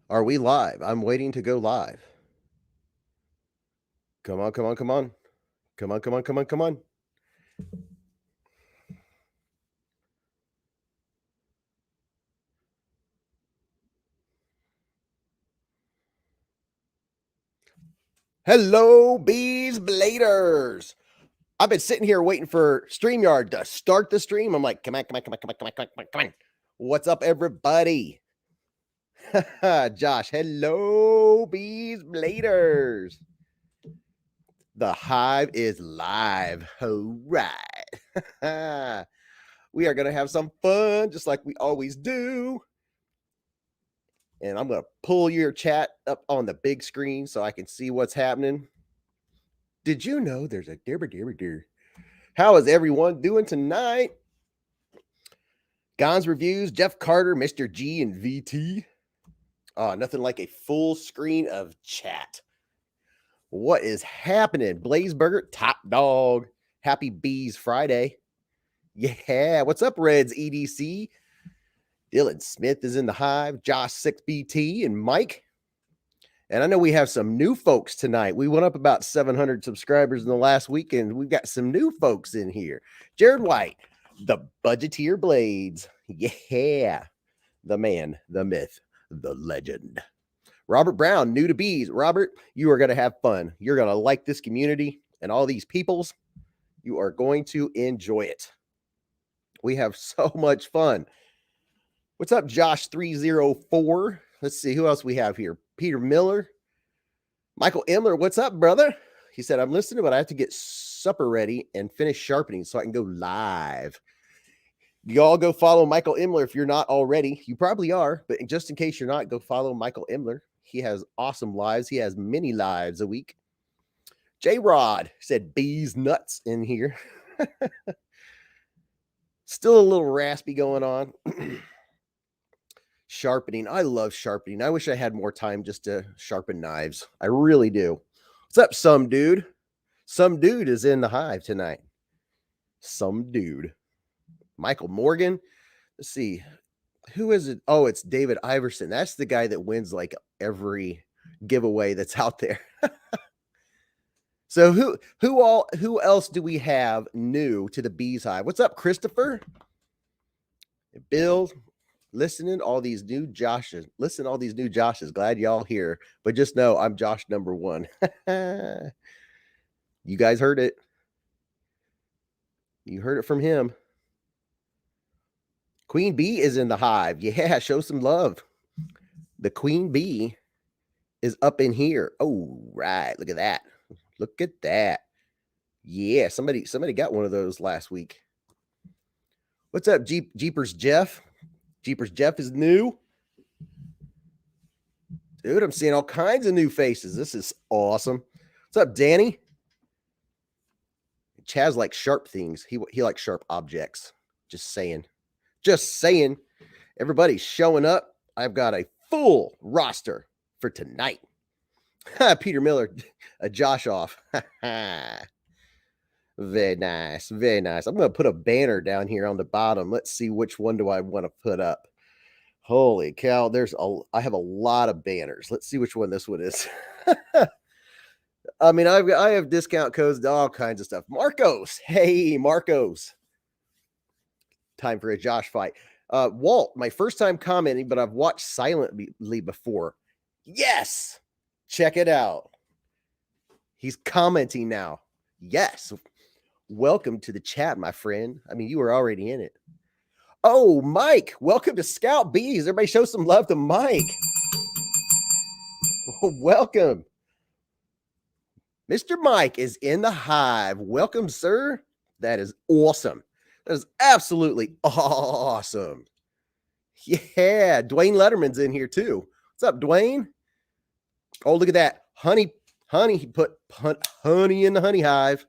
Are we live? I'm waiting to go live. Come on, come on, come on. Come on, come on, come on, come on. Hello, Beez Bladers. I've been sitting here waiting for StreamYard to start the stream. I'm like, come on, come on, come on, come on, come on, come on, come on. What's up, everybody? Josh, hello, Beez Bladers. The Hive is live. All right. We are going to have some fun, just like we always do. And I'm going to pull your chat up on the big screen so I can see what's happening. Did you know there's a deer? How is everyone doing tonight? Gon's Reviews, Jeff Carter, Mr. G, and VT. Oh, nothing like a full screen of chat. What is happening? Blazeburger, top dog. Happy Bees Friday. Yeah, what's up, Reds EDC? Dylan Smith is in the Hive, Josh 6BT, and Mike. And I know we have some new folks tonight. We went up about 700 subscribers in the last weekend. We've got some new folks in here. Jared White, the Budgeteer Blades. Yeah. The man, the myth, the legend. Robert Brown, new to Bees. Robert, you are going to have fun. You're going to like this community and all these peoples. You are going to enjoy it. We have so much fun. What's up, Josh 304? Let's see who else we have here. Peter Miller, Michael Imler. What's up, brother? He said, I'm listening, but I have to get supper ready and finish sharpening so I can go live. Y'all go follow Michael Imler if you're not already. You probably are, but just in case you're not, go follow Michael Imler. He has awesome lives. He has many lives a week. J Rod said bees nuts in here. Still a little raspy going on. Sharpening. I love sharpening. I wish I had more time just to sharpen knives. I really do. What's up, some dude? Some dude is in the Hive tonight. Some dude. Michael Morgan. Let's see. Who is it? Oh, it's David Iverson. That's the guy that wins like every giveaway that's out there. So who else do we have new to the Bees Hive? What's up, Christopher? Bill, listening all these new Joshes. Listen, all these new Joshes. Glad y'all here. But just know I'm Josh number 1. You guys heard it. You heard it from him. Queen Bee is in the Hive. Yeah, show some love. The Queen Bee is up in here. Oh, right. Look at that. Look at that. Yeah, somebody got one of those last week. What's up, Jeepers Jeff? Jeepers Jeff is new. Dude, I'm seeing all kinds of new faces. This is awesome. What's up, Danny? Chaz likes sharp things. He likes sharp objects. Just saying. Just saying. Everybody's showing up. I've got a full roster for tonight. Peter Miller, a Josh off. Very nice. Very nice. I'm going to put a banner down here on the bottom. Let's see which one do I want to put up. Holy cow. I have a lot of banners. Let's see which one this one is. I mean, I have discount codes to all kinds of stuff. Marcos. Hey, Marcos. Time for a Josh fight. Walt, my first time commenting, but I've watched silently before. Yes. Check it out. He's commenting now. Yes. Welcome to the chat, my friend. I mean, you were already in it. Oh, Mike. Welcome to Scout Bees. Everybody show some love to Mike. Welcome. Mr. Mike is in the Hive. Welcome, sir. That is awesome. That is absolutely awesome. Yeah, Dwayne Letterman's in here too. What's up, Dwayne? Oh, look at that. Honey, he put honey in the honey hive.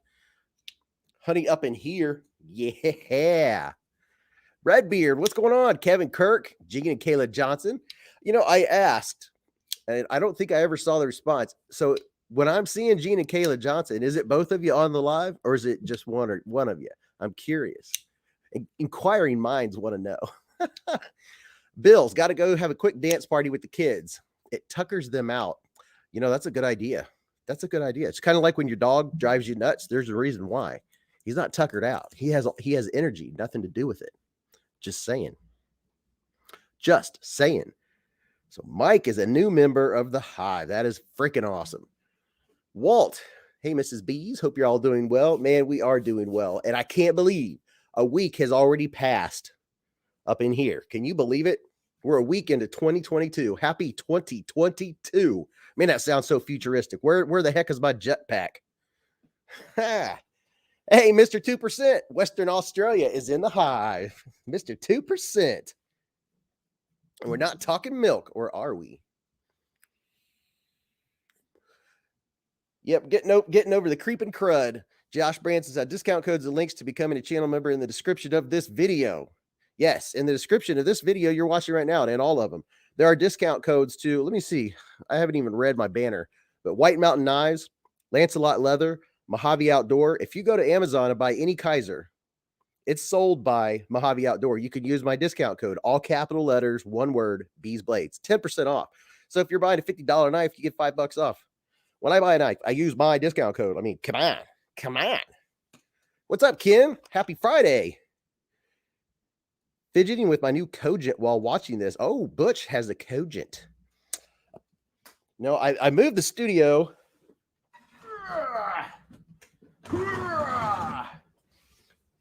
Honey up in here. Yeah. Redbeard, what's going on? Kevin Kirk, Jigan and Kayla Johnson. You know, I asked, and I don't think I ever saw the response. So when I'm seeing Gene and Kayla Johnson, is it both of you on the live or is it just one of you? I'm curious. Inquiring minds want to know. Bill's got to go have a quick dance party with the kids. it tuckers them out. You know, that's a good idea. That's a good idea. It's kind of like when your dog drives you nuts. There's a reason why. He's not tuckered out. He has energy, nothing to do with it. Just saying. Just saying. So Mike is a new member of the Hive. That is freaking awesome. Walt, hey, Mrs. Beez, hope you're all doing well. Man, we are doing well. And I can't believe a week has already passed up in here. Can you believe it? We're a week into 2022. Happy 2022. Man, that sounds so futuristic. Where the heck is my jetpack? Hey, Mr. 2%. Western Australia is in the Hive. Mr. 2%. And we're not talking milk, or are we? Yep, getting over the creeping crud. Josh Branson said discount codes and links to becoming a channel member in the description of this video. Yes, in the description of this video you're watching right now, and all of them, there are discount codes to, let me see, I haven't even read my banner, but White Mountain Knives, Lancelot Leather, Mojave Outdoor. If you go to Amazon and buy any Kaiser, it's sold by Mojave Outdoor. You can use my discount code, all capital letters, one word, Beez Blades, 10% off. So if you're buying a $50 knife, you get $5 off. When I buy a knife, I use my discount code. I mean, come on. What's up, Kim? Happy Friday. Fidgeting with my new Cogent while watching this. Oh, Butch has a Cogent. No, I moved the studio.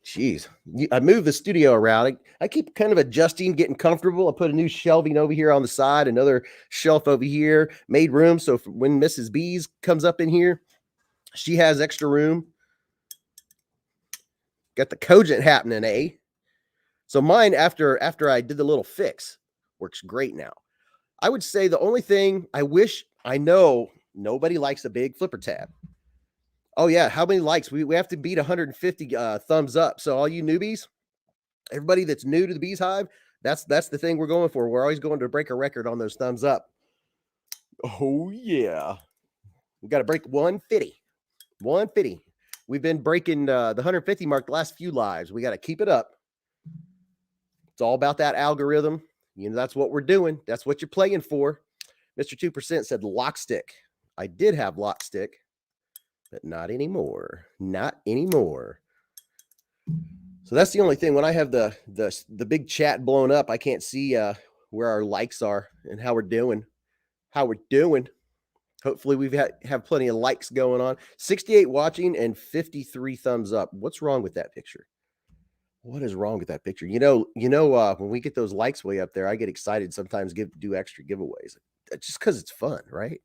Jeez, I moved the studio around. I keep kind of adjusting, getting comfortable. I put a new shelving over here on the side, another shelf over here, made room. So when Mrs. Beez comes up in here, she has extra room. Got the Cogent happening, eh? So mine, after I did the little fix, works great now. I would say the only thing I know nobody likes a big flipper tab. Oh yeah, how many likes? We have to beat 150 thumbs up. So all you newbies, everybody that's new to the Beez Hive, that's the thing we're going for. We're always going to break a record on those thumbs up. Oh yeah, we got to break 150. 150. We've been breaking the 150 mark the last few lives. We got to keep it up. It's all about that algorithm. You know, that's what we're doing. That's what you're playing for. Mr. 2% said lock stick. I did have lock stick, but not anymore. Not anymore. So that's the only thing. When I have the big chat blown up, I can't see where our likes are and how we're doing. Hopefully we have plenty of likes going on. 68 watching and 53 thumbs up. What's wrong with that picture? What is wrong with that picture? You know, when we get those likes way up there, I get excited. Sometimes do extra giveaways just because it's fun, right?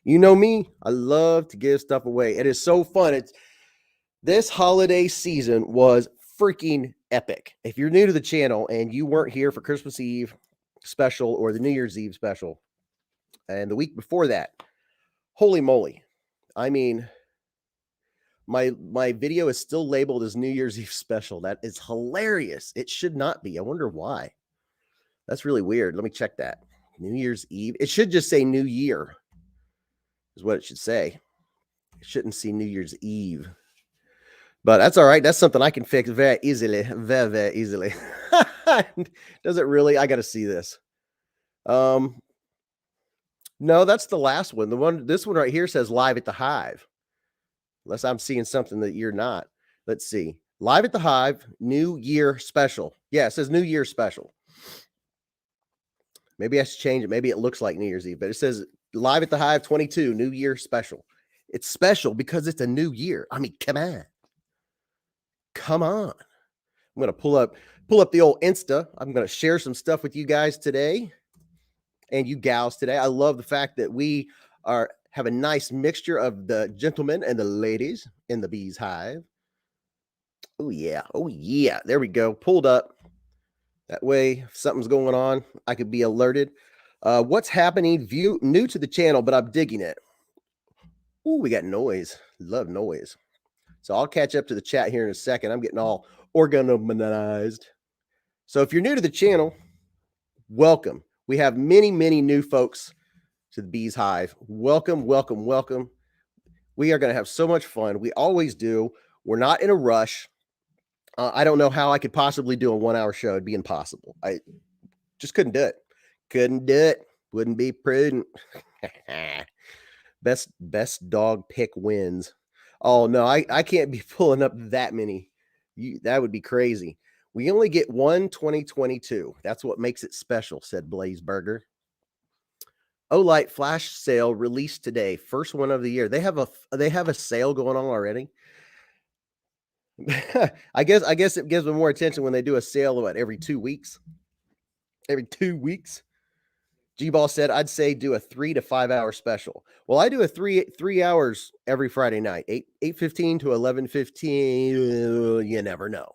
You know me, I love to give stuff away. It is so fun. This holiday season was freaking epic. If you're new to the channel and you weren't here for Christmas Eve special or the New Year's Eve special, and the week before that, holy moly. I mean, my video is still labeled as New Year's Eve special. That is hilarious. It should not be. I wonder why. That's really weird. Let me check that. New Year's Eve. It should just say New Year is what it should say. It shouldn't see New Year's Eve. But that's all right. That's something I can fix very easily. Very, very easily. Does it really? I got to see this. No, that's the last one. This one right here says live at the Hive. Unless I'm seeing something that you're not. Let's see. Live at the Hive, New Year special. Yeah, it says New Year special. Maybe I should change it. Maybe it looks like New Year's Eve, but it says live at the Hive 22, New Year special. It's special because it's a new year. I mean, come on. Come on. I'm going to pull up the old Insta. I'm going to share some stuff with you guys today and you gals today. I love the fact that we have a nice mixture of the gentlemen and the ladies in the Beez Hive. Oh yeah. Oh yeah. There we go. Pulled up. That way, if something's going on, I could be alerted. What's happening? New to the channel, but I'm digging it. Ooh, we got noise. Love noise. So I'll catch up to the chat here in a second. I'm getting all organized. So if you're new to the channel, welcome. We have many, many new folks to the Beez Hive. Welcome, welcome, welcome. We are going to have so much fun. We always do. We're not in a rush. I don't know how I could possibly do a 1 hour show. It'd be impossible. I just couldn't do it. Couldn't do it. Wouldn't be prudent. Best dog pick wins. Oh no, I can't be pulling up that many. That would be crazy. We only get one 2022. That's what makes it special, said Blazeburger. Olight flash sale released today. First one of the year. They have a sale going on already. I guess it gives them more attention when they do a sale every 2 weeks. Every 2 weeks. G-Ball said, I'd say do a 3 to 5 hour special. Well, I do a three hours every Friday night, 8:15 to 11:15. You never know.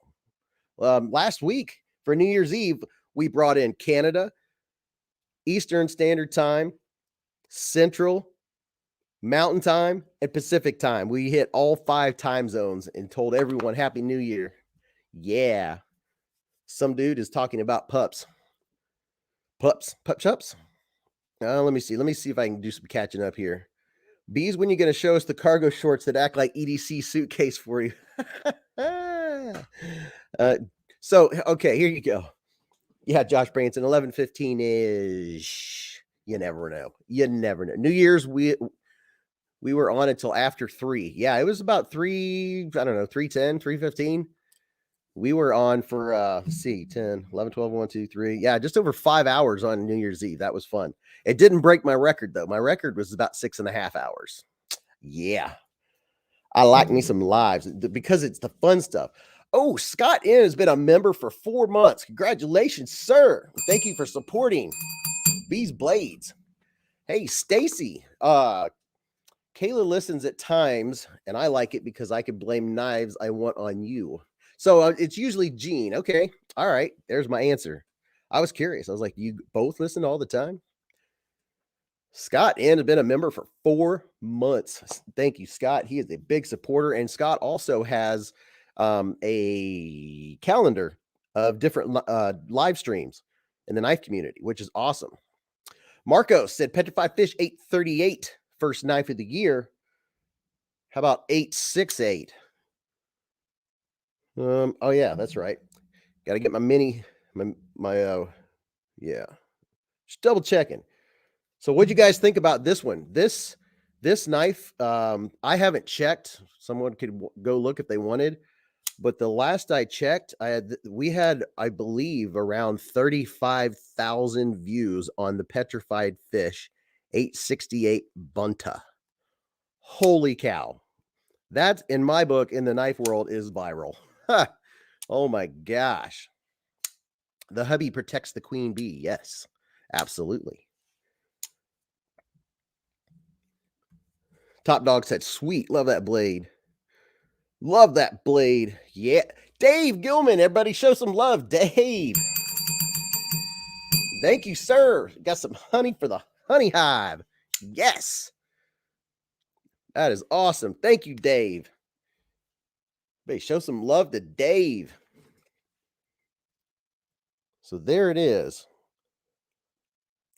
Last week for New Year's Eve, we brought in Canada, Eastern Standard Time, Central, Mountain Time, and Pacific Time. We hit all 5 time zones and told everyone Happy New Year. Yeah. Some dude is talking about pups. Pup chups. Let me see. Let me see if I can do some catching up here. Beez, when you going to show us the cargo shorts that act like EDC suitcase for you? So, okay, here you go. Yeah, Josh Branson, 11:15 ish. You never know. You never know. New Year's, we were on until after 3. Yeah, it was about 3, I don't know, 3:10, 3:15. We were on for, let's see, 10, 11, 12, 1, 2, 3. Yeah, just over 5 hours on New Year's Eve. That was fun. It didn't break my record, though. My record was about 6.5 hours. Yeah. I like me some lives because it's the fun stuff. Oh, Scott N has been a member for 4 months. Congratulations, sir. Thank you for supporting Beez Blades. Hey, Stacy. Kayla listens at times, and I like it because I can blame knives I want on you. So it's usually Gene. Okay. All right. There's my answer. I was curious. I was like, you both listen all the time? Scott N has been a member for 4 months. Thank you, Scott. He is a big supporter. And Scott also has a calendar of different live streams in the knife community, which is awesome. Marcos said Petrified Fish 838, first knife of the year. How about 868? Oh yeah, that's right. Got to get my mini, yeah. Just double checking. So what'd you guys think about this one? This knife, I haven't checked. Someone could go look if they wanted, but the last I checked, we had, I believe, around 35,000 views on the Petrified Fish 868 Bunta. Holy cow. That, in my book, in the knife world, is viral. Oh my gosh. The hubby protects the queen bee. Yes, absolutely. Top Dog said, sweet. Love that blade. Love that blade. Yeah. Dave Gilman, everybody show some love. Dave. Thank you, sir. Got some honey for the honey hive. Yes. That is awesome. Thank you, Dave. Hey, show some love to Dave. So there it is.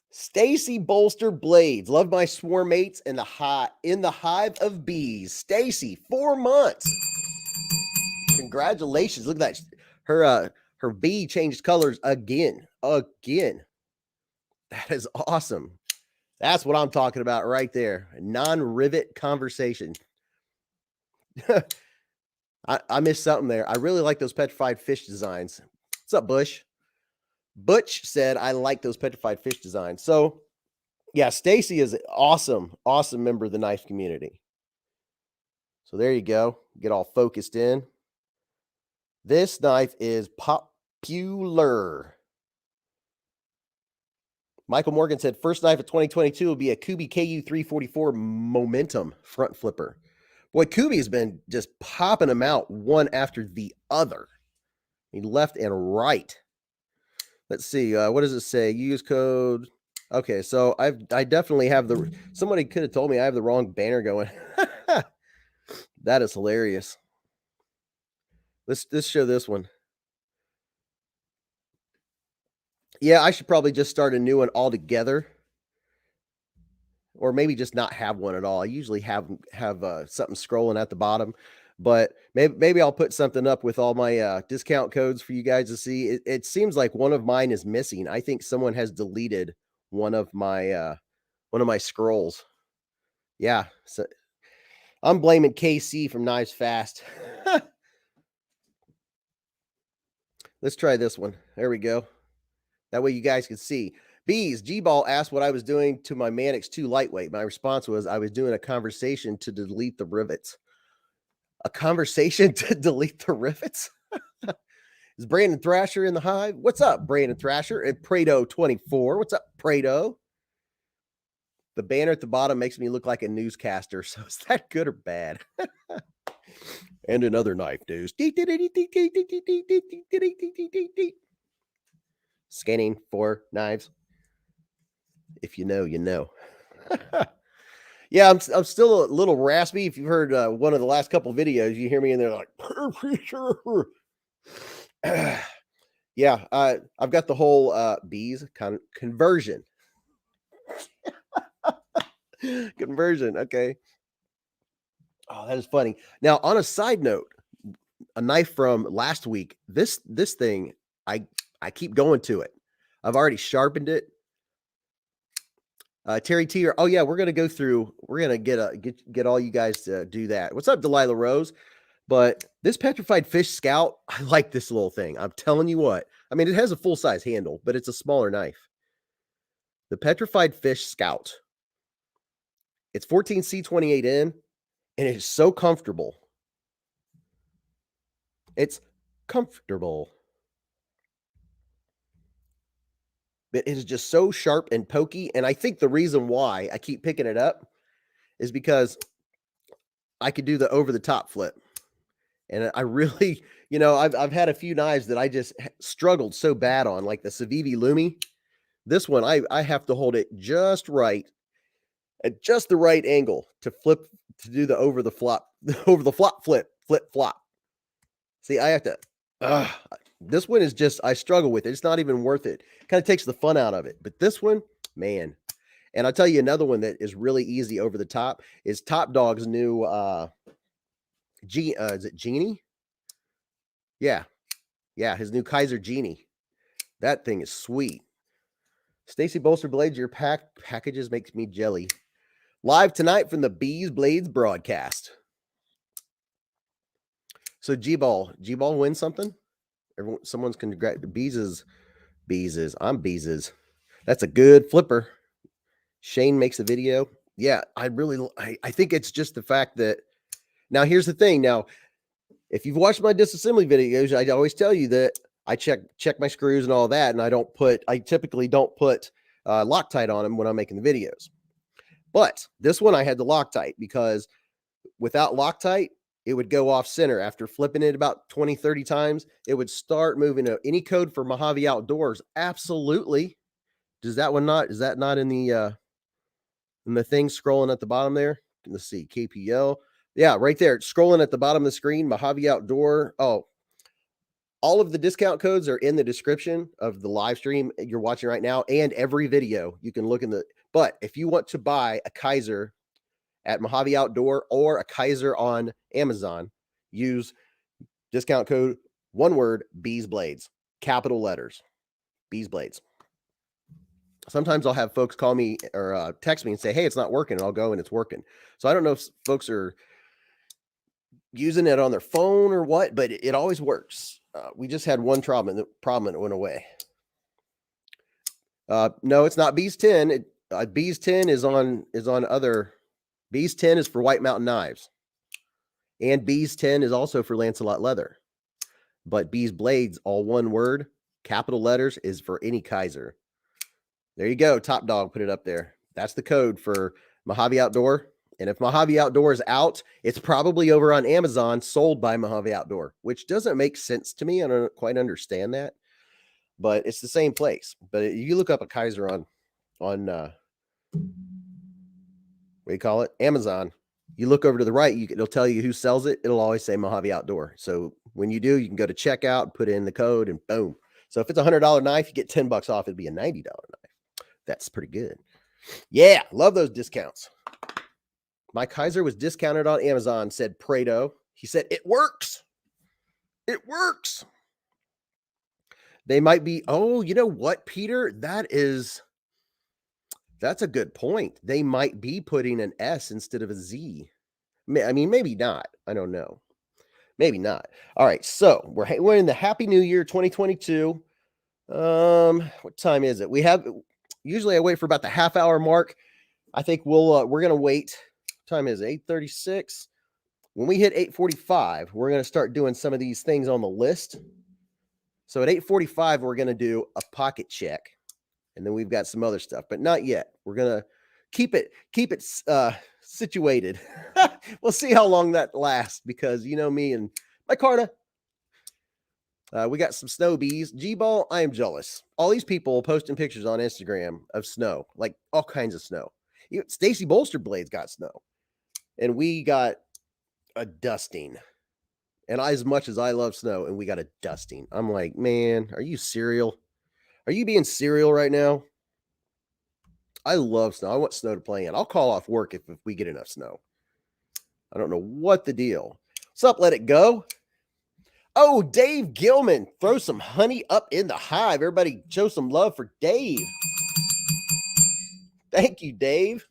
Stacy Bolster Blades. Love my swarm mates in the hive of bees. Stacy, 4 months. Congratulations. Look at that. Her bee changed colors again. That is awesome. That's what I'm talking about right there. A non-rivet conversation. I missed something there. I really like those Petrified Fish designs. What's up, Bush? Butch said, I like those Petrified Fish designs. So, yeah, Stacy is an awesome member of the knife community. So there you go. Get all focused in. This knife is popular. Michael Morgan said, first knife of 2022 will be a Kubi KU344 Momentum front flipper. Boy, Kubi has been just popping them out one after the other. I mean, left and right. Let's see. What does it say? Use code. Okay, so I definitely have somebody could have told me I have the wrong banner going. That is hilarious. Let's show this one. Yeah, I should probably just start a new one altogether. Or maybe just not have one at all. I usually have something scrolling at the bottom, but maybe I'll put something up with all my discount codes for you guys to see. It seems like one of mine is missing. I think someone has deleted one of my scrolls. Yeah, so I'm blaming KC from Knives Fast. Let's try this one. There we go. That way you guys can see. Beez, G-Ball asked what I was doing to my Mannix 2 lightweight. My response was I was doing a conversation to delete the rivets. A conversation to delete the rivets? Is Brandon Thrasher in the Hive? What's up, Brandon Thrasher? And Prado24. What's up, Prado? The banner at the bottom makes me look like a newscaster. So is that good or bad? And another knife news. Scanning for knives. If you know, you know. Yeah, I'm still a little raspy. If you've heard one of the last couple videos, you hear me in there like, yeah, I've got the whole bees conversion. Conversion, okay. Oh, that is funny. Now, on a side note, a knife from last week. This thing, I keep going to it. I've already sharpened it. Terry T. Oh yeah, we're gonna go through. We're gonna get all you guys to do that. What's up, Delilah Rose? But this Petrified Fish Scout, I like this little thing. I'm telling you what. I mean, it has a full size handle, but it's a smaller knife. The Petrified Fish Scout. It's 14C28N, and it is so comfortable. It's comfortable. It is just so sharp and pokey. And I think the reason why I keep picking it up is because I could do the over the top flip. And I really, I've had a few knives that I just struggled so bad on, like the Civivi Lumi. This one, I have to hold it just right at just the right angle to flip, to do the over the flop, flip flop. See, I have to, this one is just, I struggle with it. It's not even worth it. Kind of takes the fun out of it. But this one, man. And I'll tell you another one that is really easy over the top is Top Dog's new, is it Genie? Yeah. Yeah, his new Kaiser Genie. That thing is sweet. Stacy Bolster Blades, your packages makes me jelly. Live tonight from the Beez Blades broadcast. So G-Ball win something? Someone's Beez's. I'm Beez's. That's a good flipper. Shane makes a video. Yeah, I think it's just the fact that now here's the thing. Now, if you've watched my disassembly videos, I always tell you that I check my screws and all that, and I typically don't put Loctite on them when I'm making the videos. But this one I had the Loctite because without Loctite, it would go off center. After flipping it about 20, 30 times, it would start moving. Any code for Mojave Outdoors? Absolutely. Is that not in the thing scrolling at the bottom there? Let's see, KPL. Yeah, right there. It's scrolling at the bottom of the screen, Mojave Outdoor. Oh, all of the discount codes are in the description of the live stream you're watching right now and every video. You can look in but if you want to buy a Kaiser at Mojave Outdoor or a Kaiser on Amazon, use discount code, one word, Beez Blades, capital letters, Beez Blades. Sometimes I'll have folks call me or text me and say, hey, it's not working. And I'll go and it's working. So I don't know if folks are using it on their phone or what, but it always works. We just had one problem and it went away. No, it's not Beez 10. Beez 10 is on other. Beez 10 is for White Mountain Knives. And Beez 10 is also for Lancelot Leather. But Beez Blades, all one word, capital letters, is for any Kaiser. There you go. Top Dog put it up there. That's the code for Mojave Outdoor. And if Mojave Outdoor is out, it's probably over on Amazon, sold by Mojave Outdoor, which doesn't make sense to me. I don't quite understand that. But it's the same place. But you look up a Kaiser on what do you call it? Amazon. You look over to the right, it'll tell you who sells it. It'll always say Mojave Outdoor. So when you do, you can go to checkout, put in the code, and boom. So if it's a $100 knife, you get $10 off. It'd be a $90 knife. That's pretty good. Yeah, love those discounts. My Kaiser was discounted on Amazon, said Prado. He said, it works. It works. They might be, oh, you know what, Peter? That is That's a good point. They might be putting an S instead of a Z. I mean, maybe not. I don't know. Maybe not. All right, so we're in the Happy New Year 2022. What time is it? Usually I wait for about the half hour mark. I think we're gonna wait. What time is it? 8:36. When we hit 8:45, we're gonna start doing some of these things on the list. So at 8:45, we're gonna do a pocket check, and then we've got some other stuff, but not yet. We're gonna keep it situated. We'll see how long that lasts because you know me and my Carta. We got some snow bees. G-Ball, I am jealous. All these people posting pictures on Instagram of snow, like all kinds of snow. Stacy Bolster Blades got snow, and we got a dusting. And as much as I love snow, and we got a dusting. I'm like, man, are you serial? Are you being serial right now? I love snow. I want snow to play in. I'll call off work if we get enough snow. I don't know what the deal. What's up? Let it go. Oh, Dave Gilman, throw some honey up in the hive. Everybody show some love for Dave. Thank you, Dave.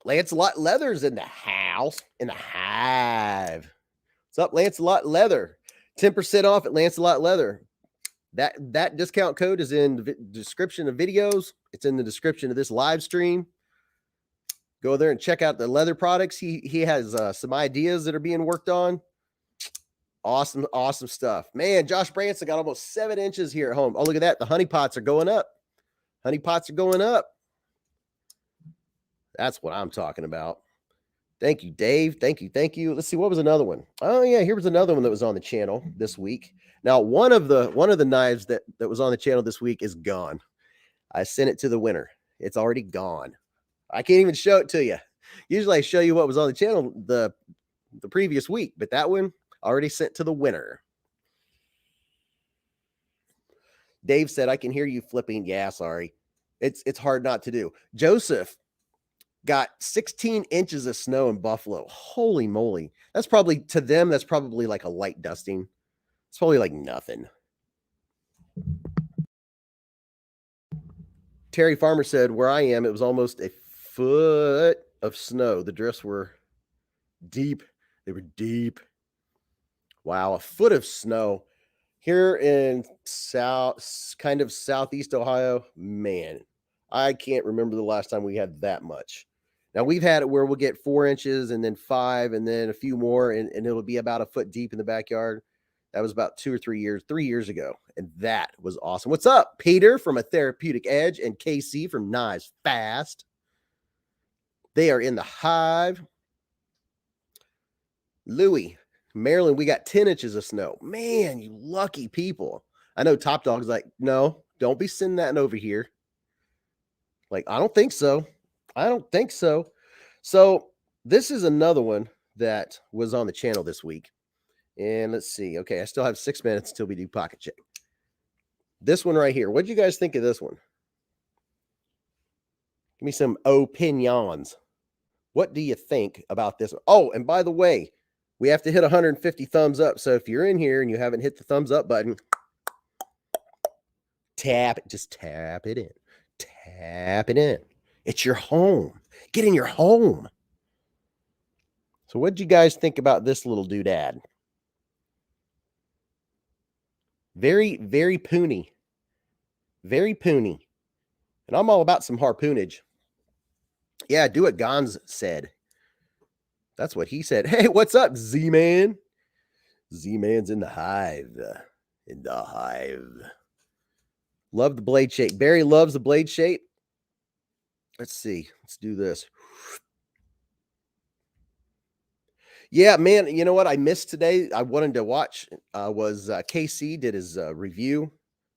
Lancelot Leather's in the house, in the hive. What's up, Lancelot Leather? 10% off at Lancelot Leather. That discount code is in the description of videos. It's in the description of this live stream. Go there and check out the leather products. He has some ideas that are being worked on. Awesome stuff. Man, Josh Branson got almost 7 inches here at home. Oh, look at that. The honey pots are going up. Honey pots are going up. That's what I'm talking about. Thank you, Dave. Thank you. Let's see, what was another one? Oh, yeah, here was another one that was on the channel this week. Now, one of the knives that was on the channel this week is gone. I sent it to the winner. It's already gone. I can't even show it to you. Usually I show you what was on the channel the previous week, but that one already sent to the winner. Dave said, I can hear you flipping. Yeah, sorry. It's hard not to do. Joseph got 16 inches of snow in Buffalo. Holy moly. That's probably, to them, that's probably like a light dusting. It's probably like nothing. Terry Farmer said, where I am, it was almost a foot of snow. The drifts were deep. They were deep. Wow, a foot of snow. Here in southeast Ohio, man, I can't remember the last time we had that much. Now, we've had it where we'll get 4 inches and then 5 and then a few more, and it'll be about a foot deep in the backyard. That was about 3 years ago, and that was awesome. What's up, Peter from A Therapeutic Edge and KC from Knives Fast? They are in the hive. Louie, Maryland, we got 10 inches of snow. Man, you lucky people. I know Top Dog's like, no, don't be sending that over here. Like, I don't think so. So this is another one that was on the channel this week. And let's see. Okay, I still have 6 minutes until we do pocket check. This one right here. What do you guys think of this one? Give me some opinions. What do you think about this one? Oh, and by the way, we have to hit 150 thumbs up. So if you're in here and you haven't hit the thumbs up button, tap it. Just tap it in. Tap it in. It's your home. Get in your home. So what did you guys think about this little doodad? Very, very poony. Very poony. And I'm all about some harpoonage. Yeah, do what Gons said. That's what he said. Hey, what's up, Z-Man? Z-Man's in the hive. In the hive. Love the blade shape. Barry loves the blade shape. Let's see. Let's do this. Yeah, man, you know what I missed today? I wanted to watch was KC did his review,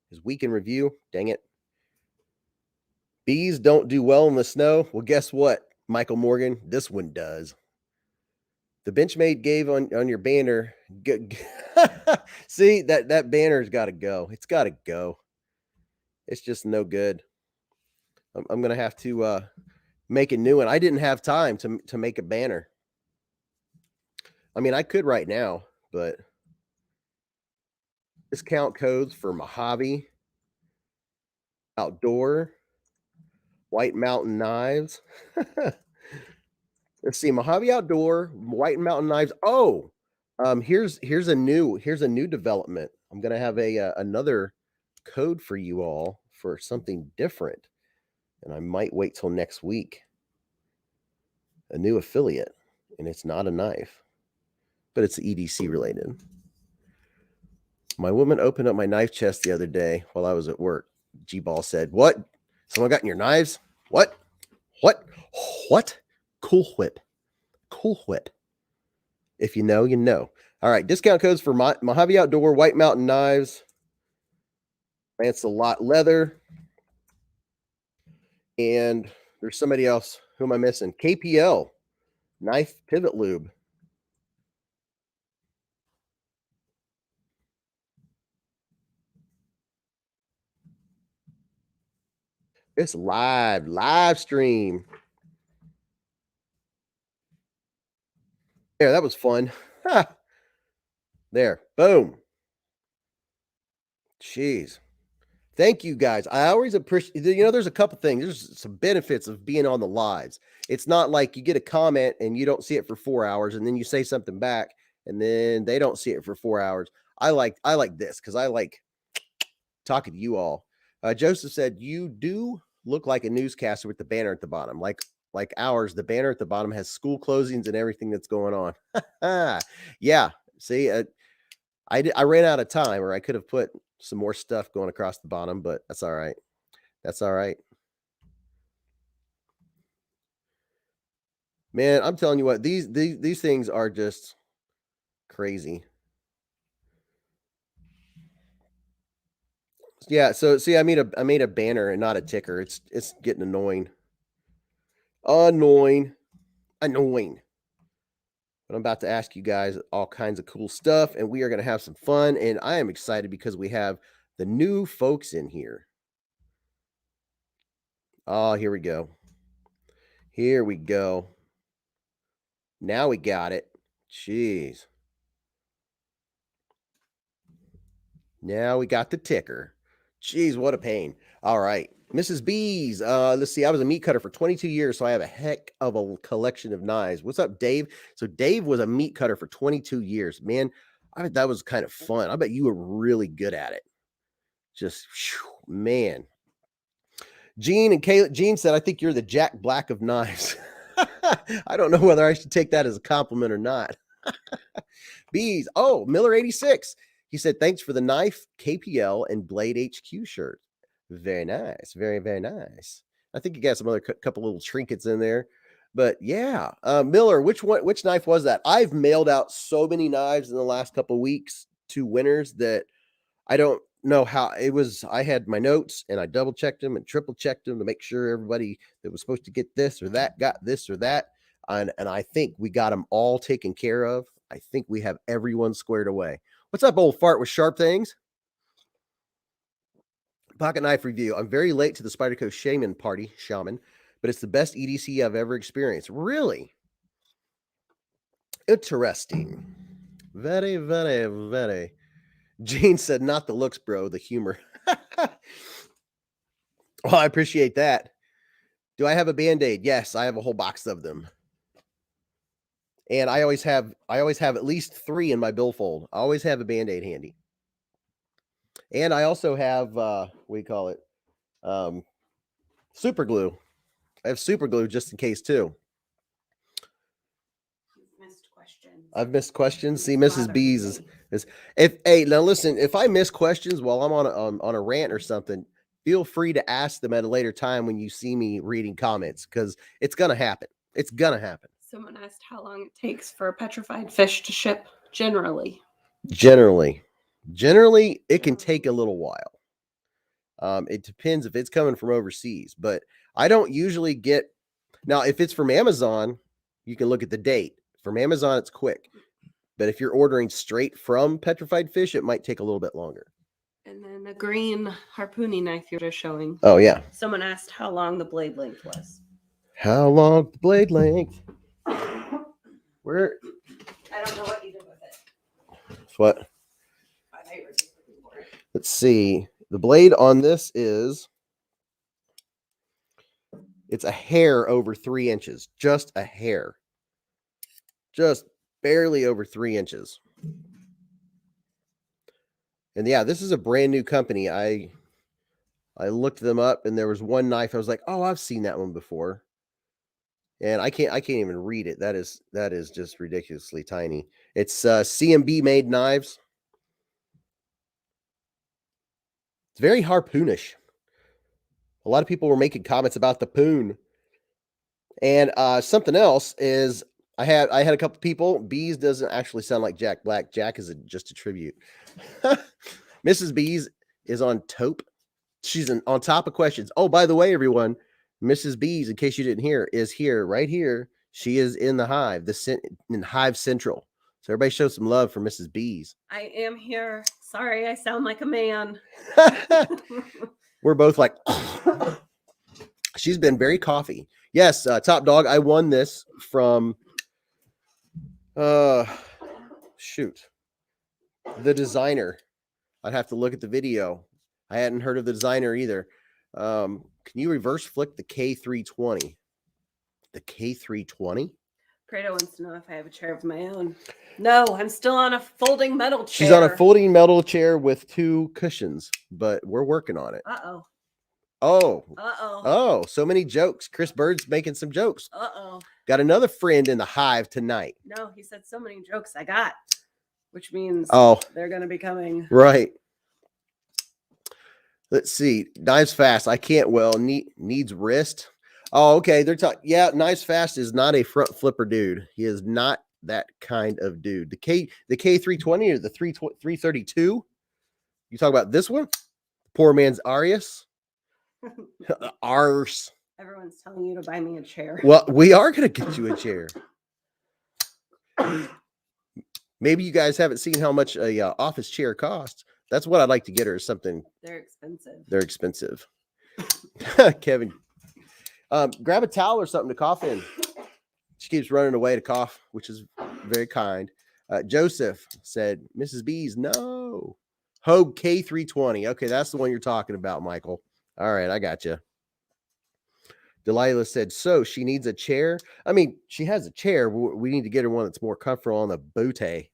his weekend review. Dang it. Bees don't do well in the snow. Well, guess what, Michael Morgan? This one does. The Benchmade gave on your banner. See, that banner's got to go. It's got to go. It's just no good. I'm going to have to make a new one. I didn't have time to make a banner. I mean, I could right now, but discount codes for Mojave Outdoor. White Mountain Knives. Let's see, Mojave Outdoor, White Mountain Knives. Oh, here's a new development. I'm gonna have a another code for you all for something different, and I might wait till next week. A new affiliate, and it's not a knife, but it's EDC related. My woman opened up my knife chest the other day while I was at work. G-Ball said, "What? Someone got in your knives? What? What? What? Cool Whip. Cool Whip. If you know, you know." All right, discount codes for Mojave Outdoor, White Mountain Knives, Lancelot Leather, and there's somebody else. Who am I missing? KPL, Knife Pivot Lube. It's live stream. There, that was fun. Ha. There, boom. Jeez. Thank you guys. I always appreciate, there's a couple things. There's some benefits of being on the lives. It's not like you get a comment and you don't see it for 4 hours and then you say something back and then they don't see it for 4 hours. I like this because I like talking to you all. Joseph said, "You do look like a newscaster with the banner at the bottom. Like ours, the banner at the bottom has school closings and everything that's going on." Yeah. See, I ran out of time, or I could have put some more stuff going across the bottom, but that's all right. That's all right. Man, I'm telling you what, these things are just crazy. Yeah, so see, I made a banner and not a ticker. It's getting annoying. Annoying. Annoying. But I'm about to ask you guys all kinds of cool stuff, and we are going to have some fun. And I am excited because we have the new folks in here. Oh, here we go. Here we go. Now we got it. Jeez. Now we got the ticker. Jeez, what a pain. All right. Mrs. Beez. Let's see. I was a meat cutter for 22 years, so I have a heck of a collection of knives. What's up, Dave? So Dave was a meat cutter for 22 years. Man, I bet that was kind of fun. I bet you were really good at it. Just, whew, man. Gene and Kayla. Gene said, "I think you're the Jack Black of knives." I don't know whether I should take that as a compliment or not. Bees. Oh, Miller 86. He said, "Thanks for the knife, KPL, and Blade HQ shirt." Very nice. Very, very nice. I think you got some other couple little trinkets in there. But yeah, Miller, which knife was that? I've mailed out so many knives in the last couple weeks to winners that I don't know how it was. I had my notes and I double checked them and triple checked them to make sure everybody that was supposed to get this or that got this or that. And I think we got them all taken care of. I think we have everyone squared away. What's up, old fart with sharp things? Pocket knife review. I'm very late to the Spyderco Shaman, but it's the best EDC I've ever experienced. Really interesting. Very, very, very. Gene said, "Not the looks, bro, the humor." Well, I appreciate that. Do I have a Band-Aid? Yes, I have a whole box of them. And I always have at least 3 in my billfold. I always have a Band-Aid handy. And I also have what do you call it? Super glue. I have super glue just in case too. I've missed questions. See, Mrs. Beez is if hey, now listen, if I miss questions while I'm on a rant or something, feel free to ask them at a later time when you see me reading comments, because it's gonna happen. It's gonna happen. Someone asked how long it takes for a petrified fish to ship generally. Generally, it can take a little while. It depends if it's coming from overseas, but I don't usually get. Now, if it's from Amazon, you can look at the date. From Amazon, it's quick. But if you're ordering straight from Petrified Fish, it might take a little bit longer. And then the green harpooning knife you're just showing. Oh, yeah. Someone asked how long the blade length was. How long the blade length? Where? I don't know what you did with it. What? Let's see. The blade on this is It's a hair over 3 inches. Just a hair. Just barely over 3 inches. And yeah, this is a brand new company. I looked them up and there was one knife. I was like, oh, I've seen that one before. And I can't even read it. That is just ridiculously tiny. It's CMB made knives. It's very harpoonish. A lot of people were making comments about the poon. And something else is I had a couple people. Beez doesn't actually sound like Jack Black. Jack is just a tribute. Mrs. Beez is on top. She's on top of questions. Oh, by the way, everyone, Mrs. Beez, in case you didn't hear, is here, right here. She is in the Hive, in Hive Central. So everybody show some love for Mrs. Beez. I am here. Sorry, I sound like a man. We're both like, she's been very coffee. Yes, Top Dog, I won this from, shoot, the designer. I'd have to look at the video. I hadn't heard of the designer either. Can you reverse flick the K320? The K320? Credo wants to know if I have a chair of my own. No, I'm still on a folding metal chair. She's on a folding metal chair with 2 cushions, but we're working on it. Uh-oh. Oh. Uh-oh. Oh, so many jokes. Chris Bird's making some jokes. Uh-oh. Got another friend in the Hive tonight. No, he said so many jokes I got, which means they're going to be coming. Right. Let's see. Knives Fast. I can't needs wrist. Oh, okay. They're talking. Yeah, Knives Fast is not a front flipper dude. He is not that kind of dude. The K320 or the 332. You talk about this one? Poor man's Arius. Ars. Everyone's telling you to buy me a chair. Well, we are going to get you a chair. Maybe you guys haven't seen how much a office chair costs. That's what I'd like to get her, is something. They're expensive. They're expensive. Kevin, grab a towel or something to cough in. She keeps running away to cough, which is very kind. Joseph said, Mrs. Beez, no. Hogue K320. Okay, that's the one you're talking about, Michael. All right, I got you. Delilah said, so she needs a chair. I mean, she has a chair. We need to get her one that's more comfortable on the bootay.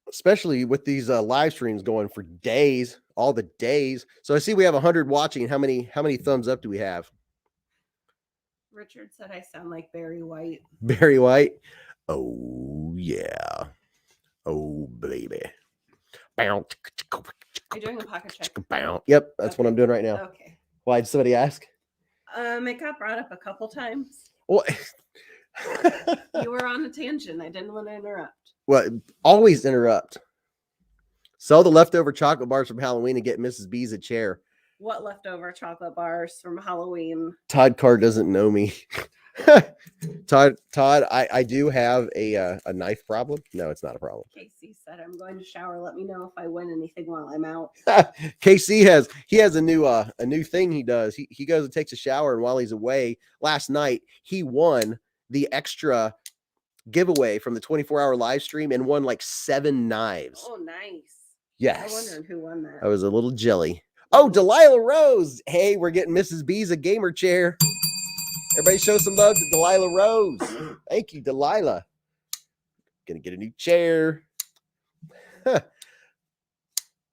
Especially with these live streams going for days, all the days. So I see we have 100 watching. How many thumbs up do we have? Richard said I sound like Barry White. Barry White? Oh, yeah. Oh, baby. Are you doing a pocket check? Yep, that's what I'm doing right now. Okay. Why, did somebody ask? It got brought up a couple times. What? You were on a tangent. I didn't want to interrupt. Well, always interrupt. Sell the leftover chocolate bars from Halloween and get Mrs. Beez a chair. What leftover chocolate bars from Halloween? Todd Carr doesn't know me. Todd, I do have a knife problem. No, it's not a problem. Casey said, I'm going to shower. Let me know if I win anything while I'm out. KC has a new thing he does. He goes and takes a shower, and while he's away, last night he won the extra giveaway from the 24-hour live stream and won like 7 knives. Oh, nice. Yes. I wondered who won that. I was a little jelly. Oh, Delilah Rose. Hey, we're getting Mrs. Beez a gamer chair. Everybody show some love to Delilah Rose. Thank you, Delilah. Gonna get a new chair.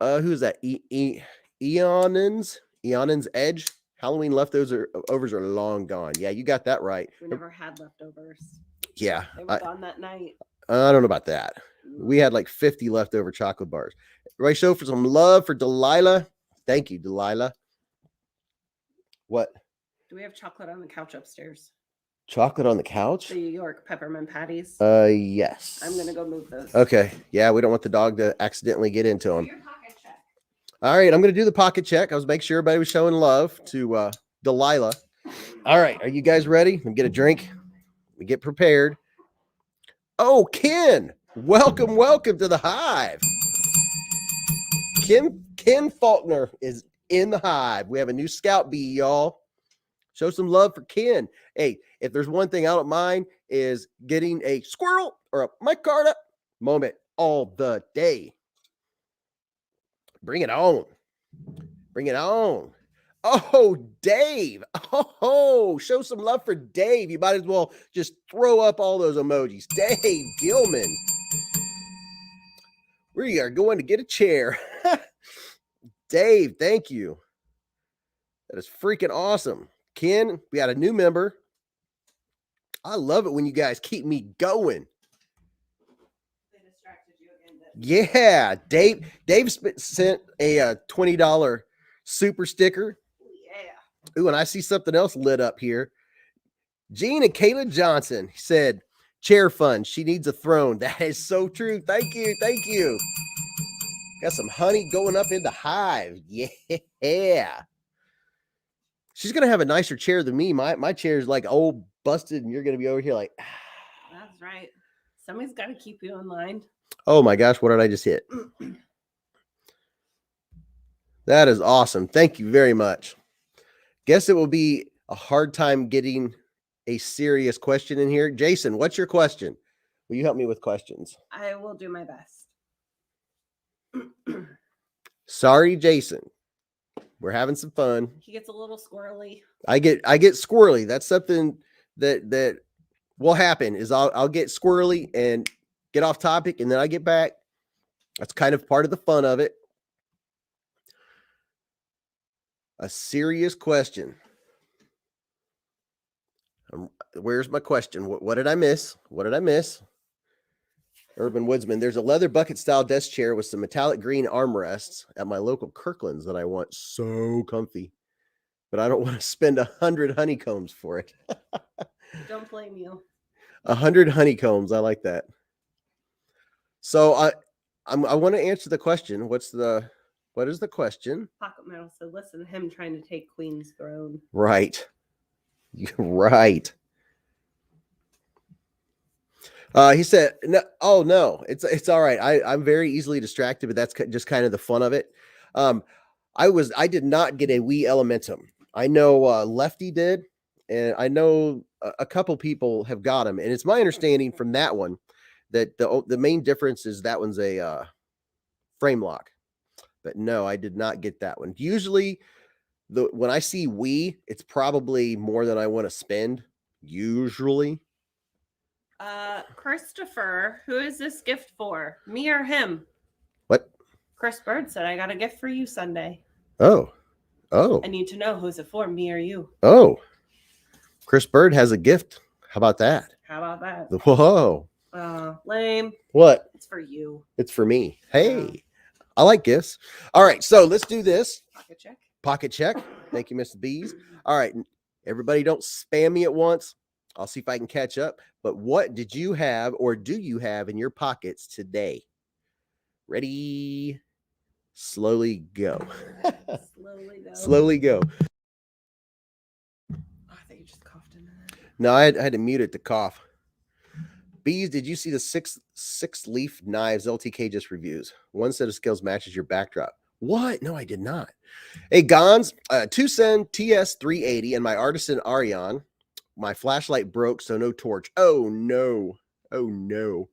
Who's that? Eonins Edge. Halloween leftovers are long gone. Yeah, you got that right. We never had leftovers. Yeah. They were gone that night. I don't know about that. We had like 50 leftover chocolate bars. Everybody show for some love for Delilah. Thank you, Delilah. What? Do we have chocolate on the couch upstairs? Chocolate on the couch? The New York peppermint patties. Yes. I'm gonna go move those. Okay. Yeah, we don't want the dog to accidentally get into them. All right, I'm gonna do the pocket check. I was making sure everybody was showing love to Delilah. All right, are you guys ready? Let me get a drink. We get prepared. Oh, Ken! Welcome to the Hive. Ken Faulkner is in the Hive. We have a new scout bee, y'all. Show some love for Ken. Hey, if there's one thing I don't mind is getting a squirrel or a mic card up moment all the day. Bring it on. Bring it on. Oh, Dave. Oh, show some love for Dave. You might as well just throw up all those emojis. Dave Gilman. We are going to get a chair. Dave, thank you. That is freaking awesome. Ken, we got a new member. I love it when you guys keep me going. They distracted you again. Yeah, Dave sent a $20 super sticker. Yeah. Ooh, and I see something else lit up here. Jean and Kayla Johnson said, chair fun. She needs a throne. That is so true. Thank you. Thank you. Got some honey going up in the hive. Yeah. She's going to have a nicer chair than me. My chair is like old busted, and you're going to be over here like, That's right. Somebody's got to keep you in line. oh my gosh, what did I just hit? That is awesome. Thank you very much. Guess it will be a hard time getting a serious question in here. Jason, what's your question? Will you help me with questions? I will do my best. Sorry, Jason. We're having some fun. He gets a little squirrely. I get squirrely. That's something that will happen is I'll get squirrely and get off topic, and then I get back. That's kind of part of the fun of it. A serious question. Where's my question? What did I miss? What did I miss? Urban Woodsman. There's a leather bucket style desk chair with some metallic green armrests at my local Kirkland's that I want. So comfy, but I don't want to spend 100 honeycombs for it. Don't blame you. 100 honeycombs. I like that. So I want to answer the question. What is the question? Pocket Metal said, listen to him trying to take Queen's throne. Right. You're right. He said, no, oh no, it's all right. I'm very easily distracted, but that's just kind of the fun of it. I did not get a Wii Elementum. I know Lefty did, and I know a couple people have got them, and it's my understanding from that one that the main difference is that one's a frame lock. But no, I did not get that one. Usually, when I see Wii, it's probably more than I want to spend. Usually. Christopher, who is this gift for? Me or him? What? Chris Bird said, I got a gift for you Sunday. Oh. I need to know who's it for, me or you. Oh. Chris Bird has a gift. How about that? How about that? Whoa. Lame. What? It's for you. It's for me. Hey, I like gifts. All right, so let's do this. Pocket check. Pocket check. Thank you, Mr. Beez. All right, everybody don't spam me at once. I'll see if I can catch up. But what did you have or do you have in your pockets today? Ready? Slowly go. Slowly go. Slowly go. Oh, I think you just coughed in that. No, I had to mute it to cough. Beez, did you see the six leaf knives LTK just reviews? One set of skills matches your backdrop. What? No, I did not. Hey, Gons, Tucson TS380 and my Artisan Arion. My flashlight broke, so no torch. Oh, no. Oh, no.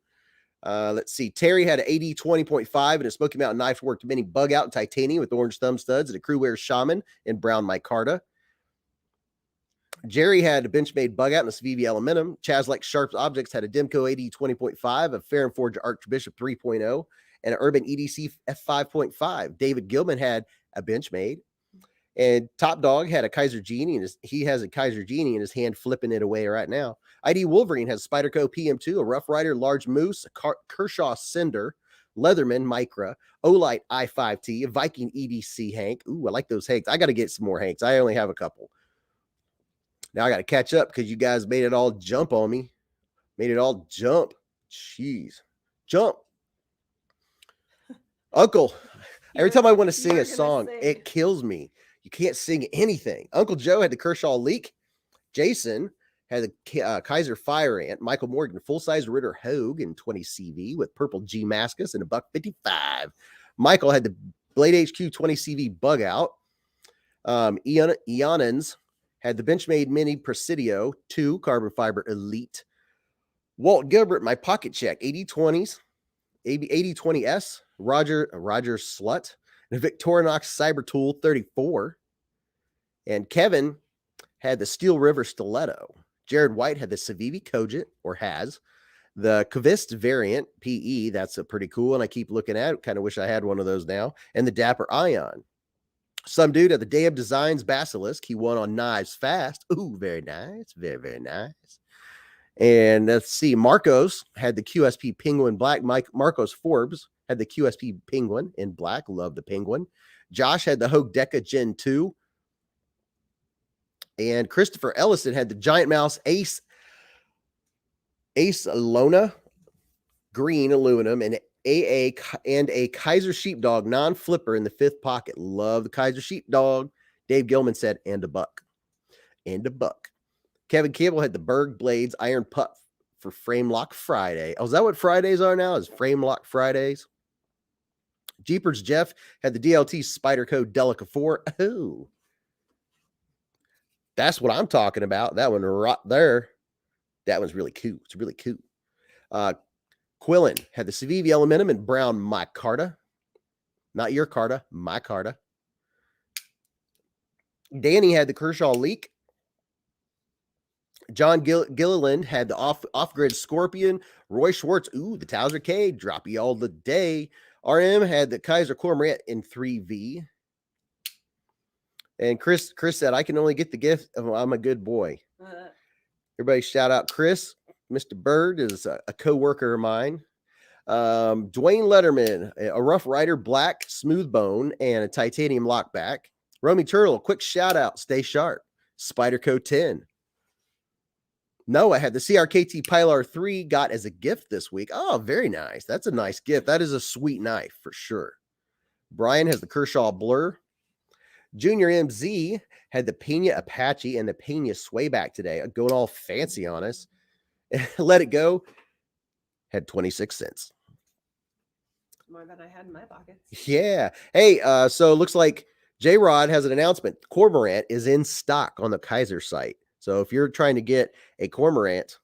Let's see. Terry had an AD 20.5 and a Smoky Mountain knife worked mini bug out in titanium with orange thumb studs and a Crewwear Shaman in brown micarta. Jerry had a Benchmade bug out in a Civivi Aluminum. Chaz like Sharps Objects had a Demco AD 20.5, a Fair and Forge Archbishop 3.0, and an Urban EDC F5.5. David Gilman had a Benchmade. And Top Dog had a Kaiser Genie, and he has a Kaiser Genie in his hand, flipping it away right now. ID Wolverine has a Spyderco PM2, a Rough Rider Large Moose, a Kershaw Cinder, Leatherman Micra, Olight I5T, a Viking EDC Hank. Ooh, I like those Hanks. I got to get some more Hanks. I only have a couple. Now I got to catch up because you guys made it all jump on me. Made it all jump. Jeez. Jump. Uncle, every time I want to sing a song, it kills me. You can't sing anything. Uncle Joe had the Kershaw Leak. Jason had the Kaiser Fire Ant. Michael Morgan, full-size Ritter Hogue in 20 CV with purple G Mascus and a $1.55. Michael had the Blade HQ 20 CV Bug Out. Eonans had the Benchmade Mini Presidio 2 Carbon Fiber Elite. Walt Gilbert, my pocket check, 8020s, 8020S, Roger Slut, and a Victorinox Cyber Tool 34. And Kevin had the Steel River Stiletto. Jared White had the Civivi Cogent, or has. The Kvist variant, PE, that's a pretty cool, and I keep looking at it. Kind of wish I had one of those now. And the Dapper Ion. Some dude at the Day of Designs Basilisk, he won on Knives Fast. Ooh, very nice. Very, very nice. And let's see, Marcos had the QSP Penguin Black. Marcos Forbes had the QSP Penguin in black. Love the Penguin. Josh had the Hogue Deca Gen 2. And Christopher Ellison had the Giant Mouse Ace Lona green aluminum and a Kaiser Sheepdog non-flipper in the 5th pocket. Love the Kaiser Sheepdog. Dave Gilman said, and a buck. And a buck. Kevin Campbell had the Beez Blades Iron Putt for Frame Lock Friday. Oh, is that what Fridays are now? Is Frame Lock Fridays? Jeepers Jeff had the DLT Spyderco Delica 4. Oh, that's what I'm talking about. That one right there. That one's really cool. It's really cool. Quillen had the Civivi Elementum in brown micarta. Not your Carta, my Carta. Danny had the Kershaw Leak. John Gilliland had the off-grid Scorpion. Roy Schwartz, ooh, the Towser K, droppy all the day. RM had the Kaiser Cormorant in 3V. And Chris said, I can only get the gift of I'm a good boy. Everybody shout out Chris. Mr. Bird is a co-worker of mine. Dwayne Letterman, a Rough Rider Black Smooth Bone and a Titanium Lockback. Romy Turtle, quick shout out. Stay sharp. Spyderco 10. Noah had the CRKT Pilar 3 got as a gift this week. Oh, very nice. That's a nice gift. That is a sweet knife for sure. Brian has the Kershaw Blur. Junior MZ had the Pena Apache and the Pena Swayback today. Going all fancy on us. Let It Go had 26 cents. More than I had in my pockets. Yeah. Hey, so it looks like J-Rod has an announcement. Cormorant is in stock on the Kaiser site. So if you're trying to get a Cormorant,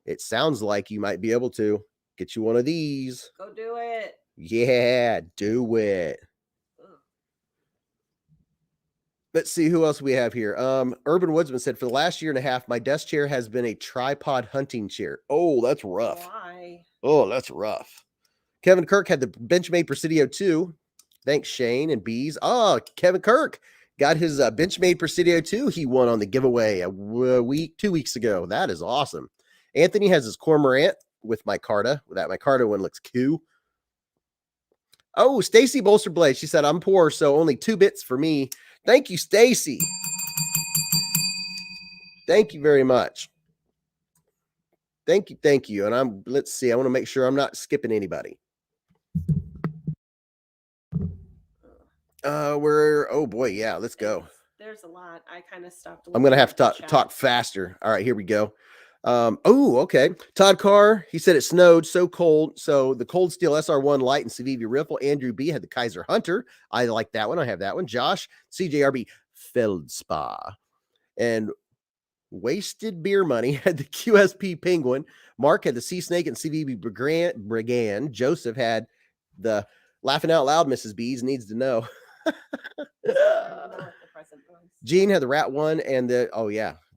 it sounds like you might be able to get you one of these. Go do it. Yeah, do it. Let's see who else we have here. Urban Woodsman said, for the last year and a half, my desk chair has been a tripod hunting chair. Oh, that's rough. Why? Oh, that's rough. Kevin Kirk had the Benchmade Presidio 2. Thanks, Shane and Beez. Oh, Kevin Kirk got his Benchmade Presidio 2. He won on the giveaway 2 weeks ago. That is awesome. Anthony has his Cormorant with my Carta. That my Carta one looks cool. Oh, Stacy Bolster Blade. She said, I'm poor, so only 2 bits for me. Thank you, Stacy. Thank you very much. Thank you. And let's see. I want to make sure I'm not skipping anybody. Oh boy, yeah, let's go. There's a lot. I kind of stopped. I'm gonna have to talk faster. All right, here we go. Okay. Todd Carr, he said it snowed so cold. So the Cold Steel SR1 Light and Civivi Riffle. Andrew B had the Kaiser Hunter. I like that one. I have that one. Josh, CJRB Feldspar. And Wasted Beer Money had the QSP Penguin. Mark had the Sea Snake and Civivi Brigand. Joseph had the Laughing Out Loud, Mrs. Beez needs to know. Gene had the Rat 1 and the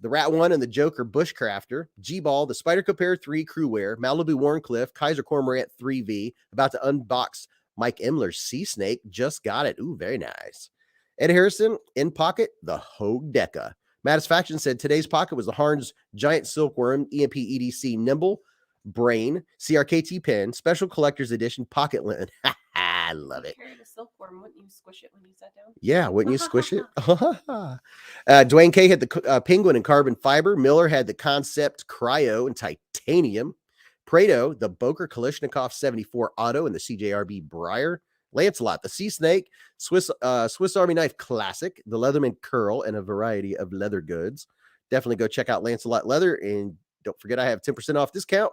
Rat 1 and the Joker Bushcrafter. G-Ball, the Spyderco Pair 3 Crew Wear, Malibu Warncliffe, Kaiser Cormorant 3V. About to unbox Mike Imler's Sea Snake. Just got it. Ooh, very nice. Ed Harrison, in pocket, the Hogue Deca. Mattisfaction said today's pocket was the Harns Giant Silkworm EMP EDC Nimble Brain CRKT pen, special collector's edition pocket lint. I love it. Carry the silkworm. Wouldn't you squish it when you sat down? Yeah, wouldn't you squish it? Dwayne K had the Penguin and carbon fiber. Miller had the Concept Cryo and titanium. Prado, the Boker Kalishnikov 74 Auto and the CJRB Briar. Lancelot, the Sea Snake, Swiss Army Knife Classic, the Leatherman Curl, and a variety of leather goods. Definitely go check out Lancelot Leather, and don't forget I have 10% off discount.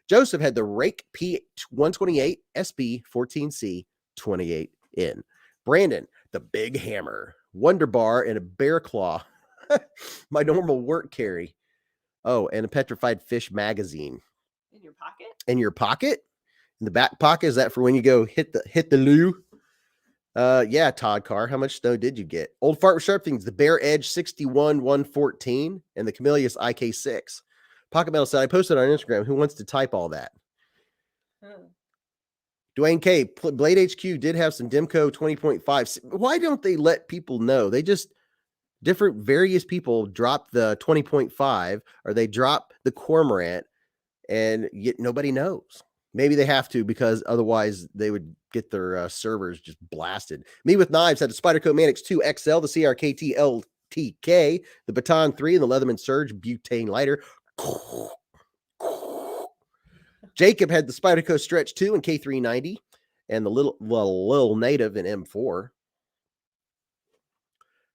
Joseph had the Rake P128 SB 14C 28N. Brandon, the Big Hammer, Wonder Bar, and a Bear Claw. My normal work carry. Oh, and a Petrified Fish magazine. In your pocket? In your pocket? In the back pocket? Is that for when you go hit the loo? Yeah, Todd Carr. How much snow did you get? Old Fart with Sharp Things, the Bear Edge 61 114 and the Camellias IK6. Pocket Metal said, I posted on Instagram. Who wants to type all that? Dwayne K. Blade HQ did have some Demco 20.5. Why don't they let people know? They just, various people drop the 20.5 or they drop the Cormorant and yet nobody knows. Maybe they have to because otherwise they would get their servers just blasted. Me with Knives had the Spyderco Manix 2 XL, the CRKT LTK, the Baton 3, and the Leatherman Surge butane lighter. Jacob had the Spyderco Stretch 2 and K390, and the little native in M4.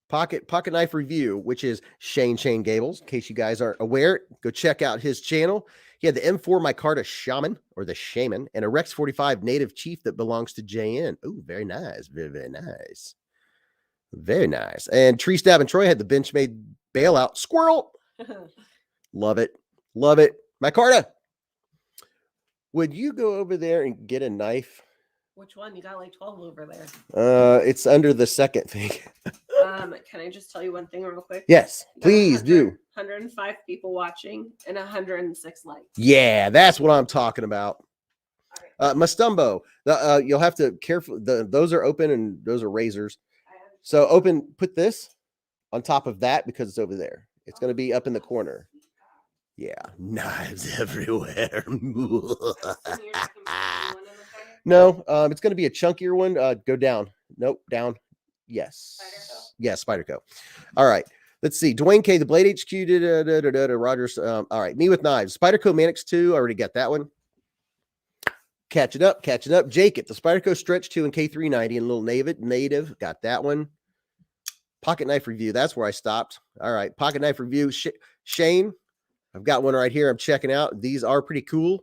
Pocket Knife Review, which is Shane Gables. In case you guys aren't aware, go check out his channel. He had the M4 Micarta Shaman, or the Shaman, and a Rex 45 Native Chief that belongs to JN. Ooh, very nice. Very, very nice. Very nice. And Tree Stab and Troy had the Benchmade Bailout Squirrel. Love it. Love it. Micarta, would you go over there and get a knife? Which one? You got like 12 over there. It's under the second thing. Can I just tell you one thing real quick? Yes, please do. 105 people watching and 106 likes. Yeah, that's what I'm talking about. Mastumbo, you'll have to careful. Those are open and those are razors. So open, put this on top of that because it's over there. It's going to be up in the corner. Yeah, knives everywhere. No, it's going to be a chunkier one. Go down. Nope, down. Yes. Spyderco? Yes, Spyderco. All right. Let's see. Dwayne K, the Blade HQ, Rogers. All right. Me with Knives. Spyderco Manix 2. I already got that one. Catching up. Jacob, the Spyderco Stretch 2 and K390 and little native. Got that one. Pocket Knife Review. That's where I stopped. All right. Pocket Knife Review. Shane, I've got one right here. I'm checking out. These are pretty cool.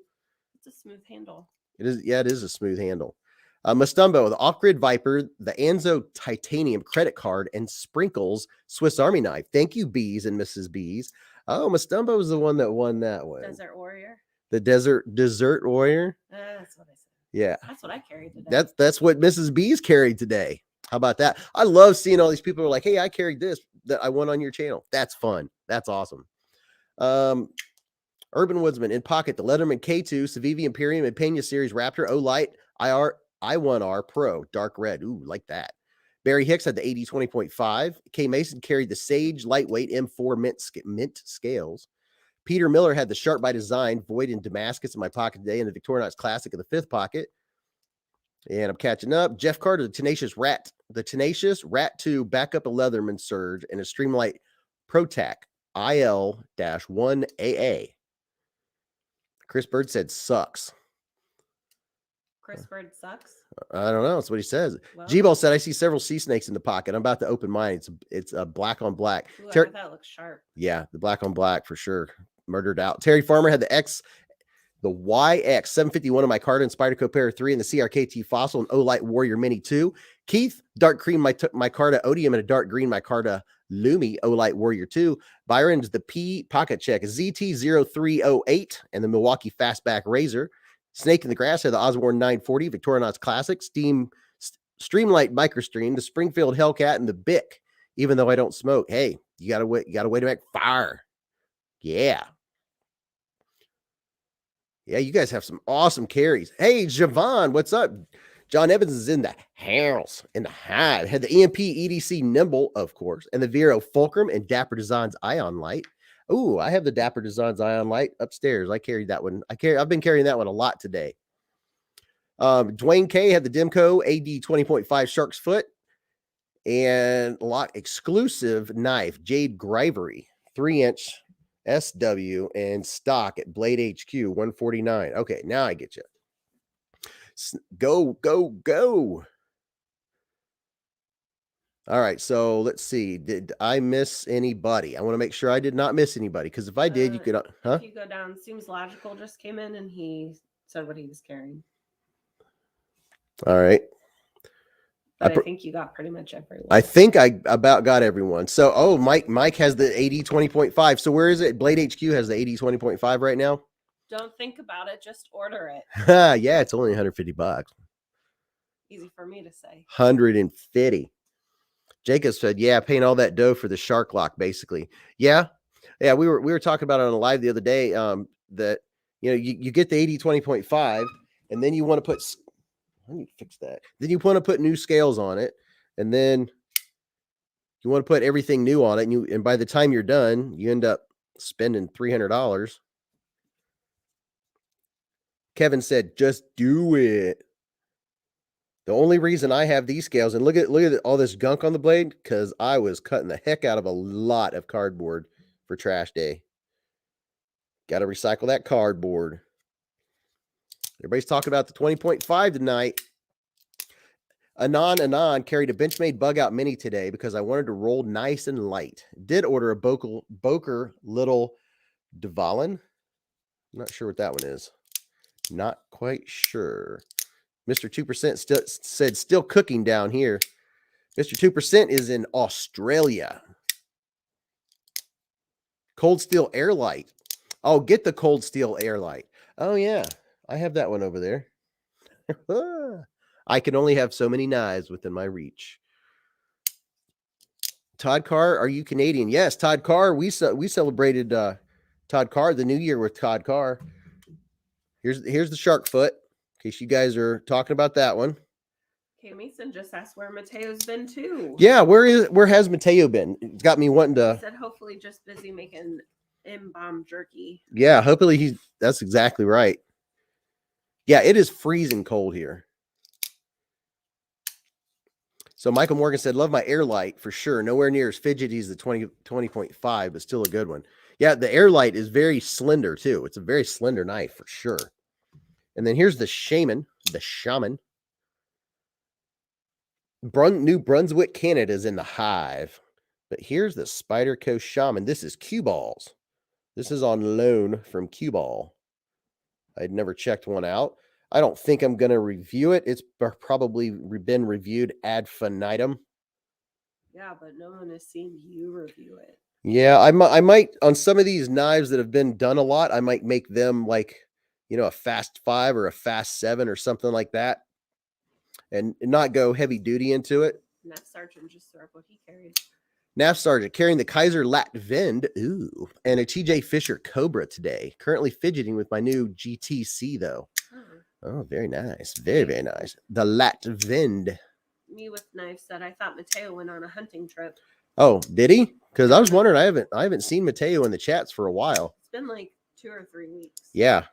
It's a smooth handle. It is. Yeah, it is a smooth handle. Mastumbo, the Off-Grid Viper, the Anzo Titanium Credit Card, and Sprinkles Swiss Army Knife. Thank you, Beez and Mrs. Beez. Oh, Mastumbo is the one that won that one. Desert Warrior. The Desert Warrior. That's what I said. Yeah. That's what I carried today. That's what Mrs. Beez carried today. How about that? I love seeing all these people who are like, hey, I carried this that I won on your channel. That's fun. That's awesome. Urban Woodsman in pocket, the Leatherman K2, Civivi Imperium, and Pena Series Raptor, O-Light, I1R Pro, dark red. Ooh, like that. Barry Hicks had the AD 20.5. K Mason carried the Sage Lightweight M4 mint scales. Peter Miller had the Sharp by Design Void in Damascus in my pocket today, and the Victorinox Classic in the fifth pocket. And I'm catching up. Jeff Carter, the Tenacious Rat 2 backup a Leatherman Surge, and a Streamlight ProTac IL-1AA. Chris Bird said sucks. Chris Bird sucks. I don't know. That's what he says. Well, G-Ball said, I see several sea snakes in the pocket. I'm about to open mine. It's a black on black. Ooh, I bet that looks sharp. Yeah, the black on black for sure. Murdered out. Terry Farmer had the YX 751 of my Micarta and Spyderco Pair 3 and the CRKT Fossil and O-Light Warrior Mini 2. Keith, dark cream Micarta Odium and a dark green Micarta Lumi O-Light Warrior 2. Byron's the P Pocket Check ZT0308 and the Milwaukee Fastback Razor. Snake in the Grass had the Osborne 940 Victorinox Classic, Streamlight Microstream, the Springfield Hellcat, and the Bic. Even though I don't smoke, hey, you gotta wait to make fire. Yeah. Yeah, you guys have some awesome carries. Hey, Javon, what's up? John Evans is in the house, in the Hive. Had the EMP EDC Nimble, of course, and the Vero Fulcrum and Dapper Designs Ion Light. Ooh, I have the Dapper Designs Ion Light upstairs. I carried that one. I've been carrying that one a lot today. Dwayne K had the Demco AD 20.5 Shark's Foot and lot exclusive knife, Jade Grivery, 3-inch SW and stock at Blade HQ 149. Okay, now I get you. Go. All right, so let's see. Did I miss anybody? I want to make sure I did not miss anybody, because if I did, you could, huh? If you go down, Seems Logical just came in and he said what he was carrying. All right. But I think you got pretty much everyone. I think I about got everyone. So, oh, Mike has the AD 20.5. So where is it? Blade HQ has the AD 20.5 right now. Don't think about it. Just order it. Yeah, it's only $150. Easy for me to say. 150. Jacob said, yeah, paying all that dough for the shark lock, basically. Yeah. Yeah, we were talking about it on a live the other day. That you get the 80/20.5, and then you want to put I need to fix that. Then you want to put new scales on it, and then you want to put everything new on it, and by the time you're done, you end up spending $300. Kevin said, just do it. The only reason I have these scales, and look at all this gunk on the blade, because I was cutting the heck out of a lot of cardboard for trash day. Got to recycle that cardboard. Everybody's talking about the 20.5 tonight. Anon carried a Benchmade Bug Out Mini today because I wanted to roll nice and light. Did order a Boker Little Dvalin. I'm not sure what that one is. Not quite sure. Mr. 2% said still cooking down here. Mr. 2% is in Australia. Cold Steel Airlight. Oh, get the Cold Steel Airlight. Oh, yeah. I have that one over there. I can only have so many knives within my reach. Todd Carr, are you Canadian? Yes, Todd Carr. We celebrated Todd Carr, the new year with Todd Carr. Here's the shark foot, in case you guys are talking about that one. Okay, Mason just asked where Mateo's been too. Yeah, where has Mateo been? It's got me wanting to. He said hopefully just busy making M-bomb jerky. Yeah, hopefully that's exactly right. Yeah, it is freezing cold here. So Michael Morgan said, love my Airlight for sure. Nowhere near as fidgety as the 20.5, but still a good one. Yeah, the Airlight is very slender too. It's a very slender knife for sure. And then here's the Shaman. New Brunswick, Canada is in the Hive. But here's the Spyderco Shaman. This is cue balls. This is on loan from Cue Ball. I'd never checked one out. I don't think I'm going to review it. It's probably been reviewed ad infinitum. Yeah, but no one has seen you review it. Yeah, I might, on some of these knives that have been done a lot, I might make them like, a fast 5 or a fast 7 or something like that. And not go heavy duty into it. Nav Sergeant just threw up what he carried. Nav Sergeant carrying the Kaiser Latvind, ooh, and a TJ Fisher Cobra today. Currently fidgeting with my new GTC though. Oh, very nice. Very, very nice. The Latvind. Me with knives said I thought Mateo went on a hunting trip. Oh, did he? Because I was wondering, I haven't seen Mateo in the chats for a while. It's been like 2 or 3 weeks. Yeah.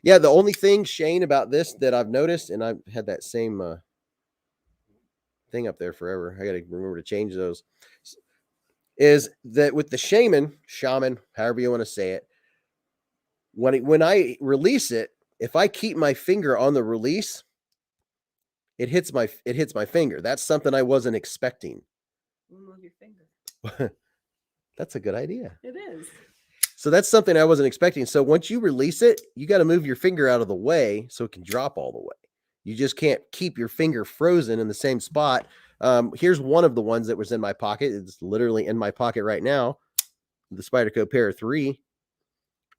Yeah, the only thing, Shane, about this that I've noticed, and I've had that same thing up there forever. I got to remember to change those. Is that with the Shaman, however you want to say it, when I release it, if I keep my finger on the release, it hits my finger. That's something I wasn't expecting. Move your finger. That's a good idea. It is. So that's something I wasn't expecting. So once you release it, you got to move your finger out of the way so it can drop all the way. You just can't keep your finger frozen in the same spot. Here's one of the ones that was in my pocket. It's literally in my pocket right now. The Spyderco Pair 3,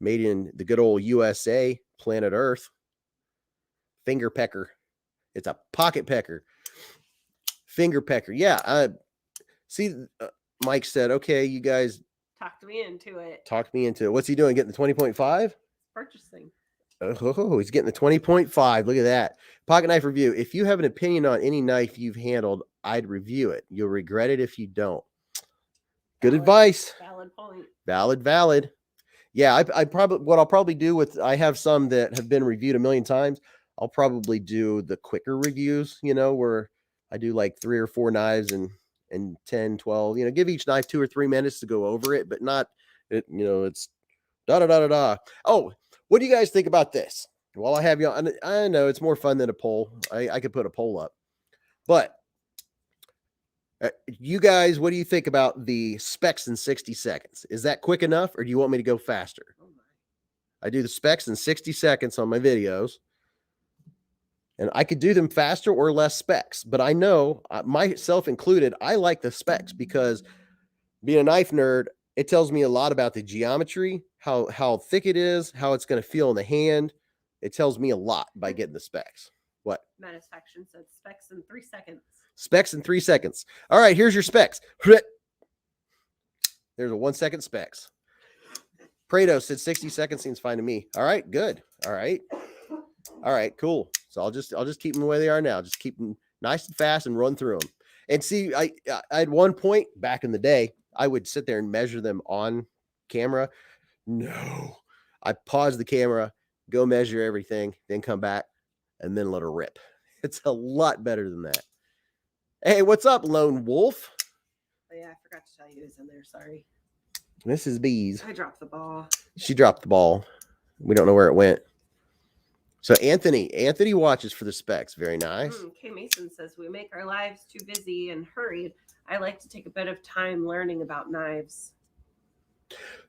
made in the good old USA, planet Earth. Finger pecker. It's a pocket pecker. Finger pecker. Yeah. See, Mike said, okay, you guys. Talked me into it. Talked me into it. What's he doing? Getting the 20.5? Purchasing. Oh, he's getting the 20.5. Look at that. Pocket knife review. If you have an opinion on any knife you've handled, I'd review it. You'll regret it if you don't. Good advice. Valid point. Valid. Yeah, what I'll probably do with, I have some that have been reviewed a million times. I'll probably do the quicker reviews, where I do like 3 or 4 knives and 10, 12, give each knife 2 or 3 minutes to go over it, but not, it's da-da-da-da-da. Oh, what do you guys think about this? While I have you on, I know it's more fun than a poll. I could put a poll up, but you guys, what do you think about the specs in 60 seconds? Is that quick enough, or do you want me to go faster? I do the specs in 60 seconds on my videos. And I could do them faster or less specs, but I know, myself included, I like the specs because being a knife nerd, it tells me a lot about the geometry, how thick it is, how it's going to feel in the hand. It tells me a lot by getting the specs. What? Satisfaction said specs in 3 seconds. Specs in 3 seconds. All right, here's your specs. There's a 1 second specs. Prado said 60 seconds seems fine to me. All right, good. All right, cool. So I'll just keep them the way they are now. Just keep them nice and fast and run through them. And see, I at one point back in the day, I would sit there and measure them on camera. No, I pause the camera, go measure everything, then come back, and then let her rip. It's a lot better than that. Hey, what's up, Lone Wolf? Oh, yeah, I forgot to tell you who's in there. Sorry. This is Beez. I dropped the ball. She dropped the ball. We don't know where it went. So Anthony watches for the specs. Very nice. K Mason says, we make our lives too busy and hurried. I like to take a bit of time learning about knives.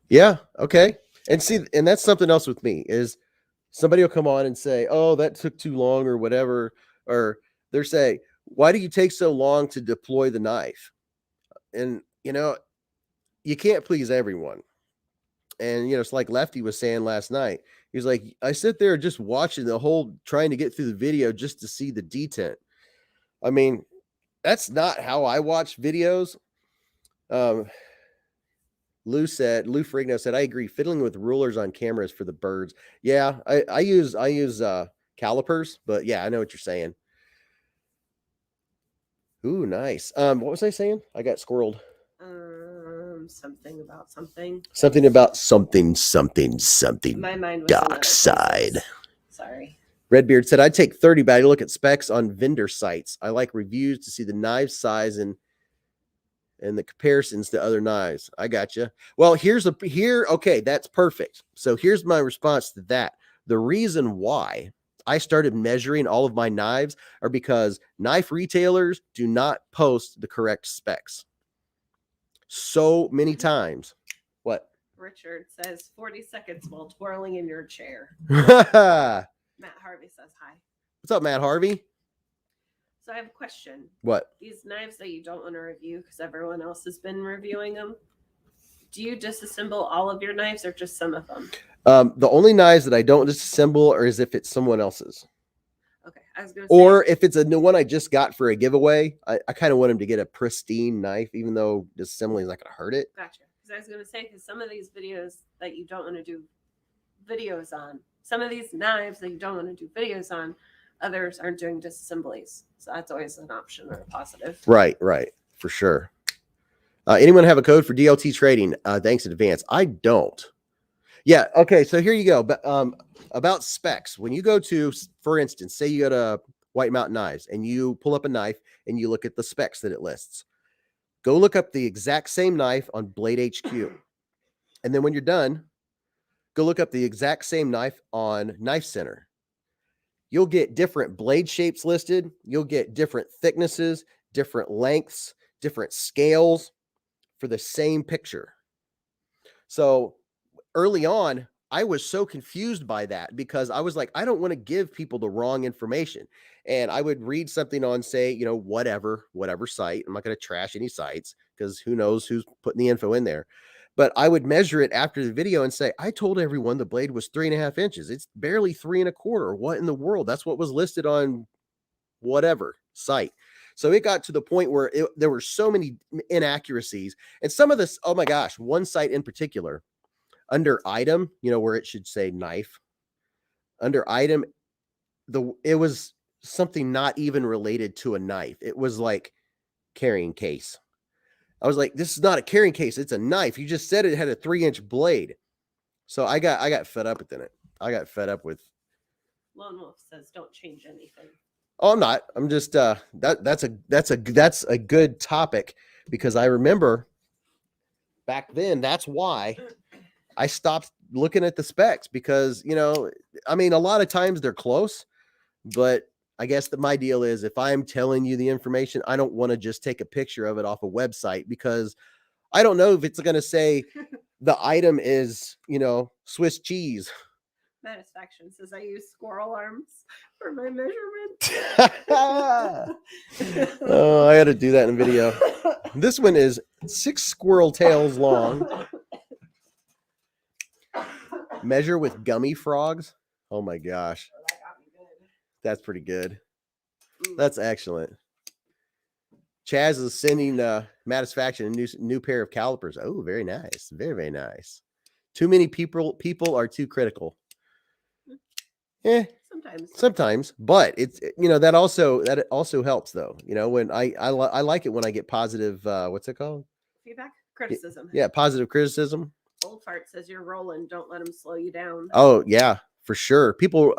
Yeah. Okay. And see, and that's something else with me is somebody will come on and say, oh, that took too long or whatever. Or they're saying, why do you take so long to deploy the knife? And, you can't please everyone. And, it's like Lefty was saying last night. He was like, I sit there just watching the whole, trying to get through the video just to see the detent. I mean, that's not how I watch videos. Lou Ferrigno said, I agree. Fiddling with rulers on cameras for the birds. Yeah, I use calipers, but yeah, I know what you're saying. Ooh, nice. What was I saying? I got squirreled. Something about something. Something about something. My mind was dark side. Sorry. Redbeard said, I'd take 30, but I look at specs on vendor sites. I like reviews to see the knife size and the comparisons to other knives. I got you. Well, okay, that's perfect. So here's my response to that. The reason why I started measuring all of my knives are because knife retailers do not post the correct specs. So many times. What? Richard says 40 seconds while twirling in your chair. Matt Harvey says hi. What's up, Matt Harvey? So I have a question. What? These knives that you don't want to review because everyone else has been reviewing them, do you disassemble all of your knives or just some of them? The only knives that I don't disassemble are as if it's someone else's. Okay, I was going to say. Or if it's a new one I just got for a giveaway, I kind of want him to get a pristine knife, even though disassembling is not going to hurt it. Gotcha. Because I was going to say, because some of these videos that you don't want to do videos on, some of these knives that you don't want to do videos on, others aren't doing disassemblies. So that's always an option or a positive. Right, for sure. Anyone have a code for DLT trading? Thanks in advance. I don't. Yeah, okay, so here you go. But about specs. When you go to, for instance, say you go to White Mountain Knives and you pull up a knife and you look at the specs that it lists. Go look up the exact same knife on Blade HQ. And then when you're done, go look up the exact same knife on Knife Center. You'll get different blade shapes listed. You'll get different thicknesses, different lengths, different scales for the same picture. So early on, I was so confused by that because I was like, I don't want to give people the wrong information. And I would read something on, say, whatever site. I'm not going to trash any sites because who knows who's putting the info in there. But I would measure it after the video and say, I told everyone the blade was 3.5 inches. It's barely 3 1/4. What in the world? That's what was listed on whatever site. So it got to the point where there were so many inaccuracies. And some of this, oh my gosh, one site in particular, under item, where it should say knife, under item, it was something not even related to a knife. It was like carrying case. I was like, this is not a carrying case. It's a knife. You just said it had a 3-inch blade. So I got fed up with it. I got fed up with. Lone Wolf says, don't change anything. Oh, I'm not. I'm just that's a good topic because I remember back then. That's why I stopped looking at the specs because, I mean, a lot of times they're close, but I guess that my deal is if I'm telling you the information, I don't want to just take a picture of it off a website because I don't know if it's going to say the item is, Swiss cheese. Satisfaction says I use squirrel arms for my measurement. Oh, I got to do that in video. This one is 6 squirrel tails long. Measure with gummy frogs. Oh my gosh. That got me good. That's pretty good. Mm. That's excellent. Chaz is sending Matisfaction a new pair of calipers. Oh, very nice. Very, very nice. Too many people are too critical. Sometimes, but it's that also helps though. When I like it when I get positive what's it called? Feedback, criticism. Yeah, positive criticism. Old Fart says you're rolling. Don't let them slow you down. Oh yeah, for sure. People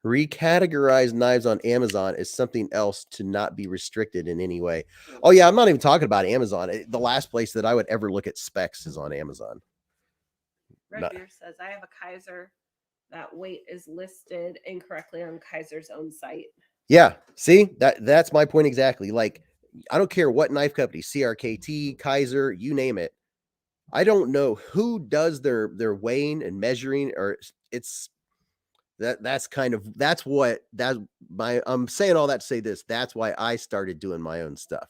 recategorize knives on Amazon as something else to not be restricted in any way. Oh yeah, I'm not even talking about Amazon. The last place that I would ever look at specs is on Amazon. Red Beer says I have a Kaiser. That weight is listed incorrectly on Kaiser's own site. Yeah, see, that's my point exactly. Like, I don't care what knife company, CRKT, Kaiser, you name it. I don't know who does their weighing and measuring, or it's I'm saying all that to say this. That's why I started doing my own stuff,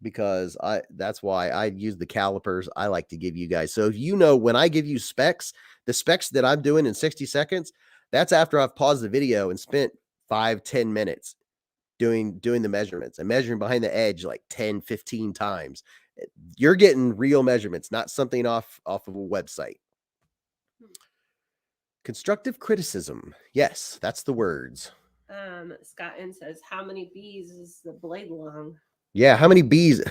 because that's why I use the calipers I like to give you guys. So if when I give you specs, the specs that I'm doing in 60 seconds, that's after I've paused the video and spent 5-10 minutes doing the measurements and measuring behind the edge like 10-15 times. You're getting real measurements, not something off of a website. Constructive criticism. Yes, that's the words. Scott N says, how many bees is the blade long? Yeah, how many bees?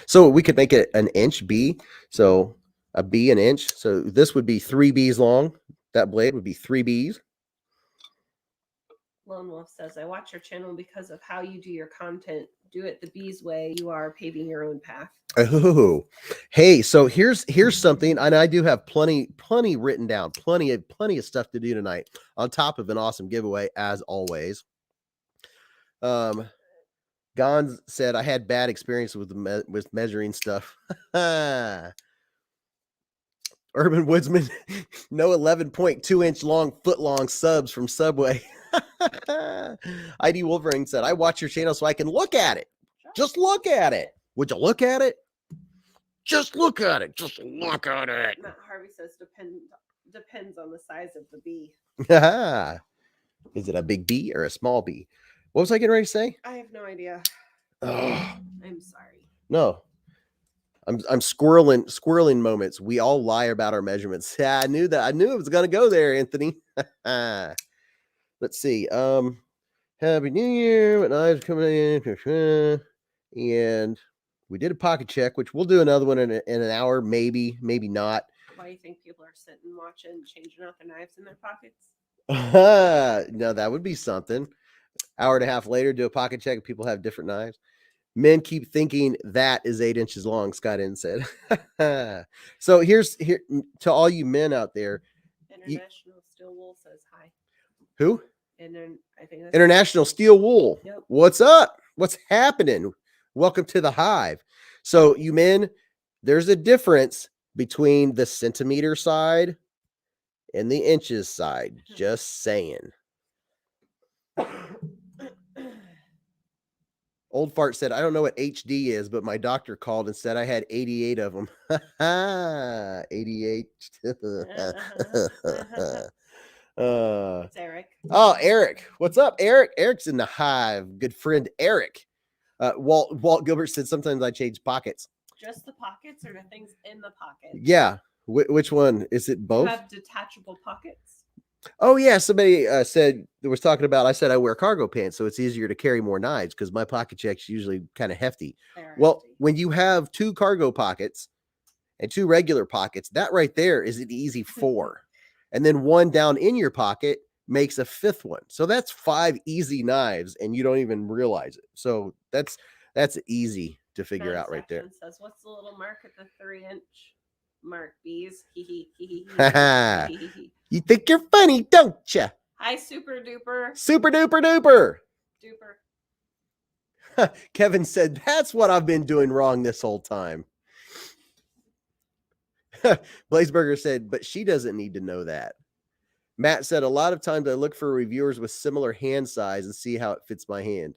So we could make it an inch B. So a B an inch. So this would be 3 Bs long. That blade would be 3 Bs. Lone Wolf says, I watch your channel because of how you do your content. Do it the bees way. You are paving your own path. Oh, hey, so here's something, and I do have plenty written down, plenty of stuff to do tonight, on top of an awesome giveaway as always. Gonz said I had bad experience with measuring stuff. Urban Woodsman, no 11.2 inch long, foot long subs from Subway. ID Wolverine said, I watch your channel so I can look at it. Just look at it. Would you look at it? Just look at it. Just look at it. Matt Harvey says, depends on the size of the bee. Is it a big bee or a small bee? What was I getting ready to say? I have no idea. Oh, I'm sorry. No. I'm squirreling moments. We all lie about our measurements. Yeah, I knew it was gonna go there, Anthony. Let's see. Happy New Year. What knives coming in? And we did a pocket check, which we'll do another one in an hour, maybe not. Why do you think people are sitting watching, changing out their knives in their pockets? No, that would be something. Hour and a half later, do a pocket check, and people have different knives. Men keep thinking that is 8 inches long, Scott N said. So here to all you men out there. International Steel Wool says hi. Who? I think that's International Steel Wool. Yep. What's up? What's happening? Welcome to the Hive. So you men, there's a difference between the centimeter side and the inches side. Just saying. Old Fart said, I don't know what HD is, but my doctor called and said I had 88 of them. 88. It's Eric. Oh, Eric. What's up, Eric? Eric's in the Hive. Good friend, Eric. Walt Gilbert said, sometimes I change pockets. Just the pockets or the things in the pocket? Yeah. Which one? Is it both? You have detachable pockets. Oh, yeah. Somebody said, was talking about, I said I wear cargo pants, so it's easier to carry more knives because my pocket check's usually kind of hefty. Well, when you have 2 cargo pockets and 2 regular pockets, that right there is an easy 4. And then 1 down in your pocket makes a 5th one. So that's 5 easy knives, and you don't even realize it. So that's easy to figure out right there. Says, what's the little mark at the 3-inch mark, Beez? You think you're funny, don't you? Hi, super duper. Super duper duper. Duper. Kevin said, that's what I've been doing wrong this whole time. Blazeburger said, but she doesn't need to know that. Matt said, a lot of times I look for reviewers with similar hand size and see how it fits my hand.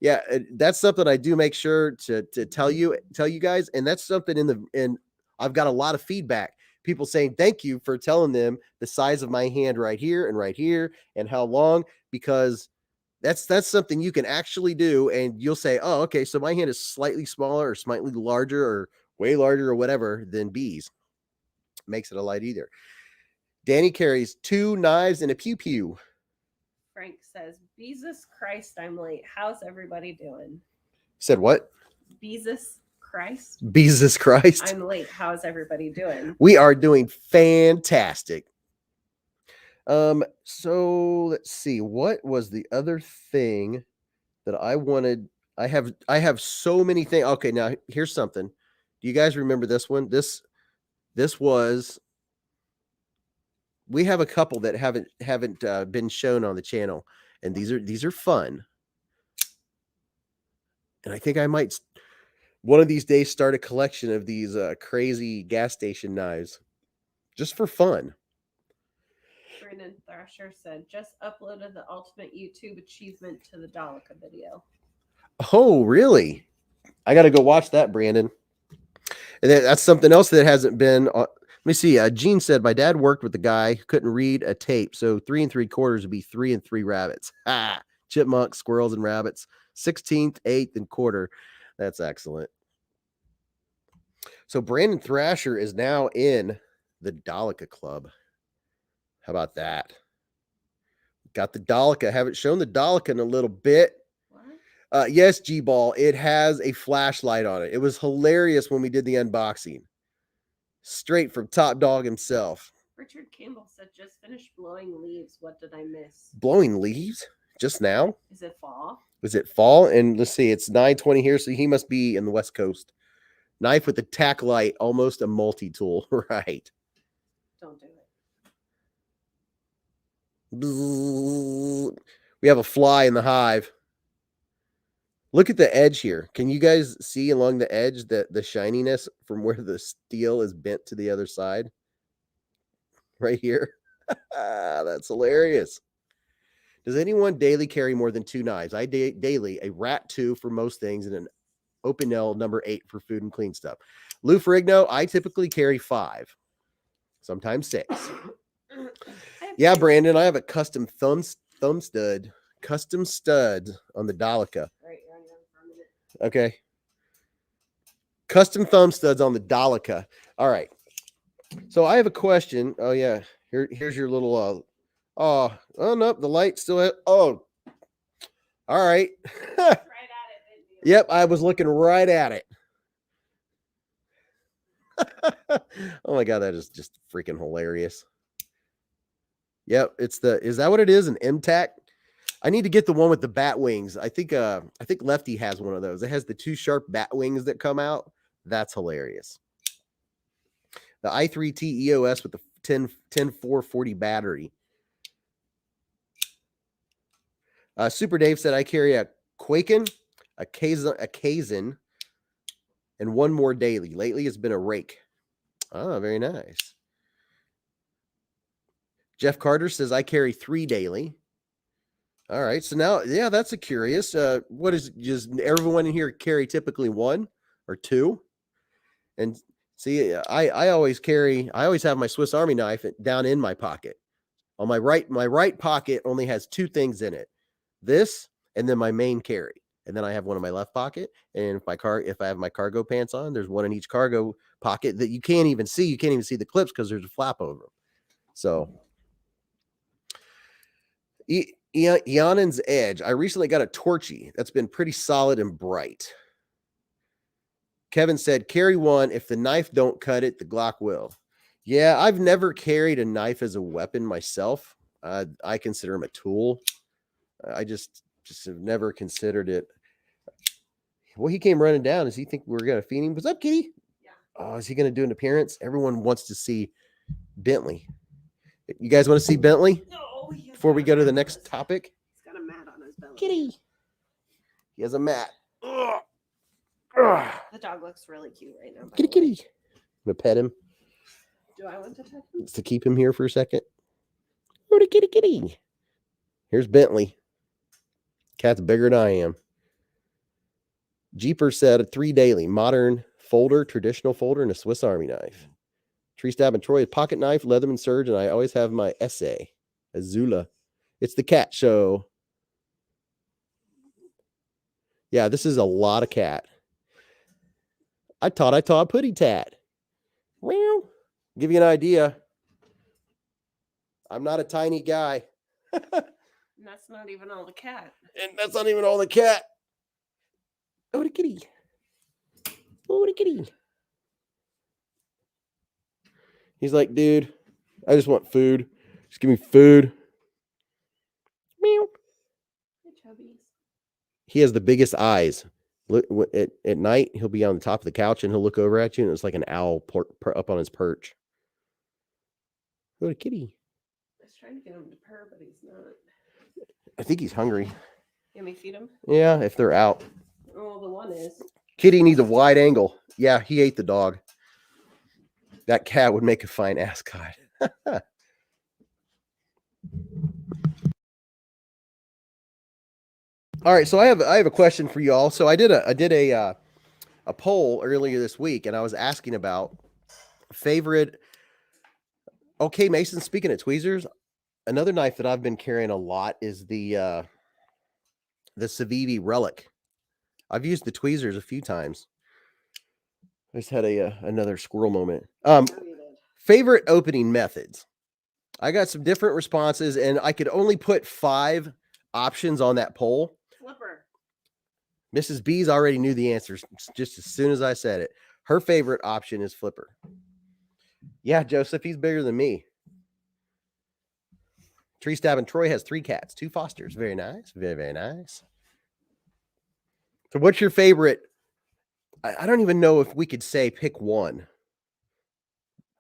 Yeah, that's something I do make sure to tell you guys. And that's something and I've got a lot of feedback. people saying thank you for telling them the size of my hand right here and how long, because that's something you can actually do. And you'll say, oh, okay, so my hand is slightly smaller or slightly larger or way larger or whatever than Beez. Makes it a lot easier. Danny carries 2 knives and a pew pew. Frank says, Jesus Christ, I'm late. How's everybody doing? Said what? Jesus Christ. Jesus Christ. I'm late. How's everybody doing? We are doing fantastic. So let's see. What was the other thing that I wanted? I have so many things. Okay, now here's something. Do you guys remember this one? This was, we have a couple that haven't been shown on the channel, and these are fun. And I think I might one of these days start a collection of these crazy gas station knives just for fun. Brandon Thrasher said, just uploaded the ultimate YouTube achievement to the Daleka video. Oh, really? I got to go watch that, Brandon. And that's something else that hasn't been. Let me see. Gene said, my dad worked with a guy who couldn't read a tape, so 3 3/4 would be 3 and 3 rabbits. Ah, chipmunks, squirrels, and rabbits. 16th, 8th, and quarter. That's excellent. So Brandon Thrasher is now in the Daleka Club. How about that? Got the Daleka. Haven't shown the Daleka in a little bit. What? Yes, G-Ball. It has a flashlight on it. It was hilarious when we did the unboxing. Straight from Top Dog himself. Richard Campbell said, just finished blowing leaves. What did I miss? Blowing leaves? Just now? Is it fall? Is it fall? And let's see, it's 9:20 here, so he must be in the West Coast. Knife with a tack light, almost a multi-tool. Right. Don't do it. We have a fly in the hive. Look at the edge here. Can you guys see along the edge the shininess from where the steel is bent to the other side? Right here. That's hilarious. Does anyone daily carry more than 2 knives? I daily a Rat 2 for most things and an Open L number 8 for food and clean stuff. Lou Ferrigno, I typically carry 5, sometimes 6. Yeah, Brandon, I have a custom thumb stud, custom stud on the Daleka. Right, you're on your own for a minute. Okay. Custom thumb studs on the Daleka. All right. So I have a question. Oh yeah. Here's your little oh no, the light still all right. Right at it, didn't you? Yep, I was looking right at it. Oh my god, that is just freaking hilarious. Yep, is that what it is? An MTAC? I need to get the one with the bat wings. I think Lefty has one of those. It has the 2 sharp bat wings that come out. That's hilarious. The i3T EOS with the 10440 battery. Super Dave said, I carry a Quaken, a Kazan, and 1 more daily. Lately, it's been a Rake. Oh, very nice. Jeff Carter says, I carry 3 daily. All right. So now, yeah, that's a curious. What is, just everyone in here carry typically 1 or 2? And see, I always have my Swiss Army knife down in my pocket. On my right pocket only has 2 things in it. This and then my main carry. And then I have one in my left pocket. And if I have my cargo pants on, there's one in each cargo pocket that you can't even see. You can't even see the clips because there's a flap over them. So Eonan's Edge. I recently got a Torchy that's been pretty solid and bright. Kevin said, carry 1. If the knife don't cut it, the Glock will. Yeah, I've never carried a knife as a weapon myself. I consider them a tool. I just have never considered it. Well, he came running down. Does he think we're going to feed him? What's up, kitty? Yeah. Oh, is he going to do an appearance? Everyone wants to see Bentley. You guys want to see Bentley? No. Before we go to the next topic? He's got a mat on his belly. Kitty. He has a mat. Ugh. The dog looks really cute right now. Kitty, kitty. I'm going to pet him. Do I want to pet him? To keep him here for a second. Oh, the kitty, kitty. Here's Bentley. Cat's bigger than I am. Jeeper said a 3 daily modern folder, traditional folder, and a Swiss Army knife. Tree Stab and Troy, pocket knife, Leatherman Surge, and I always have my essay, Azula. It's the cat show. Yeah, this is a lot of cat. I taught Putty Tat. Well, give you an idea. I'm not a tiny guy. And that's not even all the cat. And that's not even all the cat. Oh, the kitty. Oh, the kitty. He's like, dude, I just want food. Just give me food. Meow. He has the biggest eyes. Look, at night, he'll be on the top of the couch and he'll look over at you, and it's like an owl up on his perch. Oh, the kitty. I was trying to get him to purr, but he's not. I think he's hungry. Can we feed him? Yeah, if they're out. Oh, the one is. Kitty needs a wide angle. Yeah, he ate the dog. That cat would make a fine ascot. All right, so I have a question for you all. So I did a poll earlier this week, and I was asking about favorite. Okay, Mason. Speaking of tweezers, another knife that I've been carrying a lot is the Civivi Relic. I've used the tweezers a few times. I just had another squirrel moment. Favorite opening methods. I got some different responses, and I could only put 5 options on that poll. Flipper. Mrs. Beez already knew the answers just as soon as I said it. Her favorite option is flipper. Yeah, Joseph, he's bigger than me. Tree Stab and Troy has 3 cats, 2 fosters. Very nice. Very, very nice. So what's your favorite? I don't even know if we could say pick one,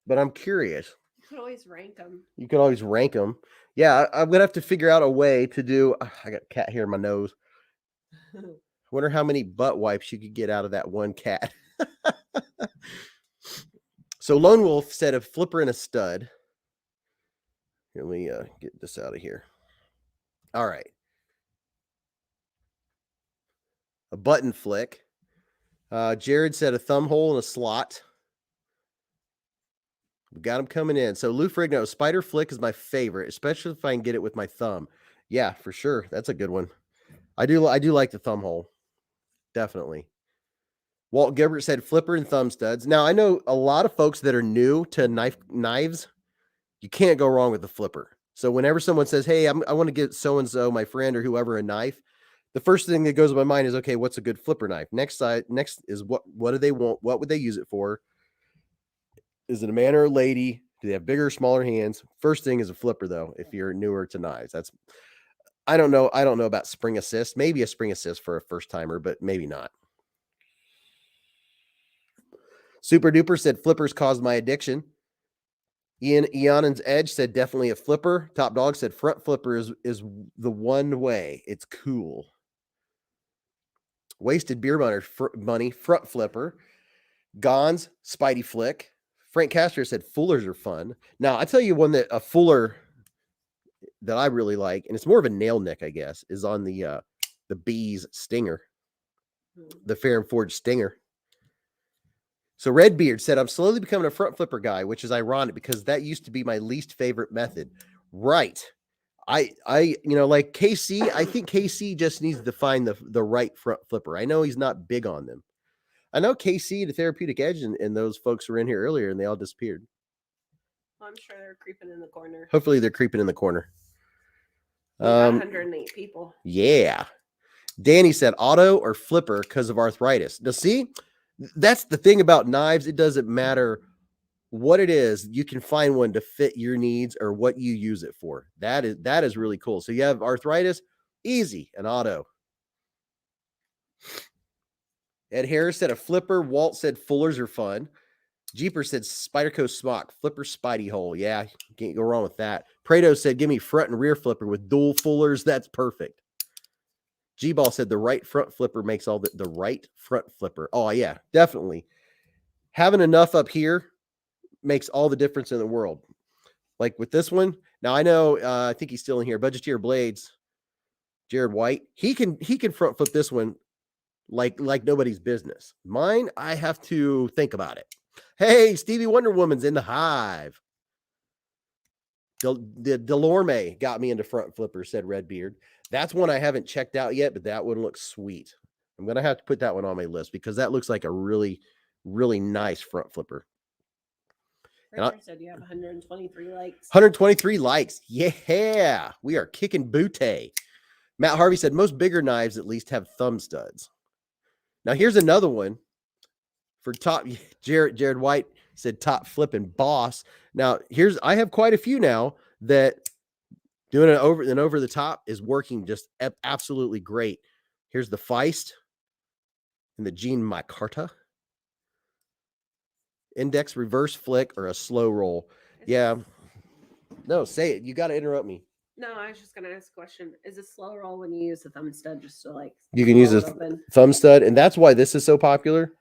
but I'm curious. You could always rank them. You could always rank them. Yeah, I'm going to have to figure out a way to do. I got cat hair in my nose. I wonder how many butt wipes you could get out of that one cat. So Lone Wolf said a flipper and a stud. Here, let me get this out of here. All right. A button flick. Jared said a thumb hole and a slot. We got them coming in. So Lou Frigno, spider flick is my favorite, especially if I can get it with my thumb. Yeah, for sure. That's a good one. I do like the thumb hole. Definitely. Walt Gilbert said flipper and thumb studs. Now, I know a lot of folks that are new to knives. You can't go wrong with the flipper. So whenever someone says, hey, I want to get so-and-so, my friend or whoever, a knife, the first thing that goes in my mind is, okay, what's a good flipper knife? Next is what do they want? What would they use it for? Is it a man or a lady? Do they have bigger or smaller hands? First thing is a flipper, though, if you're newer to knives. I don't know about spring assist. Maybe a spring assist for a first timer, but maybe not. Super Duper said flippers caused my addiction. Eonan's Edge said definitely a flipper. Top Dog said front flipper is the one way. It's cool. Wasted Beer Money, front flipper. Gons, Spidey Flick. Frank Castro said fullers are fun. Now, I tell you one a fuller that I really like, and it's more of a nail nick, I guess, is on the Beez Stinger. The Fair and Forged Stinger. So Redbeard said, I'm slowly becoming a front flipper guy, which is ironic because that used to be my least favorite method. Right. I like KC, I think KC just needs to find the right front flipper. I know he's not big on them. I know KC, the Therapeutic Edge, and those folks were in here earlier and they all disappeared. Well, I'm sure they're creeping in the corner. Hopefully they're creeping in the corner. 108 people. Yeah. Danny said auto or flipper because of arthritis. Now, see, that's the thing about knives. It doesn't matter what it is. You can find one to fit your needs or what you use it for. That is really cool. So you have arthritis, easy, an auto. Ed Harris said a flipper. Walt said fullers are fun. Jeeper said Spyderco Smock, flipper Spidey hole. Yeah, can't go wrong with that. Prado said, give me front and rear flipper with dual fullers. That's perfect. G-Ball said the right front flipper makes all the right front flipper. Oh, yeah, definitely. Having enough up here makes all the difference in the world. Like with this one. Now, I know, I think he's still in here. Budgeteer Blades, Jared White. He can front flip this one like nobody's business. Mine, I have to think about it. Hey, Stevie Wonder Woman's in the Hive. The Delorme got me into front flipper, said Redbeard. That's one I haven't checked out yet, but that one looks sweet. I'm going to have to put that one on my list because that looks like a really, really nice front flipper. Richard said you have 123 likes. 123 likes. Yeah, we are kicking booty. Matt Harvey said most bigger knives at least have thumb studs. Now here's another one for top. Jared White said top flipping boss. Now I have quite a few now that doing it over the top is working just absolutely great. Here's the Feist and the Jean Micarta. Index reverse flick or a slow roll. Yeah. No, say it. You got to interrupt me. No, I was just going to ask a question. Is a slow roll when you use the thumb stud just to like... You can use a thumb stud, and that's why this is so popular.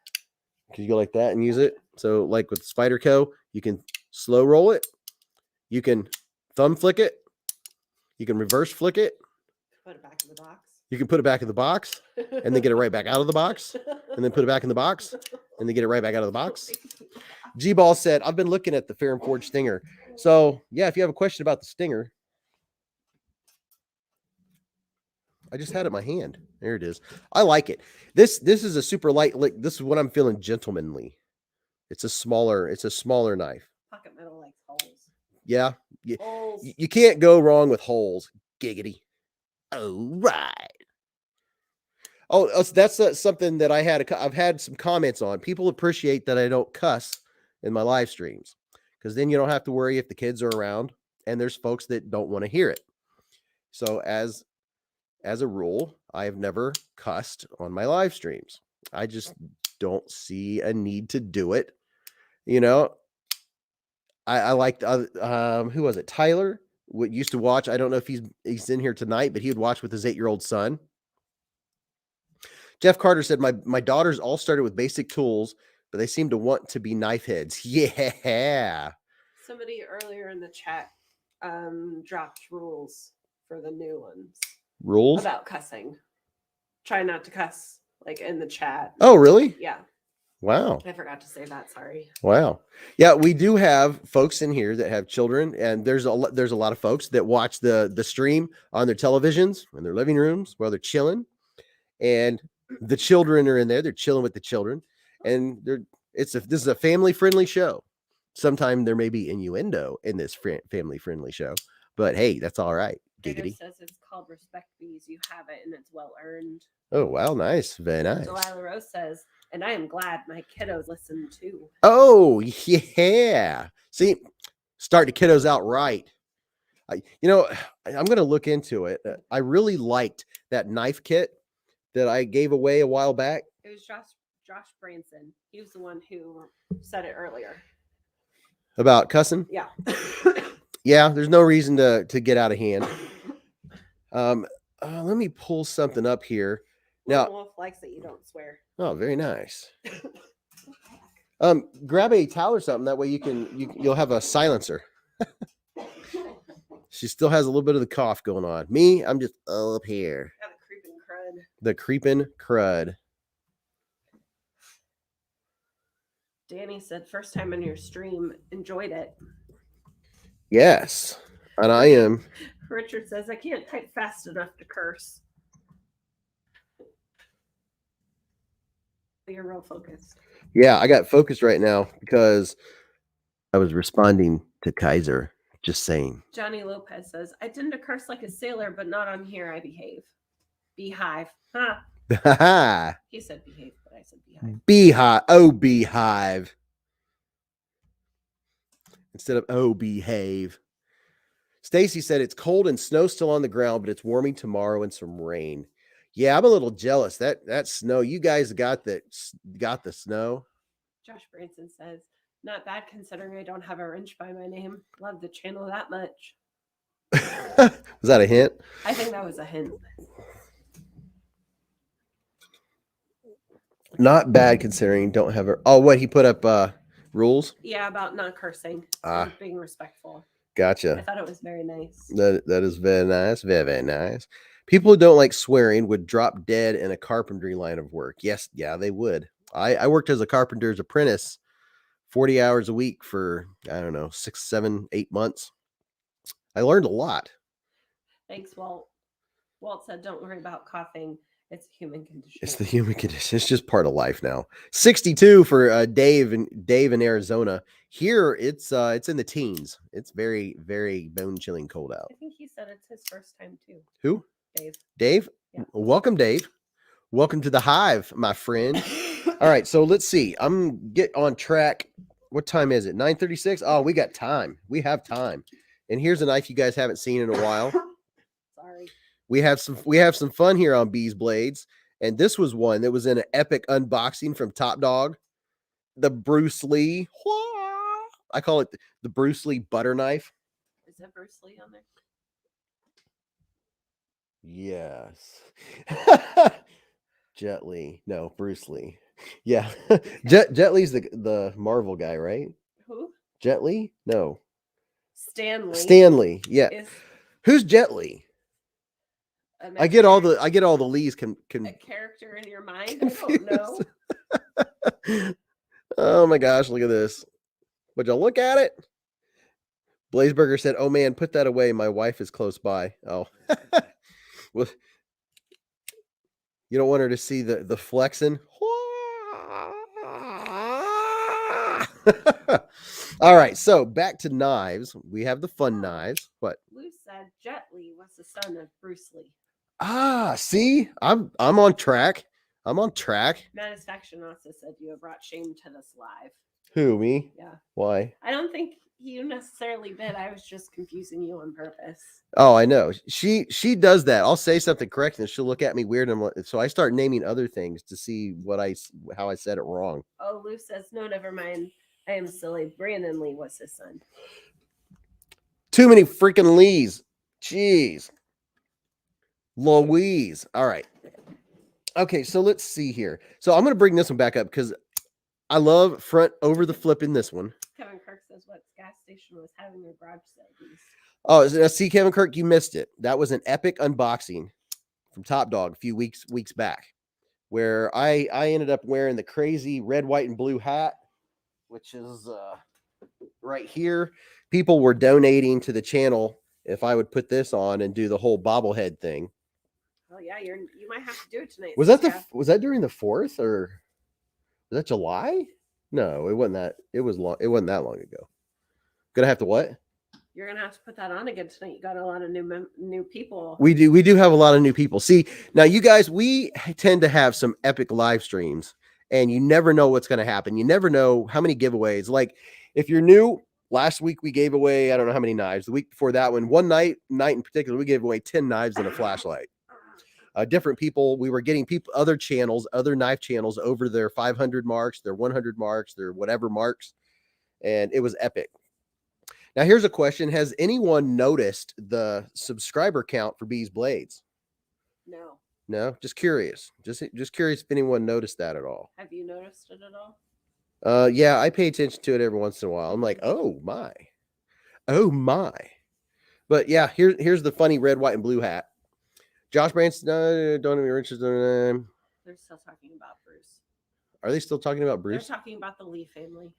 Because you go like that and use it. So like with Spyderco, you can slow roll it. You can thumb flick it. You can reverse flick it. Put it back in the box. You can put it back in the box and then get it right back out of the box and then put it back in the box and then get it right back out of the box. G-Ball said, I've been looking at the Fair and Forge Stinger. So, yeah, if you have a question about the Stinger, I just had it in my hand. There it is. I like it. This is a super light. This is what I'm feeling gentlemanly. It's a smaller knife. Pocket metal likes holes. Yeah. Holes. You can't go wrong with holes. Giggity. All right. Oh, that's something that I've had some comments on. People appreciate that I don't cuss in my live streams because then you don't have to worry if the kids are around, and there's folks that don't want to hear it. So as a rule, I have never cussed on my live streams. I just don't see a need to do it. You know, I liked who was it? Tyler used to watch. I don't know if he's in here tonight, but he would watch with his 8-year-old son. Jeff Carter said, my daughters all started with basic tools, but they seem to want to be knife heads. Yeah. Somebody earlier in the chat dropped rules for the new ones. Rules? About cussing. Try not to cuss, like in the chat. Oh, really? Yeah. Wow. I forgot to say that. Sorry. Wow. Yeah, we do have folks in here that have children, and there's a lot of folks that watch the stream on their televisions in their living rooms while they're chilling, and the children are in there. They're chilling with the children, and this is a family friendly show. Sometime there may be innuendo in this family friendly show, but hey, that's all right. Giggity. Says it's called Respect Bees. You have it, and it's well earned. Oh wow, nice, very nice. Delilah Rose says, and I am glad my kiddos listen too. Oh yeah, see, start the kiddos out right. I'm going to look into it. I really liked that knife kit that I gave away a while back. It was Josh Branson. He was the one who said it earlier. About cussing? Yeah. Yeah, there's no reason to get out of hand. Let me pull something up here. Now, Wolf likes that you don't swear. Oh, very nice. Grab a towel or something. That way you'll have a silencer. She still has a little bit of the cough going on. Me, I'm just up here. Got a creeping crud. The creeping crud. Danny said, first time on your stream, enjoyed it. Yes, and I am. Richard says, I can't type fast enough to curse. You're real focused. Yeah, I got focused right now because I was responding to Kaiser. Just saying. Johnny Lopez says, I tend to curse like a sailor, but not on here. I behave. Beehive. Huh. He said behave, but I said beehive. Beehive. Oh, beehive. Instead of oh, behave. Stacy said it's cold and snow still on the ground, but it's warming tomorrow and some rain. Yeah, I'm a little jealous. That snow. You guys got the snow. Josh Branson says, not bad considering I don't have a wrench by my name. Love the channel that much. Was that a hint? I think that was a hint. Not bad considering don't have a. Oh, what he put up rules? Yeah, about not cursing and being respectful. Gotcha. I thought it was very nice. That is very nice. Very, very nice. People who don't like swearing would drop dead in a carpentry line of work. Yes, yeah, they would. I worked as a carpenter's apprentice 40 hours a week for, I don't know, 6, 7, 8 months. I learned a lot. Thanks, Walt. Walt said, "Don't worry about coughing. It's a human condition." It's the human condition. It's just part of life now. 62 for Dave in Arizona. Here it's in the teens. It's very, very bone chilling cold out. I think he said it's his first time too. Who? Dave. Dave? Yeah. Welcome, Dave. Welcome to the Hive, my friend. All right, so let's see. I'm get on track. What time is it? 9:36. Oh, we got time. We have time. And here's a knife you guys haven't seen in a while. Sorry. We have some fun here on Beez Blades, and this was one that was in an epic unboxing from Top Dog. The Bruce Lee. I call it the Bruce Lee butter knife. Is that Bruce Lee on there? Yes. Jet Li. No, Bruce Lee. Yeah. Jet Li's the Marvel guy, right? Who? Jet Li? No. Stanley. Stanley. Yeah. Who's Jet Li? I get all the Lees can a character in your mind. Confused. I don't know. Oh my gosh, look at this. Would y'all look at it? Blazeburger said, "Oh man, put that away. My wife is close by." Oh. Well, you don't want her to see the flexing. All right, so back to knives. We have the fun knives. What? Lou said Jet Li was the son of Bruce Lee. Ah, see, I'm on track. I'm on track. Satisfaction also said you have brought shame to this live. Who, me? Yeah. Why? I don't think you necessarily did. I was just confusing you on purpose. Oh, I know. She does that. I'll say something correct and she'll look at me weird, and so I start naming other things to see how I said it wrong. Oh, Lou says, "No, never mind. I am silly. Brandon Lee was his son." Too many freaking Lees. Jeez. Louise. All right. Okay, so let's see here. So I'm going to bring this one back up because I love front over the flip in this one. Kevin Kirk says, "What gas station was having their garage sale?" Oh, see, Kevin Kirk, you missed it. That was an epic unboxing from Top Dog a few weeks back, where I ended up wearing the crazy red, white, and blue hat, which is right here. People were donating to the channel if I would put this on and do the whole bobblehead thing. Oh yeah, you might have to do it tonight. Was that during the 4th, or was that July? No, it wasn't that. It wasn't that long ago. Gonna have to what? You're gonna have to put that on again tonight. You got a lot of new people. We do have a lot of new people. See, now you guys, we tend to have some epic live streams, and you never know what's gonna happen. You never know how many giveaways. Like if you're new, last week we gave away I don't know how many knives. The week before that one night in particular, we gave away 10 knives and a flashlight. Different people, we were getting people, other knife channels over their 500 marks, their 100 marks, their whatever marks, and it was epic. Now here's a question: has anyone noticed the subscriber count for Beez Blades? No, just curious. Just curious if anyone noticed that at all. Have you noticed it at all? Yeah, I pay attention to it every once in a while. I'm like, oh my. But yeah, here's the funny red, white, and blue hat. Josh Branson, don't even interested in. They're still talking about Bruce. Are they still talking about Bruce? They're talking about the Lee family.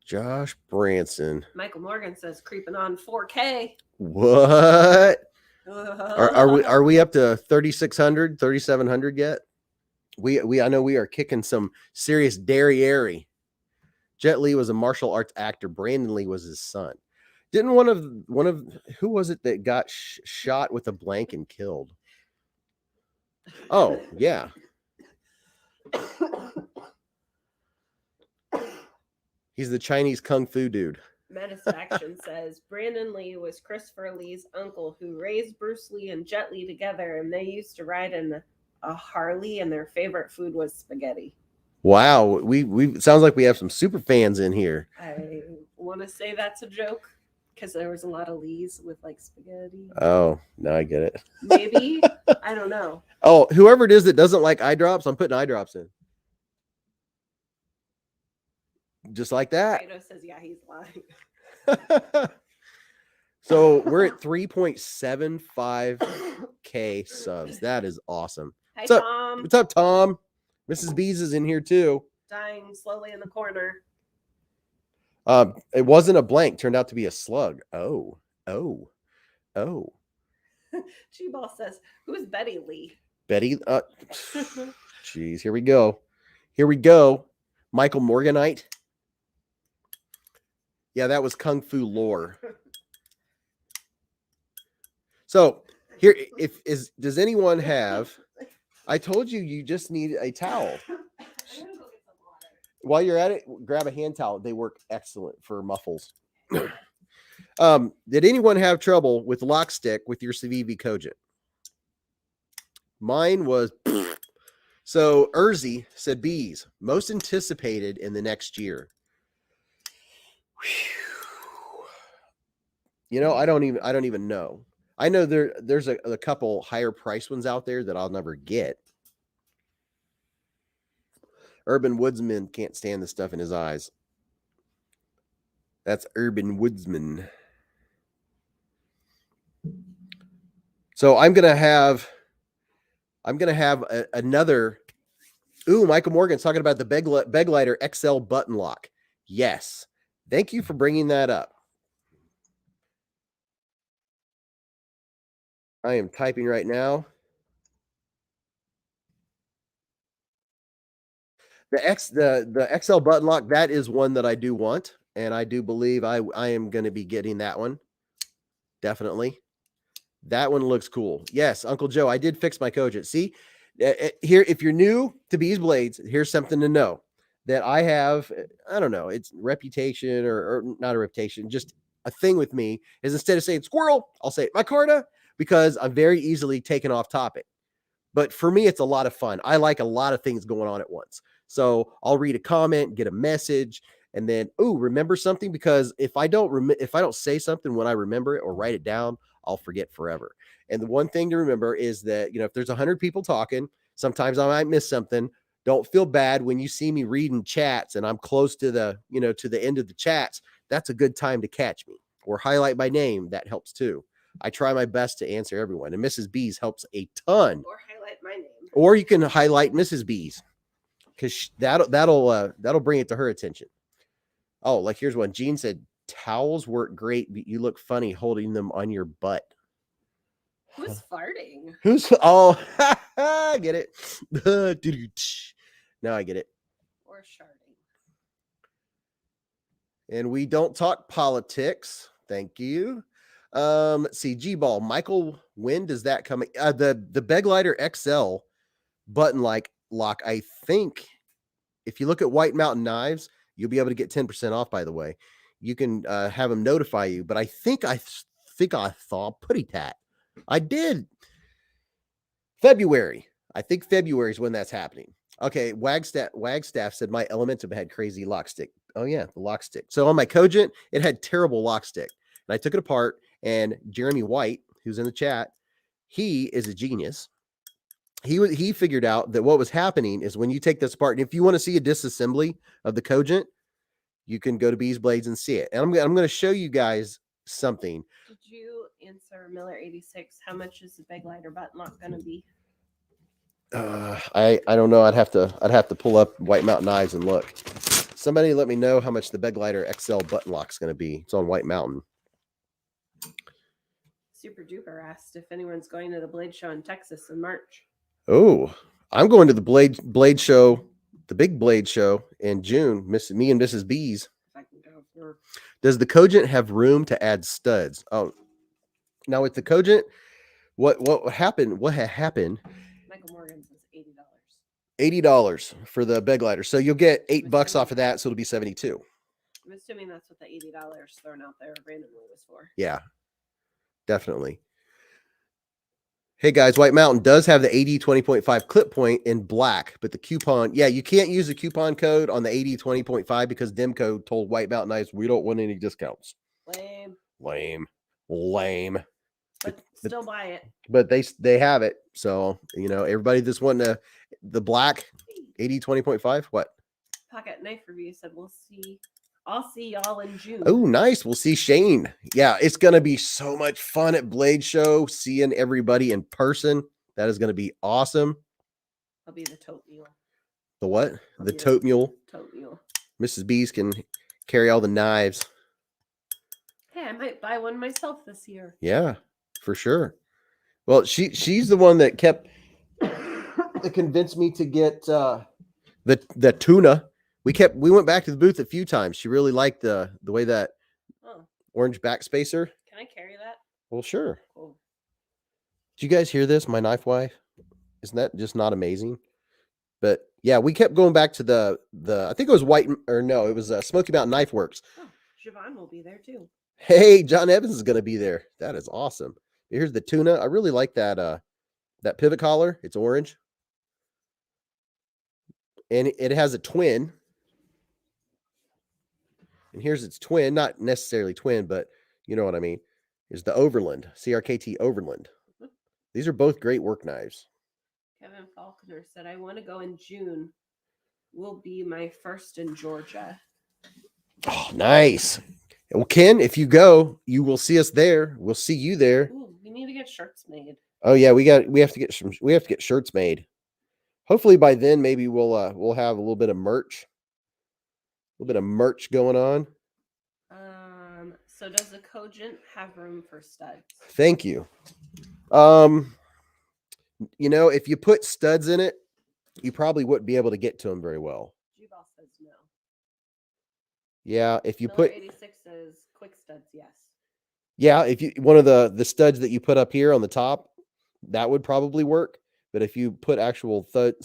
Josh Branson. Michael Morgan says creeping on 4K. What? Are we up to 3,600, 3,700 yet? I know we are kicking some serious derriere. Jet Li was a martial arts actor. Brandon Lee was his son. Didn't one of who was it that got shot with a blank and killed? Oh, yeah. He's the Chinese kung fu dude. Satisfaction says Brandon Lee was Christopher Lee's uncle who raised Bruce Lee and Jet Li together, and they used to ride in a Harley, and their favorite food was spaghetti. Wow, we sounds like we have some super fans in here. I want to say that's a joke because there was a lot of Lees with like spaghetti. Oh, now I get it. Maybe. I don't know. Oh, whoever it is that doesn't like eye drops, I'm putting eye drops in. Just like that. Kato says, yeah, he's lying. So we're at 3.75K subs. That is awesome. Hi, Tom. What's up, Tom? Mrs. Beez is in here too. dying slowly in the corner. It wasn't a blank. Turned out to be a slug. Oh. G-Ball says, "Who's Betty Lee?" Betty. Jeez. Here we go. Michael Morganite. Yeah, that was Kung Fu lore. So here, does anyone have? I told you, you just need a towel. While you're at it, grab a hand towel. They work excellent for muffles. Did anyone have trouble with lock stick with your Civivi Cogent? Mine was. So Urzi said bees most anticipated in the next year. You know, I don't even know. I know there's a couple higher price ones out there that I'll never get. Urban Woodsman can't stand the stuff in his eyes. That's Urban Woodsman. So I'm gonna have another. Ooh, Michael Morgan's talking about the Beglighter XL button lock. Yes, thank you for bringing that up. I am typing right now. The XL button lock, that is one that I do want, and I do believe I am going to be getting that one. Definitely. That one looks cool. Yes, Uncle Joe, I did fix my Cogent. See, here, if you're new to Beez Blades, here's something to know that I have. I don't know, it's reputation or not a reputation, just a thing with me is instead of saying squirrel, I'll say micarta, because I'm very easily taken off topic. But for me, it's a lot of fun. I like a lot of things going on at once. So I'll read a comment, get a message, and then, remember something, because if I don't say something when I remember it or write it down, I'll forget forever. And the one thing to remember is that, if there's 100 people talking, sometimes I might miss something. Don't feel bad when you see me reading chats and I'm close to the, to the end of the chats. That's a good time to catch me, or highlight my name. That helps too. I try my best to answer everyone, and Mrs. Beez helps a ton. Or highlight my name. Or you can highlight Mrs. Beez, because that'll bring it to her attention. Oh, like here's one. Gene said towels work great, but you look funny holding them on your butt. Who's farting? I get it. Now I get it. Or sharding. And we don't talk politics. Thank you. Let's see, G-Ball. Michael, when does that come? The Beglighter XL button lock, I think if you look at White Mountain Knives, you'll be able to get 10% off, by the way. You can have them notify you, but I think I thought Putty Tat. I did. February. I think February is when that's happening. Okay, Wagstaff said my Elementum had crazy lock stick. Oh yeah, the lock stick. So on my Cogent, it had terrible lock stick. And I took it apart, and Jeremy White, who's in the chat, he is a genius. He figured out that what was happening is when you take this apart, and if you want to see a disassembly of the Cogent, you can go to Beez Blades and see it. And I'm going to show you guys something. Did you answer Miller 86? How much is the Beglighter button lock going to be? I don't know. I'd have to pull up White Mountain Knives and look. Somebody let me know how much the Beglighter XL button lock is going to be. It's on White Mountain. Super Duper asked if anyone's going to the Blade Show in Texas in March. Oh, I'm going to the Blade Show, the big Blade Show in June. Me and Mrs. Beez. If I can go for... Does the Cogent have room to add studs? Oh, now with the Cogent, what happened? What had happened? Michael Morgan says $80 for the Beglighter. So you'll get $8 off of that, so it'll be $72. I'm assuming that's what the $80 thrown out there randomly was for. Yeah, definitely. Hey guys, White Mountain does have the AD 20.5 clip point in black, but the coupon, yeah, you can't use the coupon code on the AD 20.5 because Demco told White Mountain Knives we don't want any discounts. Lame. But still buy it. But they have it. So, everybody that's wanting the black AD 20.5, what? Pocket Knife Review said I'll see y'all in June. Oh, nice. We'll see Shane. Yeah, it's going to be so much fun at Blade Show, seeing everybody in person. That is going to be awesome. I'll be the tote mule. The what? The Yeah. tote mule. Tote mule. Mrs. Beez can carry all the knives. Hey, I might buy one myself this year. Yeah, for sure. Well, she's the one that convinced me to get the tuna. We went back to the booth a few times. She really liked the way that orange backspacer. Can I carry that? Well, sure. Cool. Did you guys hear this? My knife wife. Isn't that just not amazing? But yeah, we kept going back to the I think it was it was Smoky Mountain Knife Works. Oh, Siobhan will be there too. Hey, John Evans is going to be there. That is awesome. Here's the tuna. I really like that that pivot collar. It's orange. And it has a twin. And here's its twin, not necessarily twin, but you know what I mean. Is the Overland, CRKT Overland. These are both great work knives. Kevin Faulkner said, I want to go in June. Will be my first in Georgia. Oh, nice. Well, Ken, if you go, you will see us there. We'll see you there. Ooh, we need to get shirts made. Oh yeah, we have to get shirts made. Hopefully by then maybe we'll have a little bit of merch. A little bit of merch going on. So does the Cogent have room for studs? Thank you. You know, if you put studs in it, you probably wouldn't be able to get to them very well. G-Ball says no. Yeah, if you Miller put 86 says quick studs, yes. Yeah, if you one of the studs that you put up here on the top, that would probably work. But if you put actual thud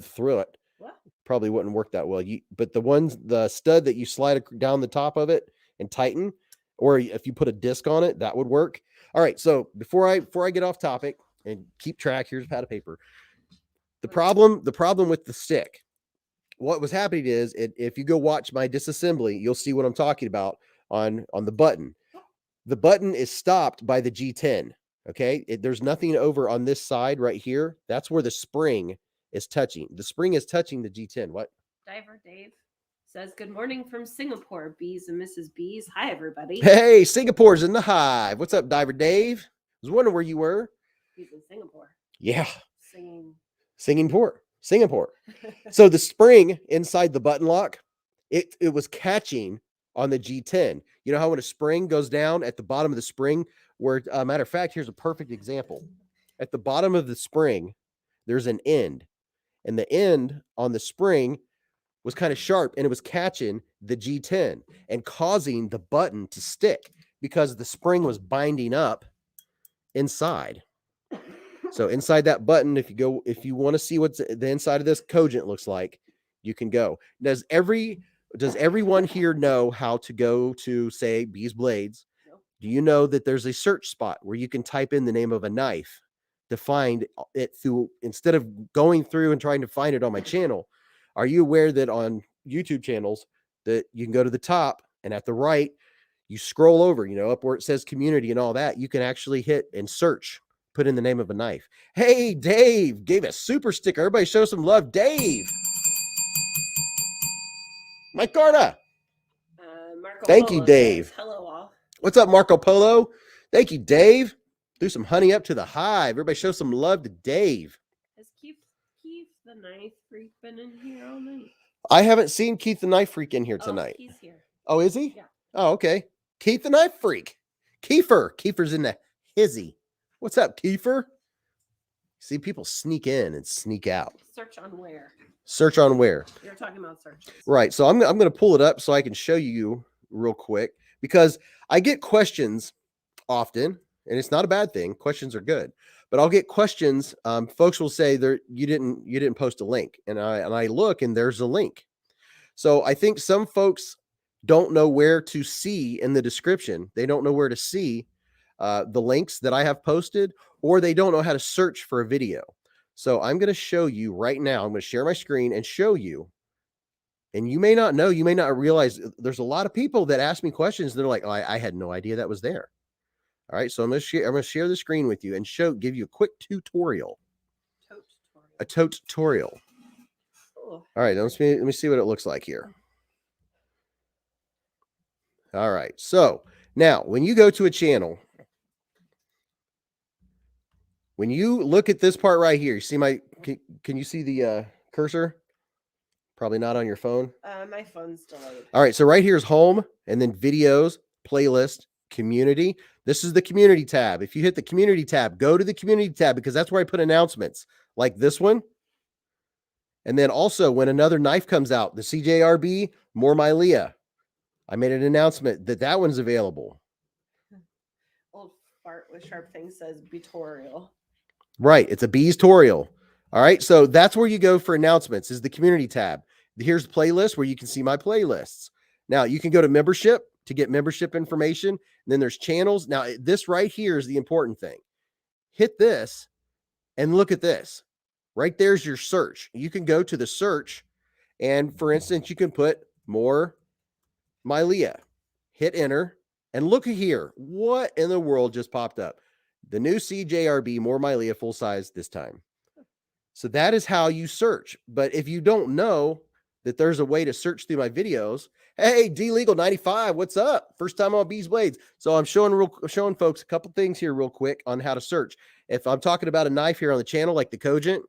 through it, what? Probably wouldn't work that well. But the stud that you slide down the top of it and tighten, or if you put a disc on it, that would work. All right. So before I get off topic and keep track, here's a pad of paper. The problem with the stick, what was happening is if you go watch my disassembly, you'll see what I'm talking about on the button. The button is stopped by the G10. Okay. There's nothing over on this side right here. That's where the spring is touching. The spring is touching the G10. What? Diver Dave says, good morning from Singapore, Beez and Mrs. Beez. Hi, everybody. Hey, Singapore's in the hive. What's up, Diver Dave? I was wondering where you were. He's in Singapore. Yeah. Singapore. So the spring inside the button lock, it was catching on the G10. You know how when a spring goes down at the bottom of the spring, where matter of fact, here's a perfect example. At the bottom of the spring, there's an end, and the end on the spring was kind of sharp, and it was catching the G10 and causing the button to stick because the spring was binding up inside. So inside that button, if you want to see what the inside of this Cogent looks like, you can go. Does everyone here know how to go to, say, Beez Blades? No. Do you know that there's a search spot where you can type in the name of a knife to find it through, instead of going through and trying to find it on my channel? Are you aware that on YouTube channels that you can go to the top and at the right, you scroll over, up where it says community and all that, you can actually hit and search, put in the name of a knife. Hey, Dave gave a super sticker. Everybody show some love. Dave. Mike Garda. Marco Thank Polo you, Dave. says, hello, all. What's up, Marco Polo? Thank you, Dave. Threw some honey up to the hive. Everybody show some love to Dave. Has Keith the Knife Freak been in here all night? I haven't seen Keith the Knife Freak in here tonight. He's here. Oh, is he? Yeah. Oh, okay. Keith the Knife Freak. Kiefer's in the hizzy. What's up, Kiefer? See, people sneak in and sneak out. Search on where? You're talking about searches. Right. So I'm going to pull it up so I can show you real quick, because I get questions often, and it's not a bad thing. Questions are good, but I'll get questions. Folks will say you didn't post a link, and I look and there's a link. So I think some folks don't know where to see in the description. They don't know where to see the links that I have posted, or they don't know how to search for a video. So I'm going to show you right now. I'm going to share my screen and show you. And you may not know, you may not realize there's a lot of people that ask me questions. They're like, oh, I had no idea that was there. All right. So I'm going to share the screen with you and give you a quick tutorial. A tutorial. Cool. All right. Let me see what it looks like here. All right. So now when you go to a channel, when you look at this part right here, you see can you see the cursor? Probably not on your phone. My phone's delayed. All right, so right here is home, and then videos, playlist, community. This is the community tab. If you hit the community tab, go to the community tab because that's where I put announcements like this one. And then also when another knife comes out, the CJRB, more Mylea. I made an announcement that that one's available. Old fart with sharp things says Betorial. Right, it's a Beeztorial. All right, so that's where you go for announcements is the community tab. Here's the playlist where you can see my playlists. Now you can go to membership to get membership information. And then there's channels. Now this right here is the important thing. Hit this and look at this. Right there's your search. You can go to the search and for instance, you can put more Mylea. Hit enter and look at here. What in the world just popped up? The new CJRB, more Mylea, full size this time. So that is how you search. But if you don't know that there's a way to search through my videos, hey, D-Legal95, what's up? First time on Beez Blades. So I'm showing folks a couple things here real quick on how to search. If I'm talking about a knife here on the channel, like the Cogent,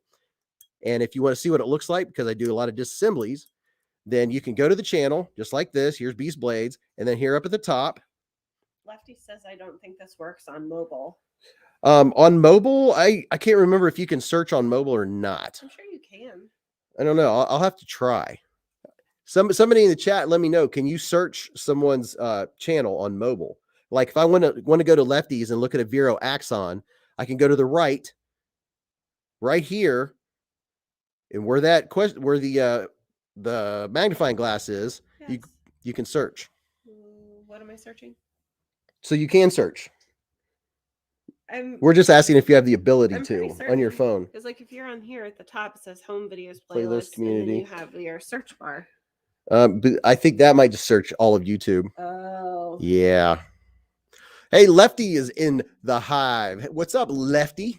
and if you want to see what it looks like, because I do a lot of disassemblies, then you can go to the channel just like this. Here's Beez Blades. And then here up at the top. Lefty says, I don't think this works on mobile. On mobile, I can't remember if you can search on mobile or not. I'm sure you can. I don't know. I'll have to try. Somebody in the chat, let me know. Can you search someone's channel on mobile? Like if I want to go to Lefties and look at a Vero Axon, I can go to the right here, and where the magnifying glass is, Yes. you can search. What am I searching? So you can search. We're just asking if you have the ability to on your phone. Because like if you're on here at the top, it says home videos, Playlist, community. and then you have your search bar. But I think that might just search all of YouTube. Oh. Yeah. Hey, Lefty is in the Hive. What's up, Lefty?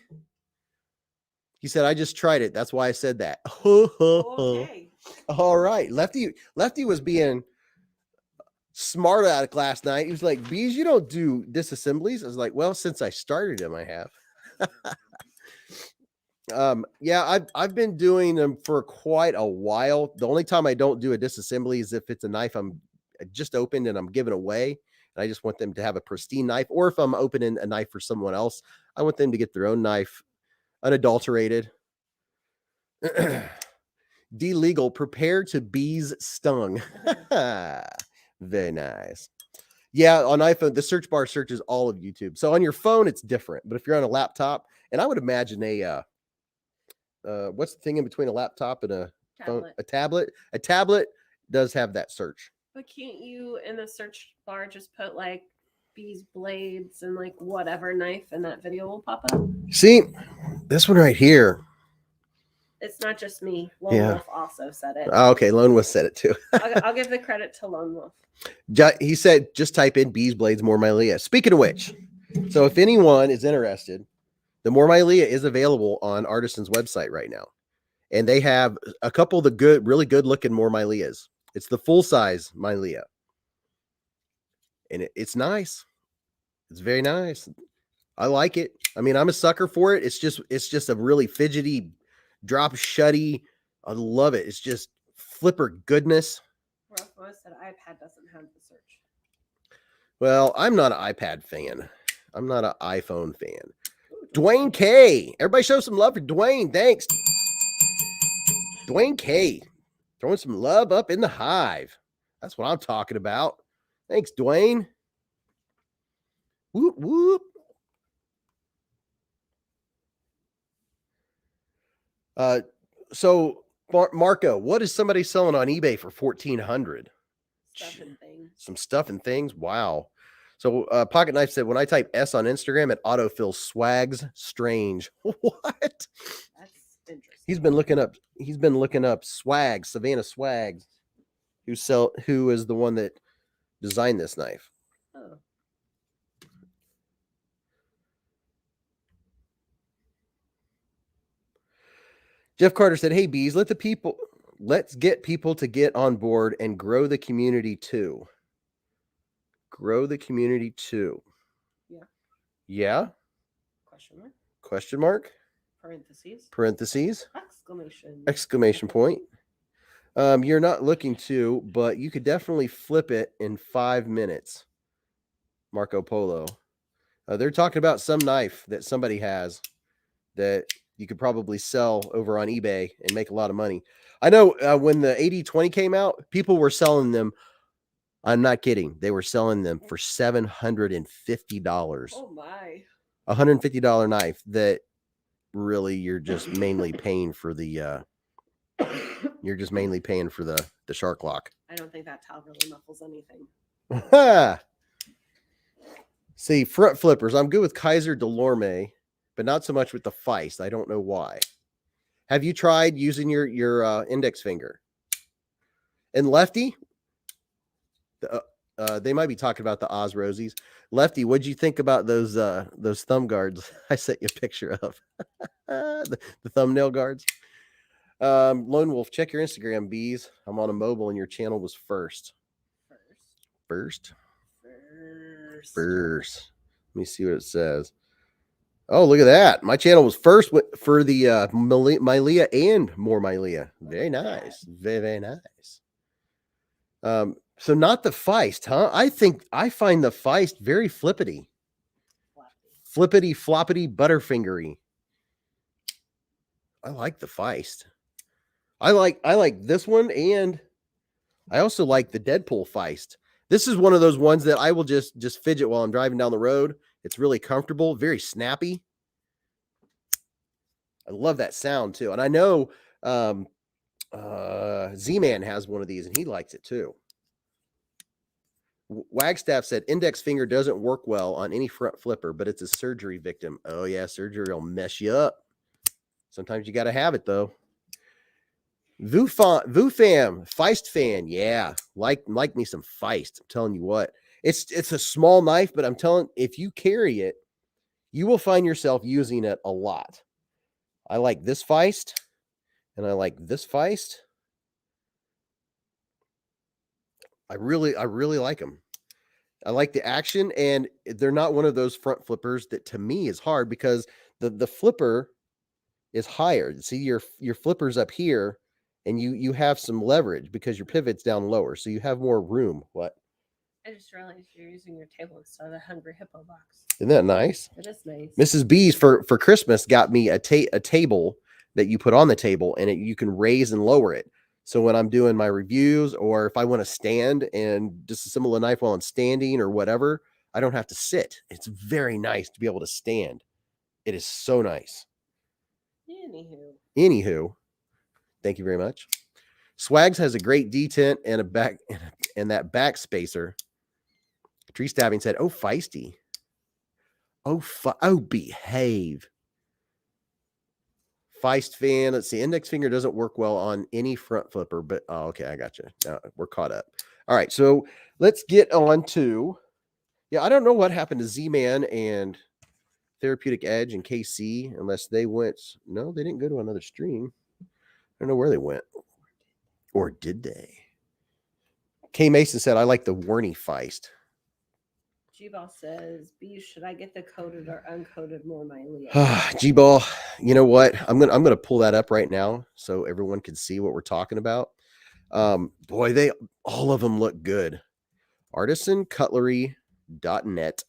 He said, I just tried it. That's why I said that. Okay. All right. Lefty was being smart at it last night. He was like, Beez, you don't do disassemblies. I was like, well, since I started him, I have. Yeah, I've been doing them for quite a while. The only time I don't do a disassembly is if it's a knife I'm just opened and I'm giving away. And I just want them to have a pristine knife. Or if I'm opening a knife for someone else, I want them to get their own knife unadulterated. D-Legal, prepare to Beez stung. Very nice. Yeah, on iPhone, the search bar searches all of YouTube. So on your phone, it's different. But if you're on a laptop, and I would imagine what's the thing in between a laptop and a phone? A tablet. A tablet does have that search. But can't you in the search bar just put like Beez Blades and like whatever knife, and that video will pop up? See, this one right here. It's not just me. Lone Wolf also said it. Oh, okay, Lone Wolf said it too. I'll give the credit to Lone Wolf. He said, just type in Beez Blades, more Mylea. Speaking of which, so if anyone is interested, the more Mylea is available on Artisan's website right now. And they have a couple of the really good looking more Myleas. It's the full size Mylea. And it's nice. It's very nice. I like it. I mean, I'm a sucker for it. It's just a really fidgety, drop shutty. I love it. It's just flipper goodness. Ross said iPad doesn't have the search. Well, I'm not an iPad fan. I'm not an iPhone fan. Dwayne K. Everybody show some love for Dwayne. Thanks. Dwayne K. Throwing some love up in the Hive. That's what I'm talking about. Thanks, Dwayne. Whoop, whoop. So Marco, what is somebody selling on eBay for 1,400? Stuff and things. Some stuff and things. Wow. So Pocket Knife said, when I type S on Instagram, it autofills swags strange. What? That's interesting. He's been looking up Swags, Savannah Swags, who is the one that designed this knife. Oh. Jeff Carter said, hey, Beez, let's get people to get on board and grow the community too. Grow the community too. Yeah. Yeah? Question mark? Question mark? Parentheses. Parentheses. Exclamation. Exclamation point. You're not looking to, but you could definitely flip it in 5 minutes. Marco Polo. They're talking about some knife that somebody has that you could probably sell over on eBay and make a lot of money. I know when the 8020 came out, people were selling them. I'm not kidding. They were selling them for $750. Oh my. $150 knife that really you're just mainly paying for the you're just mainly paying for the shark lock. I don't think that towel really muffles anything. See, front flippers. I'm good with Kaiser Delorme, but not so much with the Feist. I don't know why. Have you tried using your index finger? And Lefty, they might be talking about the Oz Rosies. Lefty, what'd you think about those thumb guards I sent you a picture of? the thumbnail guards. Lone Wolf, check your Instagram, Beez. I'm on a mobile and your channel was first. First. Let me see what it says. Oh, look at that. My channel was first for the Mylea and more Mylea. Very nice. Very nice. So not the Feist, huh? I find the Feist very flippity. Flippity, floppity, butterfingery. I like the Feist. I like this one, and I also like the Deadpool Feist. This is one of those ones that I will just fidget while I'm driving down the road. It's really comfortable, very snappy. I love that sound too. And I know Z-Man has one of these and he likes it too. Wagstaff said index finger doesn't work well on any front flipper, but it's a surgery victim. Oh yeah, surgery will mess you up. Sometimes you got to have it though. Vufam, Feist fan. Yeah, like me some Feist. I'm telling you what. It's a small knife, but I'm telling, if you carry it, you will find yourself using it a lot. I like this Feist, and I like this Feist. I really like them. I like the action, and they're not one of those front flippers that to me is hard because the flipper is higher. See, your flipper's up here, and you have some leverage because your pivot's down lower, so you have more room. What? I just realized you're using your table instead of the Hungry Hippo box. Isn't that nice? It is nice. Mrs. Beez for Christmas got me a table that you put on the table, and you can raise and lower it. So when I'm doing my reviews, or if I want to stand and disassemble a knife while I'm standing or whatever, I don't have to sit. It's very nice to be able to stand. It is so nice. Anywho, thank you very much. Swags has a great detent and a back and that back spacer. Tree Stabbing said, "Oh, feisty. Oh, behave." Feist fan. Let's see. Index finger doesn't work well on any front flipper, but oh, okay, I got you. Now we're caught up. All right, so let's get on to. Yeah, I don't know what happened to Z-Man and Therapeutic Edge and KC, unless they went. No, they didn't go to another stream. I don't know where they went, or did they? K Mason said, "I like the Warney Feist." G-Ball says, "B, should I get the coated or uncoated more Mylea?" G-Ball, you know what? I'm gonna pull that up right now so everyone can see what we're talking about. Boy, all of them look good. ArtisanCutlery.net.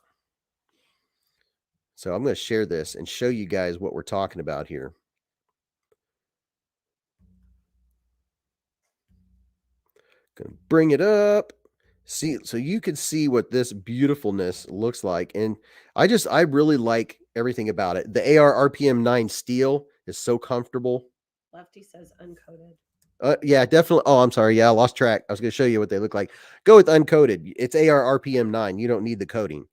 So I'm going to share this and show you guys what we're talking about here. Gonna bring it up. See, so you can see what this beautifulness looks like. And I really like everything about it. The AR RPM 9 steel is so comfortable. Lefty says uncoated. Yeah, definitely. Oh, I'm sorry. Yeah, I lost track. I was going to show you what they look like. Go with uncoated. It's AR RPM 9. You don't need the coating.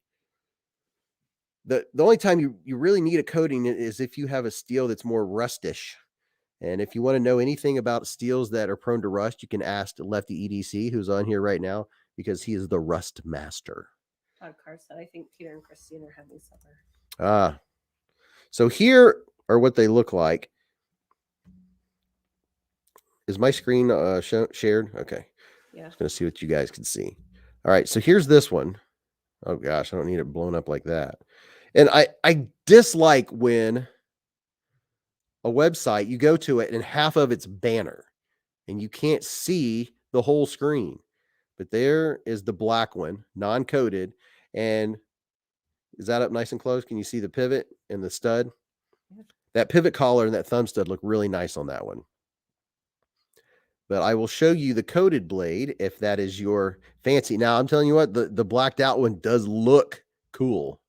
The only time you really need a coating is if you have a steel that's more rustish. And if you want to know anything about steels that are prone to rust, you can ask Lefty EDC, who's on here right now, because he is the rust master. Todd Carr said, "I think Peter and Christine are having supper." So here are what they look like. Is my screen shared? Okay. Yeah. I'm going to see what you guys can see. All right. So here's this one. Oh, gosh. I don't need it blown up like that. And I dislike when a website, you go to it and half of it's banner. and you can't see the whole screen. But there is the black one, non-coated. And is that up nice and close? Can you see the pivot and the stud? That pivot collar and that thumb stud look really nice on that one. But I will show you the coated blade if that is your fancy. Now, I'm telling you what, the blacked out one does look cool.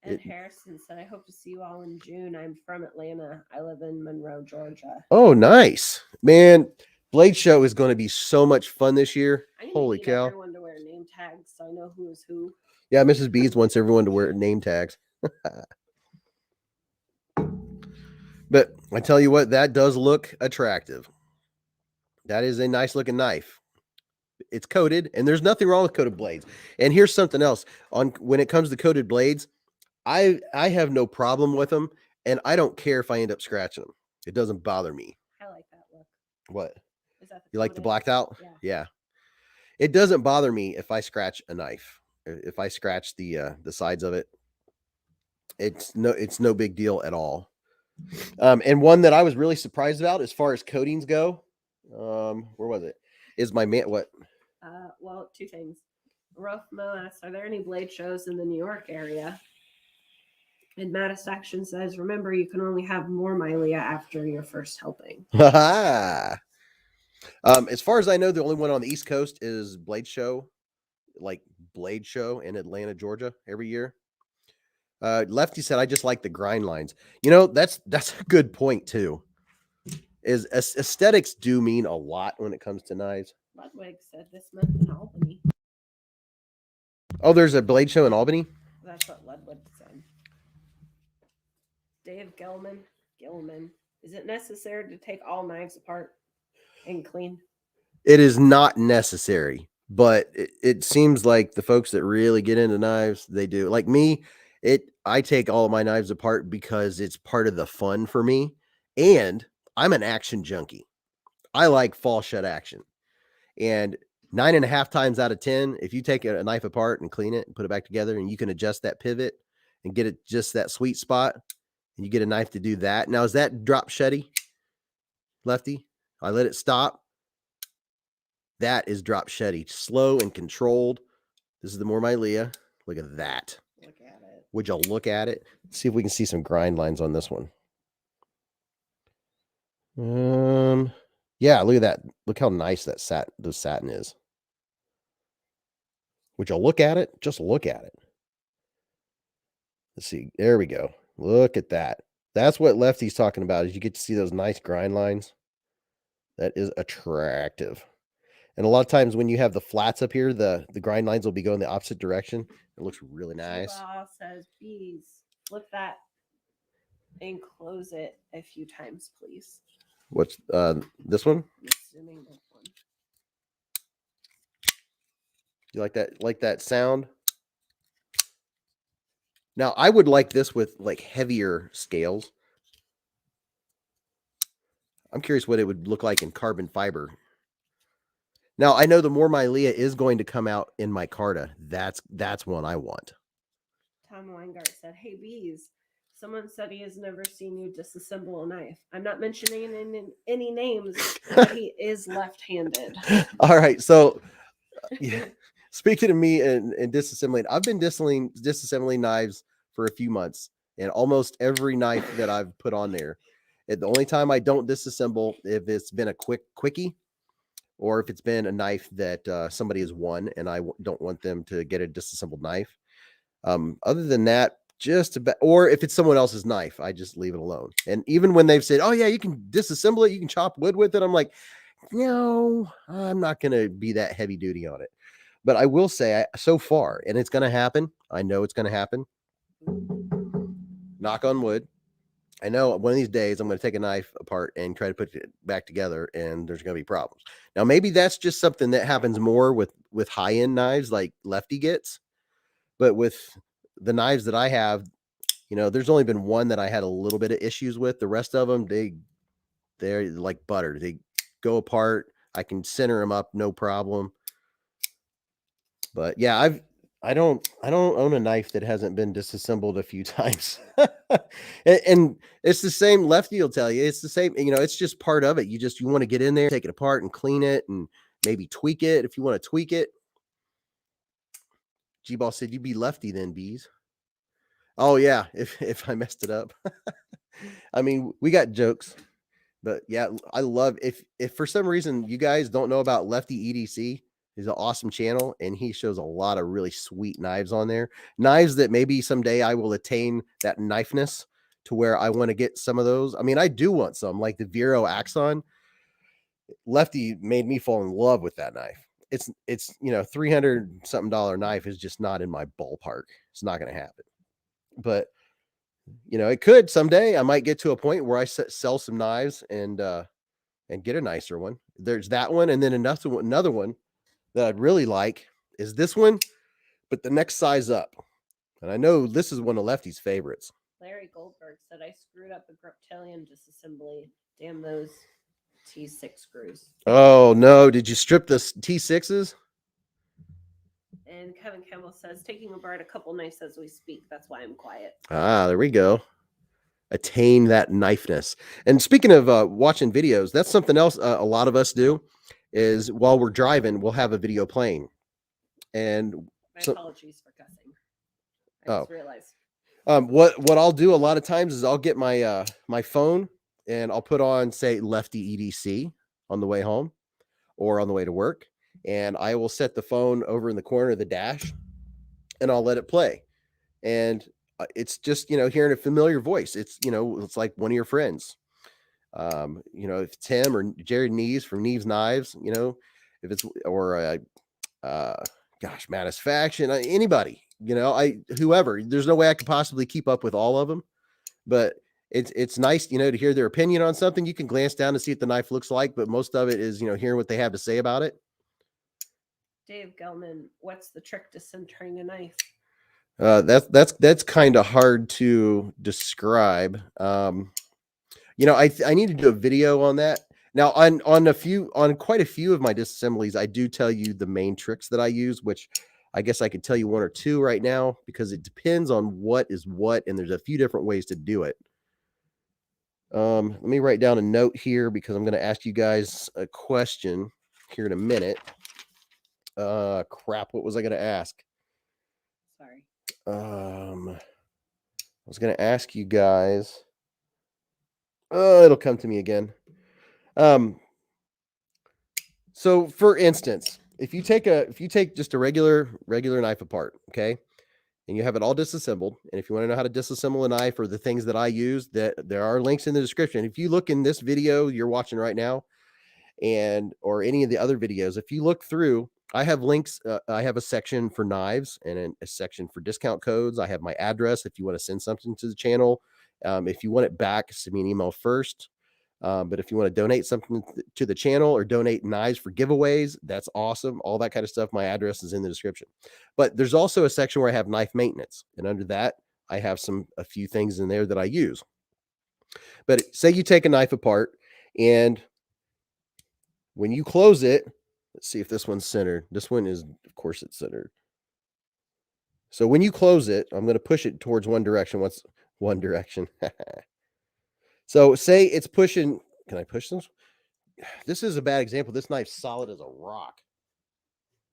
And Harrison said, I hope to see you all in June. I'm from Atlanta. I live in Monroe, Georgia. Oh, nice. Man, Blade Show is going to be so much fun this year. Holy cow. Everyone to wear name tags so I know who is who. Yeah, Mrs. Beez wants everyone to wear name tags. But I tell you what, that does look attractive. That is a nice looking knife. It's coated, and there's nothing wrong with coated blades. And here's something else. When it comes to coated blades, I have no problem with them, and I don't care if I end up scratching them. It doesn't bother me. I like that look. What? Is that you like the blacked out? Yeah. It doesn't bother me if I scratch a knife. If I scratch the sides of it, it's no big deal at all. And one that I was really surprised about as far as coatings go, where was it? Is my man what? Well, two things. Rolf Mo asks, are there any blade shows in the New York area? And Mattis Action says, remember, you can only have more Mylea after your first helping. As far as I know, the only one on the East Coast is Blade Show, like Blade Show in Atlanta, Georgia, every year. Lefty said, I just like the grind lines. You know, that's a good point too. Is aesthetics do mean a lot when it comes to knives. Ludwig said this month in Albany. Oh, there's a Blade Show in Albany? That's what Ludwig said. Dave Gilman, is it necessary to take all knives apart and clean? It is not necessary, but it seems like the folks that really get into knives, they do. Like me, I take all of my knives apart because it's part of the fun for me, and I'm an action junkie. I like fall shut action, and 9.5 times out of 10, if you take a knife apart and clean it and put it back together, and you can adjust that pivot and get it just that sweet spot, and you get a knife to do that. Now, is that drop shutty, Lefty? I let it stop. That is drop shutty, slow and controlled. This is the more Mylea. Look at that. Look at it. Would y'all look at it? Let's see if we can see some grind lines on this one. Yeah, look at that. Look how nice that satin is. Would y'all look at it? Just look at it. Let's see. There we go. Look at that. That's what Lefty's talking about, is you get to see those nice grind lines. That is attractive. And a lot of times when you have the flats up here, the grind lines will be going the opposite direction. It looks really nice. T-Ball says, Beez, flip that and close it a few times, please. What's this one? Assuming this one. You like that sound? Now, I would like this with like heavier scales. I'm curious what it would look like in carbon fiber. Now, I know the more Mylea is going to come out in micarta. That's one I want. Tom Weingart said, hey, Beez, someone said he has never seen you disassemble a knife. I'm not mentioning any names, but he is left-handed. All right, so yeah. Speaking of me and disassembling, I've been disassembling knives for a few months, and almost every knife that I've put on there. The only time I don't disassemble, if it's been a quickie, or if it's been a knife that somebody has won and I don't want them to get a disassembled knife. Other than that, just about, or if it's someone else's knife, I just leave it alone. And even when they've said, oh yeah, you can disassemble it, you can chop wood with it, I'm like, no, I'm not going to be that heavy duty on it. But I will say, so far, and it's going to happen. I know it's going to happen. Knock on wood. I know one of these days I'm going to take a knife apart and try to put it back together, and there's going to be problems. Now, maybe that's just something that happens more with high-end knives like Lefty gets. But with the knives that I have, you know, there's only been one that I had a little bit of issues with. The rest of them, they're like butter. They go apart. I can center them up, no problem. But yeah, I don't own a knife that hasn't been disassembled a few times. And it's the same. Lefty will tell you it's the same. You know, it's just part of it. You want to get in there, take it apart and clean it and maybe tweak it if you want to tweak it. G-Ball said you'd be lefty then, Beez. Oh yeah, if I messed it up. I mean, we got jokes, but yeah, I love if for some reason you guys don't know about Lefty EDC, he's an awesome channel and he shows a lot of really sweet knives on there. Knives that maybe someday I will attain that knifeness to where I want to get some of those. I mean, I do want some like the Vero Axon. Lefty made me fall in love with that knife. It's you know, $300 something knife is just not in my ballpark. It's not going to happen. But you know, it could someday. I might get to a point where I sell some knives and get a nicer one. There's that one, and then another one that I'd really like is this one, but the next size up. And I know this is one of Lefty's favorites. Larry Goldberg said I screwed up a Griptilian disassembly. Damn those T6 screws. Oh no! Did you strip the T6s? And Kevin Campbell says taking apart a couple knives as we speak. That's why I'm quiet. Ah, there we go. Attain that knifeness. And speaking of watching videos, that's something else a lot of us do. Is while we're driving, we'll have a video playing. And my apologies for cussing. I just realized. What I'll do a lot of times is I'll get my my phone and I'll put on, say, Lefty EDC on the way home or on the way to work, and I will set the phone over in the corner of the dash and I'll let it play. And it's just, you know, hearing a familiar voice. It's, you know, it's like one of your friends. You know, if Tim or Jared Neves from Neves Knives, you know, if it's or gosh, Matisfaction, anybody, you know, whoever. There's no way I could possibly keep up with all of them, but it's nice, you know, to hear their opinion on something. You can glance down to see what the knife looks like, but most of it is, you know, hearing what they have to say about it. Dave Gelman, what's the trick to sintering a knife? That's kind of hard to describe. You know, I need to do a video on that. Now on quite a few of my disassemblies, I do tell you the main tricks that I use, which I guess I could tell you one or two right now because it depends on what is what, and there's a few different ways to do it. Let me write down a note here because I'm going to ask you guys a question here in a minute. Crap, what was I going to ask? Sorry. I was going to ask you guys. It'll come to me again. So for instance, if you take just a regular knife apart, okay, and you have it all disassembled, and if you want to know how to disassemble a knife or the things that I use, that there are links in the description. If you look in this video you're watching right now, or any of the other videos, if you look through, I have links. I have a section for knives and a section for discount codes. I have my address if you want to send something to the channel. If you want it back, send me an email first. But if you want to donate something to the channel or donate knives for giveaways, that's awesome. All that kind of stuff. My address is in the description. But there's also a section where I have knife maintenance. And under that, I have a few things in there that I use. But say you take a knife apart, and when you close it, let's see if this one's centered. This one is, of course, it's centered. So when you close it, I'm going to push it towards one direction. What's one direction? So say it's pushing. Can I push this? This is a bad example. This knife's solid as a rock.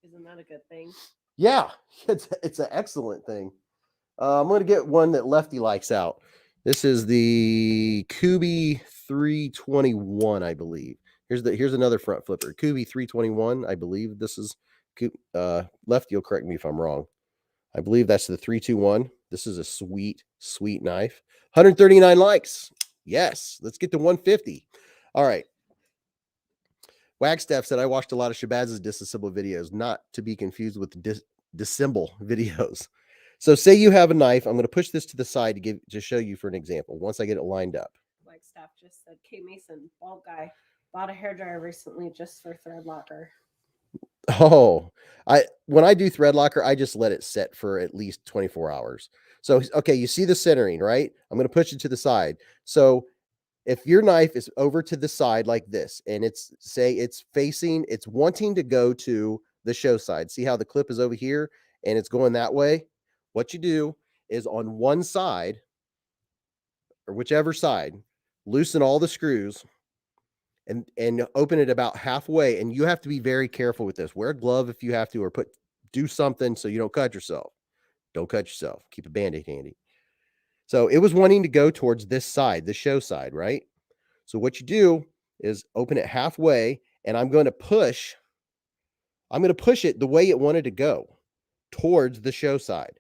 Isn't that a good thing? Yeah, it's an excellent thing. I'm going to get one that Lefty likes out. This is the Kubi 321, I believe. Here's another front flipper. Kubi 321, I believe this is. Lefty will correct me if I'm wrong. I believe that's the 321. This is a sweet, sweet knife. 139 likes. Yes, let's get to 150. All right. Wagstaff said, I watched a lot of Shabaz's disassemble videos, not to be confused with disassemble videos. So say you have a knife. I'm going to push this to the side to show you for an example once I get it lined up. Wagstaff just said, Kate Mason, bald guy, bought a hairdryer recently just for thread locker. Oh, when I do thread locker, I just let it set for at least 24 hours. So, okay, you see the centering, right? I'm going to push it to the side. So if your knife is over to the side like this, and it's wanting to go to the show side. See how the clip is over here and it's going that way, what you do is on one side, or whichever side, loosen all the screws and open it about halfway. And you have to be very careful with this. Wear a glove if you have to, or do something so you don't cut yourself. Don't cut yourself. Keep a Band-Aid handy. So it was wanting to go towards this side, the show side, right? So what you do is open it halfway, and I'm going to push it the way it wanted to go, towards the show side.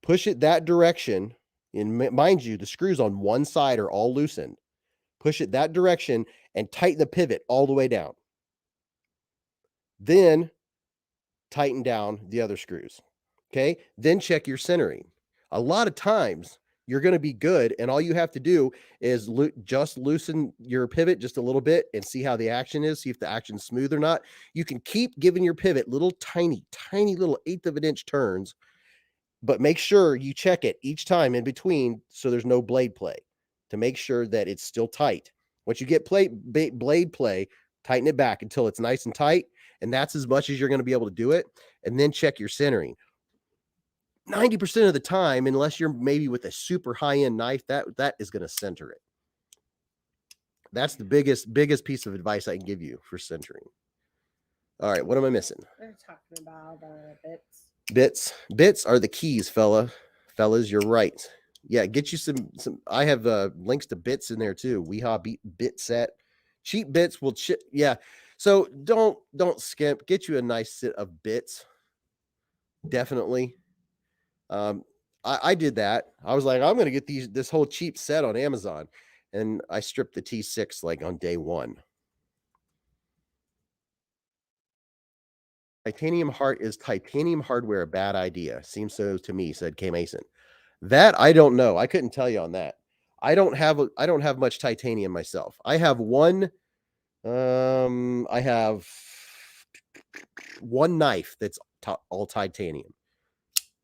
Push it that direction, and mind you, the screws on one side are all loosened. Push it that direction and tighten the pivot all the way down. Then tighten down the other screws. Okay? Then check your centering. A lot of times you're going to be good, and all you have to do is just loosen your pivot just a little bit and see how the action is, see if the action's smooth or not. You can keep giving your pivot little tiny little 1/8 of an inch turns, but make sure you check it each time in between so there's no blade play, to make sure that it's still tight. Once you get blade play, tighten it back until it's nice and tight, and that's as much as you're going to be able to do it. And then check your centering. 90% of the time, unless you're maybe with a super high-end knife, that is going to center it. That's the biggest piece of advice I can give you for centering. All right, what am I missing? We're talking about bits. Bits are the keys, fellas. You're right. Yeah, get you some. I have links to bits in there too. Weehaw bit set. Cheap bits will chip. Yeah. So don't skimp. Get you a nice set of bits. Definitely. I did that. I was like, I'm gonna get this whole cheap set on Amazon, and I stripped the T6 like on day one. Titanium heart is titanium hardware a bad idea? Seems so to me, said K Mason. That I don't know. I couldn't tell you on that. I don't have much titanium myself. I have one. I have one knife that's all titanium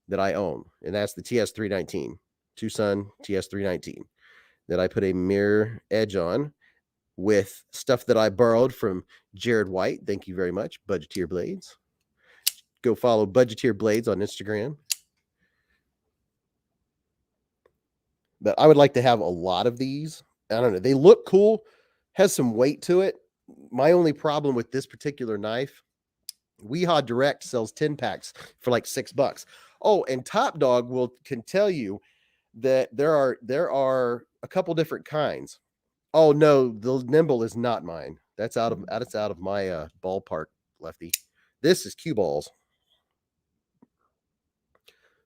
that I own, and that's the TS319, Tucson TS319, that I put a mirror edge on with stuff that I borrowed from Jared White. Thank you very much, Budgeteer Blades. Go follow Budgeteer Blades on Instagram. But I would like to have a lot of these. I don't know. They look cool, has some weight to it. My only problem with this particular knife, Weehaw Direct sells 10 packs for like $6. Oh, and Top Dog can tell you that there are a couple different kinds. Oh no, the Nimble is not mine. That's out of my ballpark, Lefty. This is cue balls.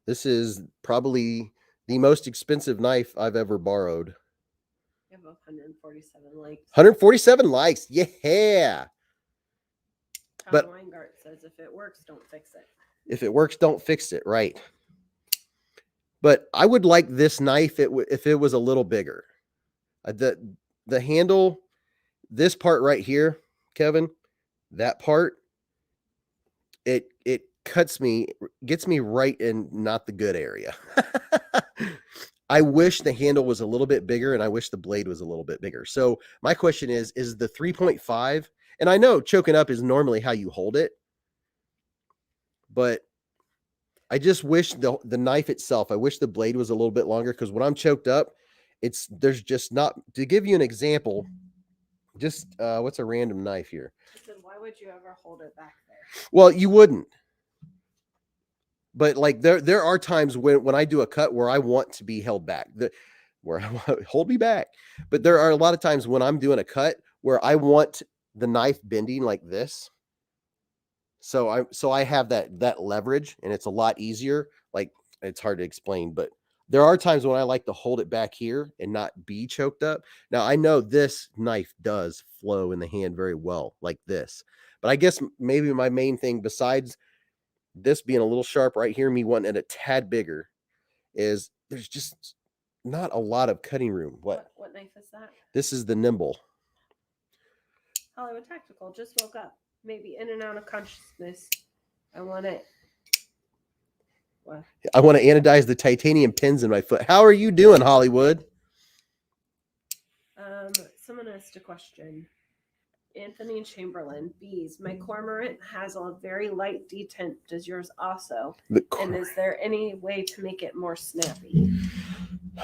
This is probably the most expensive knife I've ever borrowed. You have 147 likes. 147 likes. Yeah. But Weingart says if it works, don't fix it. If it works, don't fix it. Right. But I would like this knife if it was a little bigger. The handle, this part right here, Kevin, that part, it gets me right in not the good area. I wish the handle was a little bit bigger, and I wish the blade was a little bit bigger. So my question is the 3.5, and I know choking up is normally how you hold it, but I just wish the knife itself, I wish the blade was a little bit longer, because when I'm choked up, there's just not, to give you an example, just what's a random knife here? Why would you ever hold it back there? Well, you wouldn't. But like there are times when I do a cut where I want to be held back, where I hold me back. But there are a lot of times when I'm doing a cut where I want the knife bending like this. So I have that leverage, and it's a lot easier. Like, it's hard to explain, but there are times when I like to hold it back here and not be choked up. Now, I know this knife does flow in the hand very well like this, but I guess maybe my main thing, besides this being a little sharp right here, me wanting it a tad bigger, is there's just not a lot of cutting room. What knife is that? This is the Nimble. Hollywood Tactical just woke up. Maybe in and out of consciousness. I want it. What? I want to anodize the titanium pins in my foot. How are you doing, Hollywood? Someone asked a question. Anthony Chamberlain, bees. My cormorant has a very light detent. Does yours also? And is there any way to make it more snappy?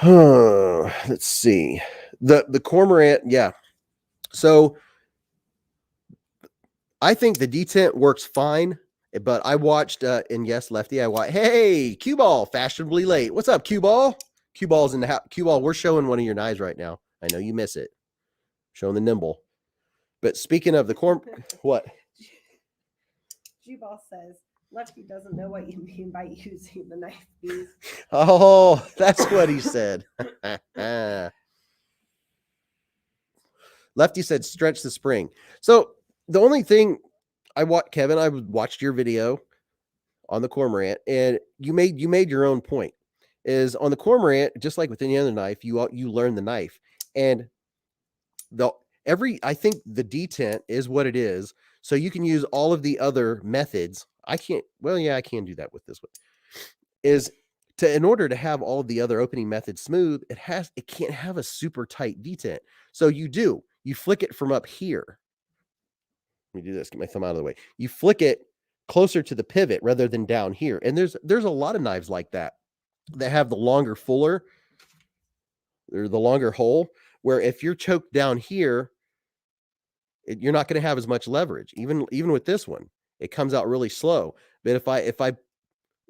Let's see. The cormorant, yeah. So I think the detent works fine, but I watched, and yes, Lefty, I watched. Hey, Cue Ball, fashionably late. What's up, Cue Ball? Cue Ball's in the house. Cue Ball, we're showing one of your knives right now. I know you miss it. Showing the nimble. But speaking of the what? G-Ball says, Lefty doesn't know what you mean by using the knife, Beez. Oh, that's what he said. Lefty said, stretch the spring. So the only thing I watched, Kevin, I watched your video on the cormorant, and you made your own point. Is on the cormorant, just like with any other knife, you learn the knife, and I think the detent is what it is. So you can use all of the other methods. I can't. Well, yeah, I can do that with this one. In order to have all of the other opening methods smooth, it can't have a super tight detent. So you flick it from up here. Let me do this. Get my thumb out of the way. You flick it closer to the pivot rather than down here. And there's a lot of knives like that have the longer fuller or the longer hole, where if you're choked down here, you're not going to have as much leverage. Even with this one, it comes out really slow. But if I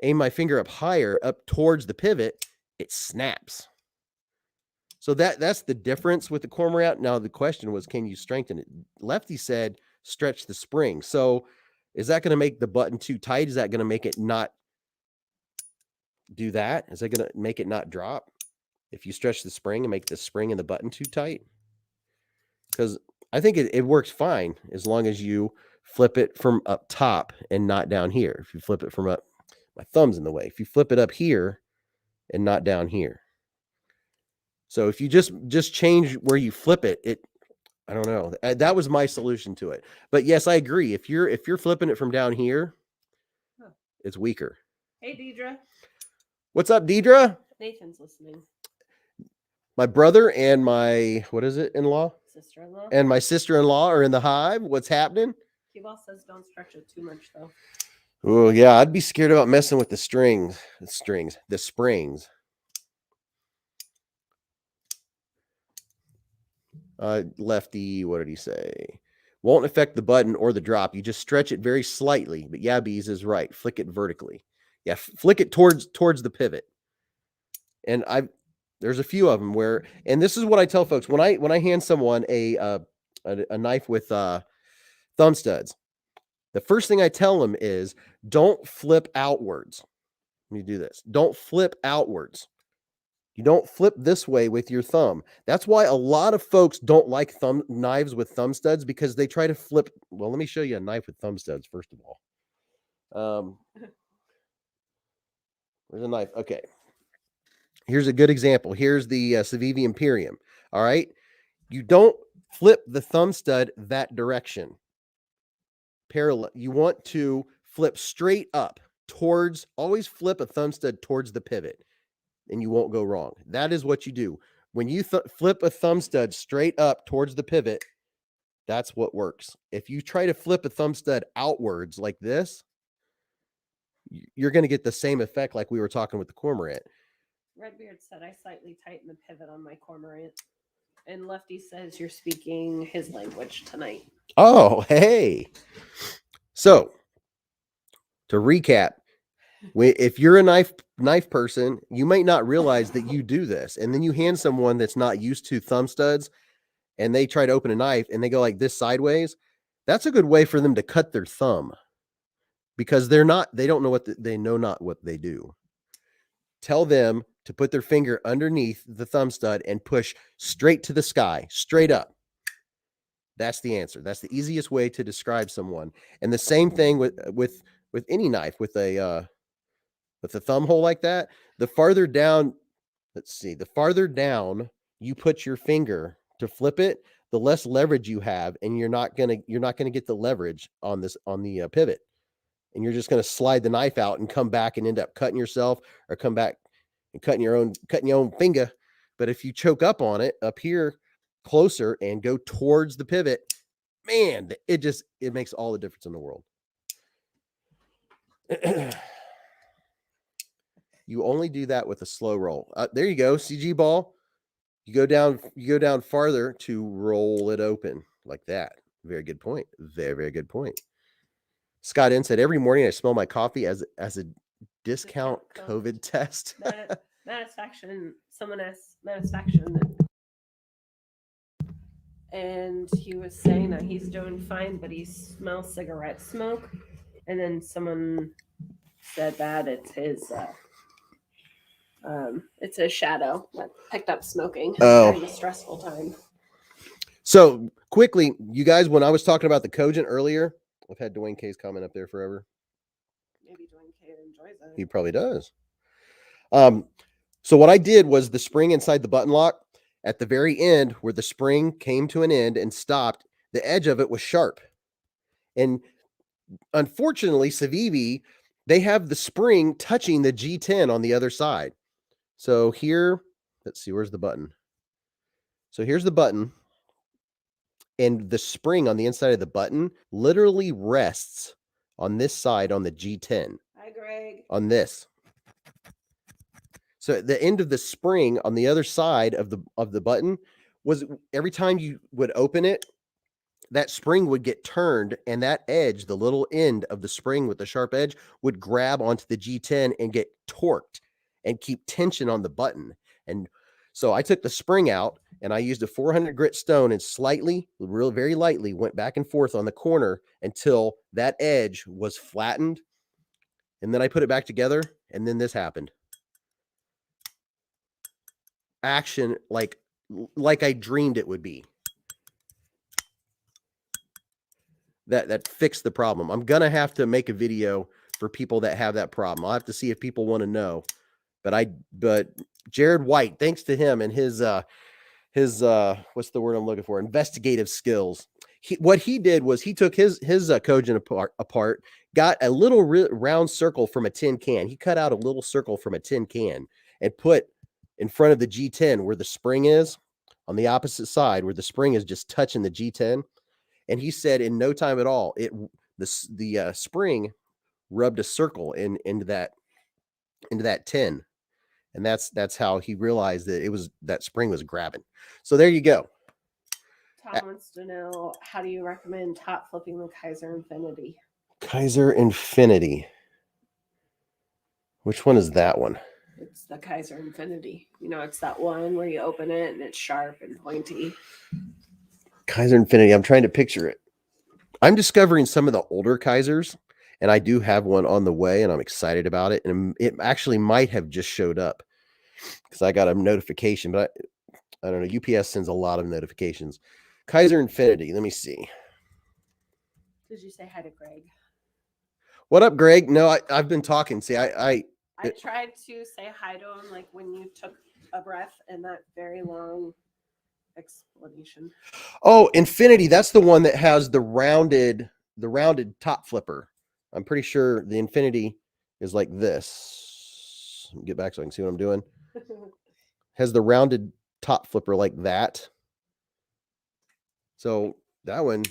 aim my finger up higher, up towards the pivot, it snaps. So that's the difference with the cormorant. Now the question was, can you strengthen it? Lefty said stretch the spring. So is that going to make the button too tight? Is that going to make it not do that? Is that going to make it not drop if you stretch the spring and make the spring and the button too tight? Because I think it works fine as long as you flip it from up top and not down here. If you flip it from up, my thumb's in the way. If you flip it up here and not down here. So if you just change where you flip it, I don't know. That was my solution to it. But yes, I agree. If you're flipping it from down here, it's weaker. Hey, Deidre. What's up, Deidre? Nathan's listening. My brother and my, what is it, in-law? Sister-in-law. And my sister-in-law are in the hive. What's happening? Q-Ball says don't stretch it too much, though. Oh, yeah. I'd be scared about messing with the springs. Lefty, what did he say? Won't affect the button or the drop. You just stretch it very slightly. But yeah, Beez is right. Flick it vertically. Yeah, flick it towards the pivot. And there's a few of them where, and this is what I tell folks when I hand someone a knife with thumb studs. The first thing I tell them is don't flip outwards. Let me do this. Don't flip outwards. You don't flip this way with your thumb. That's why a lot of folks don't like knives with thumb studs, because they try to flip. Well, let me show you a knife with thumb studs first of all. Where's a knife? Okay. Here's a good example. Here's the Civivi Imperium. All right. You don't flip the thumb stud that direction. Parallel. You want to flip straight up always flip a thumb stud towards the pivot, and you won't go wrong. That is what you do. When you flip a thumb stud straight up towards the pivot, that's what works. If you try to flip a thumb stud outwards like this, you're going to get the same effect like we were talking with the cormorant. Redbeard said, I slightly tighten the pivot on my cormorant. And Lefty says you're speaking his language tonight. Oh, hey. So, to recap, if you're a knife person, you might not realize that you do this. And then you hand someone that's not used to thumb studs, and they try to open a knife and they go like this sideways. That's a good way for them to cut their thumb, because they don't know they know not what they do. Tell them to put their finger underneath the thumb stud and push straight to the sky, straight up. That's the answer. That's the easiest way to describe someone. And the same thing with any knife with a thumb hole like that. The farther down, the farther down you put your finger to flip it, the less leverage you have, and you're not gonna get the leverage on the pivot. And you're just going to slide the knife out and come back and end up cutting yourself, or come back and cutting your own finger. But if you choke up on it up here closer and go towards the pivot, man, it makes all the difference in the world. You only do that with a slow roll. There you go, CG ball. You go down farther to roll it open like that. Very good point. Very, very good point. Scott N said, every morning I smell my coffee as a discount COVID test. Satisfaction. Someone asked satisfaction. And he was saying that he's doing fine, but he smells cigarette smoke. And then someone said that it's his shadow that picked up smoking during a stressful time. So quickly, you guys, when I was talking about the Cogent earlier, I've had Dwayne K's comment up there forever. Maybe Dwayne K enjoys it. He probably does. So what I did was the spring inside the button lock at the very end where the spring came to an end and stopped, the edge of it was sharp. And unfortunately, Civivi, they have the spring touching the G10 on the other side. So here, let's see, where's the button? So here's the button. And the spring on the inside of the button literally rests on this side on the G10. Hi, Greg. On this. So at the end of the spring on the other side of the button was every time you would open it, that spring would get turned and that edge, the little end of the spring with the sharp edge, would grab onto the G10 and get torqued and keep tension on the button. And so I took the spring out and I used a 400 grit stone and very lightly went back and forth on the corner until that edge was flattened. And then I put it back together and then this happened. Action like I dreamed it would be. That fixed the problem. I'm going to have to make a video for people that have that problem. I'll have to see if people want to know. But Jared White, thanks to him and his what's the word I'm looking for? Investigative skills. What he did was he took his Cogent apart, got a little round circle from a tin can. He cut out a little circle from a tin can and put in front of the G10 where the spring is, on the opposite side where the spring is just touching the G10. And he said in no time at all, the spring rubbed a circle into that tin. And that's how he realized that that spring was grabbing. So there you go. Tom wants to know, how do you recommend top flipping the Kaiser Infinity? Kaiser Infinity. Which one is that one? It's the Kaiser Infinity. You know, it's that one where you open it and it's sharp and pointy. Kaiser Infinity. I'm trying to picture it. I'm discovering some of the older Kaisers, and I do have one on the way, and I'm excited about it. And it actually might have just showed up because I got a notification, but I don't know. UPS sends a lot of notifications. Kaiser Infinity. Let me see. Did you say hi to Greg? What up, Greg? No, I've been talking. See, I tried to say hi to him like when you took a breath and that very long explanation. Oh, Infinity. That's the one that has the rounded top flipper. I'm pretty sure the Infinity is like this. Get back so I can see what I'm doing. Has the rounded top flipper like that. So that one,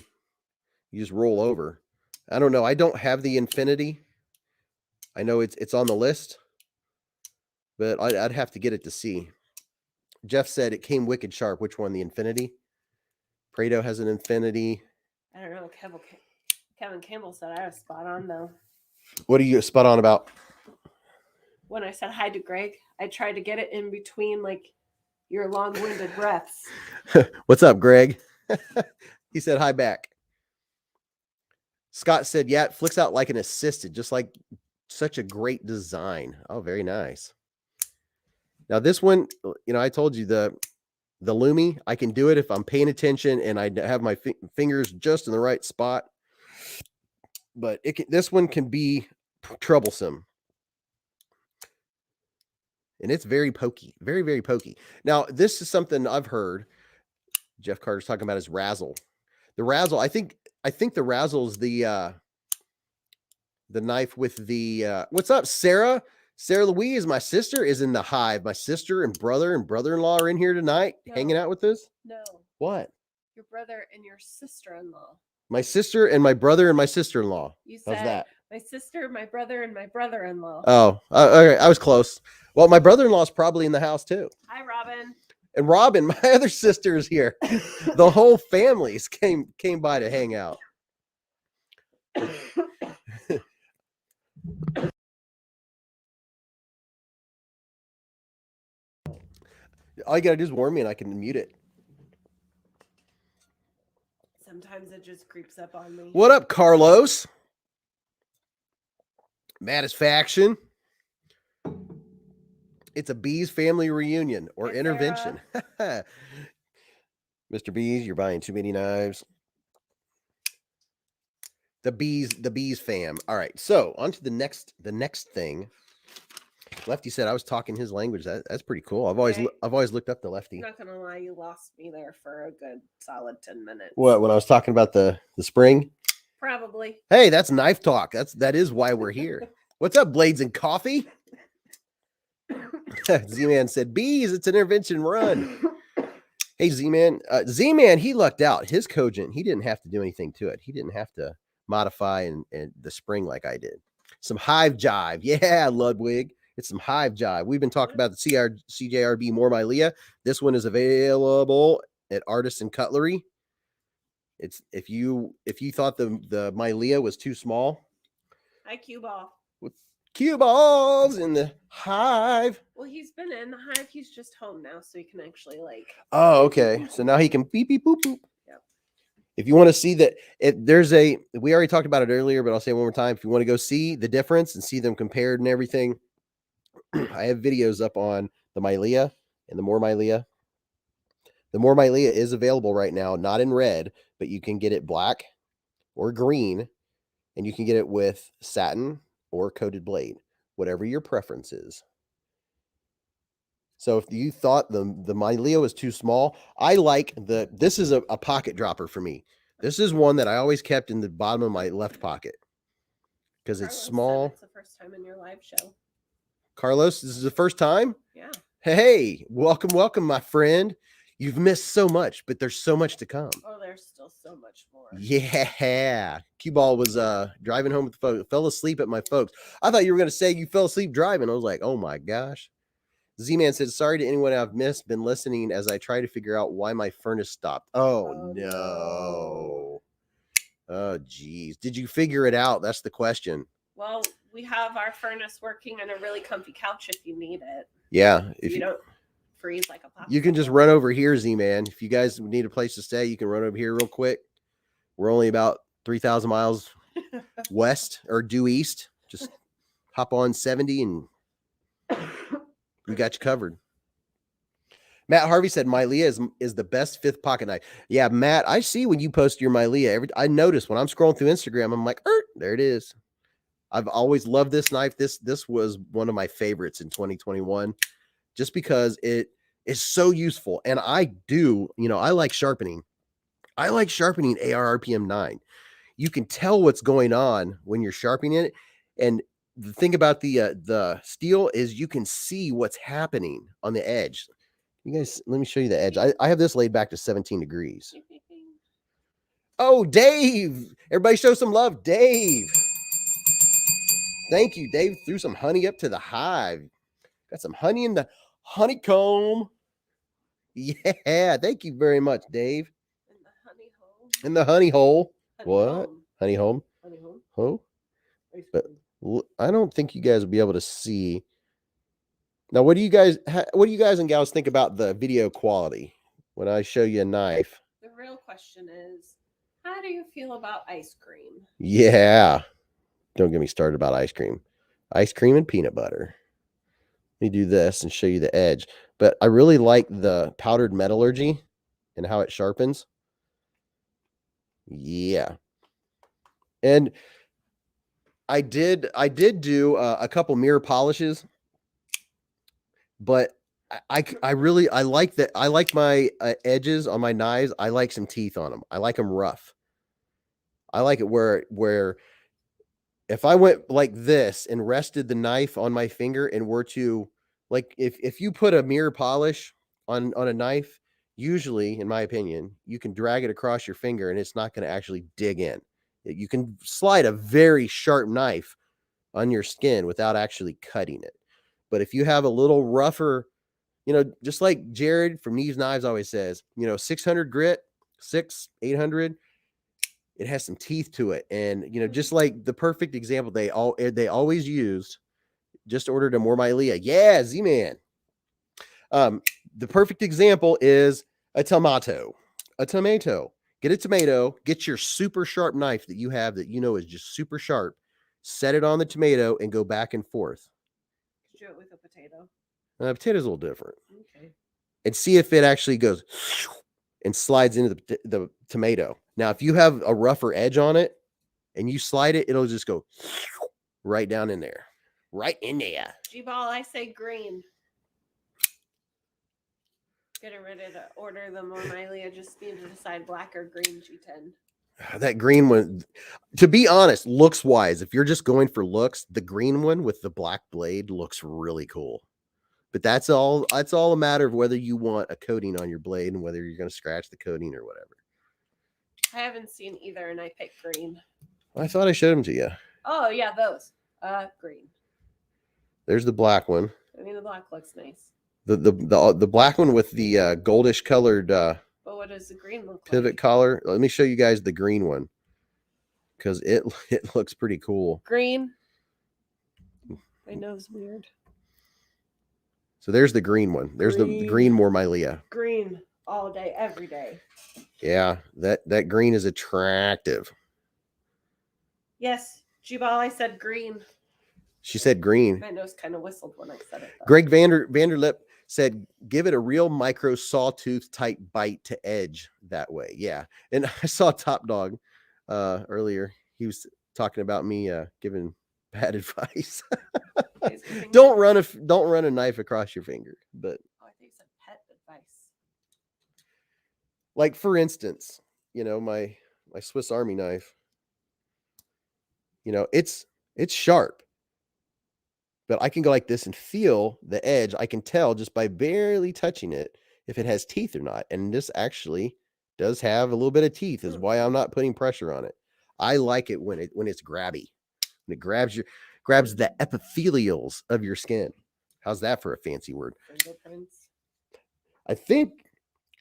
you just roll over. I don't know. I don't have the Infinity. I know it's on the list, but I'd have to get it to see. Jeff said it came wicked sharp. Which one? The Infinity? Prado has an Infinity. I don't know. Kevin Campbell said I was spot on, though. What are you spot on about? When I said hi to Greg, I tried to get it in between like your long-winded breaths. What's up, Greg? He said hi back. Scott said, yeah, it flicks out like an assisted, just like such a great design. Oh, very nice. Now this one, you know, I told you the Lumi, I can do it if I'm paying attention and I have my fingers just in the right spot. But this one can be troublesome. And it's very pokey, very, very pokey. Now, this is something I've heard. Jeff Carter's talking about his Razzle. The Razzle, I think the Razzle's the knife with the what's up, Sarah? Sarah Louise, my sister, is in the Hive. My sister and brother and brother-in-law are in here tonight, hanging out with us. No. What? Your brother and your sister-in-law. My sister and my brother and my sister-in-law. You How's said that? my sister, my brother, and my brother-in-law. Oh, okay. I was close. Well, my brother-in-law is probably in the house too. Hi, Robin. And Robin, my other sister, is here. The whole families came by to hang out. All you gotta do is warn me and I can mute it. Sometimes it just creeps up on me. What up, Carlos? Mattisfaction. It's a Beez family reunion or Hi, intervention. Mr. Beez, you're buying too many knives. The Beez fam. All right, so on to the next thing. Lefty said I was talking his language. That's pretty cool. I've always looked up to Lefty. I'm not gonna lie, you lost me there for a good solid 10 minutes. What, when I was talking about the spring? Probably. Hey, that's knife talk. That is why we're here. What's up, Blades and Coffee? Z-Man said, Beez, it's an intervention run. Hey, Z-Man. Z-Man, he lucked out. His Cogent, he didn't have to do anything to it. He didn't have to modify and the spring like I did. Some Hive jive. Yeah, Ludwig. It's some Hive jive. We've been talking about the CJRB More Milea. This one is available at Artisan Cutlery. It's if you thought the Milea was too small. Hi, Cue Ball. With cue balls in the Hive. Well, he's been in the Hive. He's just home now, so he can actually like. Oh, okay. So now he can beep beep boop boop. Yep. If you want to see that, we already talked about it earlier, but I'll say it one more time. If you want to go see the difference and see them compared and everything, I have videos up on the Milea and the More Milea. The More Milea is available right now, not in red, but you can get it black or green, and you can get it with satin or coated blade, whatever your preference is. So if you thought the Milea was too small, I like this is a pocket dropper for me. This is one that I always kept in the bottom of my left pocket because it's small. It's the first time in your live show. Carlos, this is the first time? Yeah. Hey, welcome, my friend. You've missed so much, but there's so much to come. Oh, there's still so much more. Yeah. Q-Ball was driving home with the folks, fell asleep at my folks. I thought you were going to say you fell asleep driving. I was like, oh my gosh. Z-Man said, sorry to anyone I've missed, been listening as I try to figure out why my furnace stopped. Oh no. Oh, geez. Did you figure it out? That's the question. Well, we have our furnace working and a really comfy couch if you need it. Yeah. If you don't freeze like a popsicle. You can just run over here, Z-Man. If you guys need a place to stay, you can run over here real quick. We're only about 3,000 miles west or due east. Just hop on 70 and we got you covered. Matt Harvey said Milea is the best fifth pocket knife. Yeah, Matt, I see when you post your Milea. I notice when I'm scrolling through Instagram, I'm like, there it is. I've always loved this knife. This was one of my favorites in 2021, just because it is so useful. And I like sharpening. I like sharpening AR RPM 9. You can tell what's going on when you're sharpening it. And the thing about the steel is you can see what's happening on the edge. You guys, let me show you the edge. I have this laid back to 17 degrees. Oh, Dave. Everybody show some love. Dave. Thank you, Dave. Threw some honey up to the Hive. Got some honey in the honeycomb. Yeah, thank you very much, Dave. In the honey hole. In the honey hole. Honey What? home. Honey home? Honey home. Oh? But I don't think you guys will be able to see. Now, what do you guys and gals think about the video quality when I show you a knife? The real question is, how do you feel about ice cream? Yeah. Don't get me started about ice cream. Ice cream and peanut butter. Let me do this and show you the edge. But I really like the powdered metallurgy and how it sharpens. Yeah. And I did do a couple mirror polishes, but I like that. I like my edges on my knives. I like some teeth on them. I like them rough. I like it where if I went like this and rested the knife on my finger and were to, like, if you put a mirror polish on a knife, usually, in my opinion, you can drag it across your finger and it's not going to actually dig in. You can slide a very sharp knife on your skin without actually cutting it. But if you have a little rougher, just like Jared from Beez Knives always says, 600 grit, 800, it has some teeth to it. And, just like the perfect example they always used, just ordered a more Mylea. Yeah, Z-Man. The perfect example is a tomato. Get a tomato, get your super sharp knife that you have that is just super sharp, set it on the tomato and go back and forth. Do it with a potato. Potato's a little different. Okay. And see if it actually goes and slides into the tomato. Now, if you have a rougher edge on it and you slide it, it'll just go right down in there. Right in there. G-Ball, I say green. Getting ready to order them on Mylea. Just need to decide black or green G10. That green one, to be honest, looks wise. If you're just going for looks, the green one with the black blade looks really cool. But that's all a matter of whether you want a coating on your blade and whether you're going to scratch the coating or whatever. I haven't seen either, and I picked green. I thought I showed them to you. Oh, yeah, those. Green. There's the black one. I mean, the black looks nice. The black one with the goldish colored but what does the green look pivot like? collar? Let me show you guys the green one because it looks pretty cool. Green. My nose weird. So there's the green one. There's the green more Mylea. Green all day, every day. Yeah, that green is attractive. Yes, G-Ball, I said green. She said green. My nose kind of whistled when I said it, though. Greg Vanderlip said, give it a real micro sawtooth type bite to edge that way. Yeah. And I saw Top Dog earlier. He was talking about me giving bad advice. Don't run a knife across your finger. But I think it's a pet advice. Like for instance, my Swiss Army knife. It's sharp. But I can go like this and feel the edge. I can tell just by barely touching it if it has teeth or not. And this actually does have a little bit of teeth, is why I'm not putting pressure on it. I like it when it's grabby. When it grabs the epithelials of your skin. How's that for a fancy word? Fingerprints. I think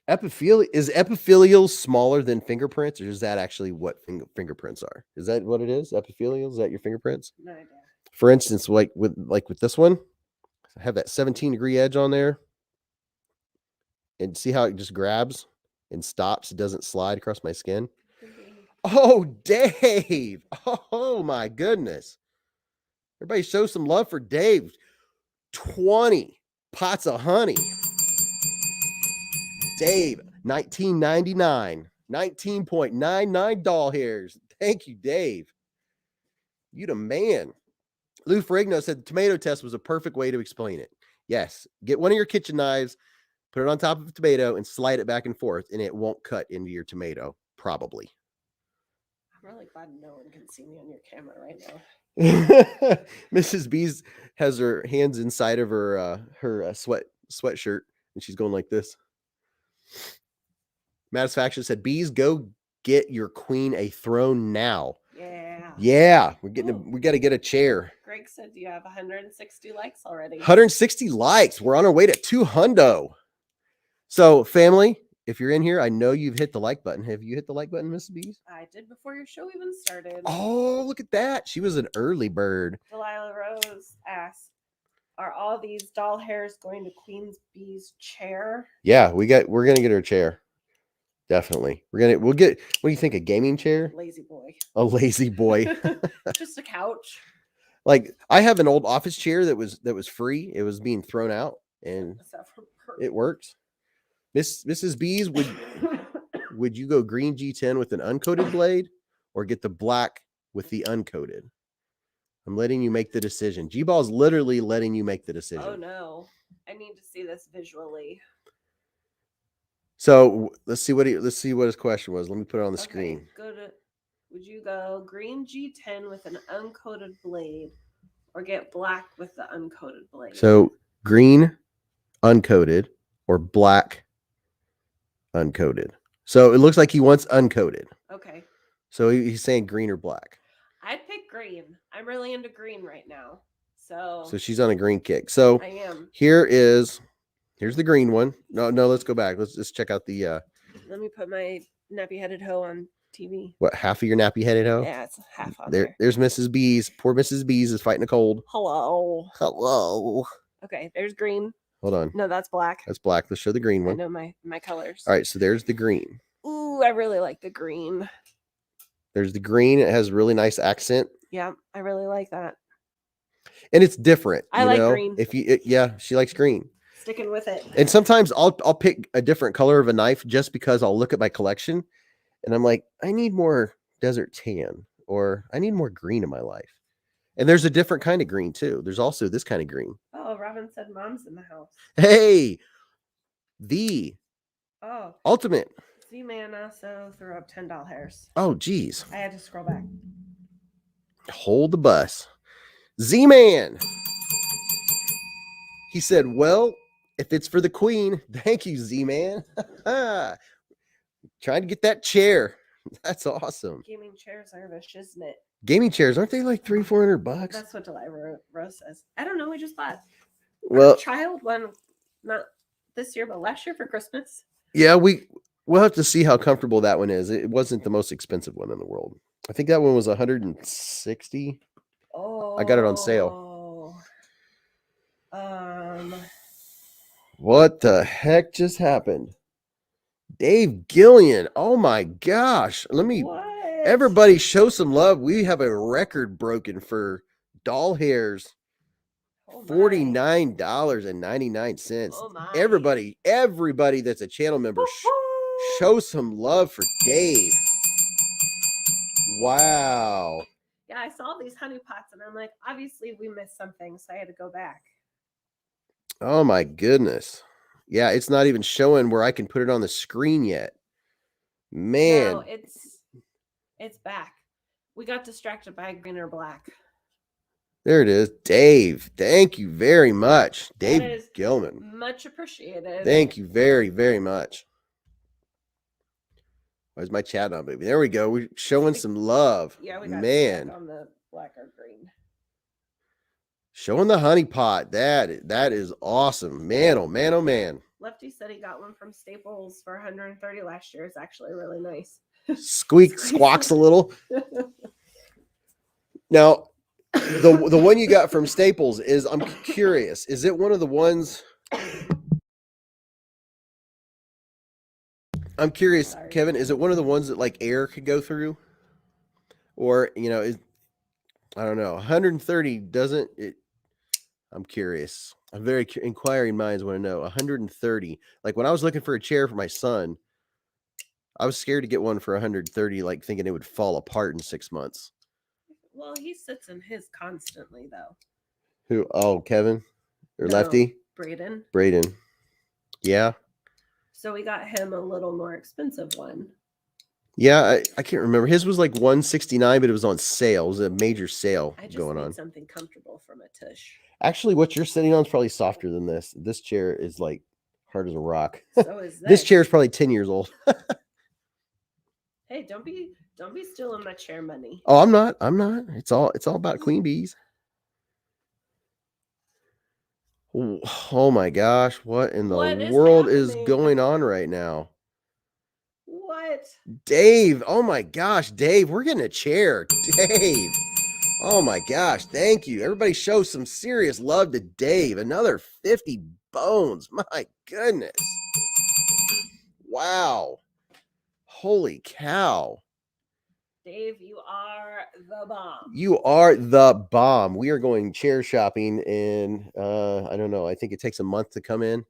epithelial smaller than fingerprints, or is that actually what fingerprints are? Is that what it is? Epithelial? Is that your fingerprints? No idea. For instance, like with this one, I have that 17-degree edge on there. And see how it just grabs and stops? It doesn't slide across my skin. Oh, Dave. Oh, my goodness. Everybody show some love for Dave. 20 pots of honey. Dave, 1999. 19.99 doll hairs. Thank you, Dave. You the man. Lou Ferrigno said the tomato test was a perfect way to explain it. Yes. Get one of your kitchen knives, put it on top of a tomato, and slide it back and forth, and it won't cut into your tomato, probably. I'm really glad no one can see me on your camera right now. Mrs. Beez has her hands inside of her sweatshirt, and she's going like this. Satisfaction said, Beez, go get your queen a throne now. Yeah, we got to get a chair. Greg said you have 160 likes already. 160 likes. We're on our way to 200. So, family, if you're in here, I know you've hit the like button. Have you hit the like button, Mrs. Beez? I did before your show even started. Oh, look at that. She was an early bird. Delilah Rose asked, are all these doll hairs going to Queen's Bee's chair? Yeah, we're going to get her a chair. Definitely. We'll get, what do you think, a gaming chair? Lazy boy. A lazy boy. Just a couch. Like, I have an old office chair that was free. It was being thrown out and it works. Mrs. Beez, would you go green G10 with an uncoated blade or get the black with the uncoated? I'm letting you make the decision. G-Ball's literally letting you make the decision. Oh no. I need to see this visually. So let's see what his question was. Let me put it on the screen. Would you go green G10 with an uncoated blade or get black with the uncoated blade? So green uncoated or black uncoated. So it looks like he wants uncoated. Okay. So he's saying green or black. I'd pick green. I'm really into green right now. So she's on a green kick. So I am. here's the green one. No, let's go back. Let's just check out the Let me put my nappy headed hoe on TV. what, half of your nappy headed hoe? Yeah, it's half on there. There's Mrs. Beez. Poor Mrs. Beez is fighting a cold. Hello. Okay, there's green. Hold on. No, that's black. That's black. Let's show the green I one. know my colors. All right, so there's the green. Ooh, I really like the green. There's the green. It has really nice accent. Yeah, I really like that. And it's different. I like green. Yeah, she likes green. Sticking with it. And sometimes I'll pick a different color of a knife just because I'll look at my collection and I'm like, I need more desert tan, or I need more green in my life. And there's a different kind of green too. There's also this kind of green. Oh, Robin said mom's in the house. Hey, the ultimate. Z-Man also threw up $10 hairs. Oh, geez. I had to scroll back. Hold the bus. Z-Man. He said, well, if it's for the queen, thank you, Z-Man. Trying to get that chair. That's awesome. Gaming chairs are a shiznit. Gaming chairs, aren't they like $300-$400? That's what Delilah Rose says. I don't know. We just bought Well, child one, not this year, but last year for Christmas. Yeah, we'll have to see how comfortable that one is. It wasn't the most expensive one in the world. I think that one was $160. Oh, I got it on sale. Um, What the heck just happened? Dave Gillian. Oh my gosh. Everybody show some love. We have a record broken for doll hairs. $49.99. Oh my. Everybody that's a channel member, show some love for Dave. Wow. Yeah, I saw these honey pots and I'm like, obviously we missed something, so I had to go back. Oh my goodness. Yeah, it's not even showing where I can put it on the screen yet. Man. No, it's back. We got distracted by green or black. There it is. Dave, thank you very much. Dave Gilman. Much appreciated. Thank you very, very much. Where's my chat on, baby? There we go. We're showing some love. Yeah, we got on the black or green. Showing the honey pot. That is awesome. Man, oh man, oh man. Lefty said he got one from Staples for $130 last year. It's actually really nice. Squawks a little. Now, the one you got from Staples is, I'm curious, is it one of the ones? I'm curious, sorry, Kevin, is it one of the ones that like air could go through? Or, I don't know. 130 doesn't it? I'm curious. I'm very inquiring minds want to know. 130. Like when I was looking for a chair for my son, I was scared to get one for 130, like thinking it would fall apart in 6 months. Well, he sits in his constantly though. Who? Oh, Kevin or Lefty? Braden. Yeah. So we got him a little more expensive one. Yeah, I can't remember. His was like $169, but it was on sale. It was a major sale going on. Something comfortable from a tush. Actually, what you're sitting on is probably softer than this. This chair is like hard as a rock. So is this chair is probably 10 years old. Hey, don't be stealing my chair money. Oh, I'm not. It's all about Queen Bees. Oh my gosh, what in the world is going on right now? What? Dave, oh my gosh, Dave, we're getting a chair. Dave. Oh my gosh, thank you. Everybody show some serious love to Dave. Another 50 bones. My goodness. Wow. Holy cow. Dave, you are the bomb. You are the bomb. We are going chair shopping in, I don't know. I think it takes a month to come in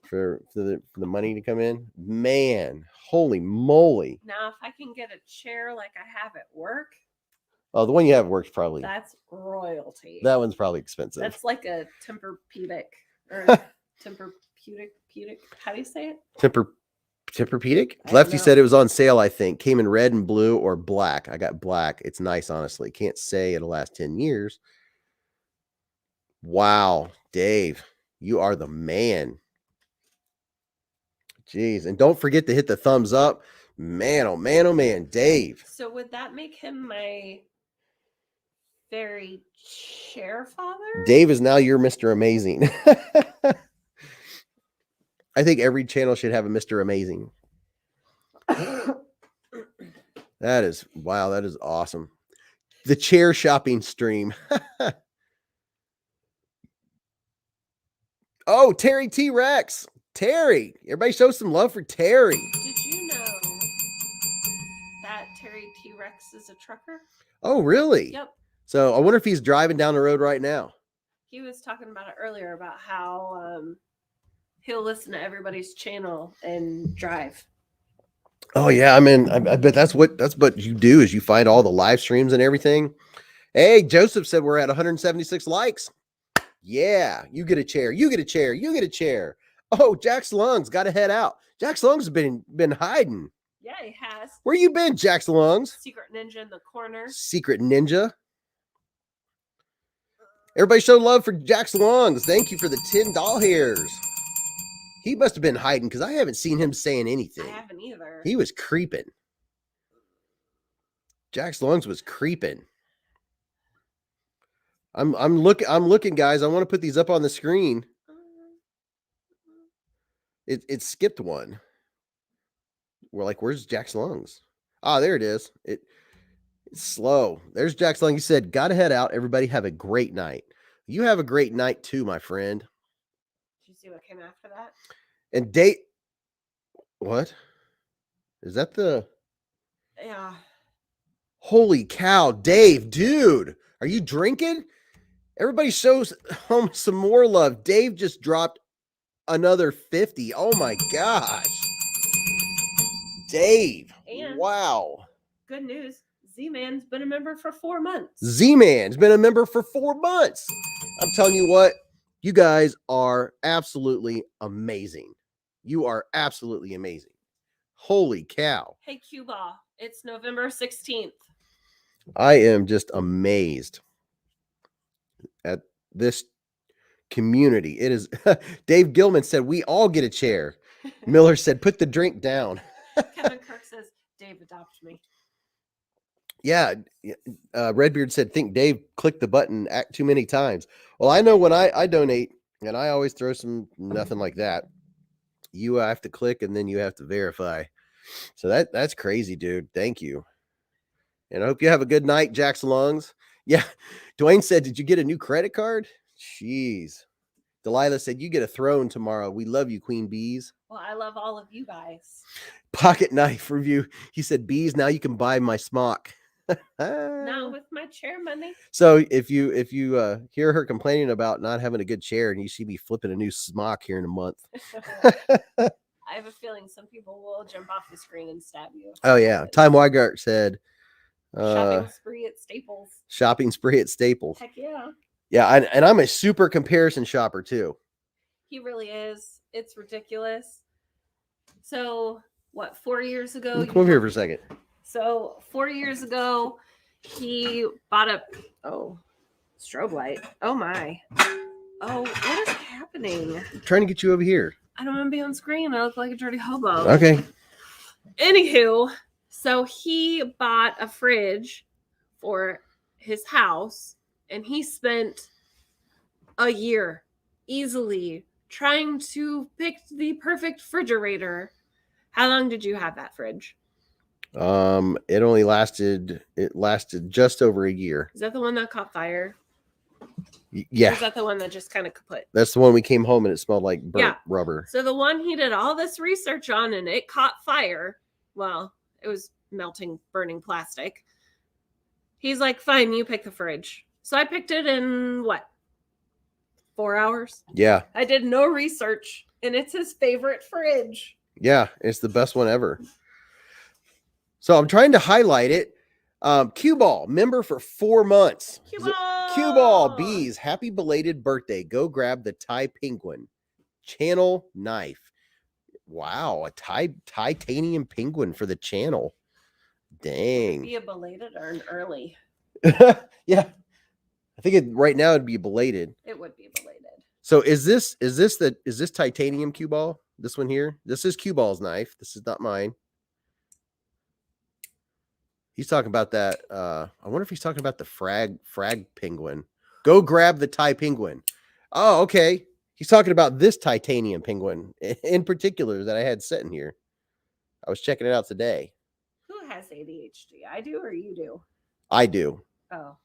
for the money to come in. Man, holy moly. Now, if I can get a chair like I have at work. Oh, the one you have works probably. That's royalty. That one's probably expensive. That's like a Tempur-Pedic or Tempur-Pedic. How do you say it? Tempur-Pedic? Lefty said it was on sale, I think. Came in red and blue or black. I got black. It's nice, honestly. Can't say it'll last 10 years. Wow. Dave, you are the man. Jeez. And don't forget to hit the thumbs up. Man, oh man, oh man, Dave. So would that make him my very chair father? Dave is now your Mr. Amazing. I think every channel should have a Mr. Amazing. That is, wow, that is awesome. The chair shopping stream. Oh, Terry T-Rex. Terry. Everybody show some love for Terry. Did you know that Terry T-Rex is a trucker? Oh, really? Yep. So I wonder if he's driving down the road right now. He was talking about it earlier about how he'll listen to everybody's channel and drive. Oh yeah, I mean, I bet that's what you do is you find all the live streams and everything. Hey, Joseph said we're at 176 likes. Yeah, you get a chair. You get a chair. You get a chair. Oh, Jack's Lungs got to head out. Jack's Lungs has been hiding. Yeah, he has. Where you been, Jack's Lungs? Secret Ninja in the corner. Secret Ninja. Everybody show love for Jack's Lungs. Thank you for the 10 doll hairs. He must have been hiding because I haven't seen him saying anything. I haven't either. He was creeping. Jack's Lungs was creeping. I'm looking, guys. I want to put these up on the screen. It skipped one. We're like, where's Jack's Lungs? Ah, there it is. It's slow. There's Jack's Lungs. He said, gotta head out. Everybody have a great night. You have a great night too, my friend. Did you see what came after that? And what? Is that the... Yeah. Holy cow, Dave, dude. Are you drinking? Everybody shows home some more love. Dave just dropped another 50. Oh my gosh. Dave. And wow. Good news. Z-Man's been a member for 4 months. Z-Man's been a member for 4 months. I'm telling you what, you guys are absolutely amazing. You are absolutely amazing. Holy cow. Hey, Cuba. It's November 16th. I am just amazed at this community. It is. Dave Gilman said, we all get a chair. Miller said, put the drink down. Kevin Kirk says, Dave, adopt me. Yeah. Redbeard said, think Dave clicked the button too many times. Well, I know when I donate, and I always throw nothing like that. You have to click and then you have to verify. So that's crazy, dude. Thank you. And I hope you have a good night, Jack's Lungs. Yeah. Dwayne said, did you get a new credit card? Jeez. Delilah said, you get a throne tomorrow. We love you, Queen Beez. Well, I love all of you guys. Pocket knife review. He said, Beez, now you can buy my smock. Not with my chair money. So if you hear her complaining about not having a good chair and you see me flipping a new smock here in a month. I have a feeling some people will jump off the screen and stab you. Oh yeah. Time Weigart said shopping spree at Staples. Shopping spree at Staples. Heck yeah. Yeah, and I'm a super comparison shopper too. He really is. It's ridiculous. So what, 4 years ago? Come over here for a second. So 4 years ago, he bought a strobe light. Oh my. Oh, what is happening? I'm trying to get you over here. I don't want to be on screen. I look like a dirty hobo. Okay. Anywho, so he bought a fridge for his house, and he spent a year easily trying to pick the perfect refrigerator. How long did you have that fridge? It lasted just over a year. Is that the one that caught fire? Yeah. Or is that the one that just kind of kaput? That's the one we came home and it smelled like burnt rubber. So the one he did all this research on and it caught fire. Well, it was melting, burning plastic. He's like, fine, you pick the fridge. So I picked it in 4 hours? Yeah. I did no research and it's his favorite fridge. Yeah, it's the best one ever. So I'm trying to highlight it. Cue Ball, member for 4 months. Cue Ball, Beez, happy belated birthday. Go grab the Thai Penguin channel knife. Wow, a titanium penguin for the channel. Dang. Be a belated or an early? Yeah. I think right now it'd be belated. It would be belated. So is this titanium cue ball? This one here. This is Cue Ball's knife. This is not mine. He's talking about that. I wonder if he's talking about the frag penguin. Go grab the Thai penguin. Oh, okay. He's talking about this titanium penguin in particular that I had sitting here. I was checking it out today. Who has ADHD? I do or you do? I do. Oh.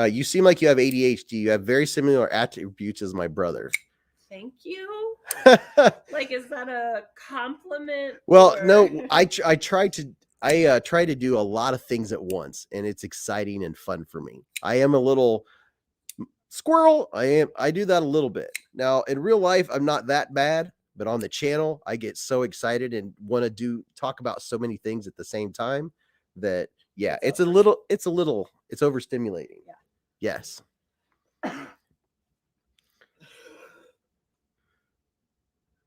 You seem like you have ADHD. You have very similar attributes as my brother. Thank you. Like, is that a compliment? Well, or... no, I try to do a lot of things at once, and it's exciting and fun for me. I am a little squirrel. I do that a little bit. Now, in real life, I'm not that bad, but on the channel, I get so excited and want to talk about so many things at the same time that it's overstimulating. Yeah. Yes.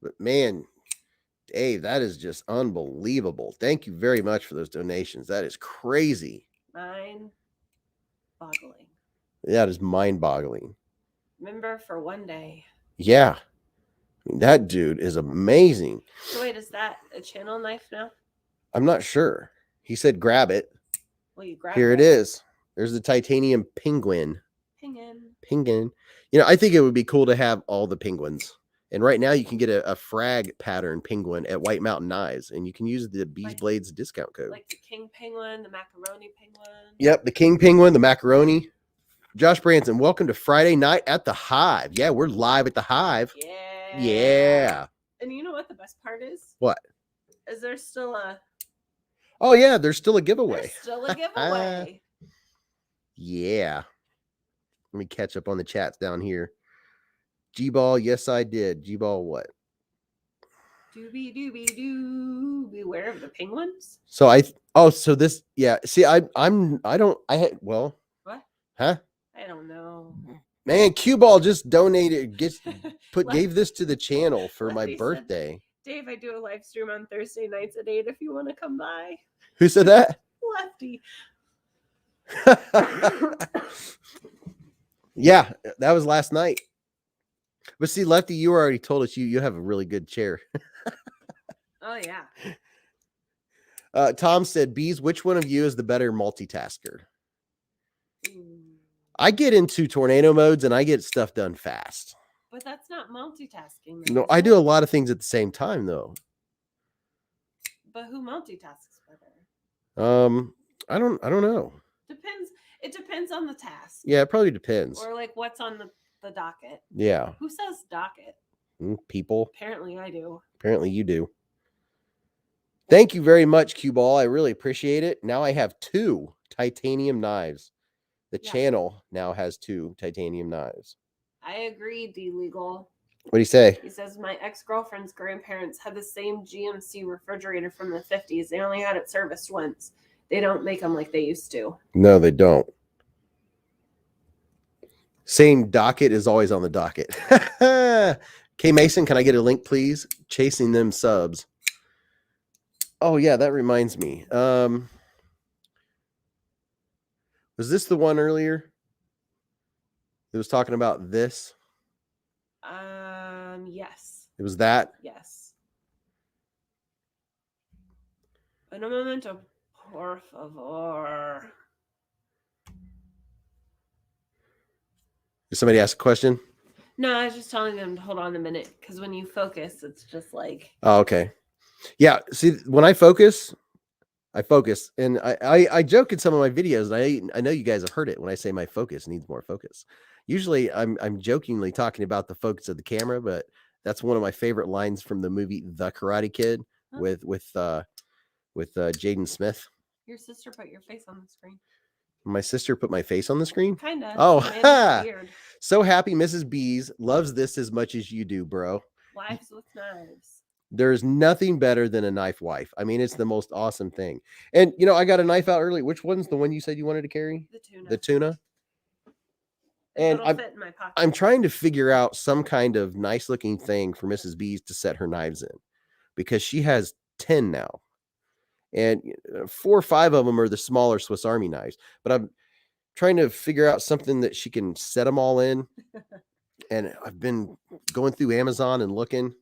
But man, Dave, that is just unbelievable. Thank you very much for those donations. That is crazy. Mind-boggling. That is mind-boggling. Remember for one day. Yeah. I mean, that dude is amazing. So wait, is that a channel knife now? I'm not sure. He said grab it. Well, you grab Here it is. There's the titanium penguin. Penguin. You know, I think it would be cool to have all the penguins. And right now you can get a frag pattern penguin at White Mountain Knives, and you can use the Beez Blades discount code. Like the king penguin, the macaroni penguin. Yep, the king penguin, the macaroni. Josh Branson, welcome to Friday night at the Hive. Yeah, we're live at the Hive. Yeah. And you know what the best part is? What? Is there still a... Oh, yeah, there's still a giveaway. There's still a giveaway. Yeah. Let me catch up on the chats down here. G-Ball, yes, I did. G-Ball what? Doobie doobie doo. Beware of the penguins. So this, yeah. See, well. What? Huh? I don't know. Man, Q-Ball just donated, gave this to the channel for my birthday. Dave, I do a live stream on Thursday nights at 8 if you want to come by. Who said that? Lefty. Yeah, that was last night. But see, Lefty, you already told us you have a really good chair. Oh, yeah. Tom said, Beez, which one of you is the better multitasker? I get into tornado modes and I get stuff done fast. But that's not multitasking. No, I do a lot of things at the same time, though. But who multitasks better? I don't know. Depends. It depends on the task. Yeah, it probably depends. Or like what's on the docket. Yeah. Who says docket? People. Apparently I do. Apparently you do. Thank you very much, Q-Ball. I really appreciate it. Now I have 2 titanium knives. The channel now has 2 titanium knives. I agree, D-Legal. What do you say? He says, my ex-girlfriend's grandparents had the same GMC refrigerator from the 50s. They only had it serviced once. They don't make them like they used to. No, they don't. Same docket is always on the docket. K Mason, can I get a link, please? Chasing them subs. Oh, yeah, that reminds me. Was this the one earlier? It was talking about this? Yes. It was that? Yes. Un momento, por favor. Did somebody ask a question? No, I was just telling them to hold on a minute because when you focus, it's just like... Oh, okay. Yeah, see, when I focus, and I joke in some of my videos, and I know you guys have heard it when I say my focus needs more focus. Usually I'm jokingly talking about the focus of the camera, but that's one of my favorite lines from the movie The Karate Kid with Jaden Smith. Your sister put your face on the screen. My sister put my face on the screen? Kind of. Oh, so happy Mrs. Beez loves this as much as you do, bro. Wives with knives. There's nothing better than a knife wife. I mean, it's the most awesome thing. And, you know, I got a knife out early. Which one's the one you said you wanted to carry? The tuna. The tuna? And fit in my pocket. I'm trying to figure out some kind of nice looking thing for Mrs. Beez to set her knives in, because she has 10 now. And 4 or 5 of them are the smaller Swiss Army knives. But I'm trying to figure out something that she can set them all in. And I've been going through Amazon and looking.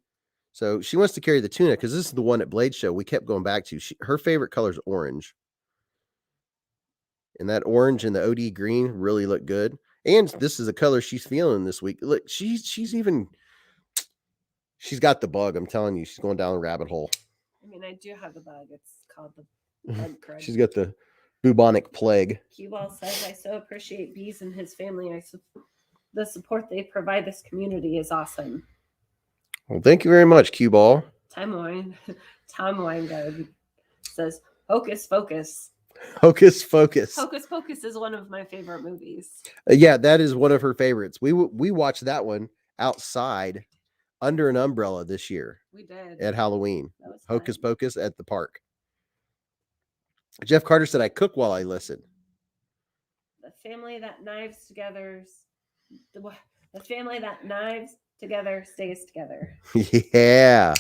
So she wants to carry the tuna because this is the one at Blade Show we kept going back to. Her favorite color is orange. And that orange and the OD green really look good. And this is a color she's feeling this week. Look, she's got the bug. I'm telling you, she's going down the rabbit hole. I mean, I do have the bug. It's called the bug crud. She's got the bubonic plague. Q-Ball says, I so appreciate Beez and his family. The support they provide this community is awesome. Well, thank you very much, Q-Ball. Tom Weingard says, Hocus Focus. Hocus Focus. Hocus Pocus is one of my favorite movies. Yeah, that is one of her favorites. We watched that one outside under an umbrella this year. We did. At Halloween. That was Hocus fun. Pocus at the park. Jeff Carter said, I cook while I listen. The family that knives together. The family that knives together stays together. Yeah.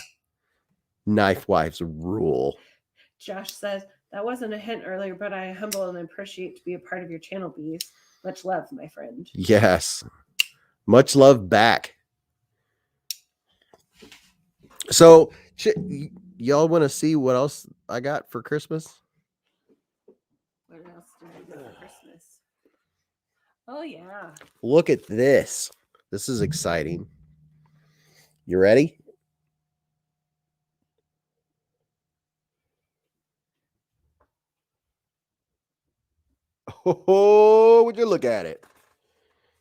Knife wives rule. Josh says, that wasn't a hint earlier, but I humble and appreciate to be a part of your channel, Beez. Much love, my friend. Yes. Much love back. So, y'all want to see what else I got for Christmas? What else did I get for Christmas? Oh, yeah. Look at this. This is exciting. You ready? Oh, would you look at it?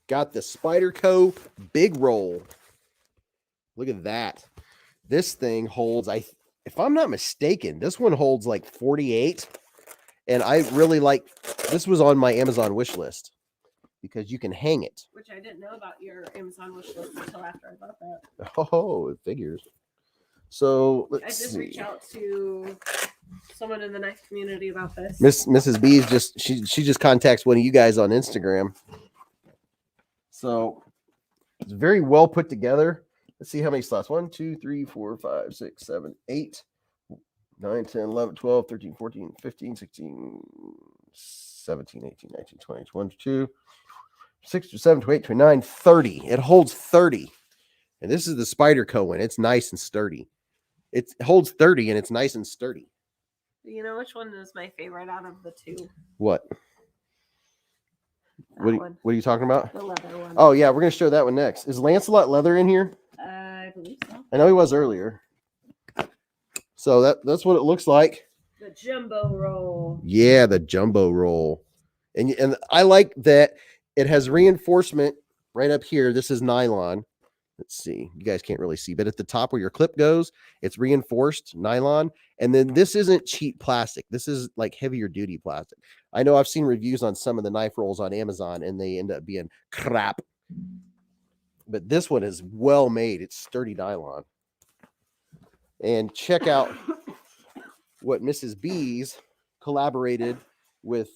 Got the Spyderco big roll. Look at that. This thing holds, if I'm not mistaken, this one holds like 48. And I really like, this was on my Amazon wish list because you can hang it. Which I didn't know about your Amazon wish list until after I bought that. Oh, it figures. So I did reach out to someone in the knife community about this. Mrs. Beez she just contacts one of you guys on Instagram. So it's very well put together. Let's see how many slots. 1, 2, 3, 4, 5, 6, 7, 8, 9, 10, 11, 12, 13, 14, 15, 16, 17, 18, 19, 20, 22, 6, 7, 8, 29, 30. It holds 30. And this is the Spyderco one. It's nice and sturdy. It holds 30 and it's nice and sturdy. You know which one is my favorite out of the two? What? What are you talking about? The leather one. Oh, yeah. We're going to show that one next. Is Lancelot leather in here? I believe so. I know he was earlier. So that's what it looks like. The jumbo roll. Yeah, the jumbo roll. And I like that it has reinforcement right up here. This is nylon. Let's see. You guys can't really see, but at the top where your clip goes, it's reinforced nylon. And then this isn't cheap plastic. This is like heavier duty plastic. I know I've seen reviews on some of the knife rolls on Amazon and they end up being crap. But this one is well made. It's sturdy nylon. And check out what Mrs. Beez collaborated with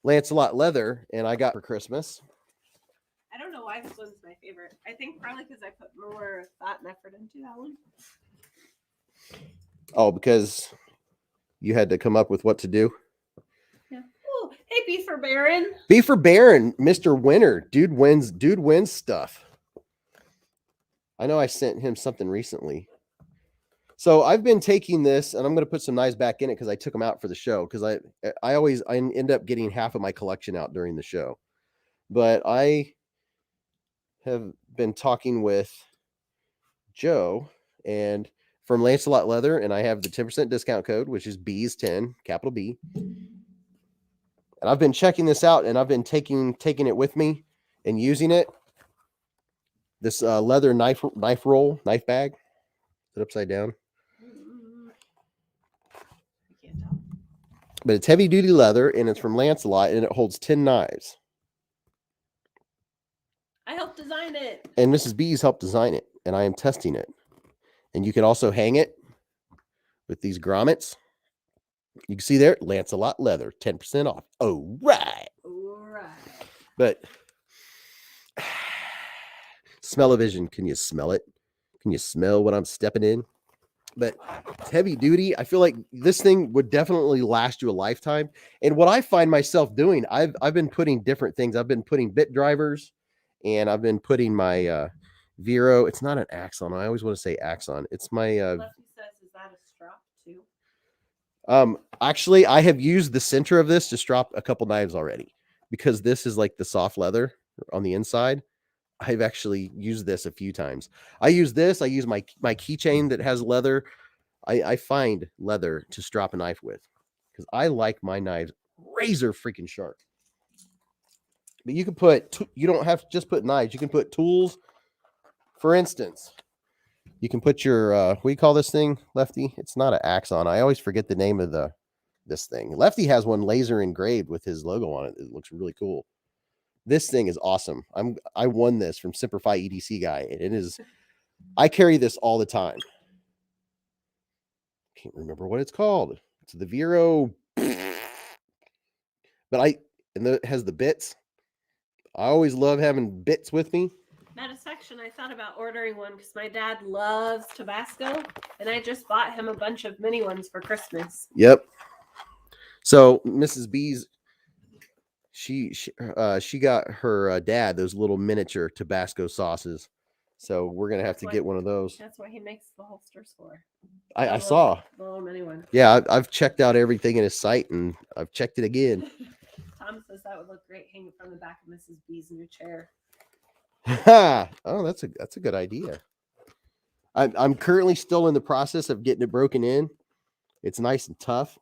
Lancelot Leather and I got for Christmas. I don't know why this one's my favorite. I think probably because I put more thought and effort into that one. Oh, because you had to come up with what to do? Yeah. Oh, hey, B for Baron. B for Baron, Mr. Winner. Dude wins stuff. I know I sent him something recently. So I've been taking this, and I'm going to put some knives back in it because I took them out for the show. Because I end up getting half of my collection out during the show. But I have been talking with Joe and from Lancelot Leather, and I have the 10% discount code, which is Beez10, capital B. And I've been checking this out, and I've been taking it with me and using it. This leather knife bag. Is it upside down? I can't tell. But it's heavy duty leather, and it's from Lancelot, and it holds 10 knives. I helped design it. And Mrs. Beez helped design it, and I am testing it. And you can also hang it with these grommets. You can see there, Lancelot Leather, 10% off. Oh, right. All right. But smell-o-vision, can you smell it? Can you smell what I'm stepping in? But it's heavy duty. I feel like this thing would definitely last you a lifetime. And what I find myself doing, I've been putting different things. I've been putting bit drivers, and I've been putting my Vero. It's not an Axon. I always want to say Axon. It's my Lefty says, is that a strap too? actually I have used the center of this to strap a couple knives already because this is like the soft leather on the inside. I've actually used this a few times. I use this. I use my keychain that has leather. I find leather to strap a knife with because I like my knives razor freaking sharp. But you can put, you don't have to just put knives. You can put tools. For instance, you can put your, what do you call this thing, Lefty? It's not an Axon. I always forget the name of this thing. Lefty has one laser engraved with his logo on it. It looks really cool. This thing is awesome. I won this from Simplify EDC guy, and it is. I carry this all the time. Can't remember what it's called. It's the Vero, but it has the bits. I always love having bits with me. Matter of fact, I thought about ordering one because my dad loves Tabasco, and I just bought him a bunch of mini ones for Christmas. Yep. So Mrs. Beez, she got her dad those little miniature Tabasco sauces. So we're gonna have to get one of those. That's what he makes the holsters for. I saw the little mini one. Yeah, I've checked out everything in his site, and I've checked it again. Tom says that would look great hanging from the back of Mrs. B's new chair. Oh, that's a good idea. I'm currently still in the process of getting it broken in. It's nice and tough,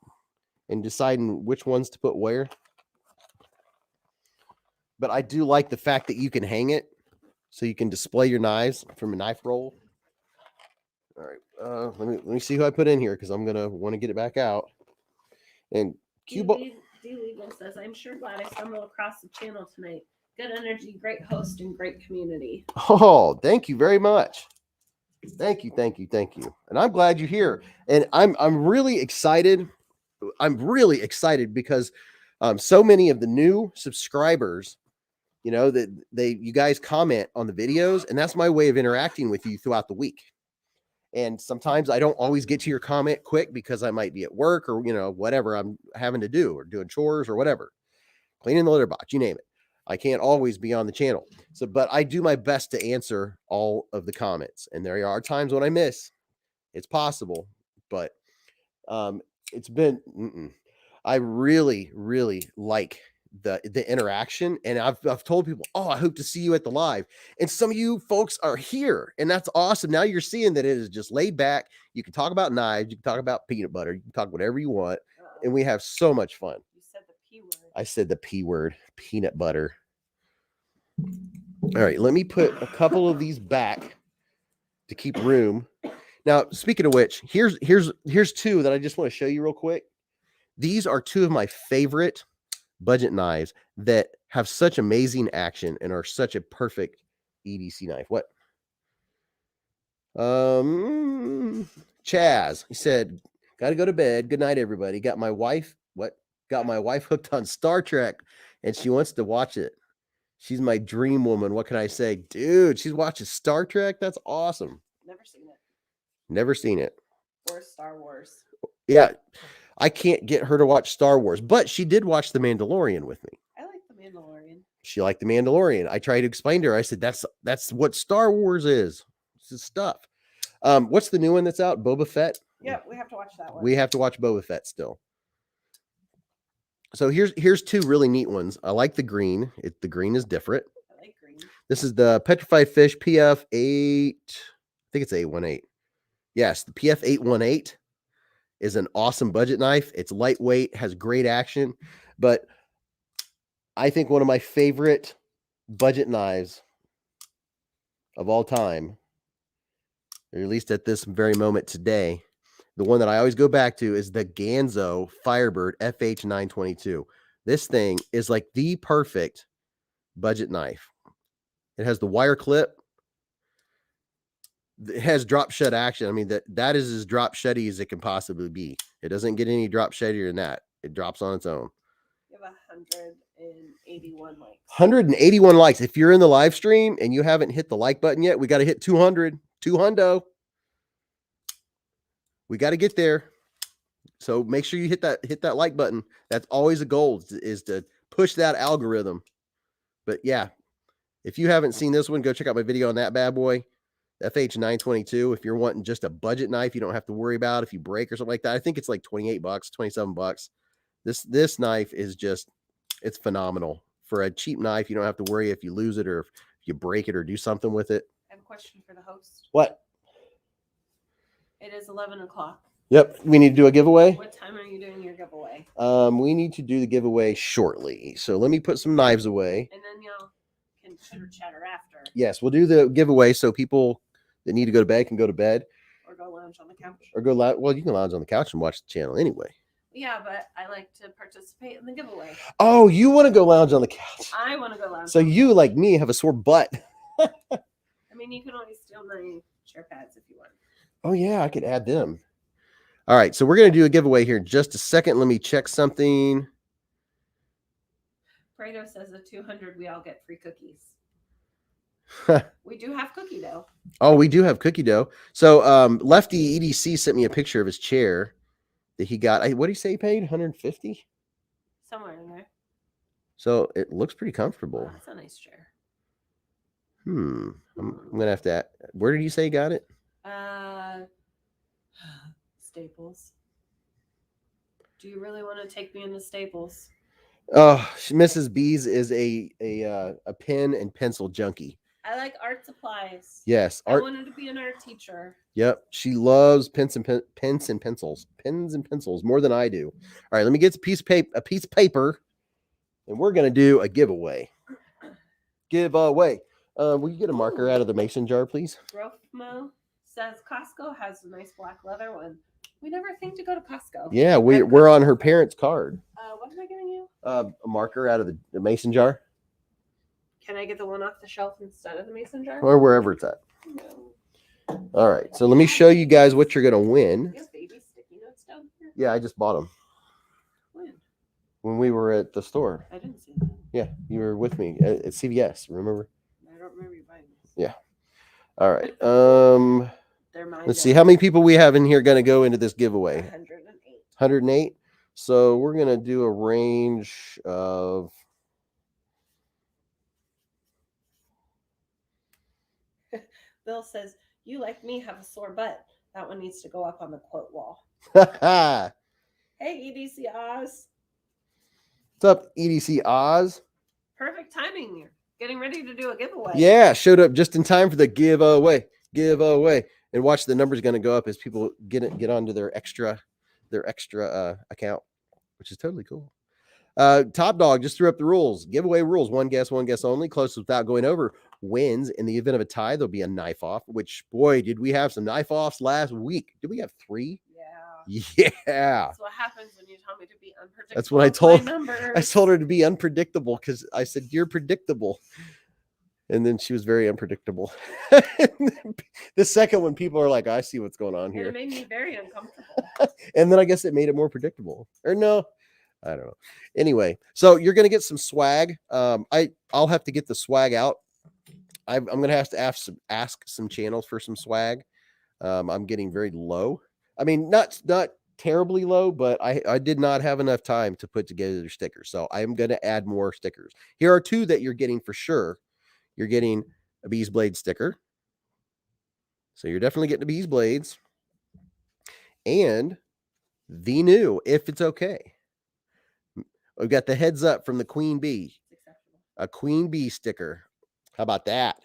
and deciding which ones to put where. But I do like the fact that you can hang it, so you can display your knives from a knife roll. All right, let me see who I put in here because I'm gonna want to get it back out. And D Legal says, "I'm sure glad I stumbled across the channel tonight. Good energy, great host, and great community." Oh, thank you very much. Thank you. And I'm glad you're here. And I'm really excited. I'm really excited because so many of the new subscribers, you know, that you guys comment on the videos, and that's my way of interacting with you throughout the week. And sometimes I don't always get to your comment quick because I might be at work or, you know, whatever I'm having to do or doing chores or whatever, cleaning the litter box, you name it. I can't always be on the channel. So, but I do my best to answer all of the comments. And there are times when I miss. It's possible, but it's been, I really, really like the interaction. And I've told people, oh, I hope to see you at the live. And some of you folks are here, and that's awesome. Now you're seeing that it is just laid back. You can talk about knives. You can talk about peanut butter. You can talk whatever you want. And we have so much fun. You said the P word. I said the P word, peanut butter. All right, let me put a couple of these back to keep room. Now, speaking of which, here's two that I just want to show you real quick. These are two of my favorite budget knives that have such amazing action and are such a perfect EDC knife. What? Chaz, he said, "Gotta go to bed. Good night, everybody. Got my wife hooked on Star Trek, and she wants to watch it. She's my dream woman. What can I say? Dude, she's watching Star Trek. That's awesome. Never seen it. Or Star Wars. Yeah. I can't get her to watch Star Wars, but she did watch The Mandalorian with me. I like The Mandalorian. She liked The Mandalorian. I tried to explain to her. I said, that's what Star Wars is. It's stuff. What's the new one that's out? Boba Fett? Yeah, we have to watch that one. We have to watch Boba Fett still. So here's two really neat ones. I like the green. The green is different. I like green. This is the Petrified Fish PF8. I think it's 818. Yes, the PF818 is an awesome budget knife. It's lightweight, has great action, but I think one of my favorite budget knives of all time, or at least at this very moment today, the one that I always go back to is the Ganzo Firebird FH922. This thing is like the perfect budget knife. It has the wire clip. It has drop shut action. I mean, that is as drop shutty as it can possibly be. It doesn't get any drop shuttier than that. It drops on its own. You have 181 likes. 181 likes. If you're in the live stream and you haven't hit the like button yet, we got to hit 200. 200. We got to get there. So make sure you hit that like button. That's always a goal, is to push that algorithm. But yeah, If you haven't seen this one, go check out my video on that bad boy. FH922. If you're wanting just a budget knife, you don't have to worry about if you break or something like that. I think it's like $28, $27. This knife is just, it's phenomenal. For a cheap knife, you don't have to worry if you lose it or if you break it or do something with it. I have a question for the host. What? It is 11 o'clock. Yep, we need to do a giveaway. What time are you doing your giveaway? We need to do the giveaway shortly. So let me put some knives away. And then y'all can chitter chatter after. Yes, we'll do the giveaway so people that need to go to bed can go to bed. Or go lounge on the couch. Or go well, you can lounge on the couch and watch the channel anyway. Yeah, but I like to participate in the giveaway. Oh, you want to go lounge on the couch? I want to go lounge. So you, like me, have a sore butt. I mean, you can always steal my chair pads if you want. Oh, yeah, I could add them. All right, so we're going to do a giveaway here in just a second. Let me check something. Prado says at 200, we all get free cookies. We do have cookie dough. Oh, we do have cookie dough. So Lefty EDC sent me a picture of his chair that he got. What did he say he paid? 150? Somewhere in there. So it looks pretty comfortable. Oh, that's a nice chair. I'm going to have to. Where did he say he got it? Staples. Do you really want to take me into Staples? Oh, Mrs. Beez is a pen and pencil junkie. I like art supplies. Yes, I wanted to be an art teacher. Yep, she loves pens and pencils more than I do. All right, let me get a piece of paper, and we're gonna do a giveaway. Will you get a marker out of the mason jar, please? Grofmo says Costco has a nice black leather one. We never think to go to Costco. Yeah, we're on her parents' card. What am I giving you? A marker out of the mason jar. Can I get the one off the shelf instead of the mason jar? Or wherever it's at. No. All right, so let me show you guys what you're gonna win. You have baby sticky notes down here? Yeah, I just bought them. When we were at the store. I didn't see that. Yeah, you were with me at CVS, remember? I don't remember you buying this. Yeah. All right. They're mine. Let's see how many people we have in here going to go into this giveaway. 108. 108. So we're going to do a range of. Bill says, you like me have a sore butt. That one needs to go up on the quote wall. Hey, EDC Oz. What's up, EDC Oz? Perfect timing. You're getting ready to do a giveaway. Yeah, showed up just in time for the giveaway. And watch, the number's going to go up as people get onto their extra account, which is totally cool. Top Dog just threw up the rules. Giveaway rules: one guess only. Closest without going over wins. In the event of a tie, there'll be a knife off. Which, boy, did we have some knife offs last week? Did we have 3? Yeah. That's what happens when you tell me to be unpredictable. That's what I told. I told her to be unpredictable because I said you're predictable, and then she was very unpredictable. The second one, people are like, I see what's going on here. And it made me very uncomfortable. And then I guess it made it more predictable. Or no, I don't know. Anyway, so you're gonna get some swag. I'll have to get the swag out. I'm gonna have to ask some channels for some swag. I'm getting very low. I mean, not terribly low, but I did not have enough time to put together their stickers. So I'm going to add more stickers. Here are 2 that you're getting for sure. You're getting a Beez Blade sticker. So you're definitely getting a Beez Blades. And the new, if it's okay. We've got the heads up from the Queen Bee. A Queen Bee sticker. How about that?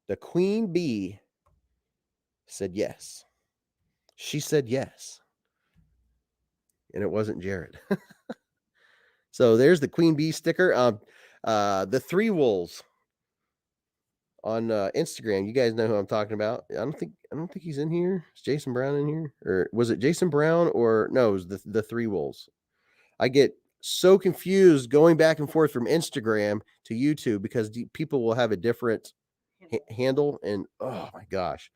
The Queen Bee said yes. She said yes. And it wasn't Jared. So there's the Queen Bee sticker. The 3 Wolves on Instagram. You guys know who I'm talking about. I don't think he's in here. Is Jason Brown in here? Or was it Jason Brown? Or no, it was the 3 Wolves. I get so confused going back and forth from Instagram to YouTube because people will have a different handle. And oh my gosh.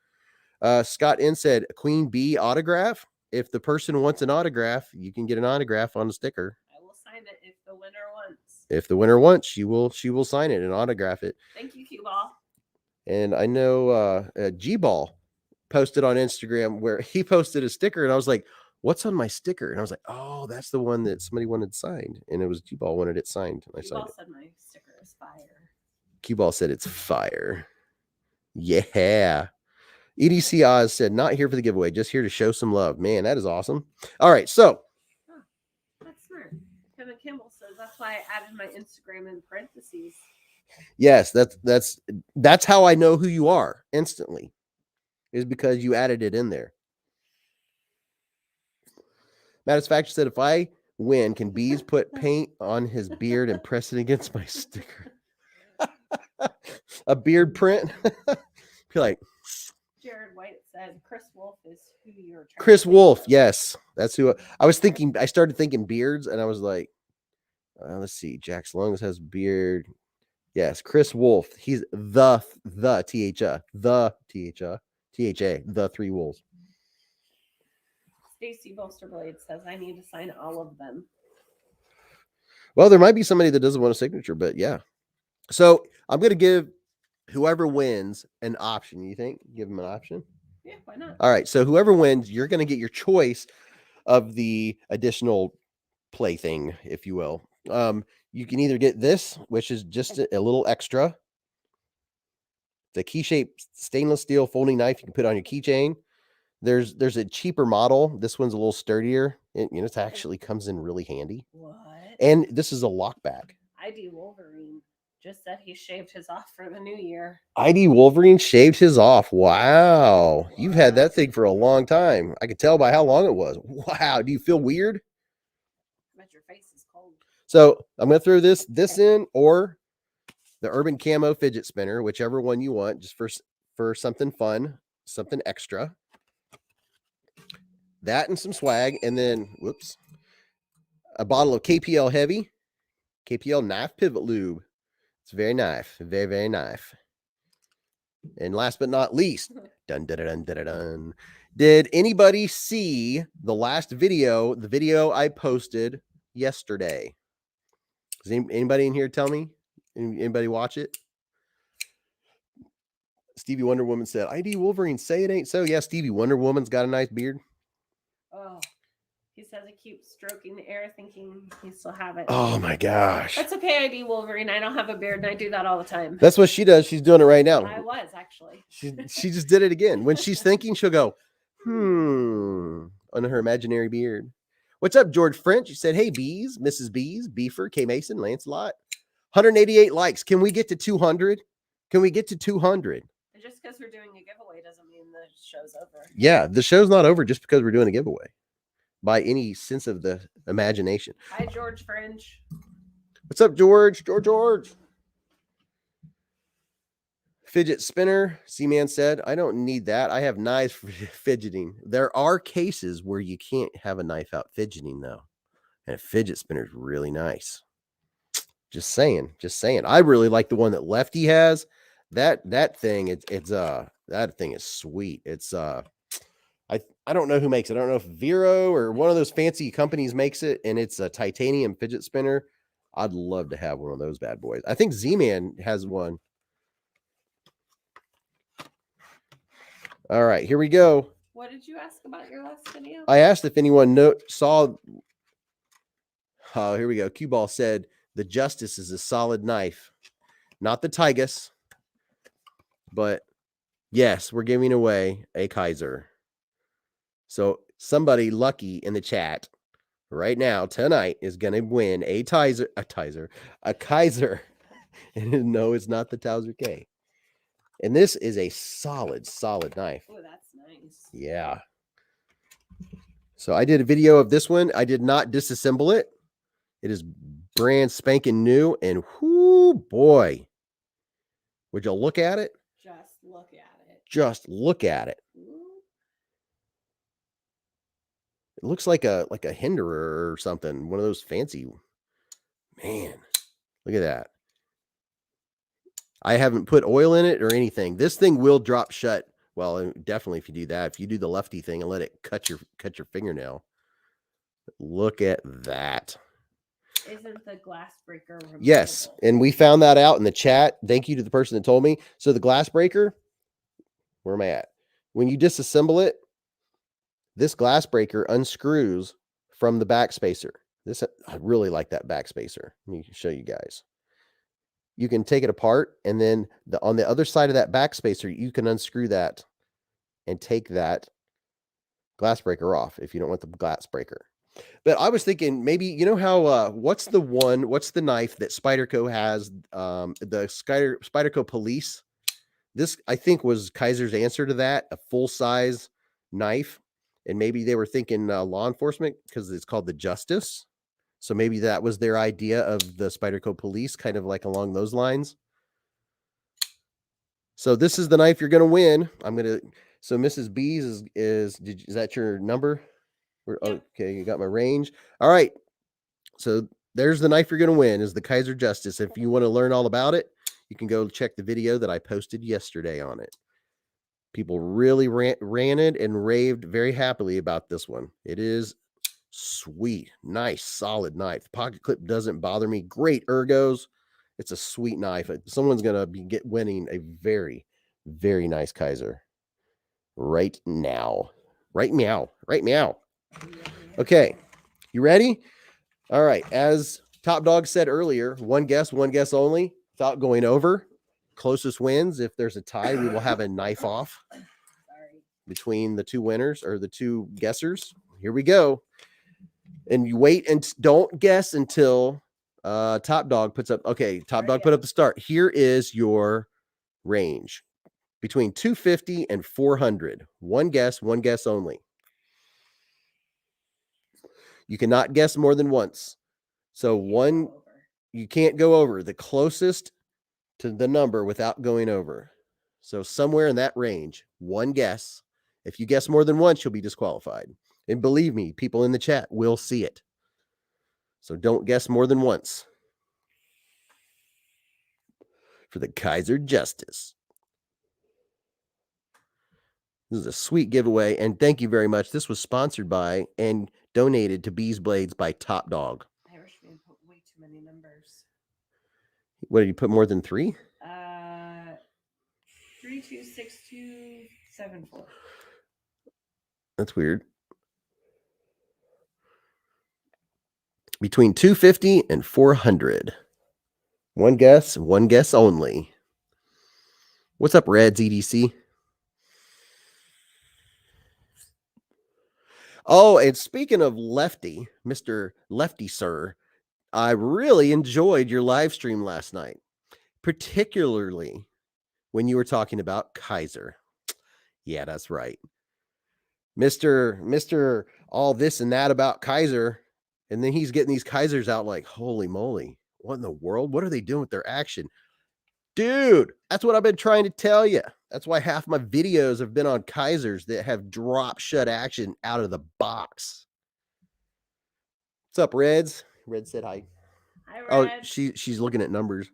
Scott N said Queen Bee autograph. If the person wants an autograph, you can get an autograph on the sticker. I will sign it if the winner wants. If the winner wants, she will sign it and autograph it. Thank you, Q Ball. And I know G Ball posted on Instagram where he posted a sticker, and I was like, "What's on my sticker?" And I was like, "Oh, that's the one that somebody wanted signed." And it was G Ball wanted it signed, and I signed it. Said my sticker is fire. Cue Ball said it's fire. Yeah. EDC Oz said, not here for the giveaway, just here to show some love. Man, that is awesome. All right, so. Oh, that's smart. Kevin Campbell says, that's why I added my Instagram in parentheses. Yes, that's how I know who you are instantly, is because you added it in there. Satisfaction said, if I win, can Beez put paint on his beard and press it against my sticker? A beard print? Be like, Jared White said, Chris Wolf is who you're trying Chris to Wolf. of. Yes, that's who I was thinking. I started thinking beards, and I was like, let's see. Jax Lungs has beard. Yes, Chris Wolf. He's the THA, the three wolves. Stacy Bolster Blade says, I need to sign all of them. Well, there might be somebody that doesn't want a signature, but yeah. So I'm going to give whoever wins an option. You think? Give them an option? Yeah, why not? All right. So whoever wins, you're going to get your choice of the additional plaything, if you will. You can either get this, which is just a little extra. The key-shaped stainless steel folding knife you can put on your keychain. There's a cheaper model. This one's a little sturdier. It actually comes in really handy. What? And this is a lockback. ID Wolverine just said he shaved his off for the new year. ID Wolverine shaved his off. Wow. You've had that thing for a long time. I could tell by how long it was. Wow. Do you feel weird? I bet your face is cold. So I'm going to throw this in, or the Urban Camo fidget spinner, whichever one you want, just for something fun, something extra. That and some swag, and then, whoops, a bottle of KPL Heavy, KPL Knife Pivot Lube. It's very nice, very, very nice. And last but not least, did anybody see the last video, the video I posted yesterday? Does anybody in here tell me? Anybody watch it? Stevie Wonder Woman said, ID Wolverine, say it ain't so. Yeah, Stevie Wonder Woman's got a nice beard. Oh, he says he keeps stroking the air thinking he still have it. Oh my gosh. That's okay, ID Wolverine. I don't have a beard and I do that all the time. That's what she does. She's doing it right now. I was actually. She just did it again. When she's thinking, she'll go, on her imaginary beard. What's up, George French? You said, hey, Beez, Mrs. Beez, Beefer, K. Mason, Lancelot. 188 likes. Can we get to 200? Can we get to 200? And just because we're doing a giveaway doesn't mean the show's over. Yeah, the show's not over just because we're doing a giveaway by any sense of the imagination. Hi, George French. What's up, George? George. Fidget spinner. C-Man said, I don't need that. I have knives for fidgeting. There are cases where you can't have a knife out fidgeting, though. And a fidget spinner is really nice. Just saying. I really like the one that Lefty has. That thing, that thing is sweet. It's I don't know who makes it. I don't know if Vero or one of those fancy companies makes it, and it's a titanium fidget spinner. I'd love to have one of those bad boys. I think Z-Man has one. All right, here we go. What did you ask about your last video? I asked if anyone saw. Oh, here we go. Cue Ball said the Justice is a solid knife, not the Tigus, but yes, we're giving away a Kaiser. So somebody lucky in the chat right now tonight is going to win a Kaiser. And no, it's not the Towser K. And this is a solid knife. Oh, that's nice. Yeah. So I did a video of this one. I did not disassemble it. It is brand spanking new. And whoo, boy. Would you look at it? Just look at it. Just look at it. Ooh. It looks like a hinderer or something. One of those fancy. Man, look at that. I haven't put oil in it or anything. This thing will drop shut. Well, definitely if you do that. If you do the lefty thing and let it cut your fingernail. Look at that. Isn't the glass breaker removable? Yes, and we found that out in the chat. Thank you to the person that told me. So the glass breaker, where am I at? When you disassemble it, this glass breaker unscrews from the backspacer. I really like that backspacer. Let me show you guys. you can take it apart, and then on the other side of that back spacer, you can unscrew that and take that glass breaker off if you don't want the glass breaker. But I was thinking maybe, you know how, what's the knife that Spyderco has, the Spyderco Police? This, I think, was Kaiser's answer to that, a full-size knife. And maybe they were thinking law enforcement because it's called the Justice. So maybe that was their idea of the Spyderco Police, kind of like along those lines. So this is the knife you're going to win. So Mrs. Beez is that your number? Yep. Okay, you got my range. All right. So there's the knife you're going to win, is the Kaiser Justice. If you want to learn all about it, you can go check the video that I posted yesterday on it. People really ranted and raved very happily about this one. It is sweet, nice, solid knife. The pocket clip doesn't bother me. Great ergos. It's a sweet knife. Someone's going to be winning a very, very nice Kaiser right now. Right meow. Right meow. Okay. You ready? All right. As Top Dog said earlier, one guess only, without going over. Closest wins. If there's a tie, we will have a knife off between the two winners or the two guessers. Here we go. And you wait and don't guess until Top Dog puts up. Okay, Top Dog put up the start. Here is your range between 250 and 400. One guess only. You cannot guess more than once. So you can't go over. The closest to the number without going over. So somewhere in that range, one guess. If you guess more than once, you'll be disqualified. And believe me, people in the chat will see it. So don't guess more than once. For the Kaiser Justice. This is a sweet giveaway, and thank you very much. This was sponsored by and donated to Beez Blades by Top Dog. Irishman put way too many numbers. What did you put, more than 3? 326274. That's weird. Between 250 and 400. One guess only. What's up, Reds EDC? Oh, and speaking of Lefty, Mr. Lefty Sir, I really enjoyed your live stream last night, particularly when you were talking about Kaiser. Yeah, that's right. Mr. all this and that about Kaiser, and then he's getting these Kaisers out like, holy moly, what in the world? What are they doing with their action? Dude, that's what I've been trying to tell you. That's why half my videos have been on Kaisers that have drop shut action out of the box. What's up, Reds? Red said hi. Hi, Red. Oh, she's looking at numbers.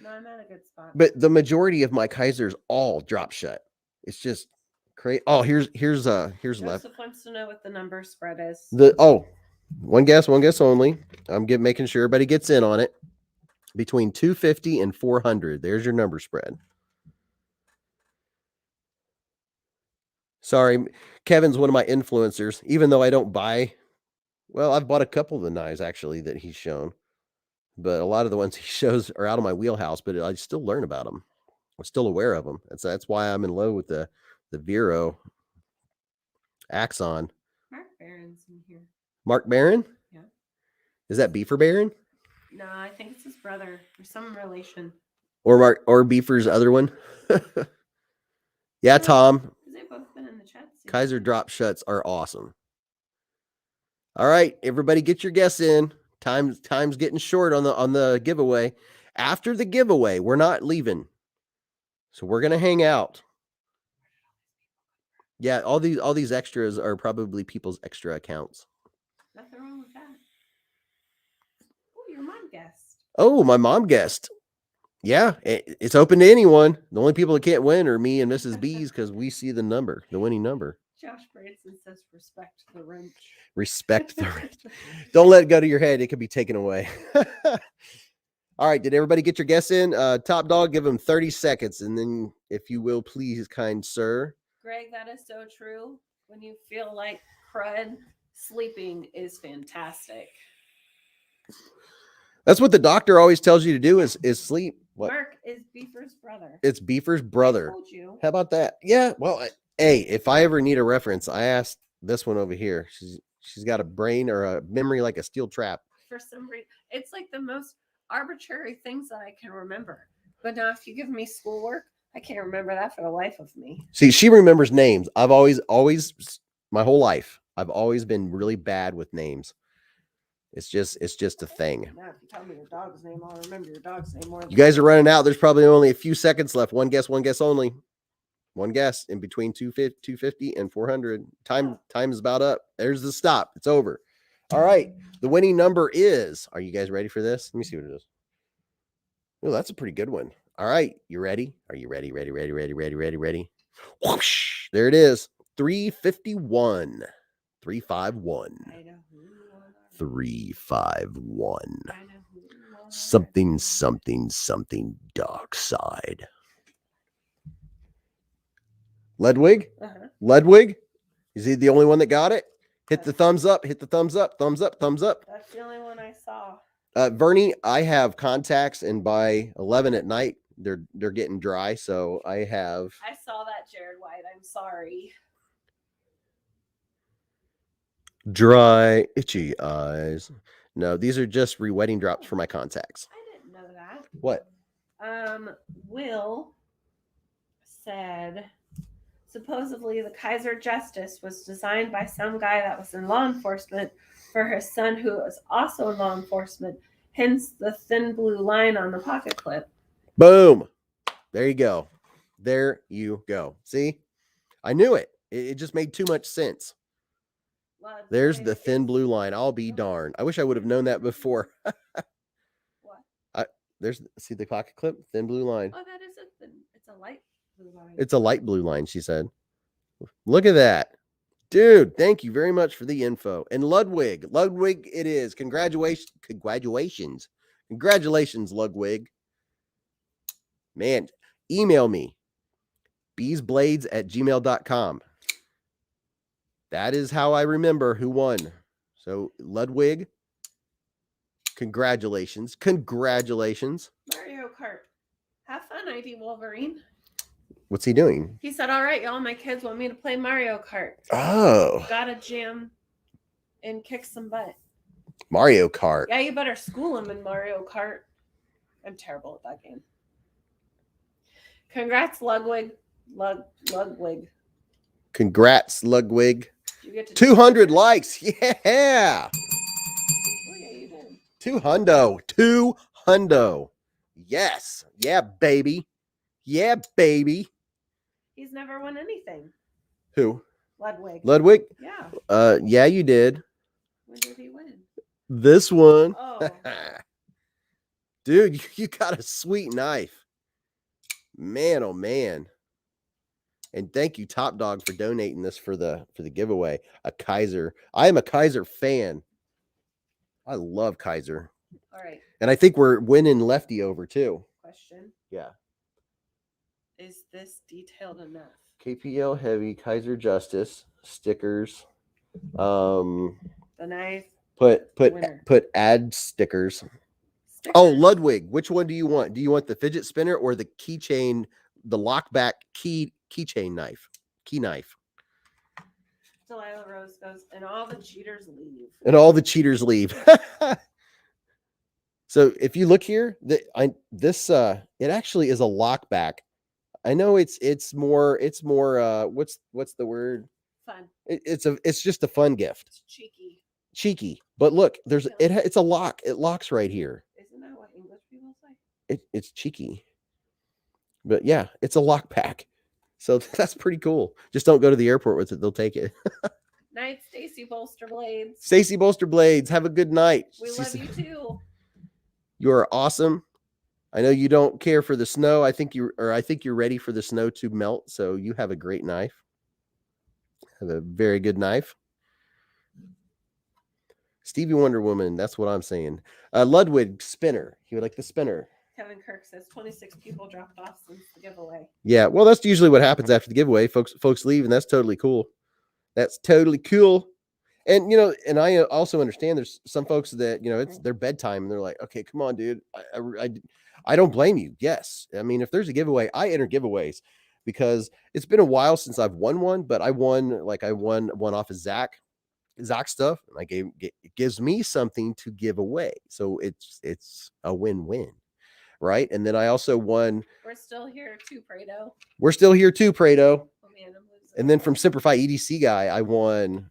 No, I'm at a good spot. But the majority of my Kaisers all drop shut. It's just crazy. Oh, here's left. Joseph wants to know what the number spread is. One guess only. I'm making sure everybody gets in on it. Between 250 and 400. There's your number spread. Sorry, Kevin's one of my influencers, even though I don't buy. Well, I've bought a couple of the knives actually that he's shown, but a lot of the ones he shows are out of my wheelhouse, but I still learn about them. I'm still aware of them. That's why I'm in love with the Vero Axon. Mark Barron's in here. Mark Barron? Yeah. Is that Beefer Barron? No, I think it's his brother or some relation. Or Beefer's other one. Yeah, Tom. They've both been in the chat. Kaiser drop shuts are awesome. All right, everybody get your guess in. Time's getting short on the giveaway. After the giveaway, we're not leaving. So we're gonna hang out. Yeah, all these extras are probably people's extra accounts. Nothing wrong with that. Oh, your mom guessed. Oh, my mom guessed. Yeah, it's open to anyone. The only people that can't win are me and Mrs. Beez because we see the winning number. Josh Branson says, respect the wrench. Respect the wrench. Don't let it go to your head. It could be taken away. All right, did everybody get your guess in? Top Dog, give them 30 seconds. And then, if you will, please, kind sir. Greg, that is so true. When you feel like crud, sleeping is fantastic. That's what the doctor always tells you to do is sleep. What? Mark is Beefer's brother. It's Beefer's I brother. told you. How about that? Yeah. Well, hey, if I ever need a reference, I asked this one over here. She's got a brain or a memory like a steel trap. For some reason, it's like the most arbitrary things that I can remember. But now, if you give me schoolwork, I can't remember that for the life of me. See, she remembers names. I've always, my whole life, I've always been really bad with names. It's just a thing. Now, if you tell me your dog's name, I'll remember your dog's name more. You guys are running out. There's probably only a few seconds left. One guess only. One guess in between 250 and 400. Time is about up. There's the stop. It's over. All right. The winning number is, are you guys ready for this? Let me see what it is. Oh, that's a pretty good one. All right. You ready? Are you ready? Ready. Whoosh. There it is. 351. 351. 351. Something dark side. Ludwig? Ludwig? Is he the only one that got it? Hit the thumbs up. Hit the thumbs up. Thumbs up. Thumbs up. That's the only one I saw. Vernie, I have contacts, and by 11 at night, they're getting dry. So I have. I saw that, Jared White. I'm sorry. Dry, itchy eyes. No, these are just re-wetting drops for my contacts. I didn't know that. What? Will said supposedly the Kaiser Justice was designed by some guy that was in law enforcement for his son who was also in law enforcement, hence the thin blue line on the pocket clip. Boom. There you go. There you go. See? I knew it. It just made too much sense. There's the thin blue line. I'll be darned. I wish I would have known that before. What? See the pocket clip? Thin blue line. Oh, that is a thin. It's a light blue line. It's a light blue line, she said. Look at that. Dude, thank you very much for the info. And Ludwig it is. Congratulations. Congratulations, Ludwig. Man, email me. beezblades@gmail.com. That is how I remember who won. So, Ludwig, congratulations. Congratulations. Mario Kart. Have fun, ID Wolverine. What's he doing? He said, all right, y'all, my kids want me to play Mario Kart. Oh. Gotta jam and kick some butt. Mario Kart. Yeah, you better school him in Mario Kart. I'm terrible at that game. Congrats, Ludwig. Ludwig. Congrats, Ludwig. You get to 200 likes. Yeah. Oh, yeah, you did. 200. Yes. Yeah, baby. Yeah, baby. He's never won anything. Who? Ludwig. Yeah. Yeah, you did. When did he win? This one. Oh. Dude, you got a sweet knife. Man, oh man. And thank you, Top Dog, for donating this for the giveaway. A Kaiser. I am a Kaiser fan. I love Kaiser. All right. And I think we're winning Lefty over too. Question. Yeah. Is this detailed enough? KPL Heavy, Kaiser Justice, stickers. The knife. Put ad stickers. Oh, Ludwig, which one do you want? Do you want the fidget spinner or the keychain, the lockback keychain knife? Key knife. Delilah Rose goes, and all the cheaters leave. And all the cheaters leave. So if you look here, it actually is a lockback. I know it's more what's the word? Fun. It's just a fun gift. It's cheeky. But look, it's a lock. It locks right here. Isn't that what English people say? It's cheeky. But yeah, it's a lock pack. So that's pretty cool. Just don't go to the airport with it. They'll take it. Night, Stacy Bolster Blades. Stacy Bolster Blades. Have a good night. We love you too. You are awesome. I know you don't care for the snow. I think you're ready for the snow to melt. So you have a great knife. Have a very good knife. Stevie Wonder Woman. That's what I'm saying. Ludwig spinner. He would like the spinner. Kevin Kirk says 26 people dropped off since the giveaway. Yeah, well, that's usually what happens after the giveaway. Folks leave, and that's totally cool. That's totally cool. And and I also understand there's some folks that it's their bedtime and they're like, okay, come on, dude. I don't blame you. Yes, I mean if there's a giveaway, I enter giveaways because it's been a while since I've won one, but I won one off of Zach stuff, and it gives me something to give away, so it's a win-win, right? And then I also won. We're still here too, Prado. We're still here too, Prado. Oh man, I'm losing. And then from Simplify EDC guy, I won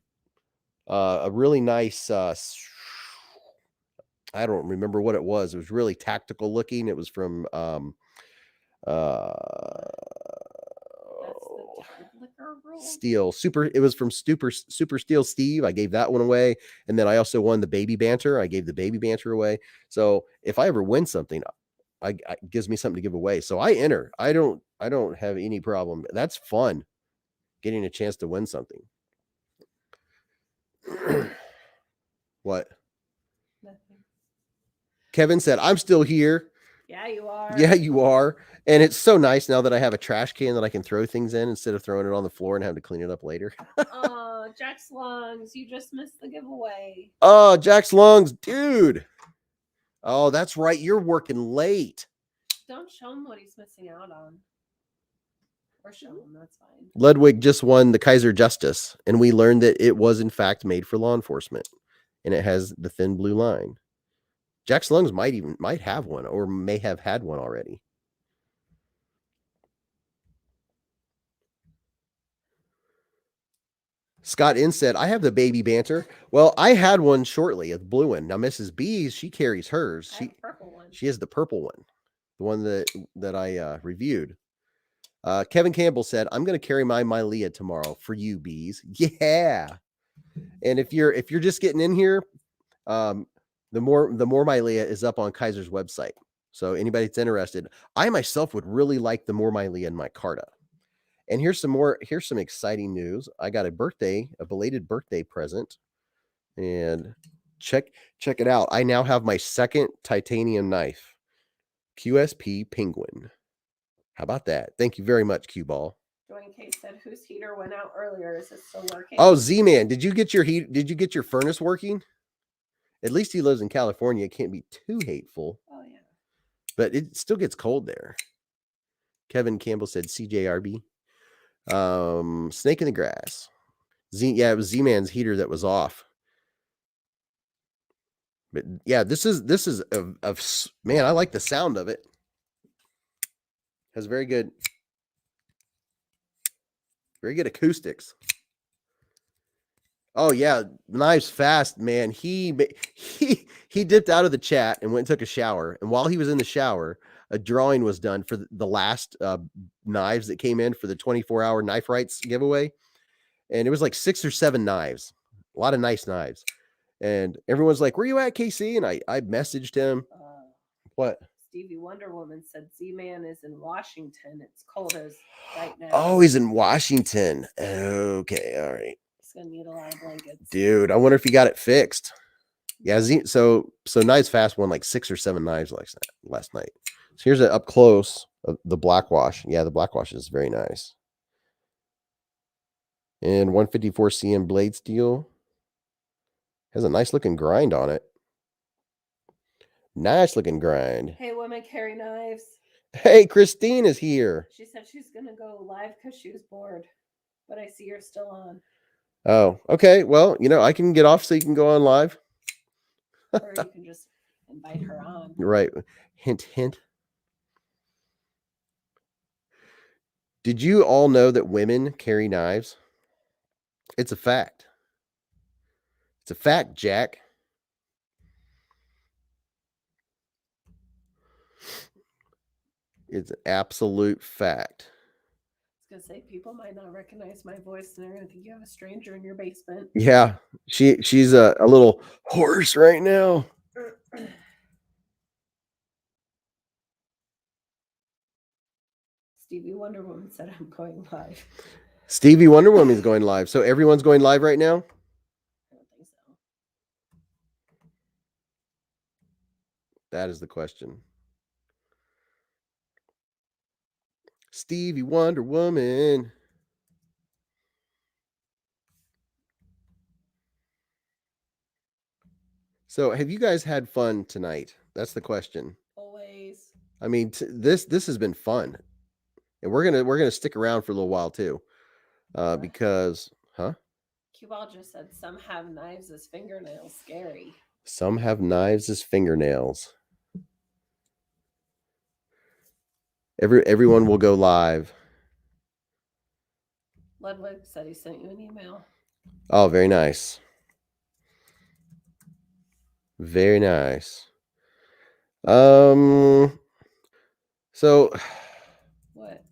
a really nice. I don't remember what it was. It was really tactical looking. It was from Steel Super. It was from Super Steel Steve. I gave that one away, and then I also won the Baby Banter. I gave the Baby Banter away. So if I ever win something, it gives me something to give away. So I enter. I don't have any problem. That's fun, getting a chance to win something. What? Nothing. Kevin said, "I'm still here." Yeah, you are. Yeah, you are. And it's so nice now that I have a trash can that I can throw things in instead of throwing it on the floor and having to clean it up later. Oh, Jack's lungs. You just missed the giveaway. Oh, Jack's lungs, dude. Oh, that's right. You're working late. Don't show him what he's missing out on. Or show him. That's fine. Ludwig just won the Kaiser Justice, and we learned that it was, in fact, made for law enforcement. And it has the thin blue line. Jack's lungs might have one or may have had one already. Scott In said, I have the Baby Banter. Well, I had one shortly, a blue one. Now, Mrs. Beez, she carries hers. I have the purple one. She has the purple one, the one that I reviewed. Kevin Campbell said, I'm going to carry my Mylea tomorrow for you, Beez. Yeah. And if you're just getting in here, the more Mylea is up on Kaiser's website. So anybody that's interested, I myself would really like the more Mylea in my Carta. And here's some exciting news. I got a belated birthday present. And check it out. I now have my second titanium knife. QSP Penguin. How about that? Thank you very much, Q Ball. Dwayne K said, whose heater went out earlier? Is it still working? Oh, Z-Man, did you get your furnace working? At least he lives in California. It can't be too hateful. Oh yeah. But it still gets cold there. Kevin Campbell said CJRB. Snake in the grass. It was Z-Man's heater that was off. But yeah, this is man, I like the sound of it. Has very good acoustics. Oh yeah, Knives Fast, man. He dipped out of the chat and went and took a shower. And while he was in the shower, a drawing was done for the last knives that came in for the 24-hour knife rights giveaway. And it was like 6 or 7 knives. A lot of nice knives. And everyone's like, where you at, KC? And I messaged him. What? Stevie Wonder Woman said Z-Man is in Washington. It's cold as right now. Oh, he's in Washington. Okay, all right. He's gonna need a lot of blankets. Dude, I wonder if he got it fixed. Yeah, so Knives Fast won like 6 or 7 knives last night. So here's it up close of the black wash. Yeah, the black wash is very nice. And 154 CM blade steel. Has a nice looking grind on it. Nice looking grind. Hey, women carry knives. Hey, Christine is here. She said she's going to go live because she was bored. But I see you're still on. Oh, okay. Well, I can get off so you can go on live. Or you can just invite her on. Right. Hint, hint. Did you all know that women carry knives? It's a fact. It's a fact, Jack. It's an absolute fact. I was gonna say people might not recognize my voice and they're gonna think you have a stranger in your basement. Yeah, she's a little hoarse right now. Stevie Wonder Woman said I'm going live. Stevie Wonder Woman is going live. So everyone's going live right now? I don't think so. That is the question. Stevie Wonder Woman. So, have you guys had fun tonight? That's the question. Always. I mean, this has been fun, and we're gonna stick around for a little while too, because, huh? Q-Ball just said some have knives as fingernails. Scary. Some have knives as fingernails. Everyone will go live. Ludwig said he sent you an email. Oh, very nice. Very nice. So What?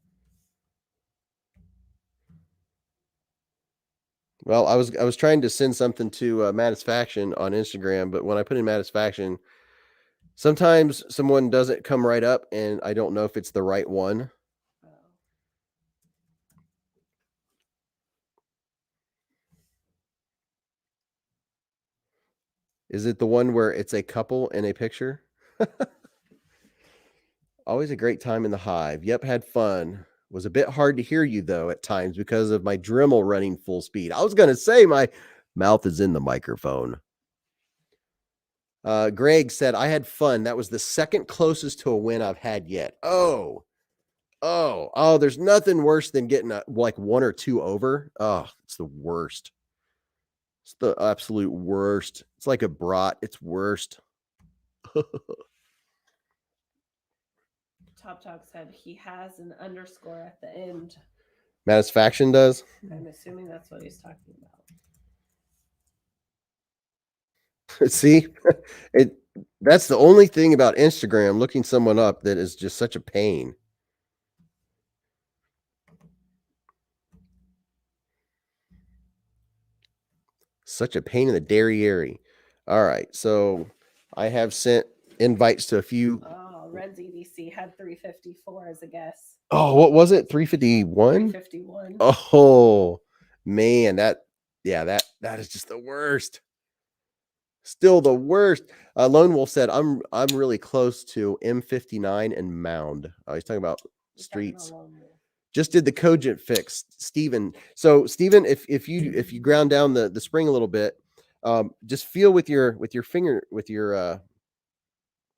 well, I was trying to send something to Matisfaction on Instagram, but when I put in Matisfaction, sometimes someone doesn't come right up, and I don't know if it's the right one. Oh. Is it the one where it's a couple in a picture? Always a great time in the Hive. Yep, had fun. Was a bit hard to hear you though at times because of my Dremel running full speed. I was gonna say my mouth is in the microphone. Greg said I had fun. That was the second closest to a win I've had yet. Oh, there's nothing worse than getting like 1 or 2 over. Oh, it's the worst. It's the absolute worst. It's like a brat. It's worst. Top Talk said he has an underscore at the end. Matisfaction does. I'm assuming that's what he's talking about. See, that's the only thing about Instagram, looking someone up, that is just such a pain. Such a pain in the derriere. All right, so I have sent invites to a few. Oh, Red's EDC had 354 as a guess. Oh, what was it? 351? 351. Oh, man, that is just the worst. Still the worst. Lone Wolf said, I'm really close to M59 and Mound. He's talking about streets. Just did the cogent fix, Steven. So Steven, if you ground down the spring a little bit, just feel with your finger, with your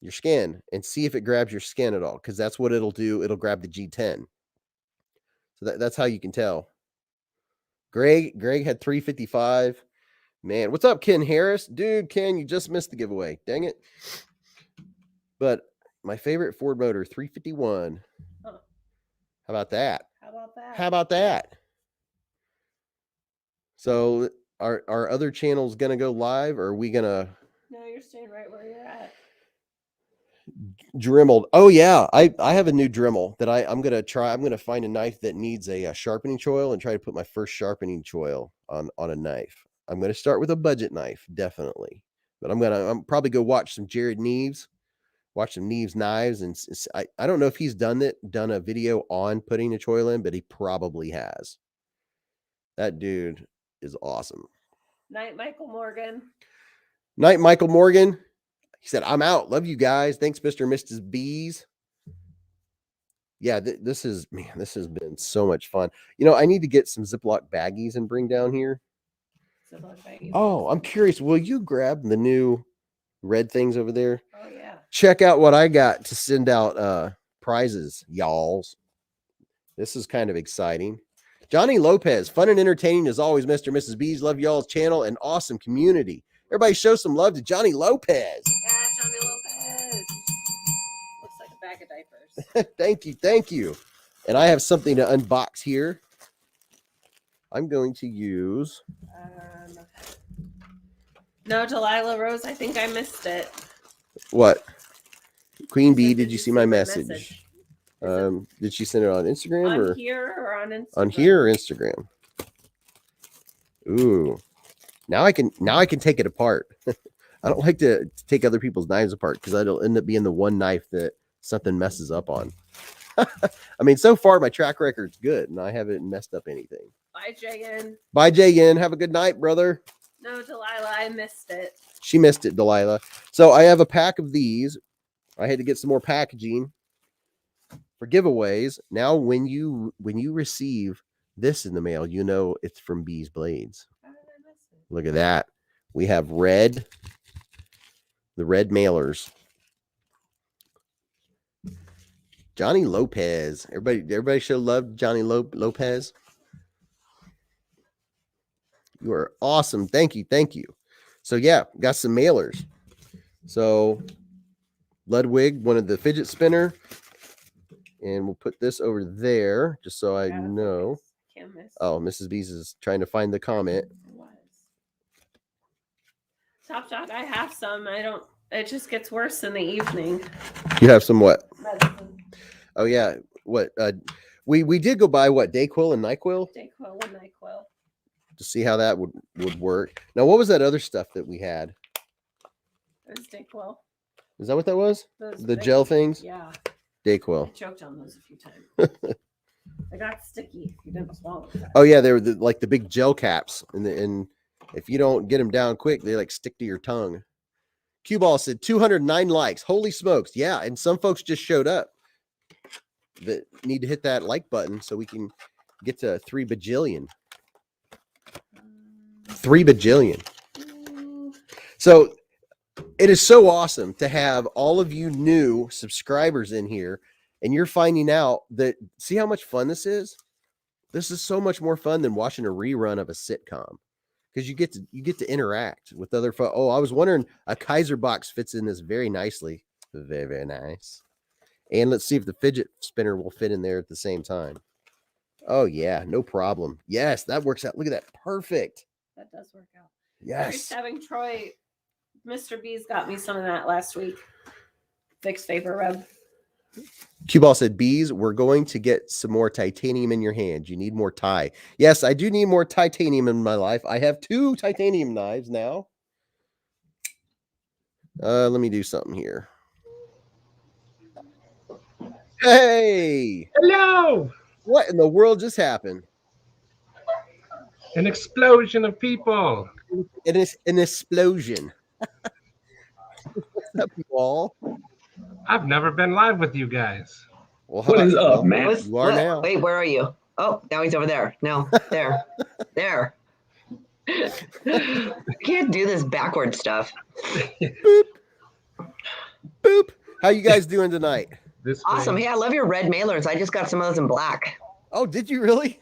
skin, and see if it grabs your skin at all, because that's what it'll do. It'll grab the G10. So that's how you can tell. Greg had 355. Man, what's up, Ken Harris? Dude, Ken, you just missed the giveaway. Dang it. But my favorite Ford motor, 351. Huh. How about that? How about that? So are other channels gonna go live, or are we gonna? No, you're staying right where you're at. Dremeled. Oh yeah, I have a new Dremel that I'm gonna try. I'm gonna find a knife that needs a sharpening choil and try to put my first sharpening choil on a knife. I'm gonna start with a budget knife, definitely, but I'm probably go watch some Jared Neves, watch some Neves knives, and I don't know if he's done a video on putting a choil in, but he probably has. That dude is awesome. Night, Michael Morgan. Night, Michael Morgan. He said, I'm out. Love you guys. Thanks, Mr. and Mrs. Beez. Yeah, this has been so much fun. You know, I need to get some Ziploc baggies and bring down here. Oh, I'm curious. Will you grab the new red things over there? Oh, yeah. Check out what I got to send out prizes, y'alls. This is kind of exciting. Johnny Lopez, fun and entertaining as always, Mr. and Mrs. Beez. Love y'all's channel and awesome community. Everybody show some love to Johnny Lopez. Yeah, Johnny Lopez. Looks like a bag of diapers. Thank you. And I have something to unbox here. I'm going to use. No, Delilah Rose, I think I missed it. What? Queen Bee, did you see my message? Did she send it on Instagram on here or on Instagram? On here or Instagram? Ooh. Now I can take it apart. I don't like to take other people's knives apart because it'll end up being the one knife that something messes up on. I mean, so far my track record's good and I haven't messed up anything. Bye, JN. Bye, JN. Have a good night, brother. No, Delilah, I missed it. She missed it, Delilah. So I have a pack of these. I had to get some more packaging for giveaways. Now, when you receive this in the mail, you know it's from Beez Blades. How did I miss it? Look at that. We have red. The red mailers. Johnny Lopez. Everybody show love to Johnny Lopez. You are awesome. Thank you. Thank you. So yeah, got some mailers. So Ludwig, one of the fidget spinner. And we'll put this over there just so I know. Can't miss. Oh, Mrs. Beez is trying to find the comment. Top Shot, I have some. I don't. It just gets worse in the evening. You have some what? Medicine. Oh yeah. What? We did go buy what? Dayquil and NyQuil. Dayquil and NyQuil. To see how that would work. Now, what was that other stuff that we had? It was Dayquil. Is that what that was? Those The big, gel things? Yeah. Dayquil. I choked on those a few times. They got sticky. You didn't swallow them. Oh yeah, they were like the big gel caps, and if you don't get them down quick, they like stick to your tongue. Cue Ball said 209 likes. Holy smokes! Yeah, and some folks just showed up that need to hit that like button so we can get to 3 bajillion. 3 bajillion. So it is so awesome to have all of you new subscribers in here, and you're finding out that, see how much fun this is? This is so much more fun than watching a rerun of a sitcom, because you get to interact with other folks. Oh, I was wondering, a Kaiser box fits in this very nicely. Very, very nice. And let's see if the fidget spinner will fit in there at the same time. Oh yeah, no problem. Yes, that works out. Look at that. Perfect. That does work out. Yes. Having Troy, Mr. Beez got me some of that last week. Vicks Vapor Rub. Cue Ball said, Beez, we're going to get some more titanium in your hand. You need more tie. Yes, I do need more titanium in my life. I have 2 titanium knives now. Let me do something here. Hey! Hello! What in the world just happened? An explosion of people. It is an explosion. What's up, you all? I've never been live with you guys. Well, What is up, man? You are now. Wait, where are you? Oh, now he's over there. No, there. There. I can't do this backward stuff. Boop. Boop. How you guys doing tonight? Awesome. Hey, I love your red mailers. I just got some of those in black. Oh, did you really?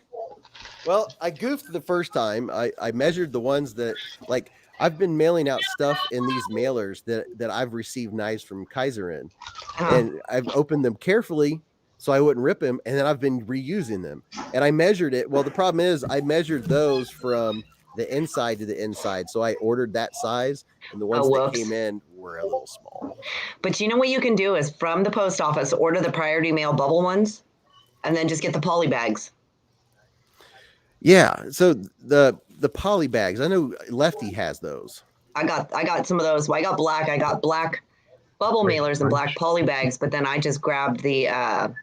Well, I goofed the first time. I measured the ones that, like, I've been mailing out stuff in these mailers that I've received knives from Kaiser in. And I've opened them carefully so I wouldn't rip them, and then I've been reusing them. And I measured it. Well, the problem is I measured those from the inside to the inside. So I ordered that size, and the ones that came in were a little small. But you know what you can do is from the post office, order the priority mail bubble ones, and then just get the poly bags. Yeah, so the poly bags, I know Lefty has those. I got some of those. Well, I got black bubble mailers and black poly bags, but then I just grabbed the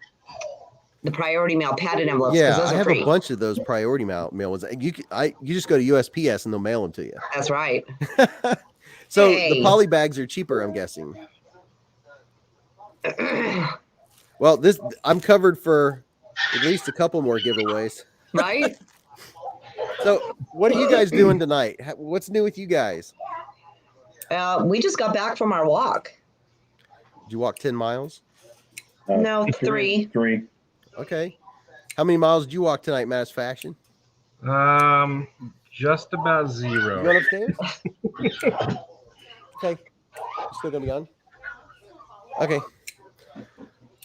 priority mail padded envelopes. Yeah, those I are have free. a bunch of those priority mail ones. You just go to USPS and they'll mail them to you. That's right. So Hey. the poly bags are cheaper, I'm guessing. Well, I'm covered for at least a couple more giveaways. Right? So what are you guys doing tonight? What's new with you guys? We just got back from our walk. Did you walk 10 miles? No, 3. 3. Okay. How many miles did you walk tonight, Mass Fashion? Just about You 0. going upstairs? Okay. You still gonna be on? Okay.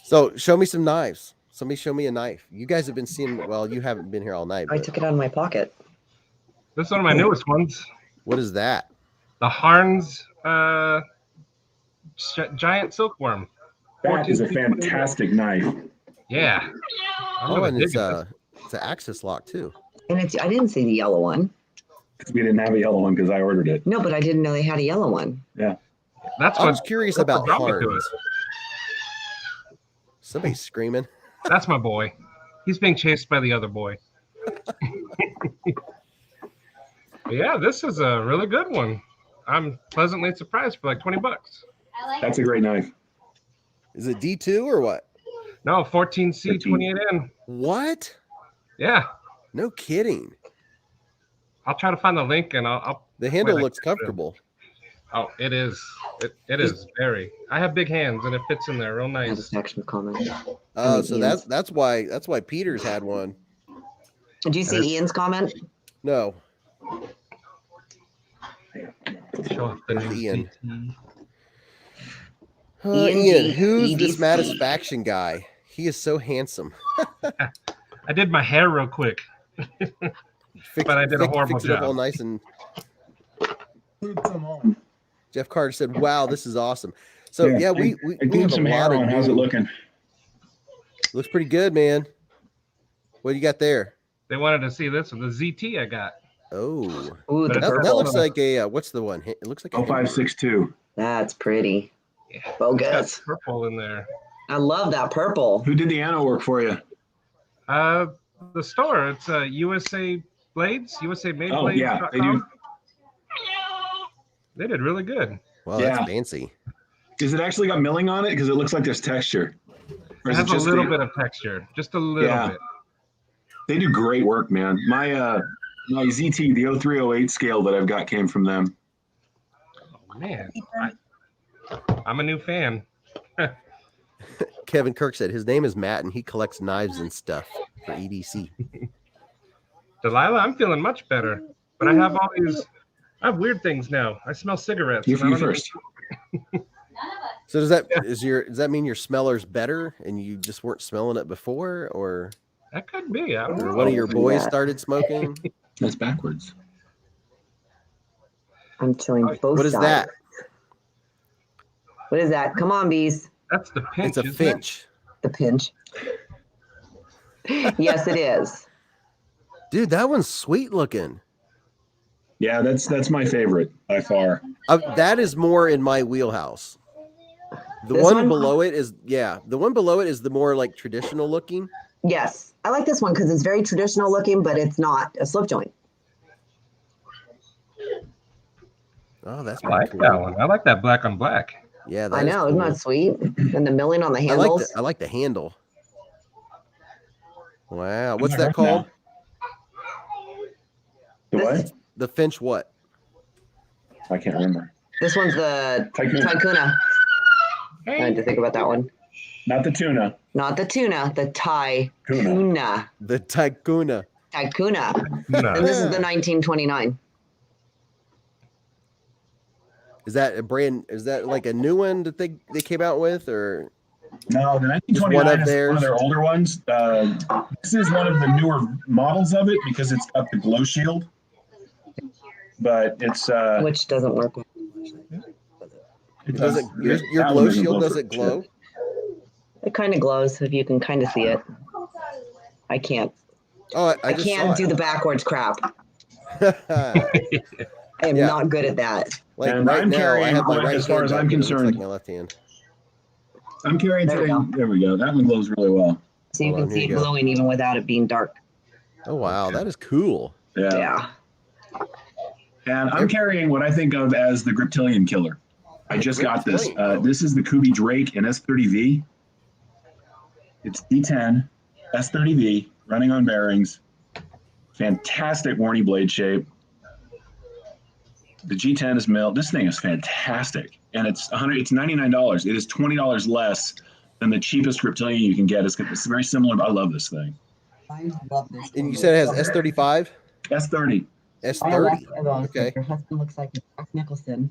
So show me some knives. Somebody show me a knife. You guys have been seeing, well, you haven't been here all night. I But took it out of my pocket. This is one of my newest ones. what is that? The Harns giant silkworm. That is a 14 feet. fantastic knife. Yeah. I'm Oh, gonna and dig it's it. an axis lock too. And I didn't see the yellow one. We didn't have a yellow one because I ordered it. No, but I didn't know they had a yellow one. Yeah. That's I was what curious that's about what brought me to Harns. Somebody's screaming. That's my boy. He's being chased by the other boy. Yeah, this is a really good one. I'm pleasantly surprised for like $20. That's a great knife. Is it D2 or what? No, 14C, 28N. What? Yeah. No kidding. I'll try to find the link and I'll The handle wait, looks comfortable. Oh, it is. It is very. I have big hands, and it fits in there real nice. Satisfaction comment. Oh, so that's why Peter's had one. Did you see Ian's comment? No. Show off the Where's new Ian? CT. Ian, who's this EDC. Satisfaction guy? He is so handsome. I did my hair real quick, but I did a horrible Fix it up all job. nice and. Jeff Carter said, "Wow, this is awesome." So yeah, we have some a hair lot of on. How's it new- looking? Looks pretty good, man. What do you got there? They wanted to see this with the ZT I got. Oh, Ooh, the But that purple. looks like a what's the one? It looks like a 0562. That's pretty. Yeah, it's got Bogus. purple in there. I love that purple. Who did the anno work for you? The store. It's USA Blades. USA Made Oh, Blades. yeah, they do. They did really good. Wow, Yeah. that's fancy. Does it actually got milling on it? Because it looks like there's texture. Or It is has a just little bit of texture, just a little Yeah. bit. They do great work, man. My ZT, the 0308 scale that I've got came from them. Oh, man, I'm a new fan. Kevin Kirk said his name is Matt and he collects knives and stuff for EDC. Delilah, I'm feeling much better, but I have all these. I have weird things now. I smell cigarettes. You and I don't first. So does that mean your smeller's better and you just weren't smelling it before, or That could be. I don't know. one of your boys Yeah. started smoking? That's backwards. I'm chilling both What is sides. that? What is that? Come on, bees. That's the pinch. It's a isn't it? finch. The pinch. Yes, it is. Dude, that one's sweet looking. Yeah, that's my favorite by far. That is more in my wheelhouse. The This one one? below it is the one below it is the more like traditional looking. Yes. I like this one because it's very traditional looking, but it's not a slip joint. Oh, that's I like pretty that cool. one. I like that black on black. Yeah, that I is know. Isn't cool. that sweet? And the milling on the I handles. like the handle. Wow, what's I'm that not called? The what? The finch what? I can't remember. This one's the Tycoon. Tycoona. I had to think about that one. Not the tuna. Not the tuna, the Tycoona. The Tycoona. Tycoona. No. And this is the 1929. Is that a brand? Is that like a new one that they came out with, or No, the Just one 1929 of is one theirs. of their older ones. This is one of the newer models of it because it's got the glow shield. But it's Which doesn't work. it does it? Your that glow one doesn't shield for does it glow? shit. It kind of glows if you can kind of see it. I can't. Oh, I I just can't do saw the backwards crap. it. I am Yeah. not good at that. Like And right I'm now, I carrying, have my like, right as far hand as up, I'm but it looks concerned- like my left hand. I'm carrying There we today. go. There we go. That one glows really well. So you Hold can on, see here it you go. glowing even without it being dark. Oh wow, that is cool. Yeah. Yeah. And I'm carrying what I think of as the Griptilian killer. I just got this. Griptilian. This is the Kubi Drake in S30V. It's D10, S30V, running on bearings. Fantastic warny blade shape. The G10 is milled. This thing is fantastic. And it's $99. It is $20 less than the cheapest Griptilian you can get. It's very similar, but I love this thing. I love this. And you said it has S35, S30. S30. Okay. Your husband looks like Jack Nicholson.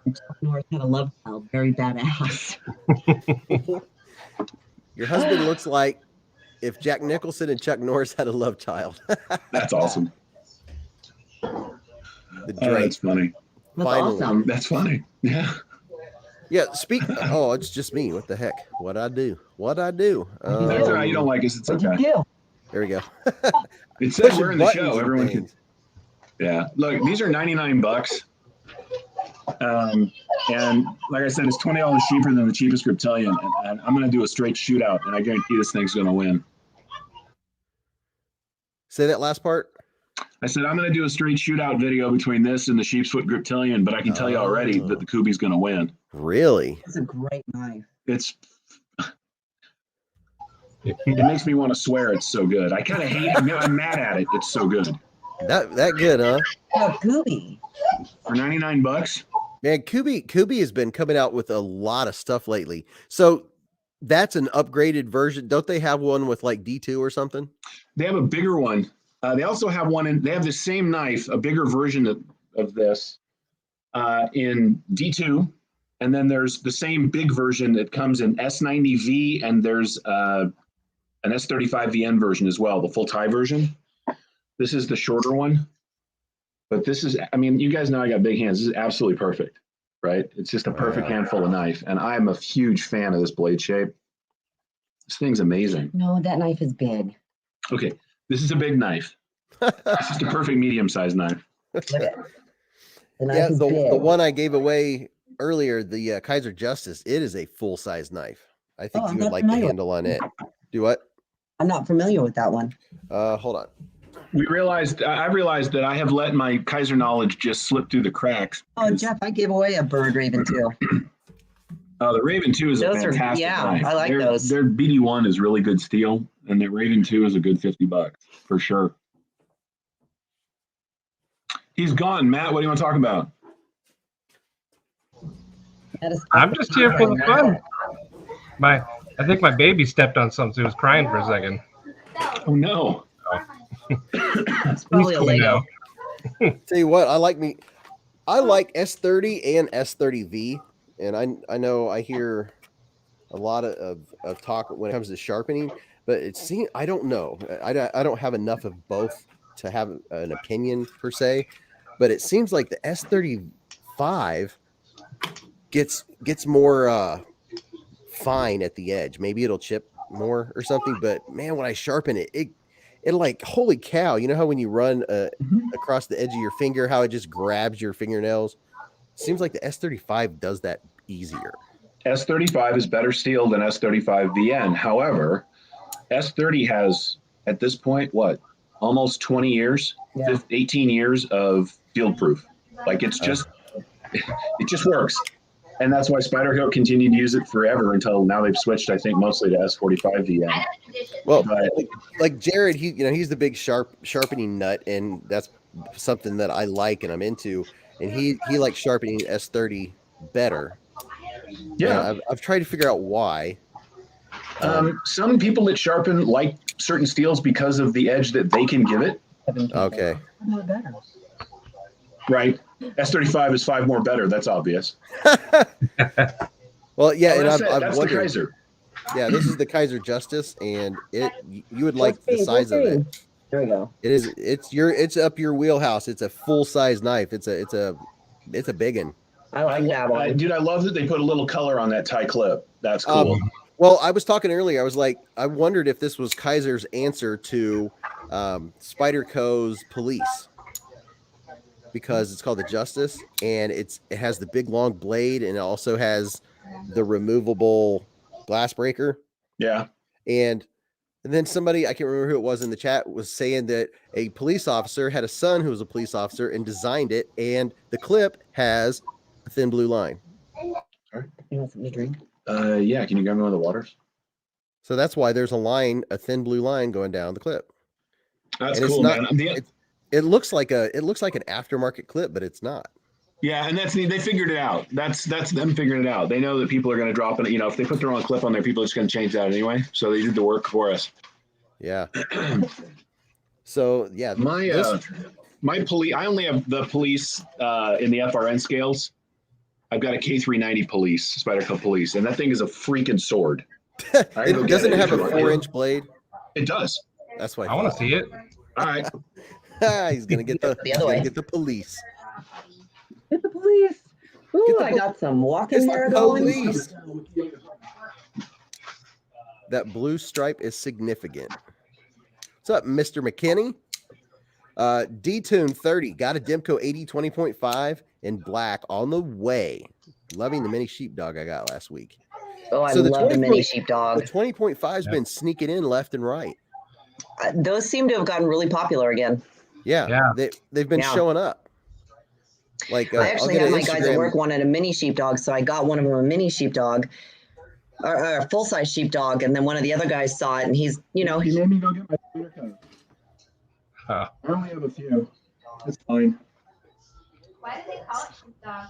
And Chuck Norris had a love child. Very badass. Your husband looks like if Jack Nicholson and Chuck Norris had a love child. That's awesome. The Oh, Drake. that's funny. That's Finally. awesome. That's funny. Yeah. Yeah, oh, it's just me. What the heck? What'd I do? That's all right. You don't like us. It's okay. do? There we go. It says Pushing we're in the buttons show. and Everyone can. things. Yeah. Look, these are $99. And like I said, it's $20 cheaper than the cheapest Griptilian. And I'm going to do a straight shootout, and I guarantee this thing's going to win. Say that last part. I said I'm going to do a straight shootout video between this and the Sheepsfoot Griptilian, but I can tell you already that the Kubi's going to win. Really? It's a great knife. It makes me want to swear. It's so good. I kind of hate it. I'm mad at it. It's so good. That good, huh? Oh, Gooby. For $99, Man, Kubi has been coming out with a lot of stuff lately. So that's an upgraded version. Don't they have one with like D2 or something? They have a bigger one. They also have one they have the same knife, a bigger version of this in D2. And then there's the same big version that comes in S90V, and there's an S35VN version as well, the full tie version. This is the shorter one. But this is, I mean, you guys know I got big hands. This is absolutely perfect, right? It's just a perfect handful of knife. And I'm a huge fan of this blade shape. This thing's amazing. No, that knife is big. Okay, this is a big knife. It's just a perfect medium-sized knife. Look at it. The knife Yeah, is the big. one I gave away earlier, the Kaiser Justice, it is a full-size knife. I think I'm you would not like the familiar. handle on it. Do what? I'm not familiar with that one. Hold on. I realized that I have let my Kaiser knowledge just slip through the cracks. Oh, Jeff, I gave away a bird Raven too. The Raven 2 is Those a are- fantastic yeah, knife. I like those. Their BD1 is really good steel, and their Raven 2 is a good $50 for sure. He's gone. Matt, what do you want to talk about? I'm just here for the fun. I think my baby stepped on something. He was crying for a second. Oh, no. It's probably a cool Lego. now. Tell you what, I like S30 and S30V, and I know I hear a lot of talk when it comes to sharpening, but it seems I don't know. I don't have enough of both to have an opinion per se, but it seems like the S35 gets more fine at the edge. Maybe it'll chip more or something, but man, when I sharpen it, it like, holy cow, you know how when you run across the edge of your finger, how it just grabs your fingernails? Seems like the S35 does that easier. S35 is better steel than S35VN. However, S30 has, at this point, what, almost 20 years, 18 years of field proof. Like it just works. And that's why Spyderco continued to use it forever until now they've switched, I think, mostly to S45VN. Well, But like Jared, he's the big sharpening nut, and that's something that I like and I'm into. And he likes sharpening S30 better. yeah, And I've tried to figure out why. some people that sharpen like certain steels because of the edge that they can give it. Okay. Right. S35 is 5 more better. That's obvious. Well, yeah, and That's I've the wondered. Kaiser. Yeah, this is the Kaiser Justice, and you would like the size of it. There we go. It's up your wheelhouse. It's a full size knife. It's a big one. I like that one. Dude, I love that they put a little color on that tie clip. That's cool. Well, I was talking earlier. I was like, I wondered if this was Kaiser's answer to Spyderco's Police, because it's called the Justice, and it has the big long blade, and it also has the removable glass breaker. Yeah. And then somebody, I can't remember who it was in the chat, was saying that a police officer had a son who was a police officer and designed it, and the clip has a thin blue line. You want something to drink? Yeah. Can you grab me one of the waters? So that's why there's a thin blue line going down the clip. That's And it's cool, not- man. It looks like an aftermarket clip, but it's not. Yeah, and they figured it out. That's them figuring it out. They know that people are going to drop it. You know, if they put the wrong clip on there, people are just going to change that anyway. So they did the work for us. Yeah. So yeah, my police. I only have the police in the FRN scales. I've got a K390 police, Spyderco Police, and that thing is a freaking sword. it doesn't have a 4-inch blade. It does. That's why I want to see it. All right. He's gonna get the The other way. get the police. Get the police. Ooh, Get the I got some walking It's there the going. police. That blue stripe is significant. What's up, Mr. McKinney? D-Tune 30 got a Demco 80 20.5 in black on the way. Loving the mini sheepdog I got last week. Oh, I So the love the 20 mini The sheepdog. 20.5 has been sneaking in left and right. Those seem to have gotten really popular again. Yeah. They've been Yeah. showing up. Like I actually I'll get had an my guys at Instagram- work wanted a mini sheepdog, so I got one of them a mini sheepdog, or a full size sheepdog, and then one of the other guys saw it, and he's, You made me go get my Spyderco. Huh. I only have a few. It's fine. Why do they call it sheepdog?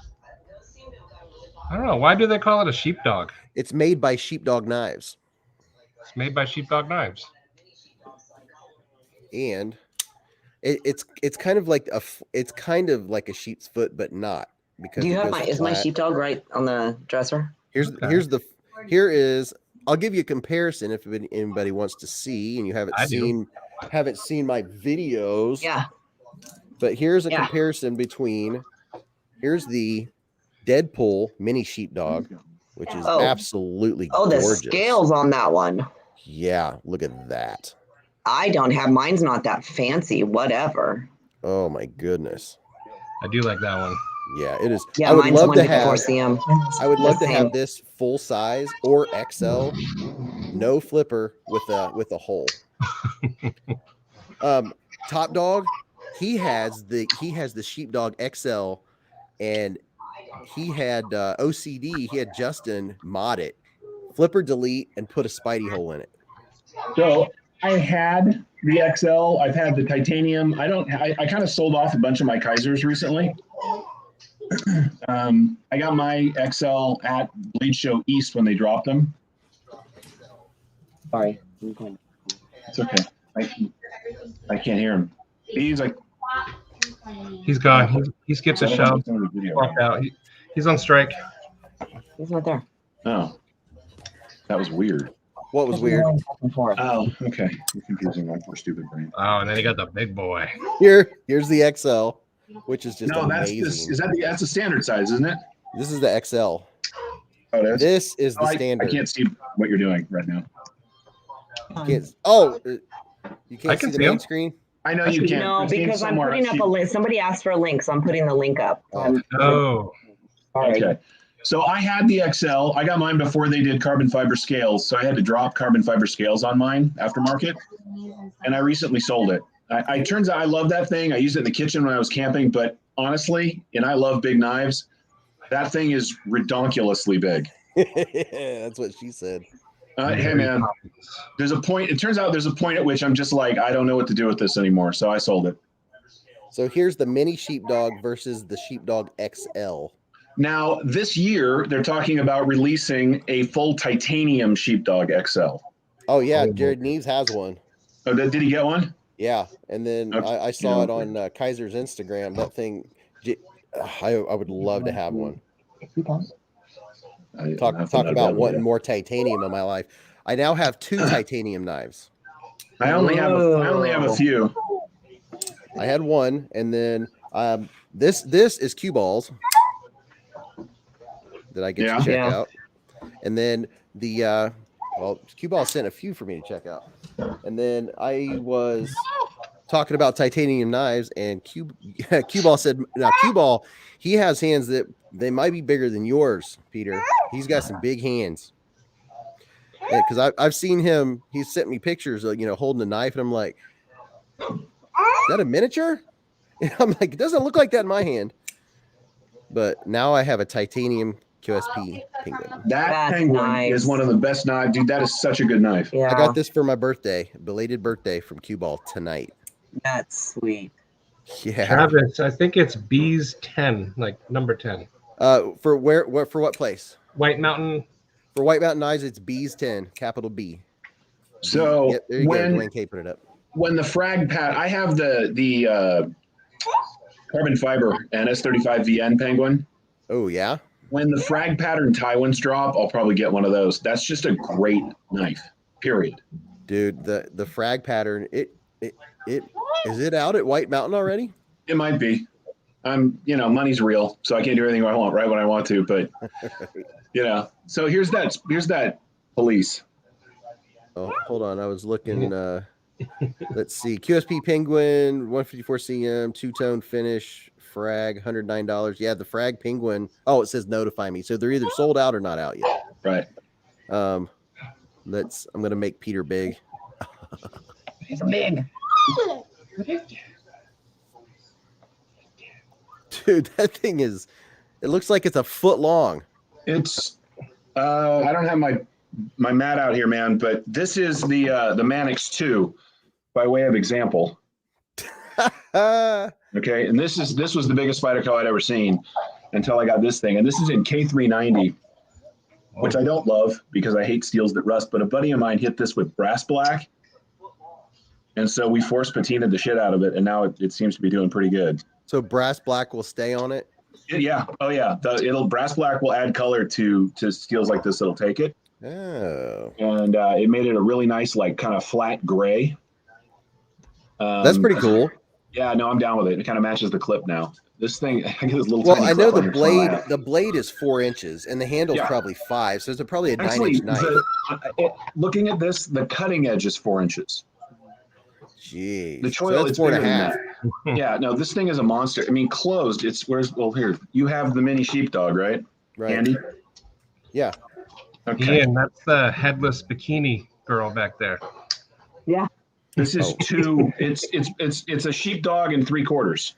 I don't know. Why do they call it a sheepdog? It's made by Sheepdog Knives, It's made by Sheepdog Knives. and it's kind of like a sheep's foot, but not, because Do you it have goes is my flat. sheepdog right on the dresser? Okay. Here is, I'll give you a comparison if anybody wants to see, and you haven't I do. seen my videos. Yeah. But here's a Yeah. comparison between, here's the Deadpool mini sheepdog, which is Oh. absolutely Oh, the gorgeous. scales on that one. Yeah, look at that. I don't have mine's not that fancy. Whatever. Oh my goodness. I do like that one. Yeah, it is. Yeah, I would mine's love to 154 have. cm. I would love to Same. have this full size or XL, no flipper with a hole. Top Dog, he has the Sheepdog XL, and he had OCD. He had Justin mod it, flipper delete, and put a Spidey hole in it. So I had the XL. I've had the titanium. I kind of sold off a bunch of my Kaisers recently. I got my XL at Blade Show East when they dropped them. Sorry. It's okay. I can't hear him. He's like, He's gone. He skipped a show. video. Walked out. He's on strike. He's not there. Oh, that was weird. What was weird? Oh, okay. You're confusing my poor stupid brain. Oh, and then he got the big boy. Here's the XL, which is just No, amazing. that's the standard size, isn't it? This is the XL. Oh, it is? This is the I standard. can't see what you're doing right now. You can't I can see the see main him. screen? I know you can't. No, I've seen because I'm somewhere putting I've up seen- a link. Somebody asked for a link, so I'm putting the link up. Oh. Oh, Sorry. Okay. So I had the XL. I got mine before they did carbon fiber scales. So I had to drop carbon fiber scales on mine aftermarket. And I recently sold it. I turns out I love that thing. I used it in the kitchen when I was camping, but honestly, and I love big knives, that thing is redonkulously big. That's what she said. Hey man, there's a point. It turns out there's a point at which I'm just like, I don't know what to do with this anymore. So I sold it. So here's the mini sheepdog versus the sheepdog XL. Now, this year, they're talking about releasing a full titanium sheepdog XL. Oh yeah, Jared Neves has one. Oh, did he get one? Yeah, and then Okay. I saw it on Kaiser's Instagram. That thing, I would love to have one. Talk about wanting more titanium in my life. I now have 2 titanium knives. I only have a few. I had one, and then this is cue balls that I get to check out, and then the cue ball sent a few for me to check out, and then I was talking about titanium knives, and cue ball said, now cue ball, he has hands that they might be bigger than yours, Peter. He's got some big hands. Because I've seen him, he sent me pictures of, holding a knife, and I'm like, is that a miniature? And I'm like, it doesn't look like that in my hand. But now I have a titanium QSP penguin. That penguin is one of the best knives, dude. That is such a good knife. Yeah, I got this for my birthday, belated birthday from Cue Ball tonight. that's sweet. Yeah. Travis, I think it's Beez 10, like number 10. For what place? White Mountain. For White Mountain Knives, it's Beez 10, capital B. So Yep, there you go. Dwayne K put it up. When the frag pad, I have the carbon fiber NS35 VN penguin. Oh yeah. When the frag pattern Taiwans drop, I'll probably get one of those. That's just a great knife. Period. Dude, the frag pattern, it is it out at White Mountain already? It might be. Money's real, so I can't do anything I want right when I want to. But so here's that police. Oh, hold on. I was looking. Let's see. QSP Penguin, 154 CM, 2-tone finish, frag, $109. Yeah, the frag penguin. Oh, it says notify me. So they're either sold out or not out yet. Right. I'm gonna make Peter big. He's big. Dude, that thing it looks like it's a foot long. It's I don't have my mat out here, man, but this is the Manix 2 by way of example. Okay, and this was the biggest Spyderco I'd ever seen. until I got this thing. And this is in K390, which I don't love because I hate steels that rust. But a buddy of mine hit this with brass black. And so we force patinaed the shit out of it. And now it seems to be doing pretty good. So brass black will stay on it? Yeah. Oh, yeah. Brass black will add color to steels like this. It'll take it. Oh. And it made it a really nice, like, kind of flat gray. That's pretty cool. Yeah, no, I'm down with it. It kind of matches the clip now. This thing, I get this little. Well, tiny I know clip the on here, so blade. The blade is 4 inches, and the handle's probably 5. So it's probably a 9-inch knife. Looking at this, the cutting edge is 4 inches. Jeez. The choil is 4.5. Yeah, no, this thing is a monster. I mean, closed. Here. You have the mini sheepdog, right? Right. Andy? Yeah. Okay. Yeah, and that's the headless bikini girl back there. Yeah. This is two. It's a sheepdog and 3/4.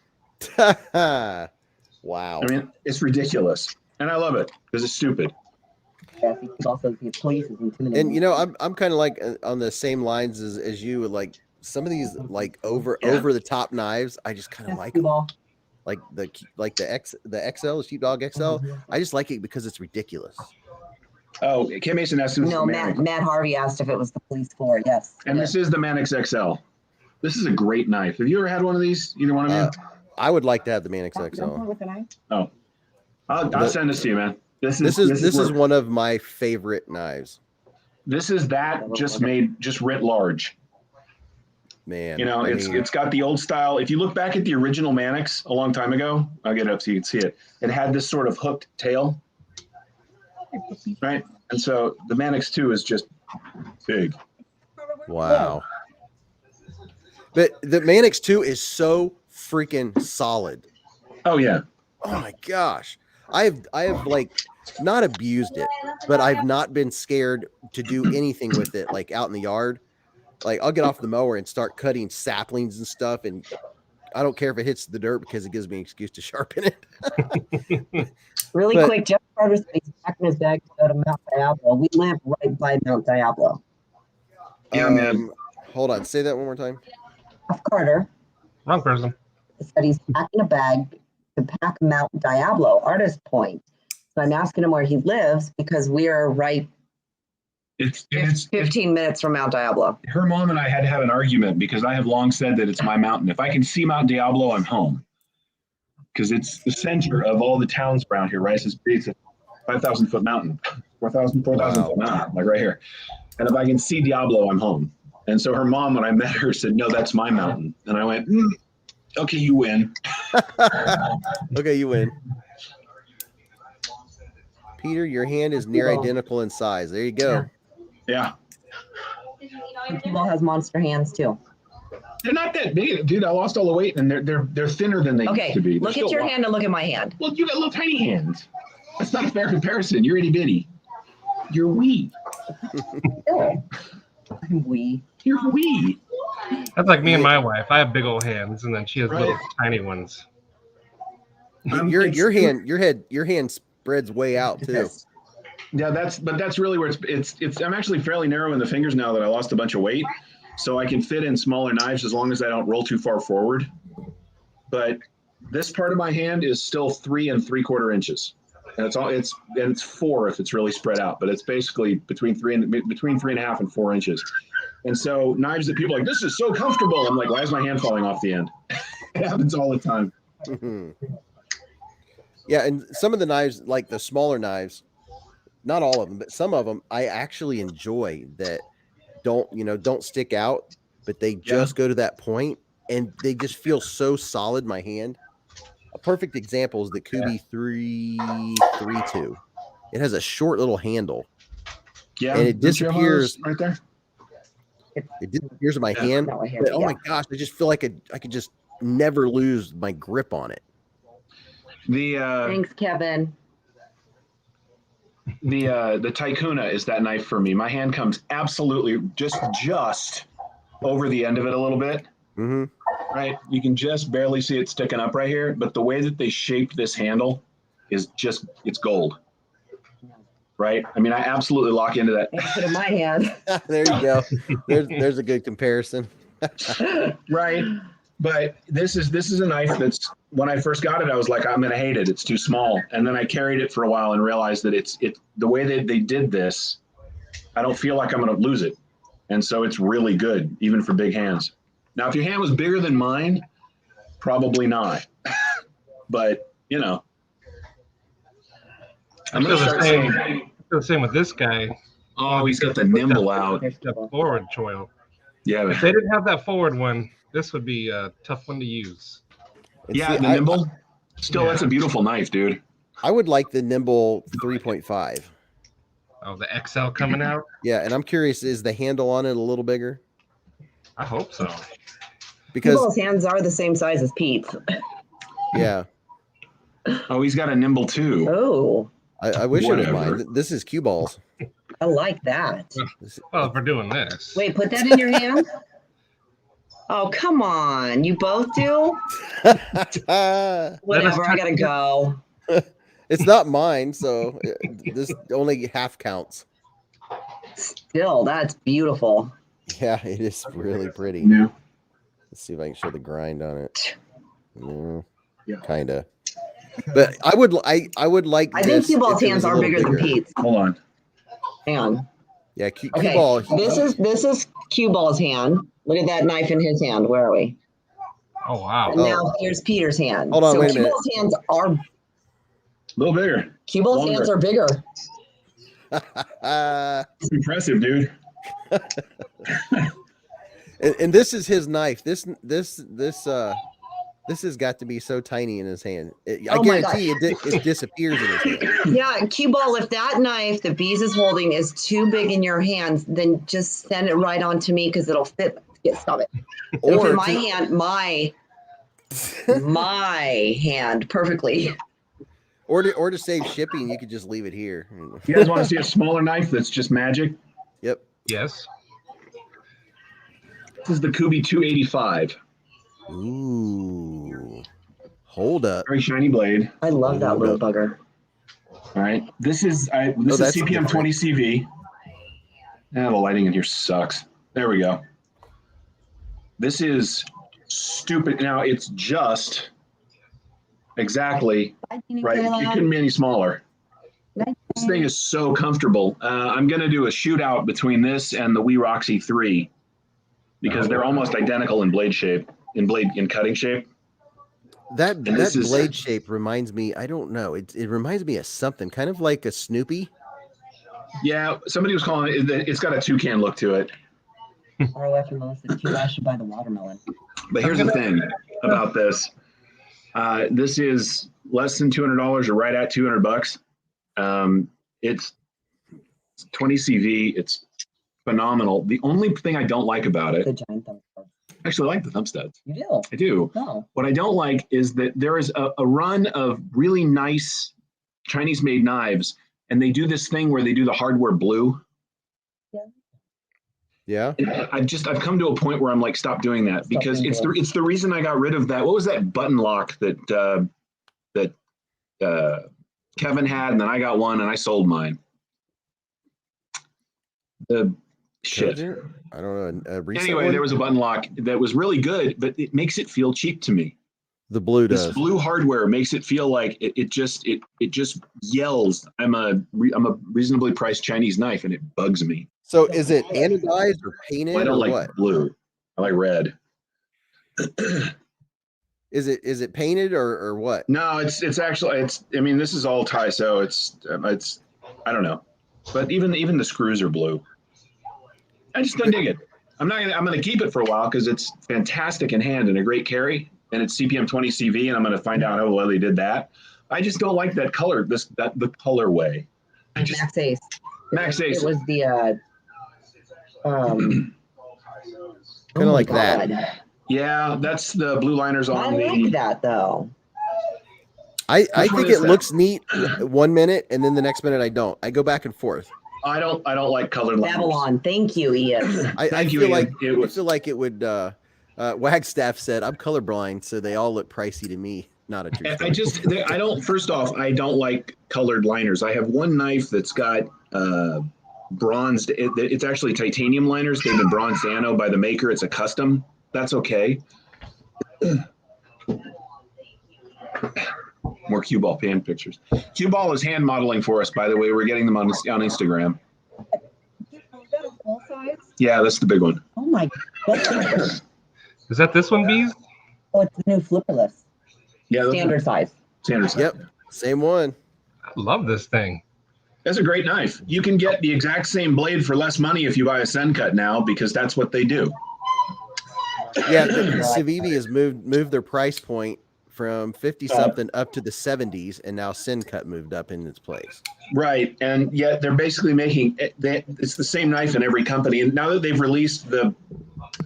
Wow. I mean, it's ridiculous, and I love it because it's stupid. Yeah, also the police is intimidating. And I'm kind of like on the same lines as you. Like some of these like over the top knives, I just kind of like them. Like the XL, the sheepdog XL. I just like it because it's ridiculous. Oh, Kim Mason asked. No, Matt Harvey asked if it was the police for. Yes. And this is the Manix XL. This is a great knife. Have you ever had one of these? Either one of you? I would like to have the Manix XL. Oh, I'll send this to you, man. This is one of my favorite knives. This is just writ large. Man, it's got the old style. If you look back at the original Manix a long time ago, I'll get it up so you can see it. It had this sort of hooked tail, right? And so the Manix 2 is just big. Wow. But the Manix 2 is so freaking solid. Oh yeah. Oh my gosh. I have like not abused it, but I've not been scared to do anything with it, like out in the yard. Like I'll get off the mower and start cutting saplings and stuff, and I don't care if it hits the dirt because it gives me an excuse to sharpen it. Really quick, Jeff Carter said he's packing his bag to go to Mount Diablo. We live right by Mount Diablo. Yeah, man. Hold on, say that one more time. Jeff Carter Wrong person. said he's packing a bag to pack Mount Diablo, Artist Point. So I'm asking him where he lives because we are right. It's 15 minutes from Mount Diablo. Her mom and I had to have an argument because I have long said that it's my mountain. If I can see Mount Diablo, I'm home. Because it's the center of all the towns around here, right? It's a 5,000-foot mountain, 4,000 foot mountain, like right here. And if I can see Diablo, I'm home. And so her mom, when I met her, said, "No, that's my mountain." And I went, "Okay, you win." Okay, you win. Peter, your hand is near identical in size. There you go. Yeah. People has monster hands too. They're not that big, dude. I lost all the weight, and they're thinner than they used to be. Look at your hand and look at my hand. Well, you got little tiny hands. That's not a fair comparison. You're itty bitty. You're wee. I'm wee. You're wee. That's like me and my wife. I have big old hands, and then she has little tiny ones. Your hand spreads way out too. Yeah, that's really where it's. I'm actually fairly narrow in the fingers now that I lost a bunch of weight, so I can fit in smaller knives as long as I don't roll too far forward. But this part of my hand is still 3 3/4 inches, and it's 4 if it's really spread out. But it's basically between 3.5 and 4 inches. And so knives that people are like, "This is so comfortable." I'm like, "Why is my hand falling off the end?" It happens all the time. Yeah, and some of the knives, like the smaller knives, not all of them, but some of them, I actually enjoy that don't stick out, but they just go to that point, and they just feel so solid in my hand. A perfect example is the Kubi 332. It has a short little handle. Yeah, and it disappears right there. It disappears in my hand. But, oh my gosh, I just feel like I could just never lose my grip on it. Thanks, Kevin. The Tycoona is that knife for me. My hand comes absolutely just over the end of it a little bit. Mm-hmm. Right? You can just barely see it sticking up right here. But the way that they shaped this handle is it's gold. Right? I mean, I absolutely lock into that. Put it in my hand. There you go. There's a good comparison. Right. But this is a knife that's, when I first got it, I was like, I'm gonna hate it. It's too small. And then I carried it for a while and realized that it's the way that they did this, I don't feel like I'm gonna lose it. And so it's really good, even for big hands. Now, if your hand was bigger than mine, probably not. But you know, I'm gonna start saying. I feel the same with this guy. Oh, he's got the nimble out. The forward choil. Yeah, If they didn't have that forward one, this would be a tough one to use. And yeah, see, the nimble. Still, that's a beautiful knife, dude. I would like the nimble 3.5. Oh, the XL coming out? Yeah, and I'm curious, is the handle on it a little bigger? I hope so. Because People's hands are the same size as Pete's. yeah, Oh, he's got a nimble too. Oh, I wish I didn't Whatever. mind. This is cue balls. I like that. Well, if we're doing this. Wait, put that in your hand? Oh, come on. You both do? Whatever, I gotta go. It's not mine, so this only half counts. Still, that's beautiful. Yeah, it is really pretty. Yeah. Let's see if I can show the grind on it. No, Yeah. kind of. But I would like. I think this cue ball's if it hands was a are little bigger than Pete's. Hold on. Hang on. Yeah, cue Okay, ball. this is cue ball's hand. Look at that knife in his hand. Where are we? Oh, wow. And now here's Peter's hand. Hold on, so wait a cue minute. ball's hands are A little bigger. cue ball's Longer. hands are bigger. It's impressive, dude. And this is his knife. This has got to be so tiny in his hand. I Oh my guarantee it disappears in his hand. Yeah, cue ball, if that knife that Beez is holding is too big in your hands, then just send it right on to me because it'll fit. Stop it. It'll fit Or my hand, my hand perfectly. or to save shipping, you could just leave it here. You guys want to see a smaller knife that's just magic? Yep. Yes. This is the Kubi 285. Ooh. Hold up. Very shiny blade. I love that little bugger. All right. This is this is that's CPM 20 CV. The lighting in here sucks. There we go. This is stupid. Now it's just exactly right. It couldn't be any smaller. This thing is so comfortable. I'm going to do a shootout between this and the Wii Roxy 3 because they're almost identical in blade shape, in cutting shape. That blade shape reminds me, I don't know. It reminds me of something kind of like a Snoopy. Yeah, somebody was calling it. It's got a toucan look to it. ROF and Melissa, I should buy the watermelon. But here's the thing about this. This is less than $200 or right at $200. It's 20 CV. It's phenomenal. The only thing I don't like about it, The giant thumb. I actually like the thumb studs. You do? I do. No. What I don't like is that there is a run of really nice Chinese-made knives, and they do this thing where they do the hardware blue. Yeah. I've come to a point where I'm like, stop doing that because it's the reason I got rid of that. What was that button lock that Kevin had, and then I got one and I sold mine. The shit. I don't know. Anyway, there was a button lock that was really good, but it makes it feel cheap to me. The blue does. This blue hardware makes it feel like it just yells. I'm a reasonably priced Chinese knife, and it bugs me. So is it anodized or painted? I don't or like what? blue. I like red. Is it painted or what? No, it's actually I mean, this is all Taiso. It's I don't know, but even the screws are blue. I just don't dig it. I'm gonna keep it for a while because it's fantastic in hand and a great carry, and it's CPM 20 CV, and I'm gonna find out how well they did that. I just don't like that color. The colorway. Max Ace. Max Ace. It was the Kind of like that. Yeah, that's the blue liners I on like that though. I Which one think is it that? looks neat 1 minute and then the next minute I don't. I go back and forth. I don't like colored liners. Babylon. Thank you, Ian. I Thank you, feel Ian. like I feel like it would. Wagstaff said, "I'm colorblind, so they all look pricey to me." Not a true story. I don't. First off, I don't like colored liners. I have one knife that's got bronzed. It's actually titanium liners. They've been bronzed anno by the maker. It's a custom. That's okay. More cue ball pan pictures. Cue ball is hand modeling for us, by the way. We're getting them on Instagram. Is that a full size? Yeah, that's the big one. Oh my goodness. Is that this one, Beez? Oh, it's the new flipperless. Yeah, Standard size. Standard size. Yep, same one. I love this thing. That's a great knife. You can get the exact same blade for less money if you buy a Sen cut now, because that's what they do. Yeah, Civivi has moved their price point from 50 something up to the 70s, and now Sin Cut moved up in its place. Right, and yet they're basically making it's the same knife in every company. And now that they've released the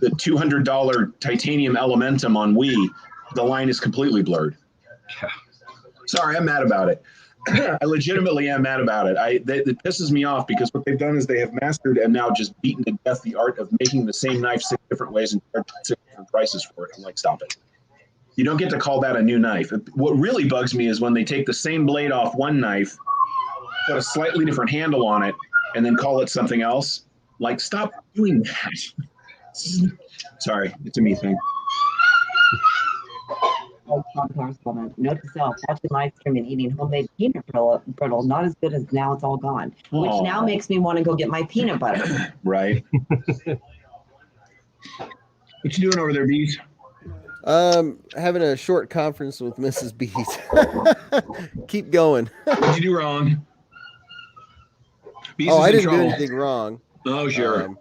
$200 titanium Elementum on Wii, the line is completely blurred. Sorry, I'm mad about it. I legitimately am mad about it. It pisses me off because what they've done is they have mastered and now just beaten to death the art of making the same knife 6 different ways and charging 6 different prices for it. I'm like, stop it. You don't get to call that a new knife. What really bugs me is when they take the same blade off one knife, put a slightly different handle on it, and then call it something else. Like, stop doing that. Sorry, it's a me thing. Note to self, watching live stream and eating homemade peanut brittle, not as good as now it's all gone. Which now makes me want to go get my peanut butter. Right. What you doing over there, Beez? Having a short conference with Mrs. Beez. Keep going. What'd you do wrong? Beez I is in didn't do trouble. anything wrong. Oh, sure.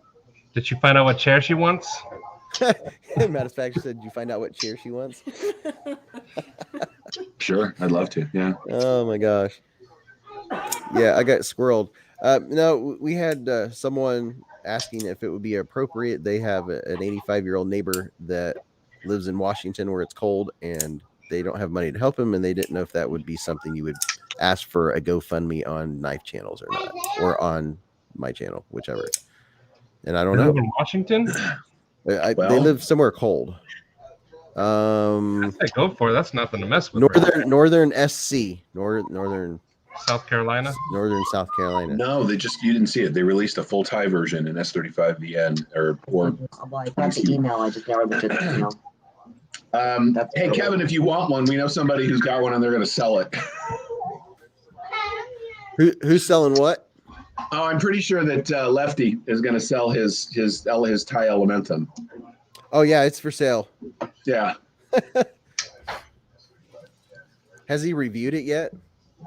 Did you find out what chair she wants? Matter of fact, she said, "Did you find out what chair she wants?" Sure, I'd love to. Yeah. Oh my gosh. Yeah, I got squirreled. No, we had someone asking if it would be appropriate. They have an 85-year-old neighbor that lives in Washington where it's cold, and they don't have money to help him, and they didn't know if that would be something you would ask for a GoFundMe on knife channels or not, or on my channel, whichever. And I don't know. Live in Washington? They live somewhere cold. I say go for it. That's nothing to mess with. Northern SC, northern South Carolina. Northern South Carolina. No, you didn't see it. They released a full Thai version in S35VN or Well, I got the email. I just never looked at the email. Hey, Kevin, if you want one, we know somebody who's got one and they're going to sell it. Who's selling what? Oh, I'm pretty sure that Lefty is going to sell his Thai Elementum. Oh yeah, it's for sale. Yeah. Has he reviewed it yet?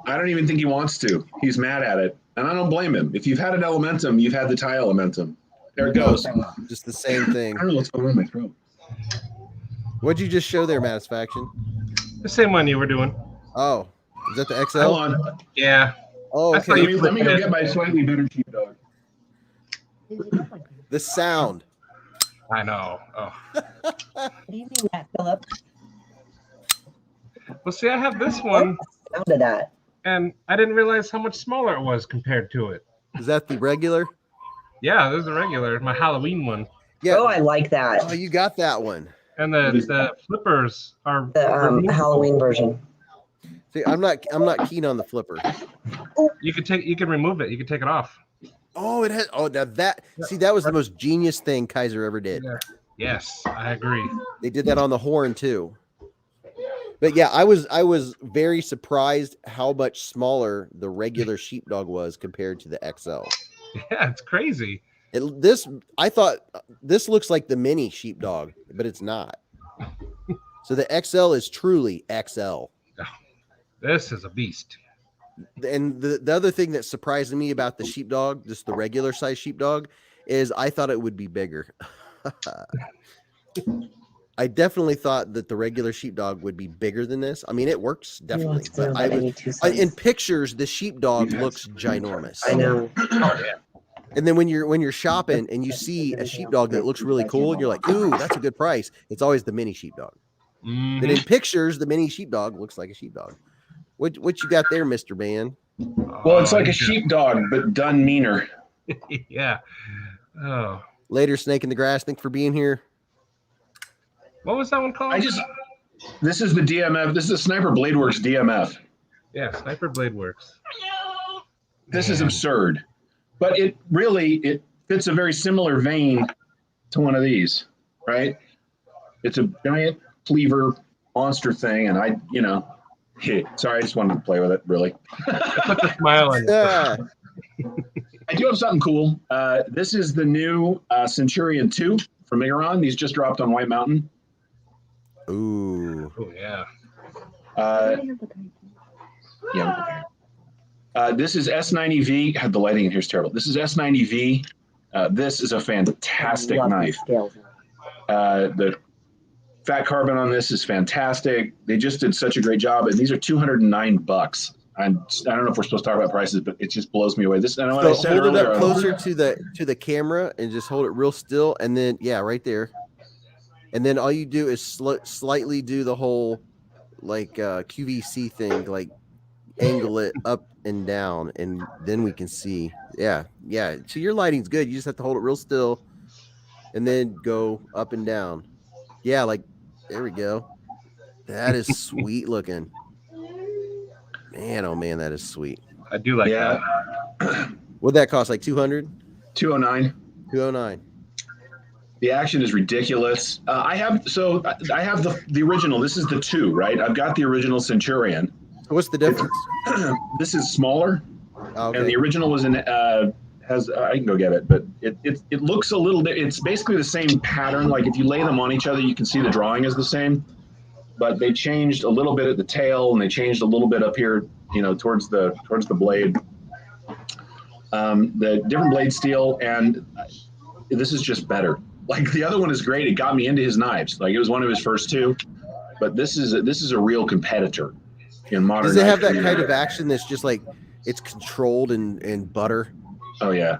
I don't even think he wants to. He's mad at it. And I don't blame him. If you've had an Elementum, you've had the Thai Elementum. There it goes. Just the same thing. I don't know what's going on in my throat. What'd you just show there, Satisfaction? The same one you were doing. Oh, is that the XL? Hold on. Yeah. Oh, I okay. thought you Let me go get my slightly better sheepdog. The sound. I know. Oh. What do you mean that, Philip? Well, see, I have this one, Sound of that. and I didn't realize how much smaller it was compared to it. Is that the regular? Yeah, this is a regular, my Halloween one. Yeah. Oh, I like that. Oh, you got that one. And the flippers are The removable. Halloween version. See, I'm not keen on the flipper. You can remove it. You can take it off. Oh, it has. Oh, now that. See, that was the most genius thing Kaiser ever did. Yeah. Yes, I agree. They did that on the horn too. But yeah, I was very surprised how much smaller the regular sheepdog was compared to the XL. Yeah, it's crazy. I thought this looks like the mini sheepdog, but it's not. So the XL is truly XL. This is a beast. And the other thing that surprised me about the sheepdog, just the regular size sheepdog, is I thought it would be bigger. I definitely thought that the regular sheepdog would be bigger than this. I mean, it works definitely. But in pictures, the sheepdog looks ginormous. I know. Oh, yeah. And then when you're shopping and you see a sheepdog that looks really cool, and you're like, "Ooh, that's a good price." It's always the mini sheepdog. Mhm. But in pictures, the mini sheepdog looks like a sheepdog. What you got there, Mr. Man? Well, it's like a sheepdog, but done meaner. Yeah. Oh. Later, Snake in the Grass. Thanks for being here. What was that one called? This is the DMF. This is the Sniper Blade Works DMF. Yeah, Sniper Blade Works. This is absurd, but it fits a very similar vein to one of these, right? It's a giant cleaver monster thing, and I, sorry, I just wanted to play with it. Really, Put the smile on your face. I do have something cool. This is the new Centurion 2 from Igaron. These just dropped on White Mountain. Ooh. Oh yeah. This is S90V. God, the lighting in here is terrible. This is S90V. This is a fantastic knife. The fat carbon on this is fantastic. They just did such a great job, and these are $209. I don't know if we're supposed to talk about prices, but it just blows me away. This, and what I said hold earlier, it up closer to the camera and just hold it real still, and then right there, and then all you do is slightly do the whole like QVC thing, like angle it up and down, and then we can see. Yeah. So your lighting's good. You just have to hold it real still, and then go up and down. Yeah, like there we go. That is sweet looking. Man, oh man, that is sweet. I do like that. What'd that cost? Like 200? 209. 209. The action is ridiculous. I have the original. This is the 2, right? I've got the original Centurion. What's the difference? This is smaller, Okay. and the original was has I can go get it, but it looks a little bit. It's basically the same pattern. Like if you lay them on each other, you can see the drawing is the same, but they changed a little bit at the tail, and they changed a little bit up here, towards the blade. The different blade steel, and this is just better. Like the other one is great. It got me into his knives. Like it was one of his first 2, but this is a real competitor in modern. Does it have that kind of action that's just like it's controlled and butter? Oh yeah.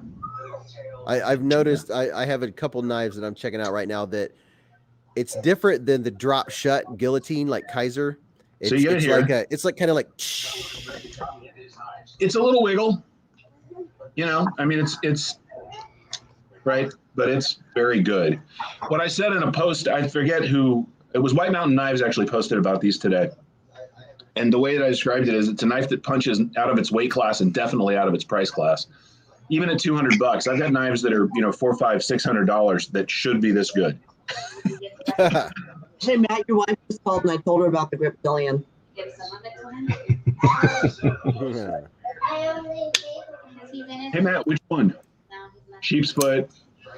I've noticed. I have a couple knives that I'm checking out right now that it's different than the drop shut guillotine like Kaiser. It's, so you get it here. It's like kind of like. It's a little wiggle. I mean it's right, but it's very good. What I said in a post, I forget who it was. White Mountain Knives actually posted about these today. And the way that I described it is it's a knife that punches out of its weight class and definitely out of its price class. Even at $200, I've got knives that are, $400, $500, $600 that should be this good. Hey, Matt, your wife just called and I told her about the grip billion. Give some of it to him. Hey, Matt, which one? Sheep's foot,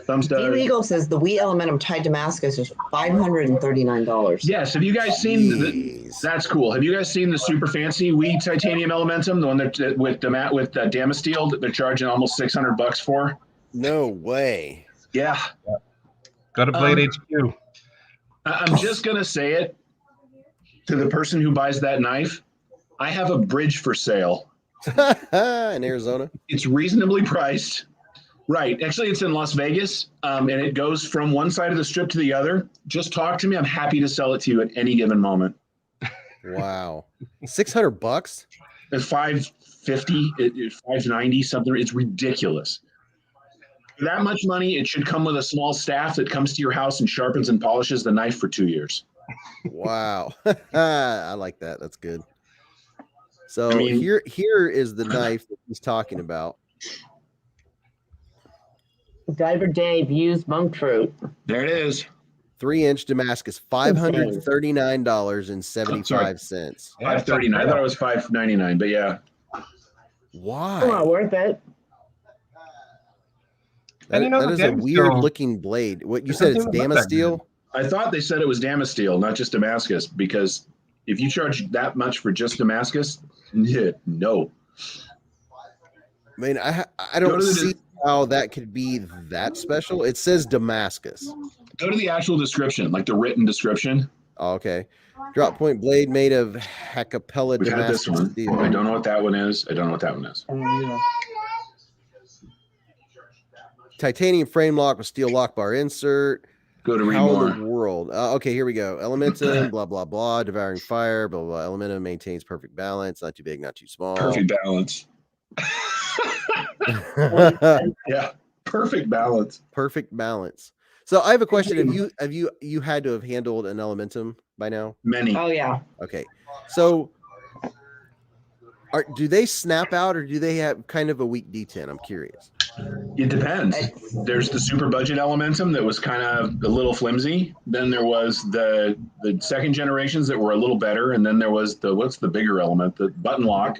thumb stud. Illegal says the wheat elementum tied Damascus is $539. Yes. Have you guys seen that's cool. Have you guys seen the super fancy wheat titanium elementum, the one that with Damasteel that they're charging almost $600 for? No way. Yeah. Go to Blade HQ. I'm just gonna say it to the person who buys that knife. I have a bridge for sale in Arizona. It's reasonably priced. Right. Actually, it's in Las Vegas, and it goes from one side of the strip to the other. Just talk to me. I'm happy to sell it to you at any given moment. Wow. $600? It's $550, $590, something. It's ridiculous. For that much money, it should come with a small staff that comes to your house and sharpens and polishes the knife for 2 years. Wow. I like that. That's good. So here is the knife that he's talking about. Diver Dave used monk fruit. There it is. 3-inch Damascus, $539.75. $539. I thought it was $599, but yeah. Why? Oh, worth it. That is a weird looking blade. What you said? It's Damasteel. I thought they said it was Damasteel, not just Damascus, because if you charge that much for just Damascus, no. I mean, I don't see how that could be that special. It says Damascus. Go to the actual description, like the written description. Oh, okay. Drop point blade made of Hackapella Damascus steel. I don't know what that one is. Titanium frame lock with steel lock bar insert. Go to read How more. in the world? Okay, here we go. Elementum, blah, blah, blah. Devouring fire, blah, blah, blah. Elementum maintains perfect balance. Not too big, not too small. Perfect balance. Yeah, perfect balance. Perfect balance. So I have a question. Have you had to have handled an Elementum by now? Many. Oh yeah. Okay. So do they snap out or do they have kind of a weak detent? I'm curious. It depends. There's the super budget Elementum that was kind of a little flimsy. Then there was the second generations that were a little better, and then there was what's the bigger element, the button lock.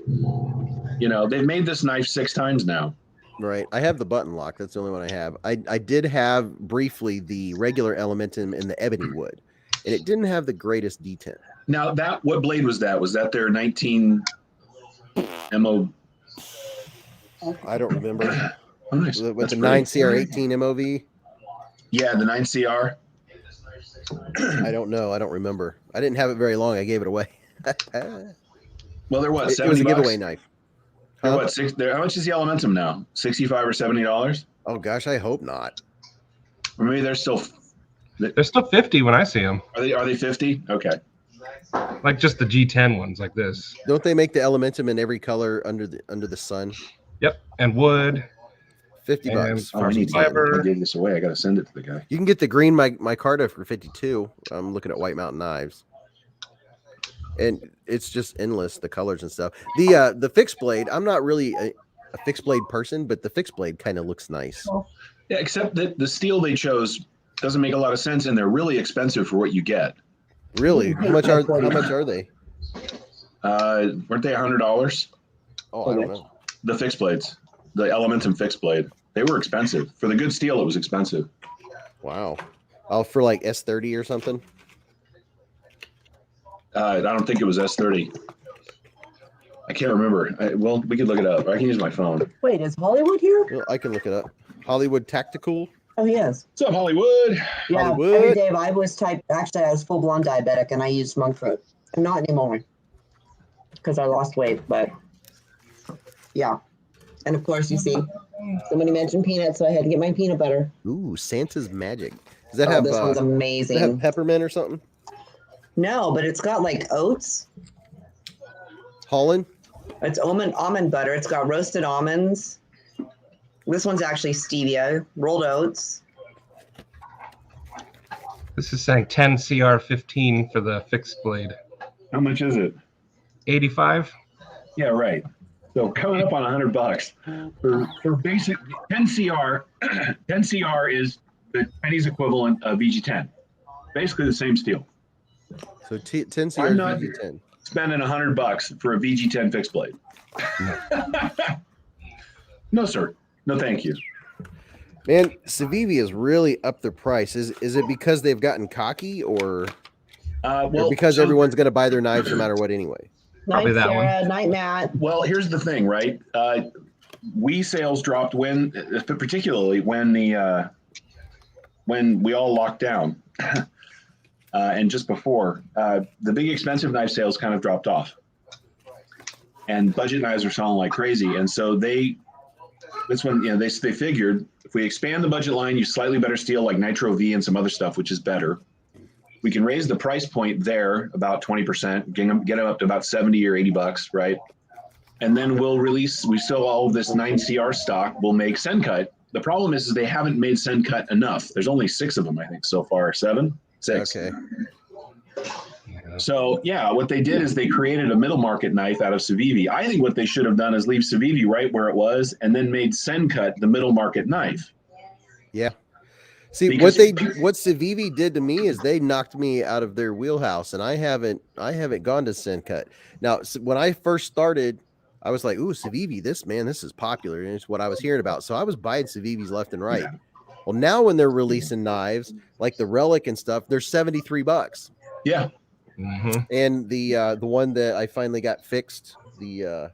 You know, they've made this knife 6 times now. Right. I have the button lock. That's the only one I have. I did have briefly the regular Elementum in the ebony wood, and it didn't have the greatest detent. Now, what blade was that? Was that their 19 MO? I don't remember. Oh, nice. With That's the pretty. 9CR18 MOV? Yeah, the 9CR. I don't know. I don't remember. I didn't have it very long. I gave it away. Well, they're what? It 70 was a bucks? giveaway knife. They're Huh? what? How much is the Elementum now? $65 or $70? Oh gosh, I hope not. Or maybe they're still. They're still 50 when I see them. Are they 50? Okay. Like just the G10 ones like this. Don't they make the Elementum in every color under the sun? Yep. And wood. 50 And- bucks. Oh, I need Fiber. I gave this away. I got to send it to the guy. You can get the green micarta for 52. I'm looking at White Mountain Knives. And it's just endless, the colors and stuff. The fixed blade, I'm not really a fixed blade person, but the fixed blade kind of looks nice. Yeah, except that the steel they chose doesn't make a lot of sense, and they're really expensive for what you get. Really? How much are they? Weren't they $100? Oh, I don't know. The fixed blades, the Elementum fixed blade, they were expensive. For the good steel, it was expensive. Wow. Oh, for like S30 or something? I don't think it was S30. I can't remember. Well, we could look it up. I can use my phone. Wait, is Hollywood here? Well, I can look it up. Hollywood Tactical. Oh, he is. What's up, Hollywood? Yeah, Hollywood. every day I was actually, I was full-blown diabetic, and I used monk fruit. I'm not anymore because I lost weight, but yeah. And of course, you see, somebody mentioned peanuts, so I had to get my peanut butter. Ooh, Santa's Magic. Does that Oh, have this one's does amazing. that have peppermint or something? No, but it's got like oats. Holland? It's almond butter. It's got roasted almonds. This one's actually stevia, rolled oats. This is saying 10 CR15 for the fixed blade. How much is it? 85. Yeah, right. So coming up on $100 for basic 10 CR. 10 CR is the Chinese equivalent of VG10. Basically the same steel. So 10 CR I'm not- VG10. Spending $100 for a VG10 fixed blade. No, sir. No, thank you. Man, Civivi has really upped their price. Is it because they've gotten cocky or because so- everyone's going to buy their knives no matter what anyway? Probably Night that one. Sarah, night Matt. Well, here's the thing, right? We sales dropped particularly when we all locked down, and just before the big expensive knife sales kind of dropped off, and budget knives are selling like crazy. And so that's when they figured if we expand the budget line, use slightly better steel like Nitro V and some other stuff, which is better. We can raise the price point there about 20%, get them up to about 70 or 80 bucks, right? And then we sell all of this 9CR stock. We'll make Send Cut. The problem is they haven't made Send Cut enough. There's only 6 of them, I think, so far. 7? 6. Okay. So, yeah, what they did is they created a middle market knife out of Civivi. I think what they should have done is leave Civivi right where it was and then made Send Cut the middle market knife. Yeah. See, Because- what Civivi did to me is they knocked me out of their wheelhouse, and I haven't gone to Send Cut. Now, when I first started, I was like, ooh, Civivi, this is popular, and it's what I was hearing about. So I was buying Civivis left and right. Yeah. Well, now when they're releasing knives like the Relic and stuff, they're $73. Yeah. Mm-hmm. And the one that I finally got fixed, the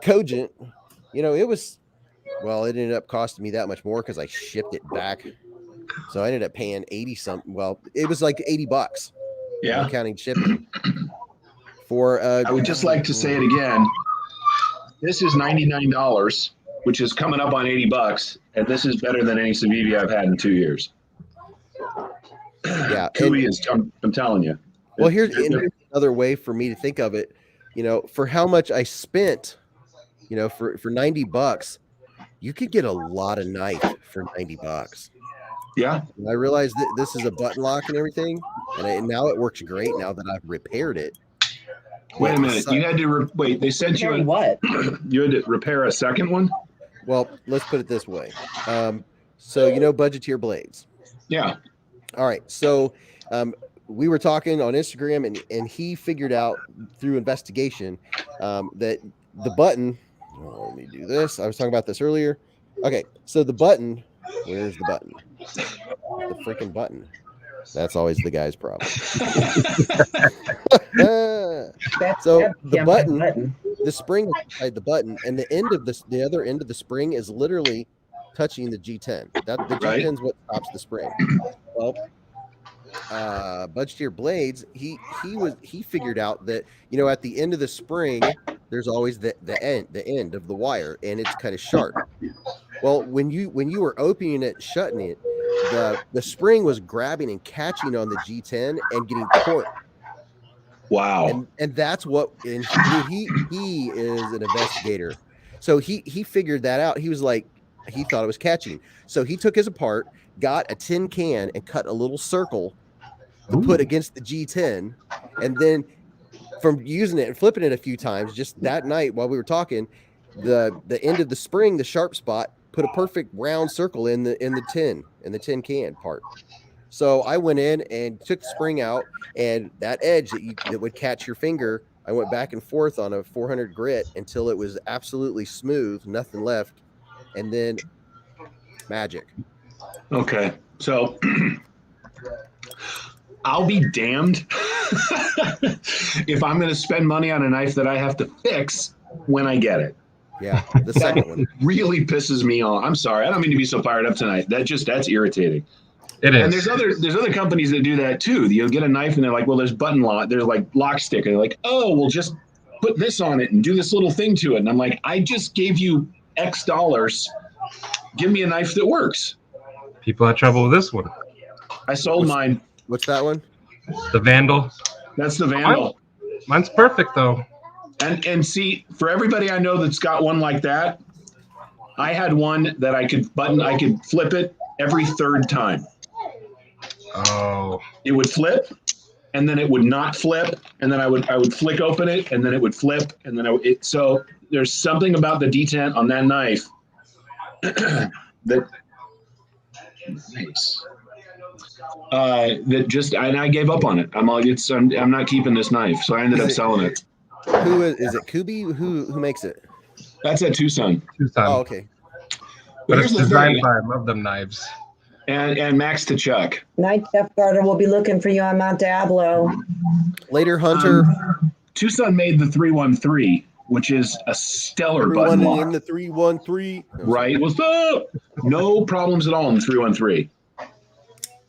Cogent, it ended up costing me that much more because I shipped it back. So I ended up paying 80 something. Well, it was like $80. Yeah. Not counting shipping. For I would just like to say it again. This is $99, which is coming up on $80, and this is better than any Civivi I've had in 2 years. Yeah. Cooey is, I'm telling you. Well, here's another way for me to think of it. For how much I spent, for $90, you could get a lot of knife for $90. Yeah. And I realized that this is a button lock and everything, and now it works great now that I've repaired it. Wait a minute. You had to wait. They sent you What? you had to repair a second one. Well, let's put it this way. So you know Budgeteer Blades. Yeah. All right. So we were talking on Instagram, and he figured out through investigation that the button. Oh, let me do this. I was talking about this earlier. Okay. So the button. Where's the button? The freaking button. That's always the guy's problem. So the button, the spring is inside the button, and the end of the other end of the spring is literally touching the G10. That the Right. G10 is what stops the spring. Well, Budgeteer Blades, he figured out that, you know, at the end of the spring, there's always the end of the wire, and it's kind of sharp. Well, when you were opening it, shutting it, the spring was grabbing and catching on the G10 and getting torqued. Wow. And that's what, and he is an investigator. So he figured that out. He was like, he thought it was catching. So he took his apart, got a tin can and cut a little circle to put against the G10. And then from using it and flipping it a few times, just that night while we were talking, the end of the spring, the sharp spot, put a perfect round circle in the tin can part. So I went in and took the spring out, and that edge that would catch your finger, I went back and forth on a 400 grit until it was absolutely smooth, nothing left, and then magic. Okay. So I'll be damned if I'm going to spend money on a knife that I have to fix when I get it. Yeah, the second one really pisses me off. I'm sorry. I don't mean to be so fired up tonight. That's irritating. It is. And there's other companies that do that too. You'll get a knife and they're like, well, there's button lock. There's like lock stick. And they're like, oh, well, just put this on it and do this little thing to it. And I'm like, I just gave you X dollars. Give me a knife that works. People had trouble with this one. I sold mine. What's that one? The Vandal. That's the Vandal. Mine's perfect though. And see, for everybody I know that's got one like that, I had one that I could flip it every third time. Oh. It would flip, and then it would not flip, and then I would flick open it, and then it would flip, and then so there's something about the detent on that knife that nice. That just and I gave up on it. I'm not keeping this knife, so I ended up selling it. Who is it? Kubi? Who makes it? That's at Tucson. Oh, okay. But Here's it's the designed thing. by, I love them knives. And Max to Chuck. Night, Jeff Carter. We'll be looking for you on Mount Diablo. Later, Hunter. Tucson made the 313, which is a stellar button Everyone lock. in the 313. Right? What's up? No problems at all in the 313.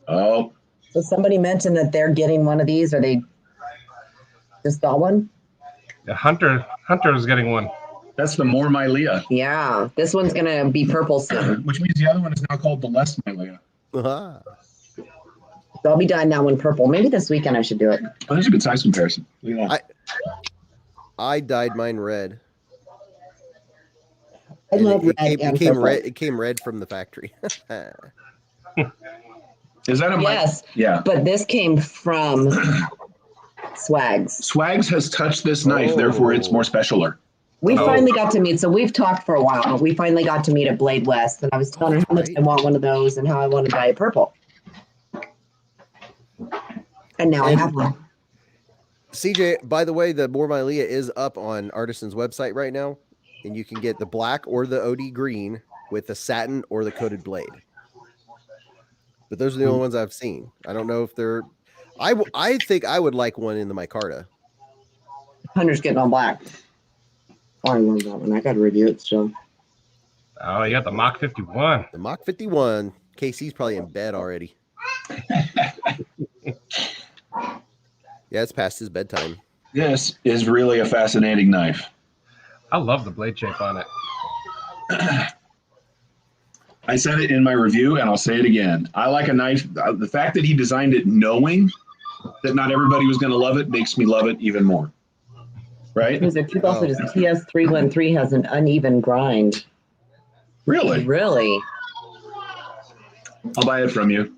Oh, So somebody mentioned that they're getting one of these, or they just got one. Yeah, Hunter is getting one. that's the more Mylea, Yeah, this one's gonna be purple soon. which means the other one is now called the less Mylea. Uh-huh. So I'll be dyeing that one purple. Maybe this weekend I should do it. Oh, there's a good size comparison. Look at that. I dyed mine red. I And love it red and came purple. red. It came red from the factory. Is that a Yes, Yeah. but this came from Swags. Swags has touched this knife, therefore it's more specialer. We Oh. finally got to meet. So we've talked for a while, but we finally got to meet at Blade West, and I was telling her how much I want one of those and how I want to dye it purple. And now I have one. CJ, by the way, the More Mylea is up on Artisan's website right now, and you can get the black or the OD green with the satin or the coated blade. But those are the only ones I've seen. I don't know if they're. I think I would like one in the micarta. Hunter's getting on black. Oh, I love that one. I got to review it still. Oh, you got the Mach 51. The Mach 51. KC's probably in bed already. Yeah, it's past his bedtime. This is really a fascinating knife. I love the blade shape on it. I said it in my review, and I'll say it again. I like a knife. The fact that he designed it knowing that not everybody was going to love it makes me love it even more. Right? There's a tip also, just TS313 has an uneven grind. Really? Really? I'll buy it from you.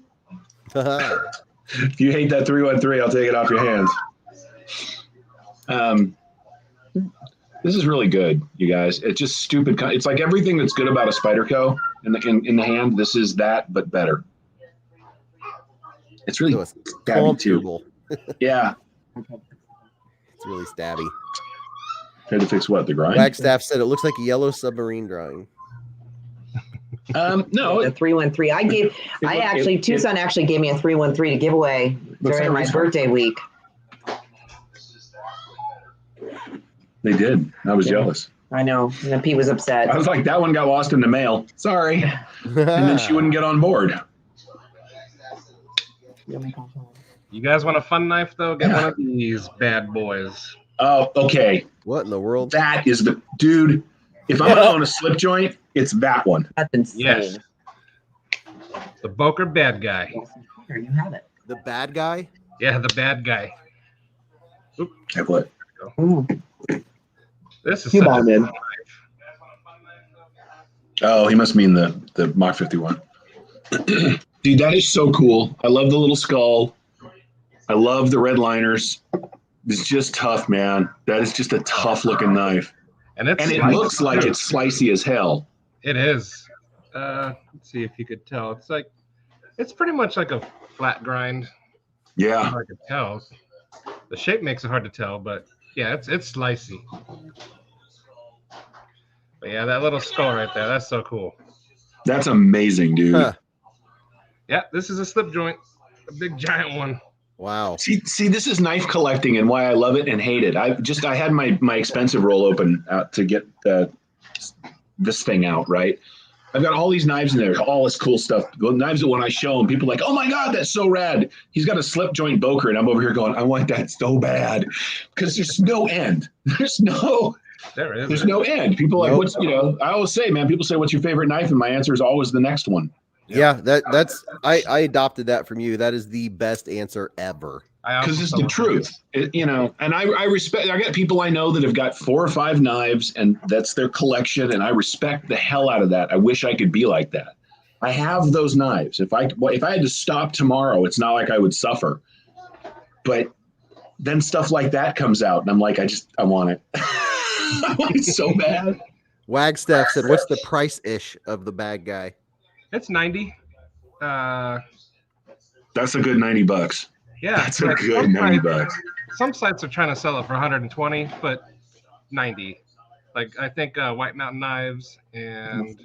If you hate that 313, I'll take it off your hands. This is really good, you guys. It's just stupid. It's like everything that's good about a Spyderco in the hand. This is that, but better. It's really So it's stabby too. comfortable. Yeah. It's really stabby. Tried to fix what, the grind? Wagstaff said it looks like a yellow submarine drawing. No. The 313. Tucson actually gave me a 313 to give away during my birthday week. They did. I was jealous. I know. And then Pete was upset. I was like, that one got lost in the mail. Sorry. And then she wouldn't get on board. You guys want a fun knife though? Get one of these bad boys. Oh, okay. What in the world? That is the dude. If I'm on a slip joint, it's that one. That's insane. Yes. The Boker bad guy. Here, you have it. The bad guy? Yeah, the bad guy. Oop, Have what? Ooh. this is You such a bought fun it. knife. Oh, he must mean the Mach 51. Dude, that is so cool. I love the little skull. I love the red liners. It's just tough, man. That is just a tough looking knife. And And it slicey, looks like too. it's slicey as hell. It is. Let's see if you could tell. It's pretty much like a flat grind. Yeah. Hard to tell. The shape makes it hard to tell, but yeah, it's slicey. But yeah, that little skull right there, that's so cool. That's amazing, dude. Huh. Yeah, this is a slip joint, a big giant one. Wow. See, this is knife collecting and why I love it and hate it. I had my expensive roll open out to get this thing out, right? I've got all these knives in there, all this cool stuff. The knives that when I show them, people are like, oh my God, that's so rad. He's got a slip joint Boker, and I'm over here going, I want that so bad. Because there's no end. There's no end. People are like, I always say, man, people say, what's your favorite knife? And my answer is always the next one. Yeah, that's I adopted that from you. That is the best answer ever. Because it's the truth, and I respect. I got people I know that have got 4 or 5 knives, and that's their collection, and I respect the hell out of that. I wish I could be like that. I have those knives. If I had to stop tomorrow, it's not like I would suffer. But then stuff like that comes out, and I'm like, I want it. I want it so bad. Wagstaff said, "What's the price ish of the bad guy?" It's 90. That's a good $90. Yeah, That's a good $90. Some sites are trying to sell it for 120, but 90. Like I think White Mountain Knives and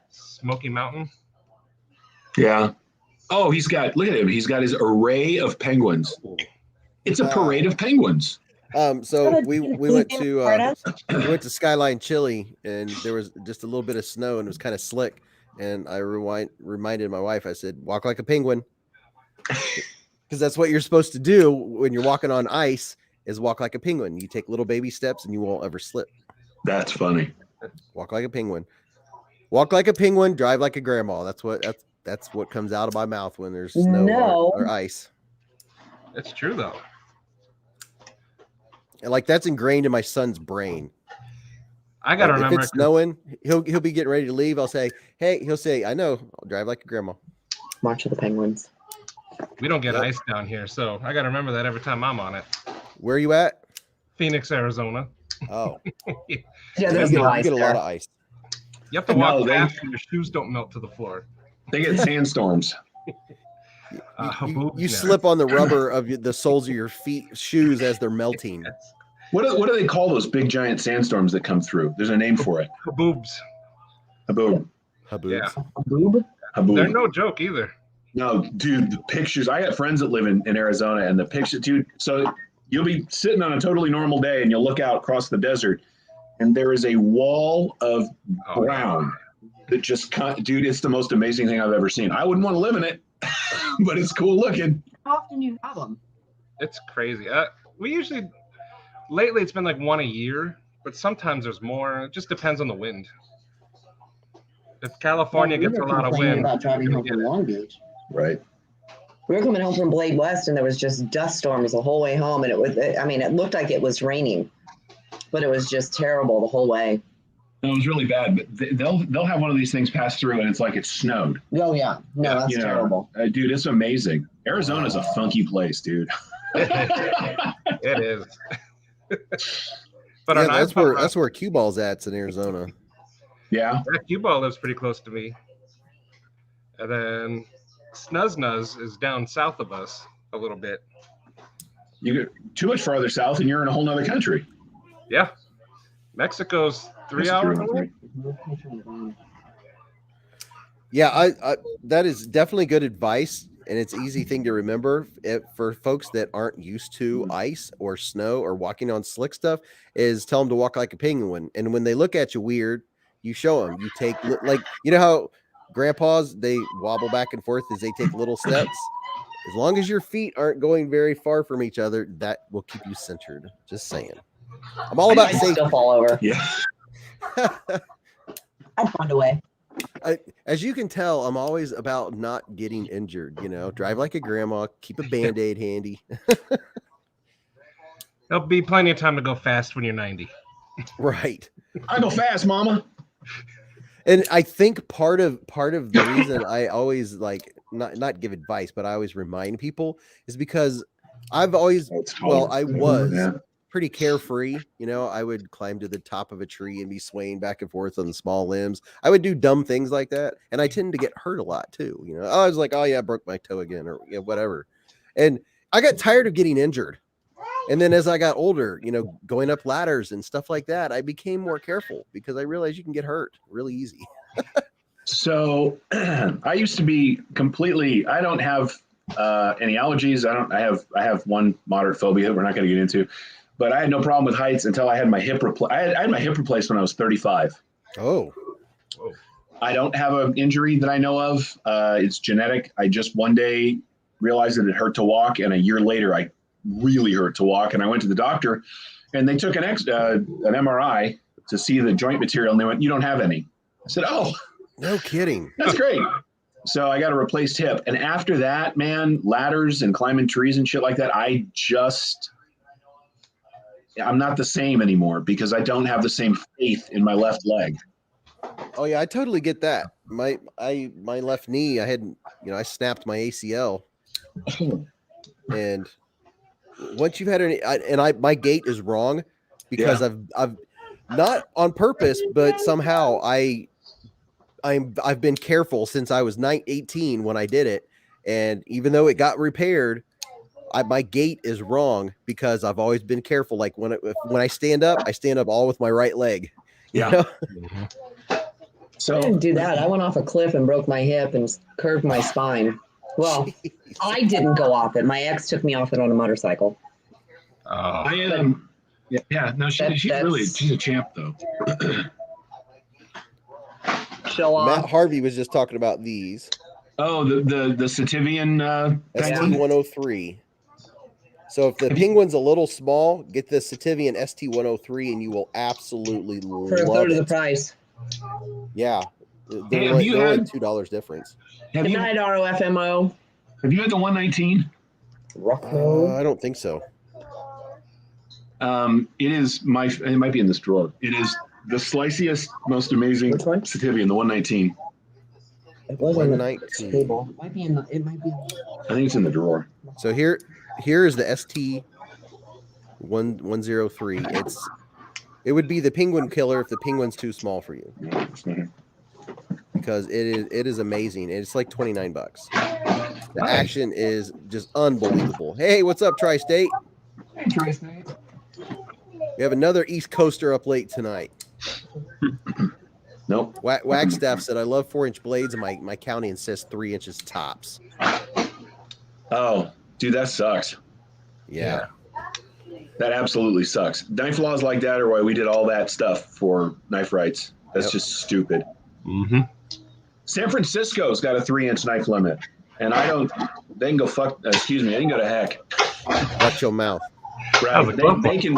Smoky Mountain. Yeah. Oh, look at him. He's got his array of penguins. It's a parade of penguins. So we went to Skyline Chili, and there was just a little bit of snow, and it was kind of slick. And I reminded my wife. I said, "Walk like a penguin," because that's what you're supposed to do when you're walking on ice. Is walk like a penguin. You take little baby steps, and you won't ever slip. That's funny. Walk like a penguin. Walk like a penguin. Drive like a grandma. That's what comes out of my mouth when there's snow or ice. It's true though. And like that's ingrained in my son's brain. I gotta remember. If it's snowing, he'll be getting ready to leave. I'll say, "Hey," he'll say, "I know. I'll drive like a grandma." March of the Penguins. We don't get ice down here, so I gotta remember that every time I'm on it. Where are you at? Phoenix, Arizona. Oh, Yeah, there's no ice you get a lot there. of ice. You have to walk fast and your shoes don't melt to the floor. They get sandstorms. You slip on the rubber of the soles of your shoes as they're melting. What do they call those big giant sandstorms that come through? There's a name for it. Haboobs. Haboom. Haboobs. Yeah. Boob? Haboom. They're no joke either. No, dude, the pictures. I got friends that live in Arizona, and the picture, dude. So you'll be sitting on a totally normal day, and you'll look out across the desert, and there is a wall of brown that just, dude, it's the most amazing thing I've ever seen. I wouldn't want to live in it, but it's cool looking. How often do you have them? It's crazy. Lately it's been like one a year, but sometimes there's more. It just depends on the wind. If California gets a lot of wind, About driving home from Long Beach. Right. We were coming home from Blade West, and there was just dust storms the whole way home, and it looked like it was raining, but it was just terrible the whole way. No, it was really bad, but they'll have one of these things pass through, and it's like it snowed. Oh yeah, no, that's terrible. Dude, it's amazing. Arizona's a funky place, dude. it is. But Yeah, our knife that's where Cue Ball's at's in Arizona. Yeah. that cue ball lives pretty close to me. And then Snuz Nuz is down south of us a little bit. You get too much farther south, and you're in a whole nother country. Yeah. Mexico's 3 hours away. Yeah, I that is definitely good advice, and it's easy thing to remember for folks that aren't used to ice or snow or walking on slick stuff. Is tell them to walk like a penguin, and when they look at you weird, you show them. You take like how grandpas they wobble back and forth as they take little steps. As long as your feet aren't going very far from each other, that will keep you centered. Just saying. I'm all about I safety. still fall over. Yeah. I found a way. As you can tell, I'm always about not getting injured. Drive like a grandma. Keep a Band-Aid handy. There'll be plenty of time to go fast when you're 90. Right. I go fast, Mama. And I think part of the reason I always like not give advice, but I always remind people is because I've always I was pretty carefree. I would climb to the top of a tree and be swaying back and forth on small limbs. I would do dumb things like that, and I tend to get hurt a lot too. I was like, oh yeah, I broke my toe again, or whatever. And I got tired of getting injured. And then as I got older, going up ladders and stuff like that, I became more careful because I realized you can get hurt really easy. So I used to be completely, I don't have any allergies. I have one moderate phobia that we're not going to get into, but I had no problem with heights until I had my hip I had my hip replaced when I was 35. Oh. I don't have an injury that I know of. It's genetic. I just one day realized that it hurt to walk, and a year later I really hurt to walk, and I went to the doctor, and they took an MRI to see the joint material, and they went, "You don't have any." I said, "Oh, no kidding. That's great." So I got a replaced hip, and after that, man, ladders and climbing trees and shit like that, I'm not the same anymore because I don't have the same faith in my left leg. Oh yeah, I totally get that. My left knee, I had I snapped my ACL, and once you've had my gait is wrong because I've not on purpose, but somehow I've been careful since I was 18 when I did it, and even though it got repaired, my gait is wrong because I've always been careful. Like when I stand up all with my right leg. Yeah. So I didn't do that. I went off a cliff and broke my hip and curved my spine. Well, I didn't go off it. My ex took me off it on a motorcycle. I am. No, she's a champ though. Show off. Matt Harvey was just talking about these. Oh, the Citivian ST103. So if the penguin's a little small, get the Civivi ST103 and you will absolutely love it. For a third of the price. Yeah. Hey, they're like $2 difference. Good night, ROFMO. Have you had the 119? I don't think so. It is it might be in this drawer. It is the sliciest, most amazing Civivi, the 119. It was 119. Table. It might be in the. I think it's in the drawer. So here is the ST103. It would be the penguin killer if the penguin's too small for you. Because it is amazing. It's like $29. The action is just unbelievable. Hey, what's up, Tri-State? Hey, Tri-State. We have another East Coaster up late tonight. Nope. Wagstaff said, I love 4-inch blades, and my county insists 3 inches tops. Oh, dude, that sucks. Yeah. That absolutely sucks. Knife laws like that are why we did all that stuff for knife rights. That's just stupid. Mm-hmm. San Francisco's got a 3-inch knife limit, and they can go fuck. Excuse me, they can go to heck. Watch your mouth. Right? They can.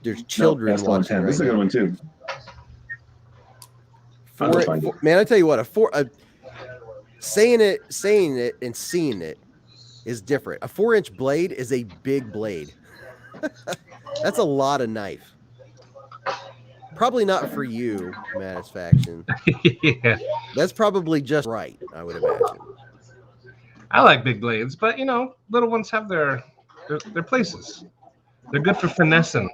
There's children watching. Right this is a good one too. Man, I tell you what, saying it and seeing it is different. A 4-inch blade is a big blade. That's a lot of knife. Probably not for you, Matisfaction. Yeah. That's probably just right, I would imagine. I like big blades, but little ones have their places. They're good for finessing.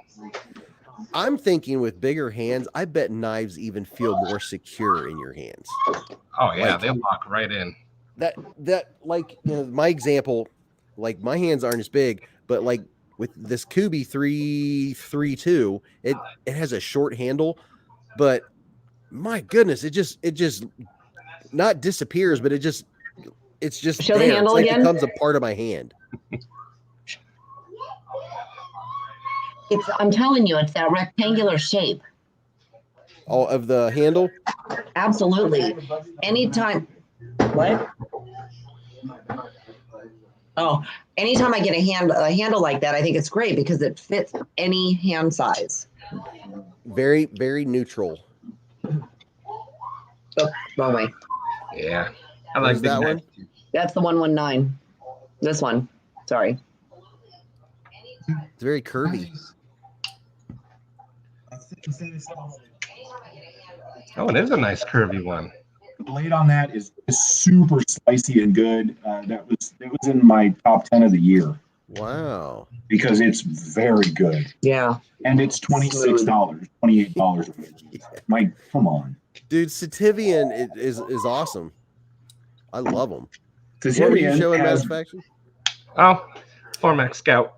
I'm thinking with bigger hands, I bet knives even feel more secure in your hands. Oh yeah, Like- they lock right in. That like, you know, my example, like my hands aren't as big, but like with this Kubi 332, it has a short handle, but my goodness, it just not disappears, but it's just Show the there. handle It's like again. becomes a part of my hand. I'm telling you, it's that rectangular shape. All of the handle. Absolutely. Anytime. What? Oh, anytime I get a handle like that, I think it's great because it fits any hand size. Very, very neutral. Oh, wrong way. Yeah, I What like is big that knives. one? That's the 119. This one. Sorry. It's very curvy. Oh, it is a nice curvy one. The blade on that is super spicy and good. It was in my top 10 of the year Wow. because it's very good. Yeah. And it's $26, $28. Mike, come on. Dude, Civivi is awesome. I love them. What were you Civivi showing, has Satisfaction? Oh, Formax Scout.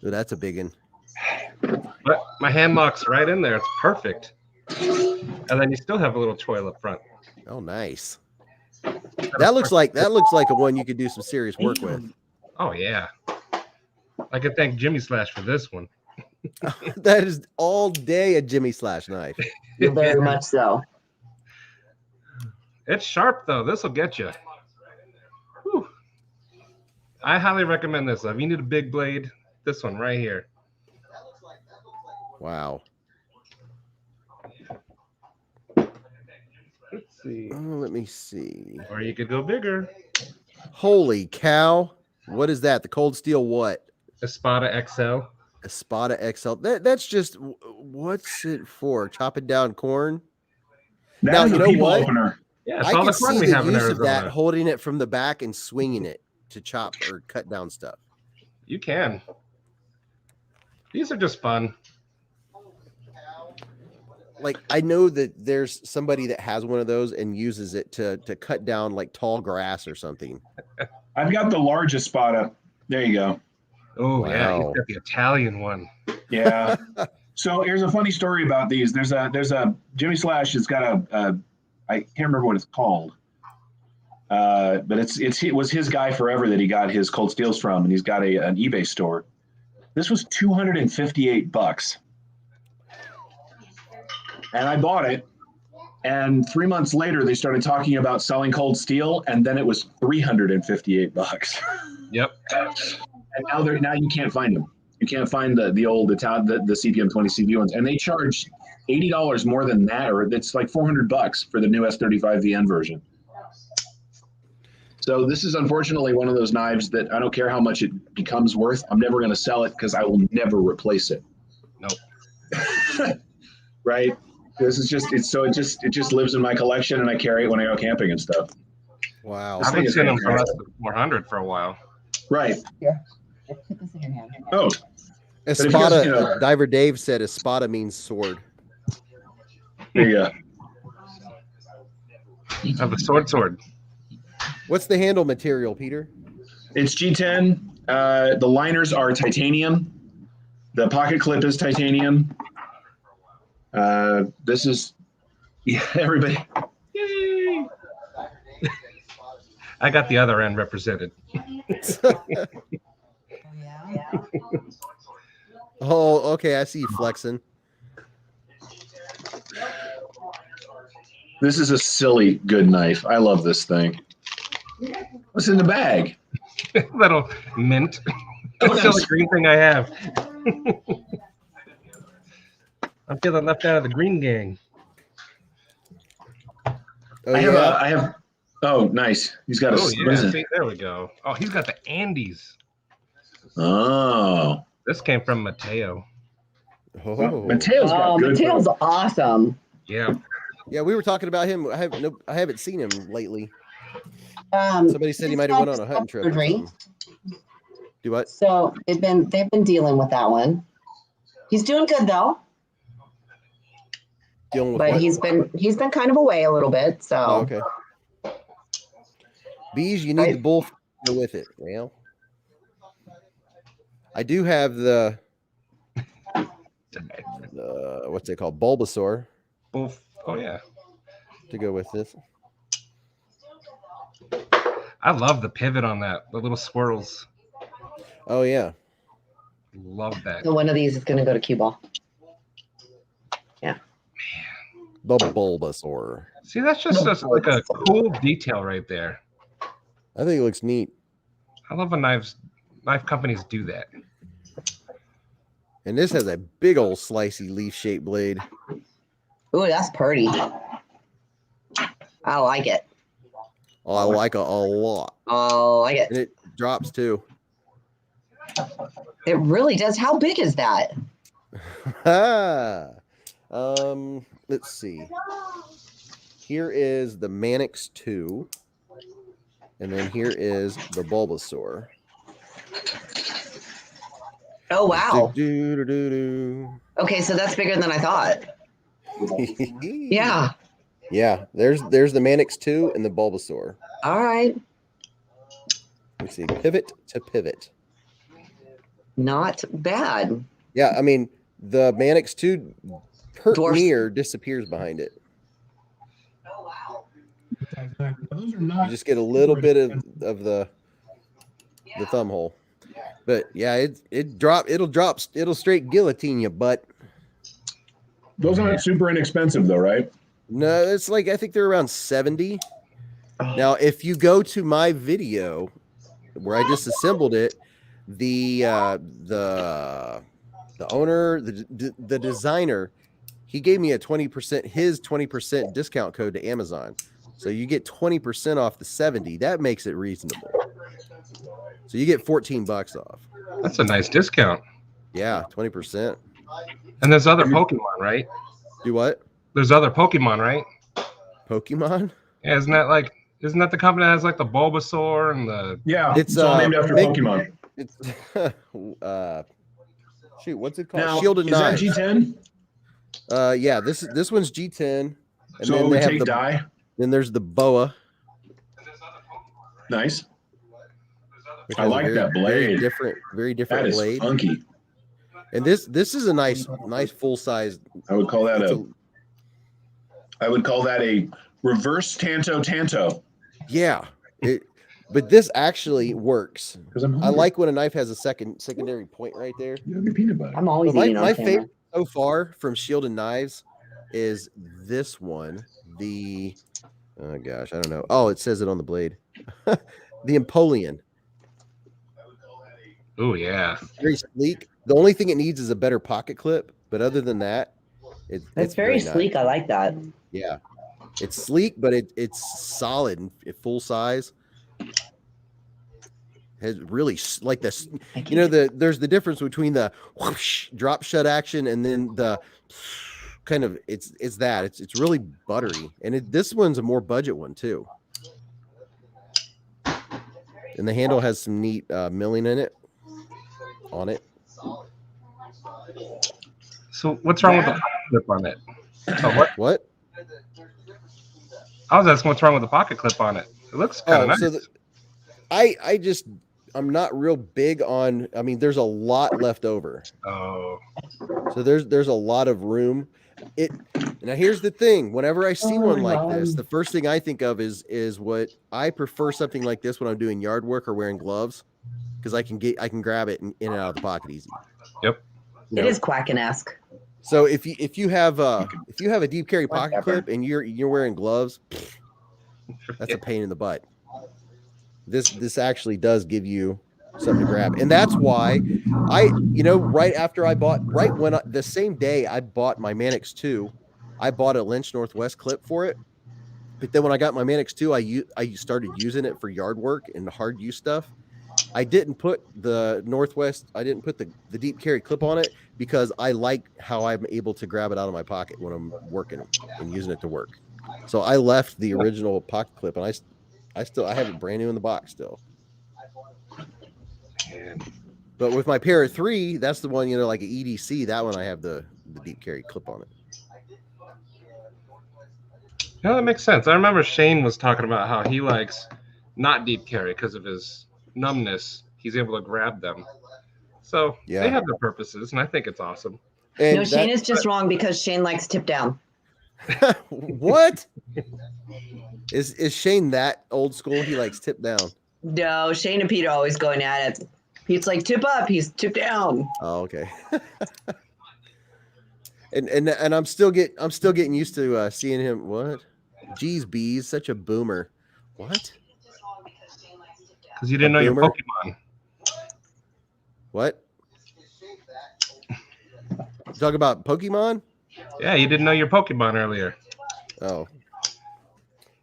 Oh, that's a big one. But my hand locks right in there. It's perfect. And then you still have a little choil up front. Oh, nice. That looks like a one you could do some serious work with. Oh yeah. I could thank Jimmy Slash for this one. That is all day a Jimmy Slash knife. Very much so. It's sharp though. This will get you. Whew. I highly recommend this. If you need a big blade, this one right here. Wow. Let's see. Oh, let me see. Or you could go bigger. Holy cow. What is that? The cold steel what? Espada XL. Espada XL. That's just, what's it for? Chopping down corn? that Now, is you a know people what? opener. Yeah, it's I all the could corn see we the have in use of that, Arizona. holding it from the back and swinging it to chop or cut down stuff. You can. These are just fun. Like, I know that there's somebody that has one of those and uses it to cut down like tall grass or something. I've got the large Espada. There you go. Oh yeah, Wow. you've got the Italian one. Yeah. So here's a funny story about these. There's a Jimmy Slash has got a I can't remember what it's called. But it was his guy forever that he got his cold steels from, and he's got an eBay store. This was $258. And I bought it. And 3 months later, they started talking about selling cold steel, and then it was $358. Yep. And now you can't find them. You can't find the old Italian the CPM 20 CV ones, and they charge $80 more than that, or it's like $400 for the new S35 VN version. So this is unfortunately one of those knives that I don't care how much it becomes worth. I'm never going to sell it because I will never replace it. Nope. Right? This is just it just lives in my collection, and I carry it when I go camping and stuff. Wow. I've thing been is seeing them for fantastic. less than 400 for a while. Right. Put this in your hand. Oh, if you Espada, guys, you know- Diver Dave said Espada means sword. there you go. Of the sword. What's the handle material, Peter? It's G10. The liners are titanium. The pocket clip is titanium. This is, yeah, everybody. Yay! I got the other end represented. Oh, okay. I see you flexing. This is a silly good knife. I love this thing. What's in the bag? Little mint. Oh, That's the nice. only green thing I have. I'm feeling left out of the green gang. Oh, I yeah. have. Oh, nice. He's got a. Oh What yeah, is it? see, there we go. Oh, he's got the Andes. Oh, This came from Mateo. Oh. Mateo's got good. Mateo's awesome. Yeah. Yeah, we were talking about him. I haven't seen him lately. Um, Somebody said he might have went on a hunting trip. or surgery. something. Do what? So they've been dealing with that one. He's doing good though, Dealing with but what? he's been kind of away a little bit. So Oh, okay. Bees, you need the bull to go with it. Well, I do have the what's it called? Bulbasaur Oh yeah. to go with this. I love the pivot on that. The little swirls. Oh yeah. Love that. so one of these is going to go to cue ball. The Bulbasaur. See, that's just like a cool detail right there. I think it looks neat. I love when knife companies do that. And this has a big old slicey leaf-shaped blade. Ooh, that's pretty. I like it. Oh, I like it a lot. Oh, I like it. And it drops too. It really does. How big is that? Let's see. Here is the Manix 2. And then here is the Bulbasaur. Oh, wow. Do-do-do-do-do. Okay, so that's bigger than I thought. Yeah. Yeah, there's the Manix 2 and the Bulbasaur. All right. Let's see, pivot to pivot. Not bad. Yeah, I mean, the Manix 2 per Dwarfs. near disappears behind it. Those are You not. just get a little bit of the thumb hole. But yeah, it'll straight guillotine you, but Those aren't super inexpensive though, right? no, it's like I think they're around 70. Now, if you go to my video where I disassembled it, the owner, the designer, he gave me a 20% discount code to Amazon. So you get 20% off the 70. That makes it reasonable. So you get $14 off. That's a nice discount. Yeah, 20%. And there's other Pokemon, right? Do what? There's other Pokemon, right? Pokemon? Yeah, isn't that the company that has like the Bulbasaur and the Yeah, It's, it's all named after big- Pokemon. It's shoot, what's it called? Now, Shielded is that Knives. G10? Yeah, this one's G10. And So then it they would have take the dye. then there's the boa. Nice. Which I has a like very, that blade. Very That different is blade. funky. And this is a nice full size. I would call that It's a reverse Tanto. yeah. But this actually works. Because I'm I hungry. like when a knife has a secondary point right there. You have your peanut butter. I'm always But eating on my camera. favorite so far from Shielded Knives is this one. The oh gosh, I don't know. Oh, it says it on the blade. The Empoleon. oh yeah. Very sleek. The only thing it needs is a better pocket clip, but other than that, That's it's very nice. sleek. I like that. Yeah, it's sleek, but it's solid and full size. Has really like this. You know, there's the difference between the whoosh, drop shut action and then the kind of it's really buttery, and this one's a more budget one too. And the handle has some neat milling in it. On it. So what's wrong with the pocket clip on it? Oh, what? What? I was asking what's wrong with the pocket clip on it. It looks kind of nice. So I'm not real big on. I mean, there's a lot left over. Oh, So there's a lot of room. Now here's the thing. Whenever I see one like this, the first thing I think of is what I prefer something like this when I'm doing yard work or wearing gloves, because I can grab it in and out of the pocket easy. Yep. You It know? is Quacken-esque. So if you have a deep carry pocket clip and you're wearing gloves, that's a pain in the butt. This actually does give you something to grab, and that's why the same day I bought my Manix 2, I bought a Lynch Northwest clip for it. But then when I got my Manix 2, I started using it for yard work and hard use stuff. I didn't put the the deep carry clip on it because I like how I'm able to grab it out of my pocket when I'm working and using it to work. So I left the original pocket clip, and I have it brand new in the box still. man. But with my pair of 3, that's the one, like an EDC. That one I have the deep carry clip on it. Yeah, that makes sense. I remember Shane was talking about how he likes not deep carry because of his numbness. He's able to grab them. So Yeah. they have their purposes, and I think it's awesome. And No, Shane is just wrong because Shane likes tip down. What? Is Shane that old school? He likes tip down. No, Shane and Pete are always going at it. Pete's like tip up, he's tip down. Oh, okay. and I'm still getting used to seeing him. What? Geez, Beez, such a boomer. What? Because you didn't know your Pokemon. What? Talk about Pokemon? Yeah, you didn't know your Pokemon earlier. Oh.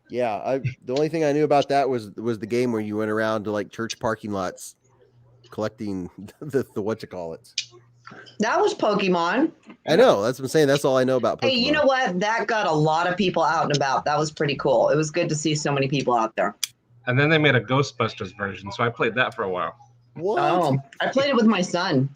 Yeah, the only thing I knew about that was the game where you went around to like church parking lots collecting the whatchamacallits. That was Pokemon. I know. That's what I'm saying. That's all I know about Pokemon. Hey, you know what? That got a lot of people out and about. That was pretty cool. It was good to see so many people out there. And then they made a Ghostbusters version, so I played that for a while. What? Oh, I played it with my son.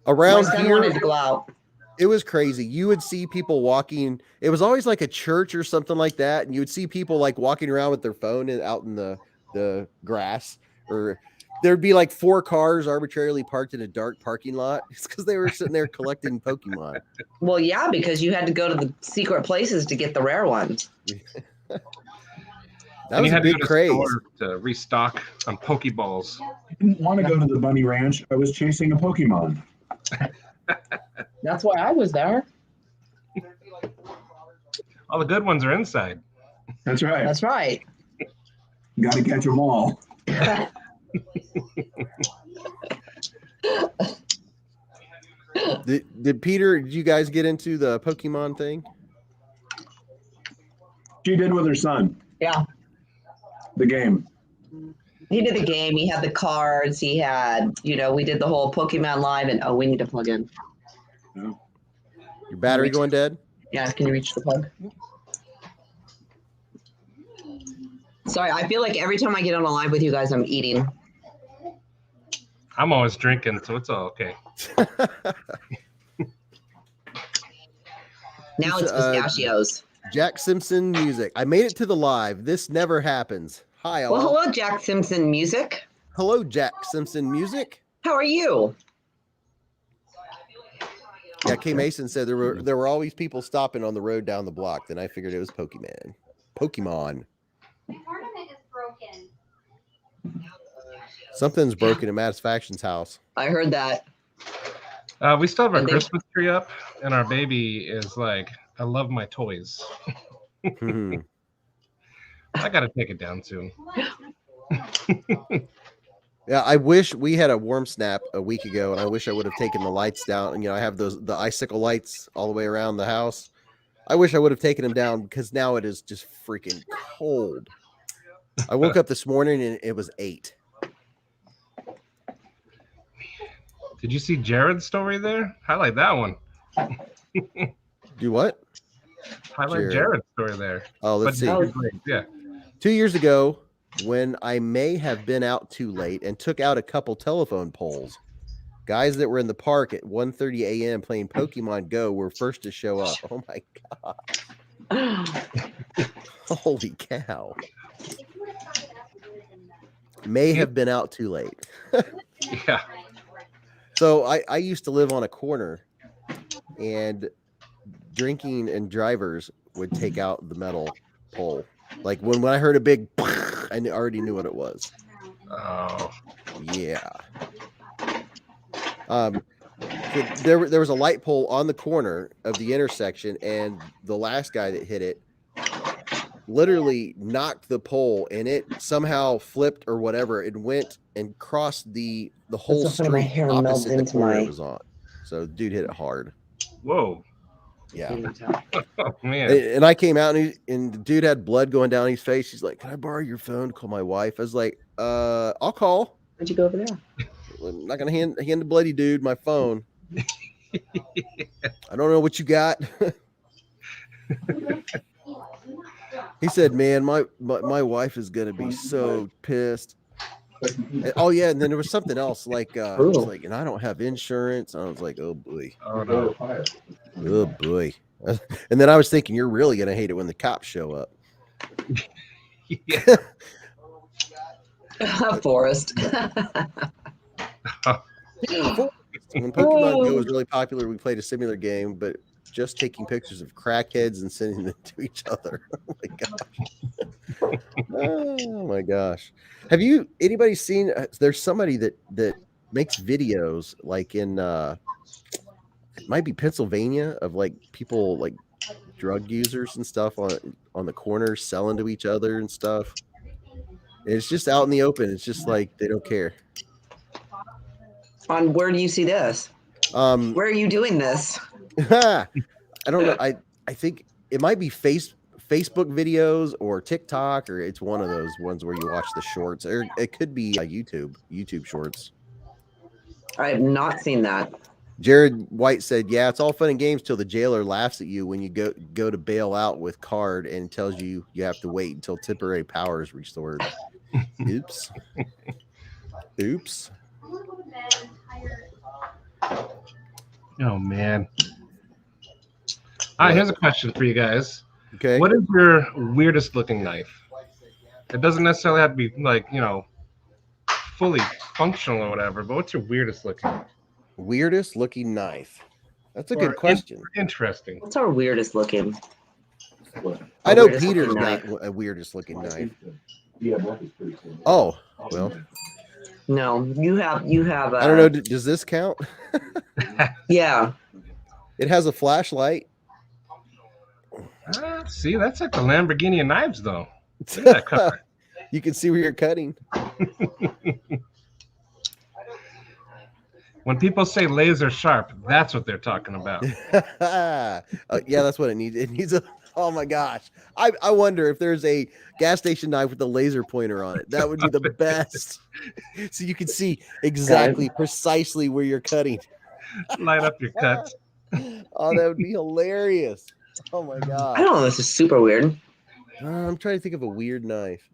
Around My son here, wanted to go out. it was crazy. You would see people walking. It was always like a church or something like that, and you would see people like walking around with their phone out in the grass, or there'd be like 4 cars arbitrarily parked in a dark parking lot. It's because they were sitting there collecting Pokemon. Well, yeah, because you had to go to the secret places to get the rare ones. That was a big craze. To restock on Pokeballs. I didn't want to go to the bunny ranch. I was chasing a Pokemon. That's why I was there. All the good ones are inside. That's right. That's right. Got to catch them all. Did Peter? Did you guys get into the Pokemon thing? She did with her son. Yeah. The game. He did the game. He had the cards. He had, we did the whole Pokemon Live, and we need to plug in. No. Your battery going dead? Yeah, can you reach the plug? Sorry, I feel like every time I get on a live with you guys, I'm eating. I'm always drinking, so it's all okay. Now it's pistachios. Jack Simpson music. I made it to the live. This never happens. Hi, all. Well, hello, Jack Simpson music. Hello, Jack Simpson music. How are you? Yeah, K Mason said there were always people stopping on the road down the block. Then I figured it was Pokemon. The tournament is broken. Something's broken at Satisfaction's house. I heard that. We still have our And Christmas tree up, and our baby is like, I love my toys. Hmm. I got to take it down soon. Yeah, I wish we had a warm snap a week ago, and I wish I would have taken the lights down. And I have the icicle lights all the way around the house. I wish I would have taken them down because now it is just freaking cold. I woke up this morning and it was 8. Did you see Jared's story there? Highlight that one. Do what? Highlight Jared's story there. Oh, let's see. Yeah. 2 years ago, when I may have been out too late and took out a couple telephone poles, guys that were in the park at 1:30 a.m. playing Pokemon Go were first to show up. Oh my god! Holy cow! May have been out too late. Yeah. So I used to live on a corner, and drinking and drivers would take out the metal pole. Like when I heard a big, I already knew what it was. Oh. Yeah. There was a light pole on the corner of the intersection, and the last guy that hit it literally knocked the pole, and it somehow flipped or whatever. It went and crossed the whole so funny, my street hair opposite melted the into corner my- it was on. So dude hit it hard. Whoa. Yeah. Oh, man. And I came out, and the dude had blood going down his face. He's like, "Can I borrow your phone to call my wife?" I was like, I'll call. Why'd you go over there? I'm not gonna hand the bloody dude my phone. I don't know what you got. He said, "Man, my wife is gonna be so pissed." Oh yeah, and then there was something else like it Ooh. was like, and I don't have insurance. I was like, oh boy, Oh no. oh boy. And then I was thinking, you're really gonna hate it when the cops show up. Yeah. Forest. When Pokemon Go was really popular, we played a similar game, but just taking pictures of crackheads and sending them to each other. Oh my gosh. Oh my gosh. Have you anybody seen there's somebody that makes videos like in it might be Pennsylvania of like people like drug users and stuff on the corners selling to each other and stuff. And it's just out in the open. It's just like they don't care. On where do you see this? Where are you doing this? I don't know. I think it might be Facebook videos or TikTok, or it's one of those ones where you watch the shorts, or it could be YouTube shorts. I have not seen that. Jared White said, "Yeah, it's all fun and games till the jailer laughs at you when you go to bail out with card and tells you you have to wait until temporary power is restored." Oops. Oops. Oh man. All right, here's a question for you guys. Okay. What is your weirdest looking knife? It doesn't necessarily have to be like, fully functional or whatever, but what's your weirdest looking? Weirdest looking knife? That's a good question. Interesting. What's our weirdest looking? I know weirdest Peter's looking got knife. a weirdest looking knife. Oh, well. No, you have. I don't know. Does this count? Yeah. It has a flashlight. See, that's like the Lamborghini of knives, though. Look at that cover. You can see where you're cutting. When people say laser sharp, that's what they're talking about. Yeah, that's what it needs. It needs a. Oh my gosh! I wonder if there's a gas station knife with a laser pointer on it. That would be the best. So you can see exactly, precisely where you're cutting. Light up your cuts. Oh, that would be hilarious. Oh my I god! don't know. This is super weird. I'm trying to think of a weird knife.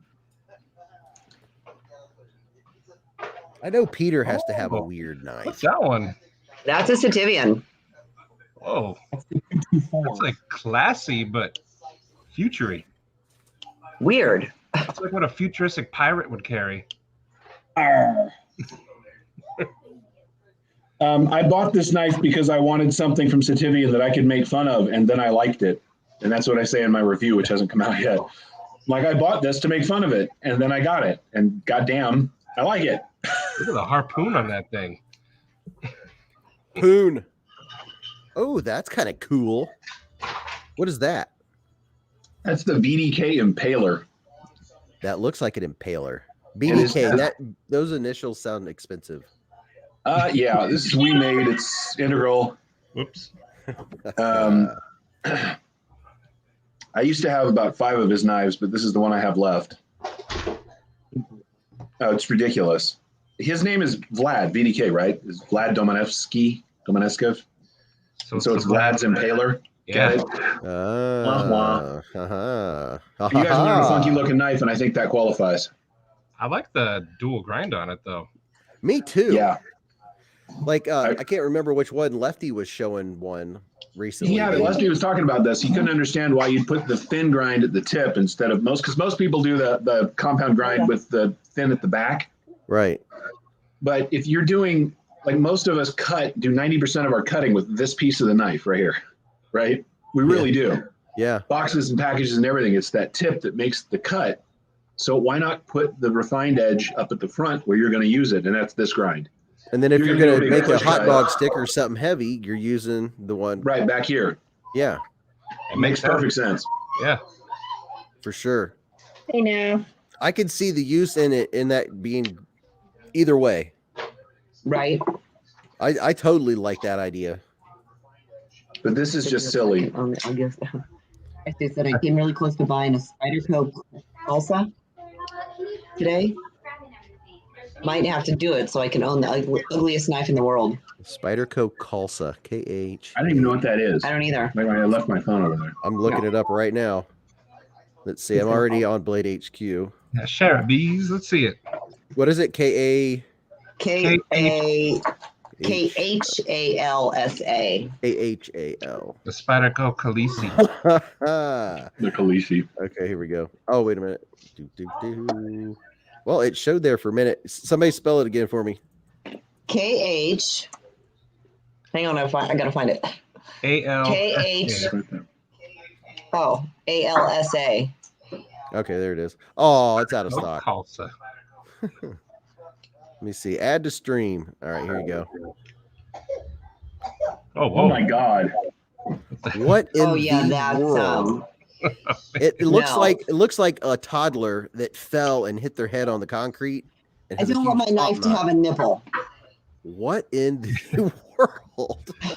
I know Peter has to have a weird What's knife. that one? That's a Civivian. Whoa. That's like classy, but futury. Weird. It's like what a futuristic pirate would carry. I bought this knife because I wanted something from Civivi that I could make fun of, and then I liked it. And that's what I say in my review, which hasn't come out yet. Like, I bought this to make fun of it, and then I got it. And goddamn, I like it. Look at the harpoon on that thing. Poon. Oh, that's kind of cool. What is that? That's the VDK Impaler. That looks like an impaler. is- BDK. Those initials sound expensive. Yeah, this is we made. It's integral. Whoops. I used to have about 5 of his knives, but this is the one I have left. Oh, it's ridiculous. His name is Vlad, VDK, right? Is Vlad Domanevsky? So it's Vlad's Impaler. Yeah. Get it? You guys learn a funky looking knife, and I think that qualifies. I like the dual grind on it, though. Me too. Yeah. Like I can't remember which one. Lefty was showing one recently. Yeah, Leslie was talking about this. He couldn't understand why you put the thin grind at the tip instead of because most people do the compound grind with the thin at the back. Right. But if you're doing, like most of us do 90% of our cutting with this piece of the knife right here, right? We really do. Yeah. Boxes and packages and everything. It's that tip that makes the cut. So why not put the refined edge up at the front where you're going to use it? And that's this grind. And then if you're You're going gonna to do a make a push hot cut. dog stick or something heavy, you're using the one. Right back here. Yeah, It makes perfect sense. Yeah. for sure. I know. I can see the use in it in that being either way. Right. I totally like that idea. But this is just silly. I guess. I said I came really close to buying a Spyderco Pair today. Might have to do it so I can own the ugliest knife in the world. Spyderco Calsa, KH. I don't even know what that is. I don't either. Maybe I left my phone over there. I'm looking it up right now. Let's see. I'm already on Blade HQ. Yeah, share it, Beez. Let's see it. What is it? K-A... K-A-K-H-A-L-S-A. A-H-A-L. The Spyderco Khaleesi. The Khaleesi. Okay, here we go. Oh, wait a minute. Well, it showed there for a minute. Somebody spell it again for me. K-H. Hang on, I gotta find it. A-L. K-H. Oh, A-L-S-A. Okay, there it is. Oh, it's out of Oh, stock. Khalsa. Let me see. Add to stream. All right, here you go. Oh, Oh whoa. my God. What in Oh yeah, the that's world? It looks No. like a toddler that fell and hit their head on the concrete. And I has a don't want my huge knife pop to knot. have a nipple. What in the world? It's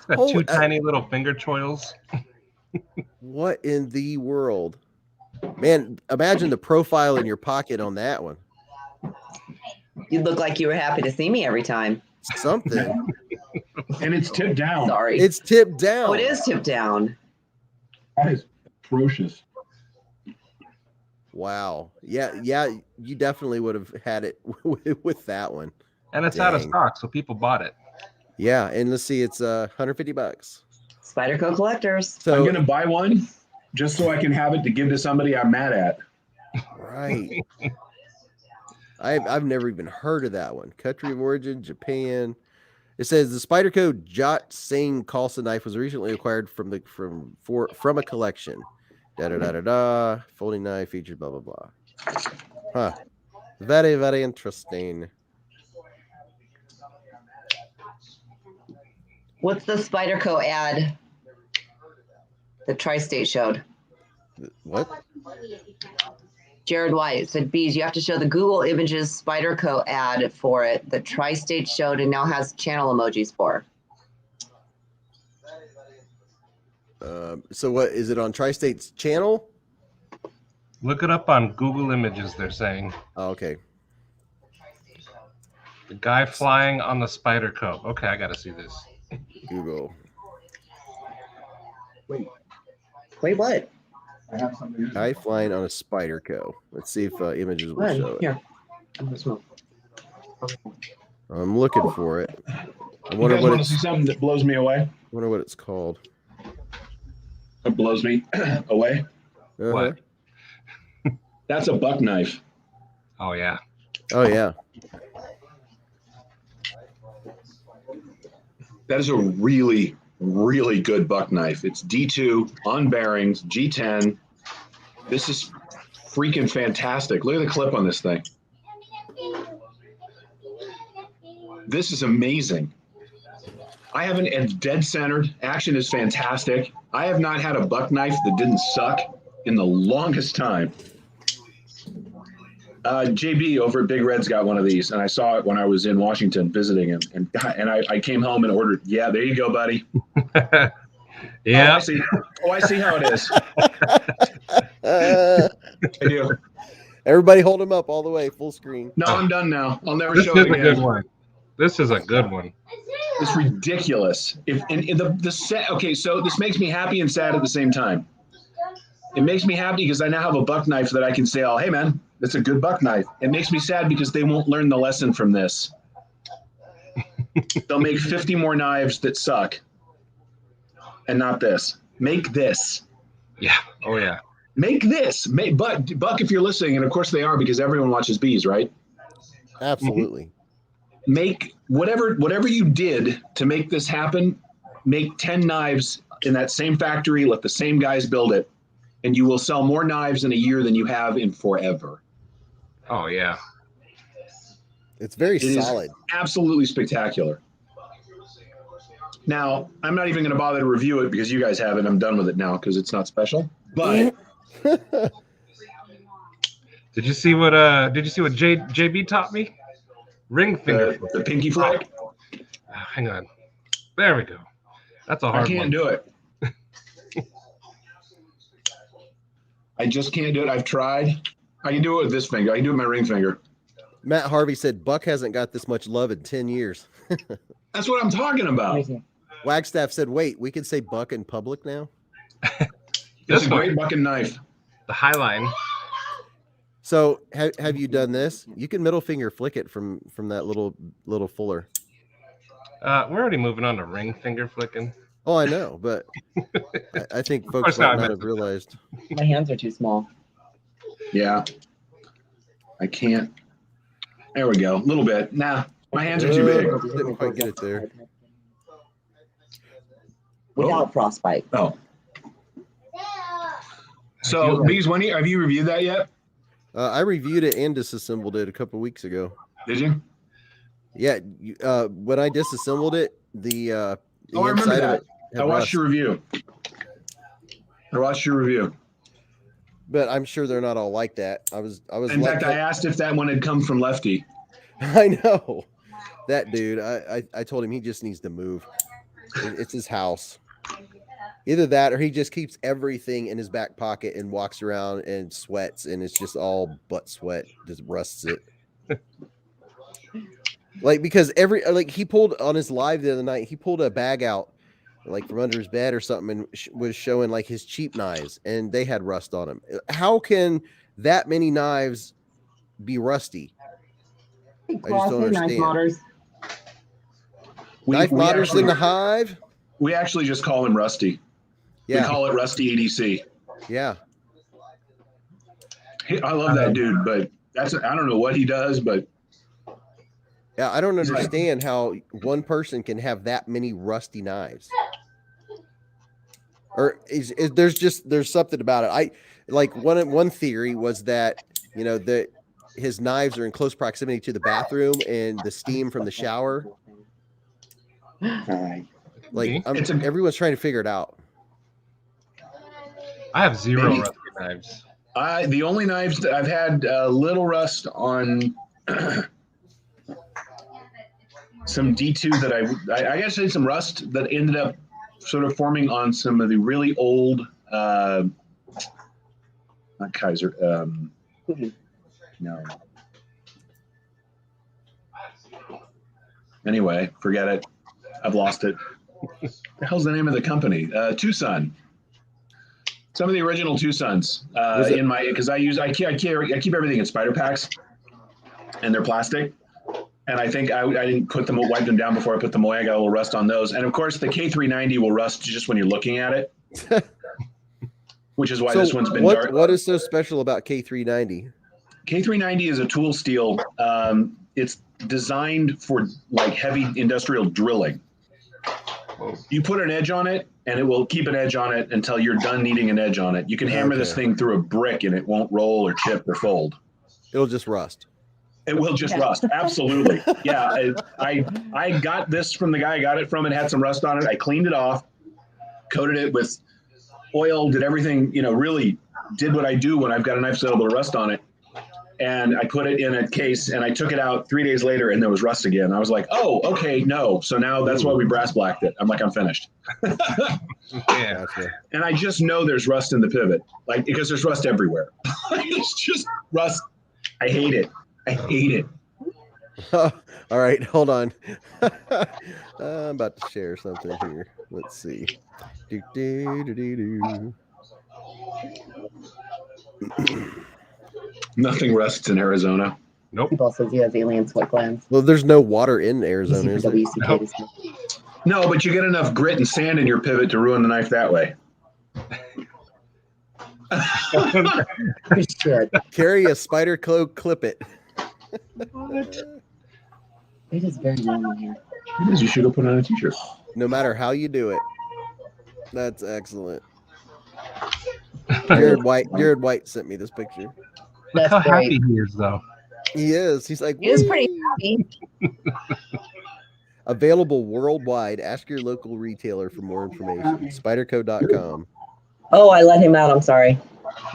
got Oh, two tiny little finger choils. What in the world? Man, imagine the profile in your pocket on that one. You look like you were happy to see me every time. Something. And it's tipped down. Sorry. It's tipped down. Oh, it is tipped down. That is atrocious. Wow. Yeah, you definitely would have had it with that one. And it's out of Dang. stock, so people bought it. Yeah, and let's see, it's $150. Spyderco collectors. So I'm gonna buy one just so I can have it to give to somebody I'm mad at. right. I've never even heard of that one. Country of origin, Japan. It says the Spyderco Jot Singh Khalsa knife was recently acquired from a collection. Da da da da da. Folding knife featured blah blah blah. Huh. Very, very interesting. What's the Spyderco ad the Tri-State showed? What? Jared White said, Beez, you have to show the Google Images Spyderco ad for it. The Tri-State showed and now has channel emojis for. So what is it on Tri-State's channel? Look it up on Google Images, they're saying. Oh, okay. The guy flying on the Spyderco. Okay, I gotta see this. Google. Wait, Wait, what? I have something. Guy flying on a Spyderco. Let's see if images will When? show it. Here. I'm gonna smoke. I'm looking for it. I You wonder guys what want to it's, see something that blows me away? wonder what it's called. It blows me away. Uh-huh. What? That's a buck knife. Oh, yeah. Oh yeah. That is a really, really good buck knife. It's D2 on bearings, G10. This is freaking fantastic. Look at the clip on this thing. This is amazing. I haven't, it's dead centered. Action is fantastic. I have not had a buck knife that didn't suck in the longest time. JB over at Big Red's got one of these, and I saw it when I was in Washington visiting him. And I came home and ordered. Yeah, there you go, buddy. Yeah. I see how it is. I do. Everybody hold him up all the way, full screen. No, I'm done now. I'll never This show is it a good again. one. This is a good one. It's ridiculous. The set. Okay, so this makes me happy and sad at the same time. It makes me happy because I now have a buck knife that I can say, "Oh, hey man, that's a good buck knife." It makes me sad because they won't learn the lesson from this. They'll make 50 more knives that suck, and not this. Make this. Yeah. Oh, yeah. Make this. But Buck, if you're listening, and of course they are because everyone watches Beez, right? Absolutely. Make whatever you did to make this happen. Make 10 knives in that same factory. Let the same guys build it, and you will sell more knives in a year than you have in forever. Oh, yeah. It's very It is solid. absolutely spectacular. Now, I'm not even going to bother to review it because you guys have it. I'm done with it now because it's not special. But Did you see what JB taught me? Ring finger. the pinky flick, Hang on. There we go. That's a I hard can't one. do it. I just can't do it. I've tried. I can do it with this finger. I can do it with my ring finger. Matt Harvey said Buck hasn't got this much love in 10 years. That's what I'm talking about. Wagstaff said, wait, we can say Buck in public now? It's This a one, great bucking knife. the Highline. So have you done this? You can middle finger flick it from that little fuller. We're already moving on to ring finger flicking. Oh, I know, but I think folks course might not, not man. have realized. My hands are too small. Yeah. I can't. There we go. A little bit. Nah, my hands are too big. Didn't quite get it there. Without frostbite. Oh. So, Beez, have you reviewed that yet? I reviewed it and disassembled it a couple weeks ago. Did you? Yeah, when I disassembled it, the I remember inside of that. it had I watched rust. your review. But I'm sure they're not all like that. I was. In like fact, I asked if that one had come from Lefty. I know that dude. I told him he just needs to move. It's his house. Either that, or he just keeps everything in his back pocket and walks around and sweats, and it's just all butt sweat, just rusts it. Like, because he pulled on his live the other night, he pulled a bag out like from under his bed or something and was showing like his cheap knives, and they had rust on them. How can that many knives be rusty? I just don't understand. Knife modders. Knife modders in the Hive? We actually just call him Rusty. Yeah. We call it Rusty EDC. Yeah. I love that dude, but I don't know what he does, but Yeah, I don't understand how one person can have that many rusty knives. Or there's something about it. I like one theory was that, you know, that his knives are in close proximity to the bathroom and the steam from the shower. Like everyone's trying to figure it out. I have zero rusty knives. The only knives that I've had a little rust on some D2 that I guess I had some rust that ended up sort of forming on some of the really old not Kaiser no. Anyway, forget it. I've lost it. What the hell's the name of the company? Tucson. Some of the original Tucsons in my, because I keep everything in spider packs, and they're plastic. And I think I didn't wipe them down before I put them away. I got a little rust on those. And of course, the K390 will rust just when you're looking at it, which is why this one's been dark. What is so special about K390? K390 is a tool steel. It's designed for like heavy industrial drilling. You put an edge on it, and it will keep an edge on it until you're done needing an edge on it. You can hammer this thing through a brick, and it won't roll or chip or fold. It'll just rust. It will just rust. Absolutely. Yeah. I got this from the guy I got it from. It had some rust on it. I cleaned it off, coated it with oil, did everything, really did what I do when I've got a knife that's able to rust on it. And I put it in a case, and I took it out 3 days later, and there was rust again. I was like, oh, okay, no. So now that's why we brass blacked it. I'm like, I'm finished. Yeah. And I just know there's rust in the pivot, like, because there's rust everywhere. It's just rust. I hate it. All right, hold on. I'm about to share something here. Let's see. Nothing rusts in Arizona. Nope. People says he has alien sweat glands. Well, there's no water in Arizona, is there? Nope. No, but you get enough grit and sand in your pivot to ruin the knife that way. Carry a Spyderco clip it. It is very warm in here. It is. You should go put on a t-shirt. No matter how you do it. That's excellent. Jared White sent me this picture. Look That's how great. happy he is, though. He is. He's like, He is "Woo." pretty happy. Available worldwide. Ask your local retailer for more information. Spyderco.com. Oh, I let him out. I'm sorry.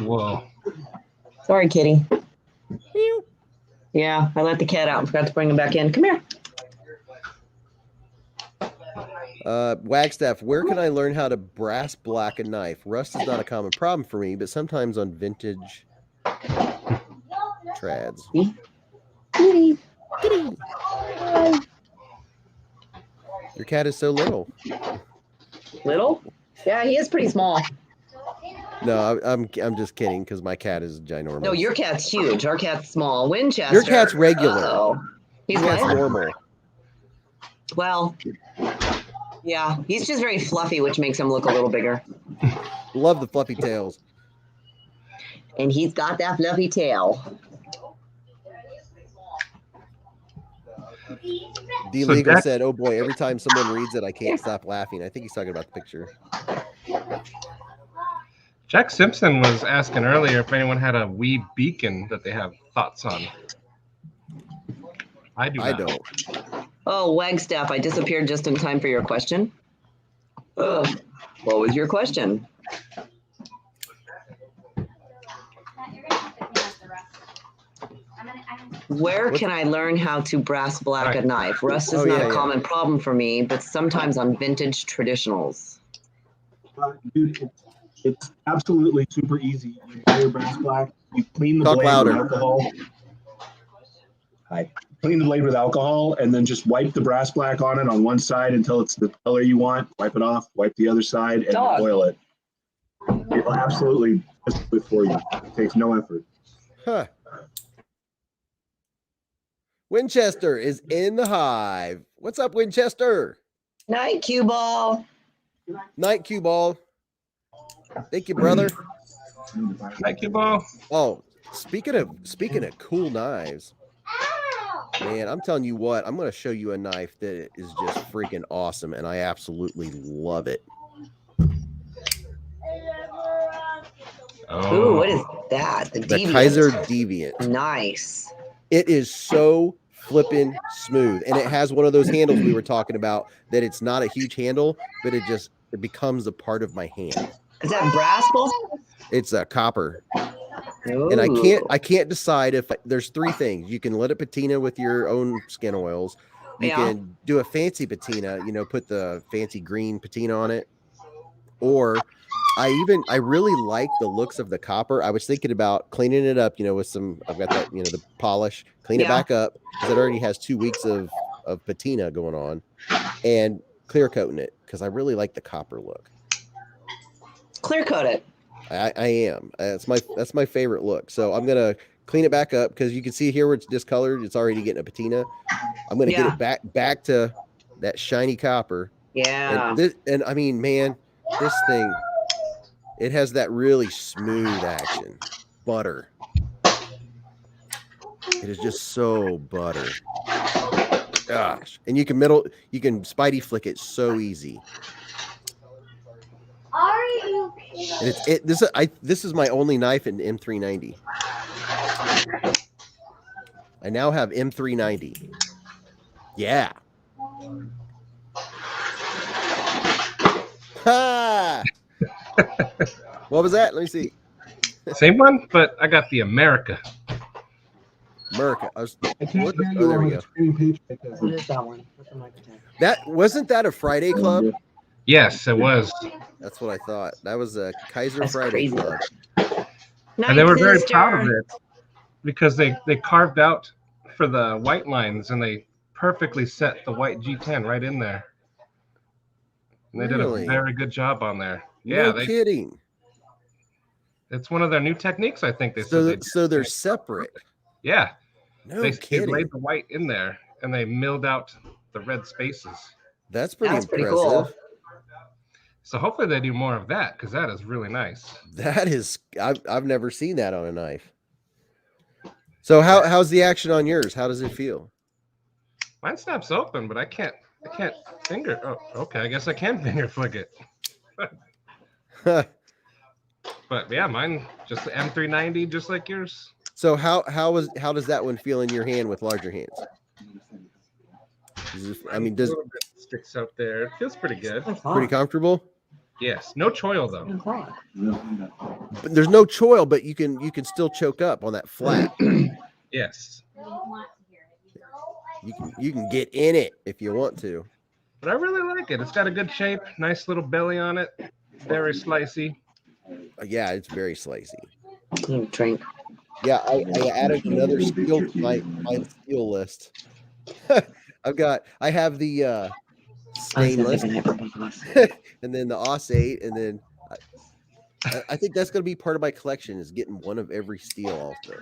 Whoa. Sorry, kitty. Yeah, I let the cat out and forgot to bring him back in. Come here. Wagstaff, where can I learn how to brass black a knife? Rust is not a common problem for me, but sometimes on vintage trads. Kitty. Your cat is so little. Little? Yeah, he is pretty small. No, I'm just kidding because my cat is ginormous. No, your cat's huge. Our cat's small. Winchester. Your cat's regular. Uh-oh. He's Your cat's what? normal. Well, yeah, he's just very fluffy, which makes him look a little bigger. Love the fluffy tails. And he's got that fluffy tail. D So Legal Jack- said, "Oh boy, every time someone reads it, I can't stop laughing." I think he's talking about the picture. Jack Simpson was asking earlier if anyone had a wee beacon that they have thoughts on. I do. I not. don't. Oh, Wagstaff, I disappeared just in time for your question. What was your question? Where can I learn how to brass black a knife? Rust is Oh, not yeah, a yeah. common problem for me, but sometimes on vintage traditionals. Dude, it's absolutely super easy. You buy your brass black, you clean the Talk blade louder. with alcohol. Hi. Clean the blade with alcohol and then just wipe the brass black on it on one side until it's the color you want. Wipe it off, wipe the other side, and Dog. oil it. It will absolutely just do it for you. It takes no effort. Huh. Winchester is in the hive. What's up, Winchester? Night, cue ball. Night cue ball. Thank you, brother. Thank you, Bo. Oh, speaking of cool knives, man, I'm telling you what, I'm going to show you a knife that is just freaking awesome, and I absolutely love it. Oh, Ooh, what is that? The The Deviant. Kaiser Deviant. Nice. It is so flippin' smooth, and it has one of those handles we were talking about that it's not a huge handle, but it becomes a part of my hand. Is that brass bolt? It's a copper. And I can't decide if there's three things. You can let it patina with your own skin oils. You Yeah. can do a fancy patina, put the fancy green patina on it. Or I really like the looks of the copper. I was thinking about cleaning it up, with some, I've got that, the polish, clean it Yeah. back up because it already has 2 weeks of patina going on, and clear coating it because I really like the copper look. Clear coat it. I am. That's my favorite look. So I'm gonna clean it back up because you can see here where it's discolored. It's already getting a patina. I'm gonna Yeah. get it back to that shiny copper. Yeah. And I mean, man, this thing, it has that really smooth action, butter. It is just so butter. Gosh, and you can Spidey flick it so easy. Are you kidding? And this is my only knife in M390. I now have M390. Yeah. Ha! What was that? Let me see. same one, but I got the America. America. I can't What- hear oh, you there we on go. the screen page because What is that one? What's the microphone? That wasn't that a Friday club? Yes, it was. That's what I thought. That was a Kaiser That's Friday crazy. club. Night, And they were very sister. proud of it because they carved out for the white lines and they perfectly set the white G10 right in there. And they Really? did a very good job on there. Yeah, No kidding. it's one of their new techniques, I think they said. They So they're separate. yeah, No they kidding. laid the white in there and they milled out the red spaces. That's pretty That's pretty impressive. cool. So hopefully they do more of that because that is really nice. That is, I've never seen that on a knife. So how's the action on yours? How does it feel? Mine snaps open, but I can't finger. Oh, okay. I guess I can finger flick it. But yeah, mine just the M390, just like yours. So how does that one feel in your hand with larger hands? I mean, A does little bit sticks out there. It feels pretty good. pretty comfortable? Yes, no choil though. But there's no choil, but you can still choke up on that flat. Yes, You can get in it if you want to. but I really like it. It's got a good shape, nice little belly on it, very slicey. Yeah, it's very slicey. Drink. Yeah, I added another skill to my skill list. I have the stainless, and then the Os 8, and then I think that's going to be part of my collection is getting one of every steel also.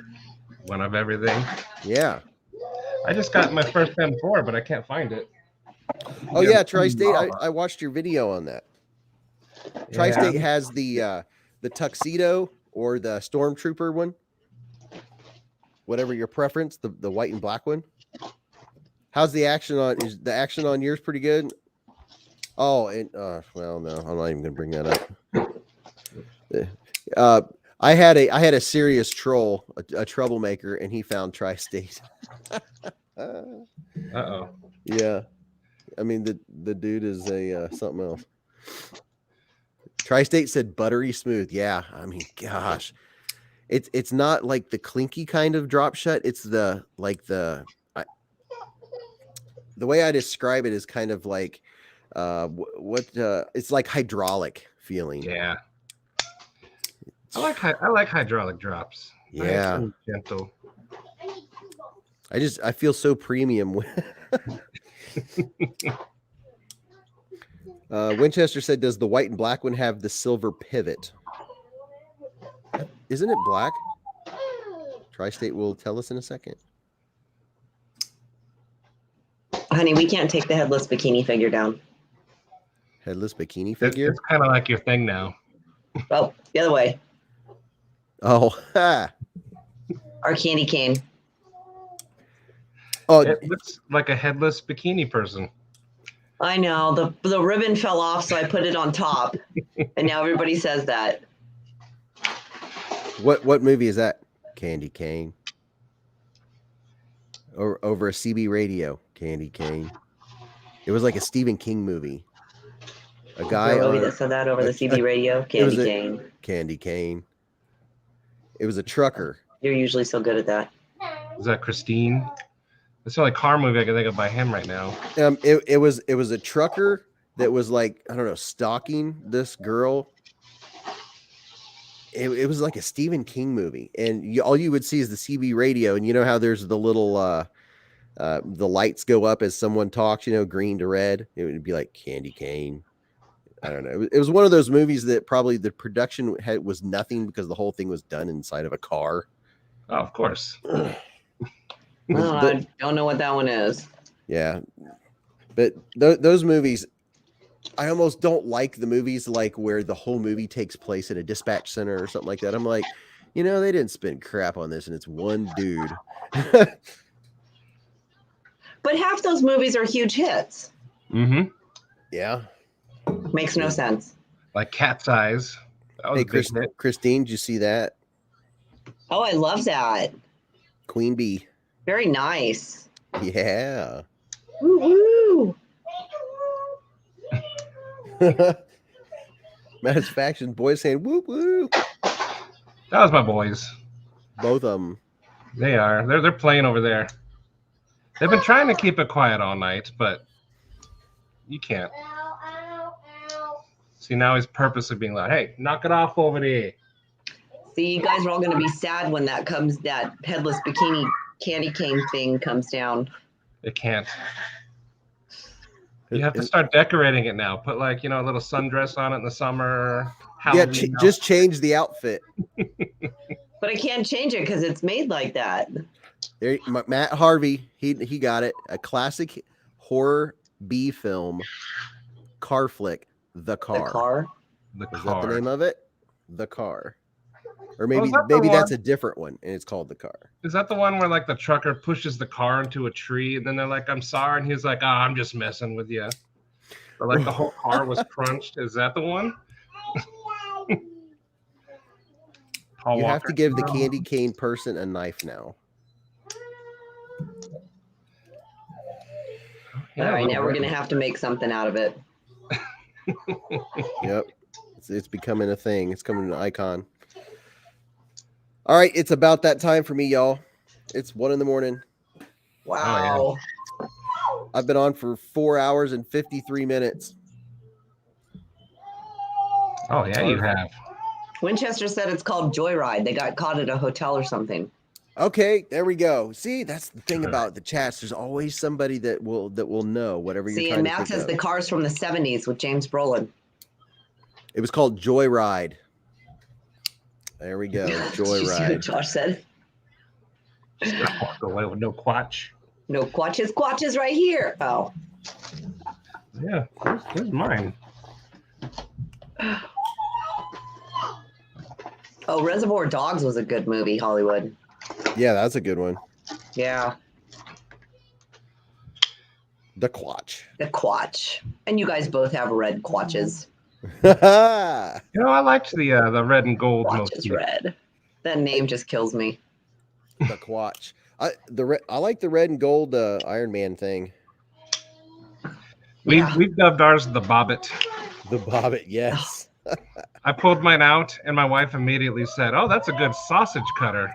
One of everything. Yeah. I just got my first M4, but I can't find it. Oh yeah, Tri-State. I watched your video on that. Tri-State Yeah. has the tuxedo or the stormtrooper one. Whatever your preference, the white and black one. How's the action on? Is the action on yours pretty good? Oh, and well, no, I'm not even gonna bring that up. I had a serious troll, a troublemaker, and he found Tri-State. Uh-oh. Yeah, I mean the dude is a something else. Tri-State said buttery smooth. Yeah, I mean, gosh, it's not like the clinky kind of drop shut. It's the way I describe it is kind of like it's like hydraulic feeling. Yeah. I like hydraulic drops. Yeah. Nice and gentle. I feel so premium. Winchester said, does the white and black one have the silver pivot? Isn't it black? Tri-State will tell us in a second. Honey, we can't take the headless bikini figure down. Headless bikini figure? It's kind of like your thing now. Oh, the other way. Oh, ha. Our candy cane. Oh, It looks like a headless bikini person. I know. The ribbon fell off, so I put it on top. And now everybody says that. what movie is that? Candy cane. Or over a CB radio, Candy Cane. It was like a Stephen King movie. A guy The movie on that said that over the CB radio, candy cane. Candy Cane. It was a trucker. You're usually so good at that. Is that Christine? That's the only car movie I can think of by him right now. It was a trucker that was like, I don't know, stalking this girl. It was like a Stephen King movie, and all you would see is the CB radio, and you know how there's the little the lights go up as someone talks, you know, green to red. It would be like Candy Cane. I don't know. It was one of those movies that probably the production was nothing because the whole thing was done inside of a car. Oh, of course. I don't know what that one is. Yeah, but those movies, I almost don't like the movies like where the whole movie takes place at a dispatch center or something like that. I'm like, you know, they didn't spend crap on this, and it's one dude. But half those movies are huge hits. Mm-hmm. Yeah. Makes no sense. Like Cat's Eyes. That was Hey, a big hit. Christine, did you see that? Oh, I love that. Queen Bee. Very nice. Yeah. Woo-hoo. Satisfaction. Boys saying woo woo. That was my boys. Both of them. They are. They're playing over there. They've been trying to keep it quiet all night, but you can't. See, now he's purposely being loud. Hey, knock it off over there. See, you guys are all going to be sad when that headless bikini candy cane thing comes down. It can't. You have to start decorating it now. Put like, you know, a little sundress on it in the summer. Yeah, just change the outfit. But I can't change it because it's made like that. There, Matt Harvey, he got it. A classic horror B film, car flick, The Car. The car? Is that the name of it? The Car. Or maybe that the that's one? a different one, and it's called The Car. Is that the one where like the trucker pushes the car into a tree and then they're like, I'm sorry, and he's like, oh, I'm just messing with you. Or like the whole car was crunched. Is that the one? You have to give the candy cane person a knife now. All right, now we're going to have to make something out of it. Yep. It's becoming a thing. It's becoming an icon. All right, it's about that time for me, y'all. It's 1 a.m. Wow. I've been on for 4 hours and 53 minutes. Oh, yeah, you have. Winchester said it's called Joyride. They got caught at a hotel or something. Okay, there we go. See, that's the thing about the chats. There's always somebody that will know whatever you're See, trying and to Matt think says of. the car's from the 70s with James Brolin. It was called Joyride. There we go. Did you see what Joyride. Josh said? I walked away with no quatch. No quatches. Quatches right here. Oh. Yeah, where's mine? Oh, Reservoir Dogs was a good movie, Hollywood. Yeah, that's a good one. Yeah. The Quatch. The quatch. And you guys both have red quatches. The You know, I liked the red and gold Quatch motif. is red. That name just kills me. Quatch. I like the red and gold Iron Man thing. We've dubbed ours the Bobbit. The Bobbit, yes. I pulled mine out, and my wife immediately said, "Oh, that's a good sausage cutter."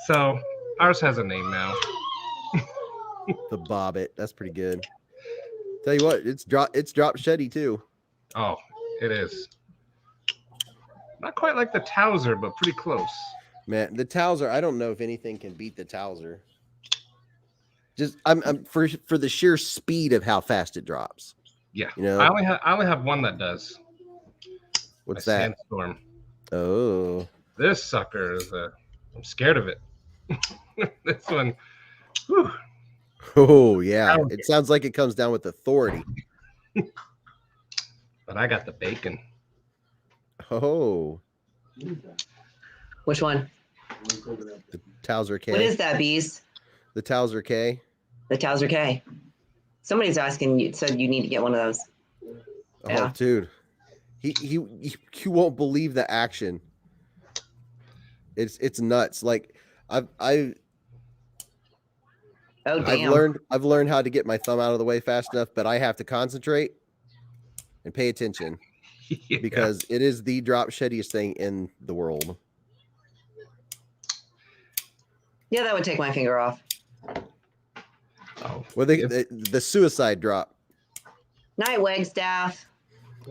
So ours has a name now. The Bobbit. That's pretty good. Tell you what, it's drop sheddy too. Oh, it is. Not quite like the Towser, but pretty close. Man, the Towser, I don't know if anything can beat the Towser. Just I'm for the sheer speed of how fast it drops. Yeah, You know? I only have one that does. What's A that? Sandstorm. Oh. This sucker is I'm scared of it. This one. Whew. Oh yeah. Oh. It sounds like it comes down with authority. But I got the bacon. Oh. Which one? The Towser K. What is that, Beez? The Towser K. The Towser K. Somebody's asking you, said you need to get one of those. Oh, Yeah. dude. You won't believe the action. It's nuts. Like Oh, I've damn. learned how to get my thumb out of the way fast enough, but I have to concentrate and pay attention Yeah. because it is the drop sheddiest thing in the world. Yeah, that would take my finger off. Oh, Well, the suicide drop. Night, Wagstaff.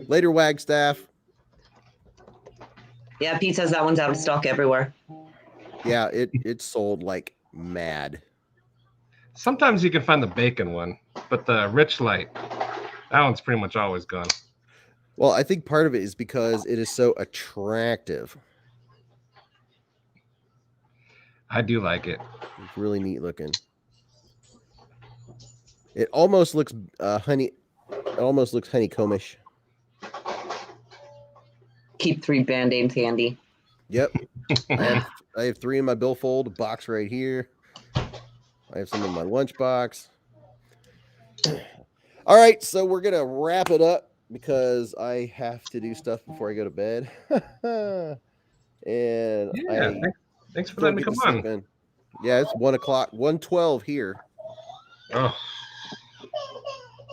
Later, Wagstaff. Yeah, Pete says that one's out of stock everywhere. Yeah, it sold like mad. sometimes you can find the bacon one, but the rich light, that one's pretty much always gone. Well, I think part of it is because it is so attractive. I do like it. It's really neat looking. It almost looks It almost looks honeycombish. Keep 3 Band-Aids handy. Yep. I have 3 in my billfold, a box right here. I have some in my lunchbox. All right, so we're gonna wrap it up because I have to do stuff before I go to bed. And Yeah, thanks for don't letting me get to come sleep on. in. Yeah, it's 1 o'clock, 1:12 here. Oh,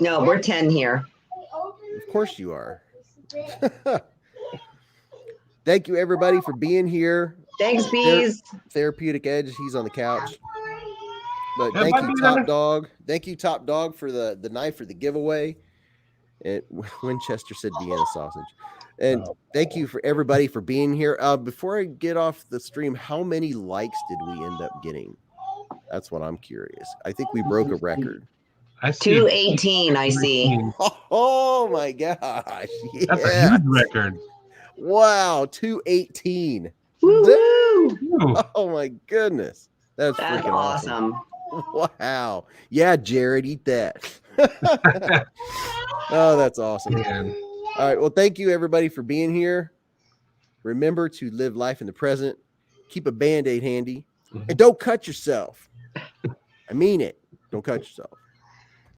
No, we're 10 here. Of course you are. Thank you everybody for being here. Thanks, Beez. Therapeutic Edge, he's on the couch. But Yeah, thank bye, you, Beez. Top Dog. Thank you, Top Dog, for the knife for the giveaway. And Winchester said Vienna sausage. And thank you for everybody for being here. Before I get off the stream, how many likes did we end up getting? That's what I'm curious. I think we broke a record. I see. 218, I see. Oh my gosh. That's a Yeah. huge record. Wow, 218. Woo! Ooh, Oh my goodness. That's That's freaking awesome. awesome. Wow. Yeah, Jared, eat that. Oh, that's awesome. man. All right. Well, thank you everybody for being here. Remember to live life in the present. Keep a Band-Aid handy. And don't cut yourself. I mean it. Don't cut yourself.